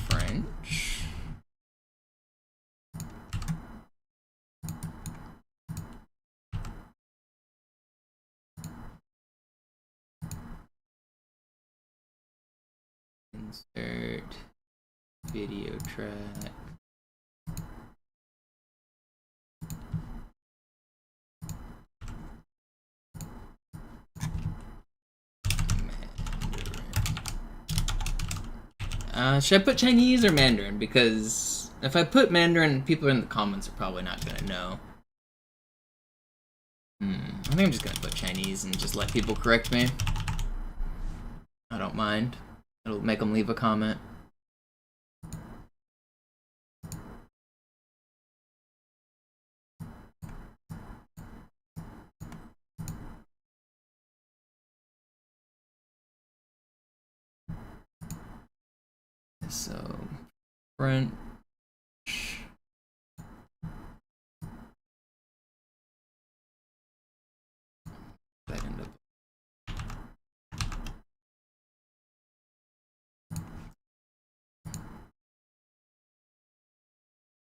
French. Insert video track. Should I put Chinese or Mandarin? Because if I put Mandarin, people in the comments are probably not going to know. I think I'm just gonna put Chinese and just let people correct me. I don't mind. It'll make them leave a comment. So, French.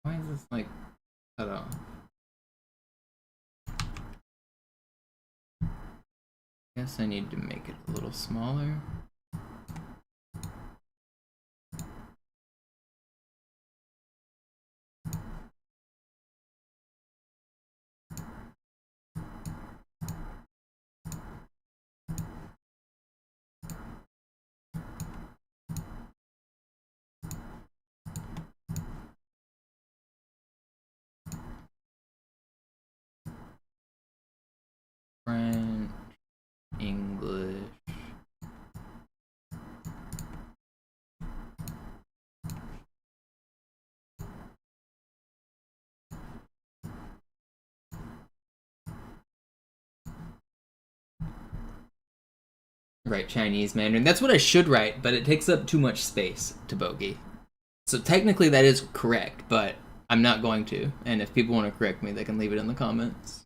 Why is this like cut off? Guess I need to make it a little smaller. French, English. Right, Chinese, Mandarin. That's what I should write, but it takes up too much space to bogey. So technically that is correct, but I'm not going to. And if people want to correct me, they can leave it in the comments.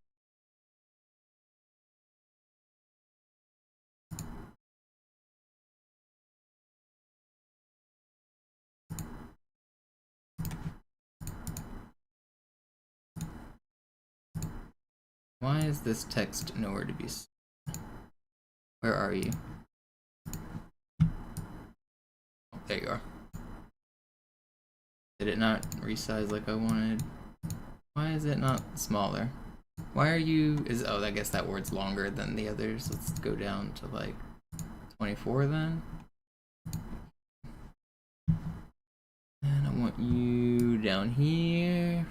Why is this text nowhere to be seen? Where are you? Oh, there you are. Did it not resize like I wanted? Why is it not smaller? Why are you... Oh, I guess that word's longer than the others. Let's go down to like 24 then. And I want you down here.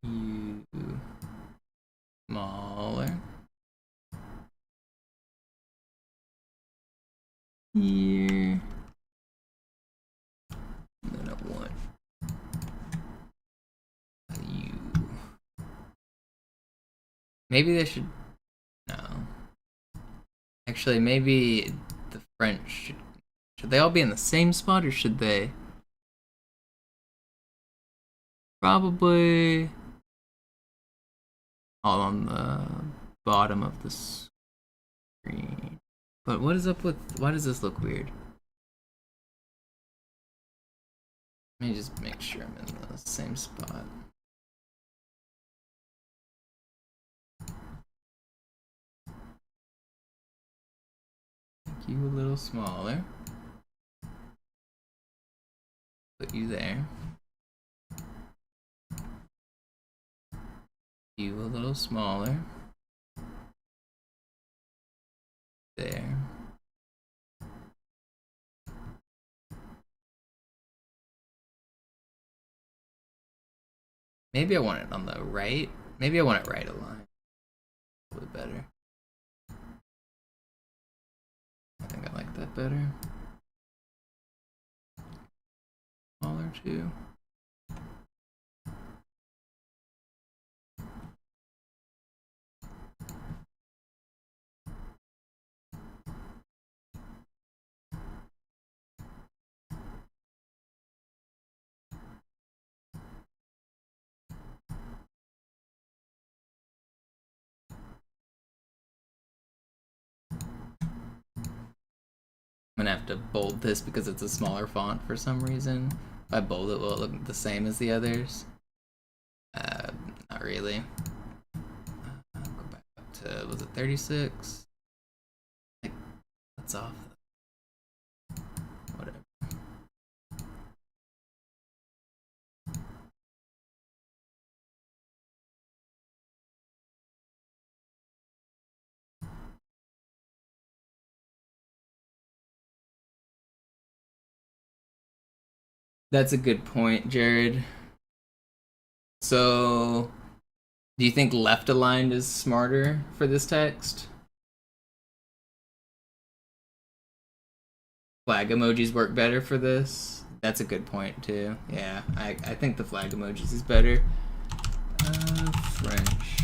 You smaller. Here. And then I want you. Maybe they should... No. Actually, maybe the French should they all be in the same spot, or should they... Probably all on the bottom of the screen. But what is up with... Why does this look weird? Let me just make sure I'm in the same spot. Make you a little smaller. Put you there. You a little smaller. There. Maybe I want it on the right. Maybe I want it right aligned. A little bit better. I think I like that better. Smaller too. I'm gonna have to bold this because it's a smaller font for some reason. If I bold it, will it look the same as the others? Not really. I'll go back up to, was it 36? That's off. Whatever. That's a good point, Jared. So, do you think left aligned is smarter for this text? Flag emojis work better for this? That's a good point, too. Yeah, I think the flag emojis is better. French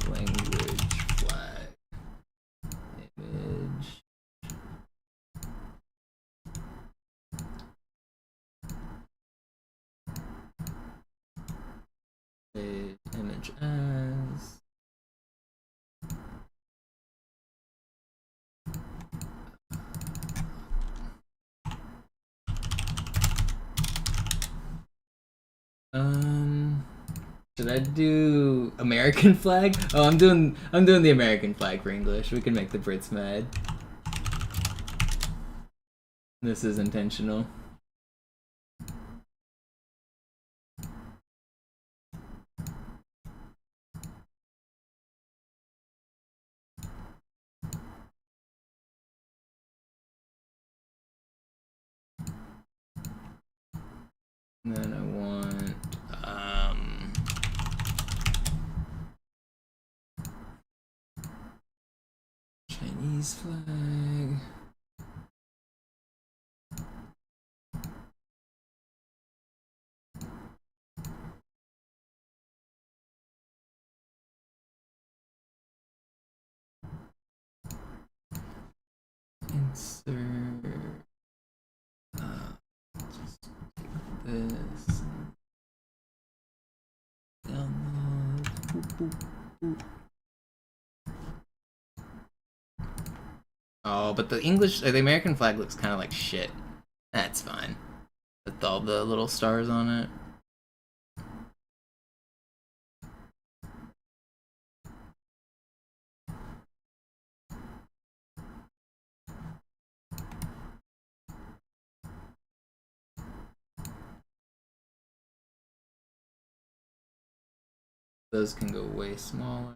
language flag image. Image as should I do American flag? Oh, I'm doing the American flag for English. We can make the Brits mad. This is intentional. And then I want Chinese flag. Insert. Just take this. Download. Boop, boop, boop. Oh, but the English, the American flag looks kind of like shit. That's fine. With all the little stars on it. Those can go way smaller.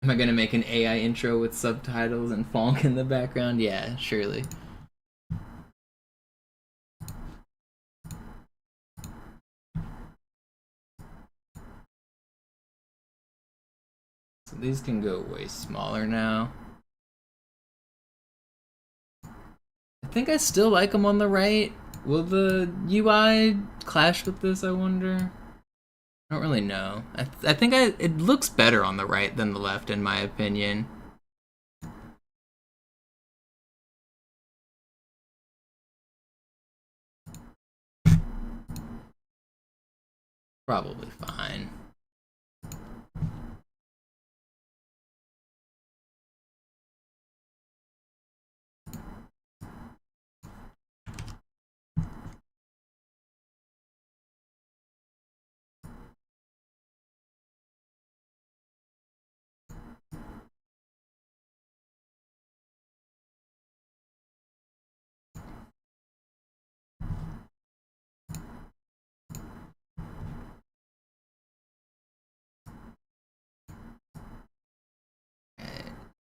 Am I gonna make an AI intro with subtitles and funk in the background? Yeah, surely. So these can go way smaller now. I think I still like them on the right. Will the UI clash with this, I wonder? I don't really know. I think it looks better on the right than the left, in my opinion. Probably fine.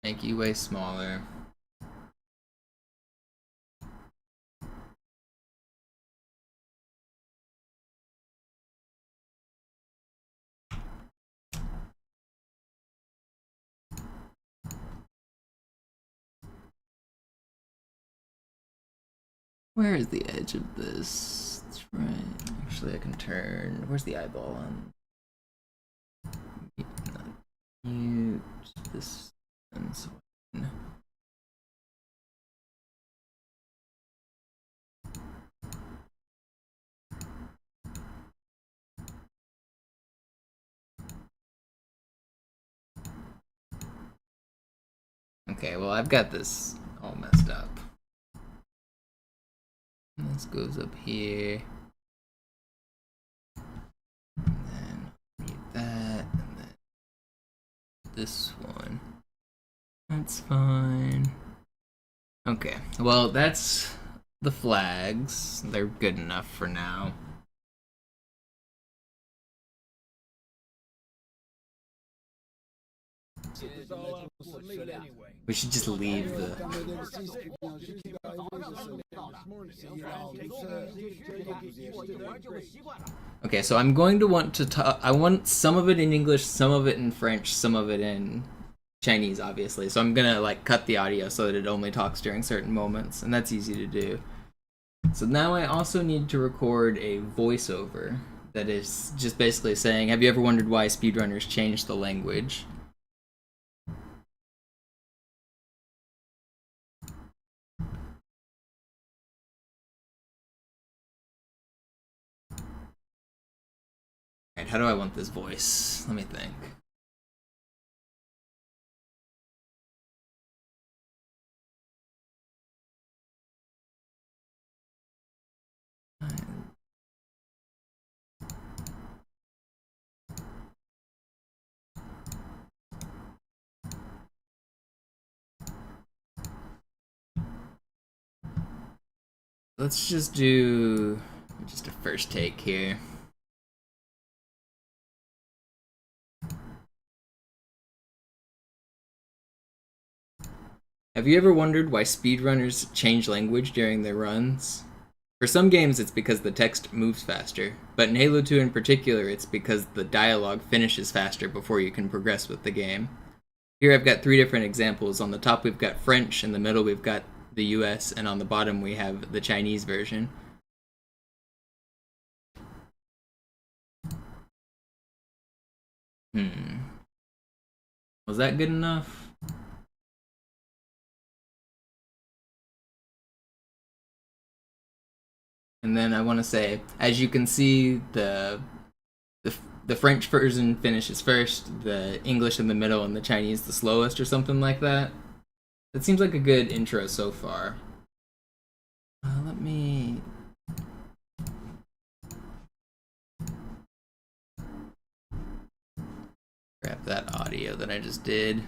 Make you way smaller. Where is the edge of this? That's right. Actually, I can turn. Where's the eyeball on? Mute this and so on. Okay, well, I've got this all messed up. This goes up here. And then mute that, and then this one. That's fine. Okay, well, that's the flags. They're good enough for now. We should just leave the Okay, so I'm going to want to talk. I want some of it in English, some of it in French, some of it in Chinese, obviously. So I'm gonna like cut the audio so that it only talks during certain moments, and that's easy to do. So now I also need to record a voiceover that is just basically saying, have you ever wondered why speedrunners change the language? Alright, how do I want this voice? Let me think. Let's just do just a first take here. Have you ever wondered why speedrunners change language during their runs? For some games it's because the text moves faster, but in Halo 2 in particular it's because the dialogue finishes faster before you can progress with the game. Here I've got 3 different examples. On the top we've got French, in the middle we've got the US, and on the bottom we have the Chinese version. Was that good enough? And then I want to say, as you can see, the French version finishes first, the English in the middle, and the Chinese the slowest, or something like that. That seems like a good intro so far. Let me... grab that audio that I just did.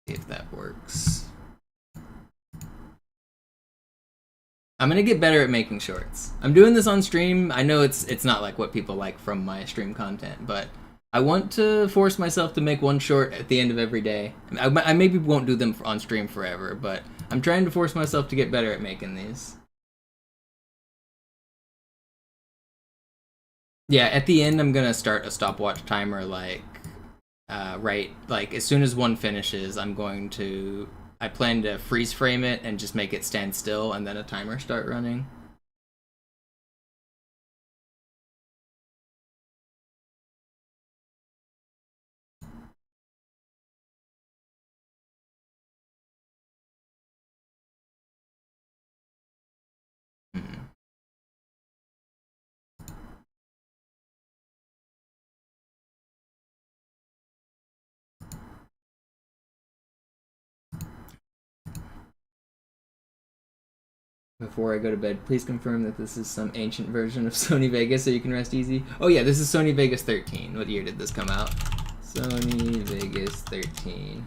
See if that works. I'm gonna get better at making shorts. I'm doing this on stream. I know it's not like what people like from my stream content, but I want to force myself to make one short at the end of every day. I maybe won't do them on stream forever, but I'm trying to force myself to get better at making these. Yeah, at the end I'm gonna start a stopwatch timer like right, like as soon as one finishes I plan to freeze frame it and just make it stand still and then a timer start running. Before I go to bed, please confirm that this is some ancient version of Sony Vegas so you can rest easy. Oh yeah, this is Sony Vegas 13. What year did this come out? Sony Vegas 13.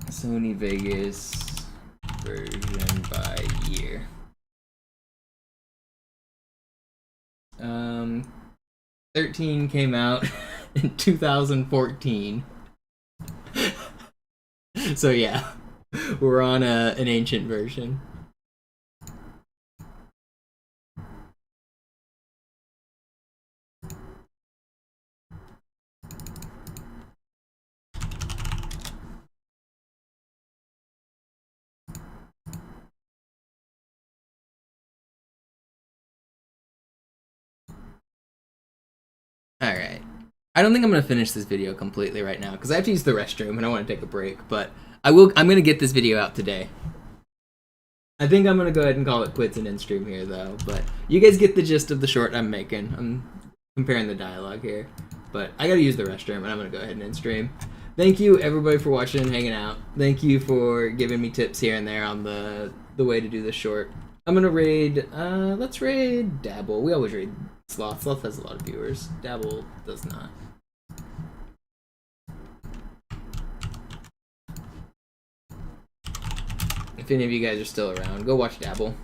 Sony Vegas version by year. 13 came out in 2014. So yeah, we're on an ancient version. Alright. I don't think I'm going to finish this video completely right now, because I have to use the restroom and I want to take a break, but I'm going to get this video out today. I think I'm going to go ahead and call it quits and end stream here, though, but you guys get the gist of the short I'm making. I'm comparing the dialogue here, but I got to use the restroom and I'm going to go ahead and end stream. Thank you, everybody, for watching and hanging out. Thank you for giving me tips here and there on the way to do this short. I'm going to raid, let's raid Dabble. We always raid Sloth. Sloth has a lot of viewers. Dabble does not. If any of you guys are still around, go watch Dabble.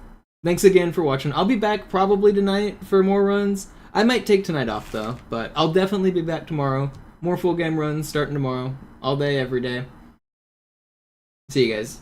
Thanks again for watching. I'll be back probably tonight for more runs. I might take tonight off though, but I'll definitely be back tomorrow. More full game runs starting tomorrow. All day, every day. See you guys.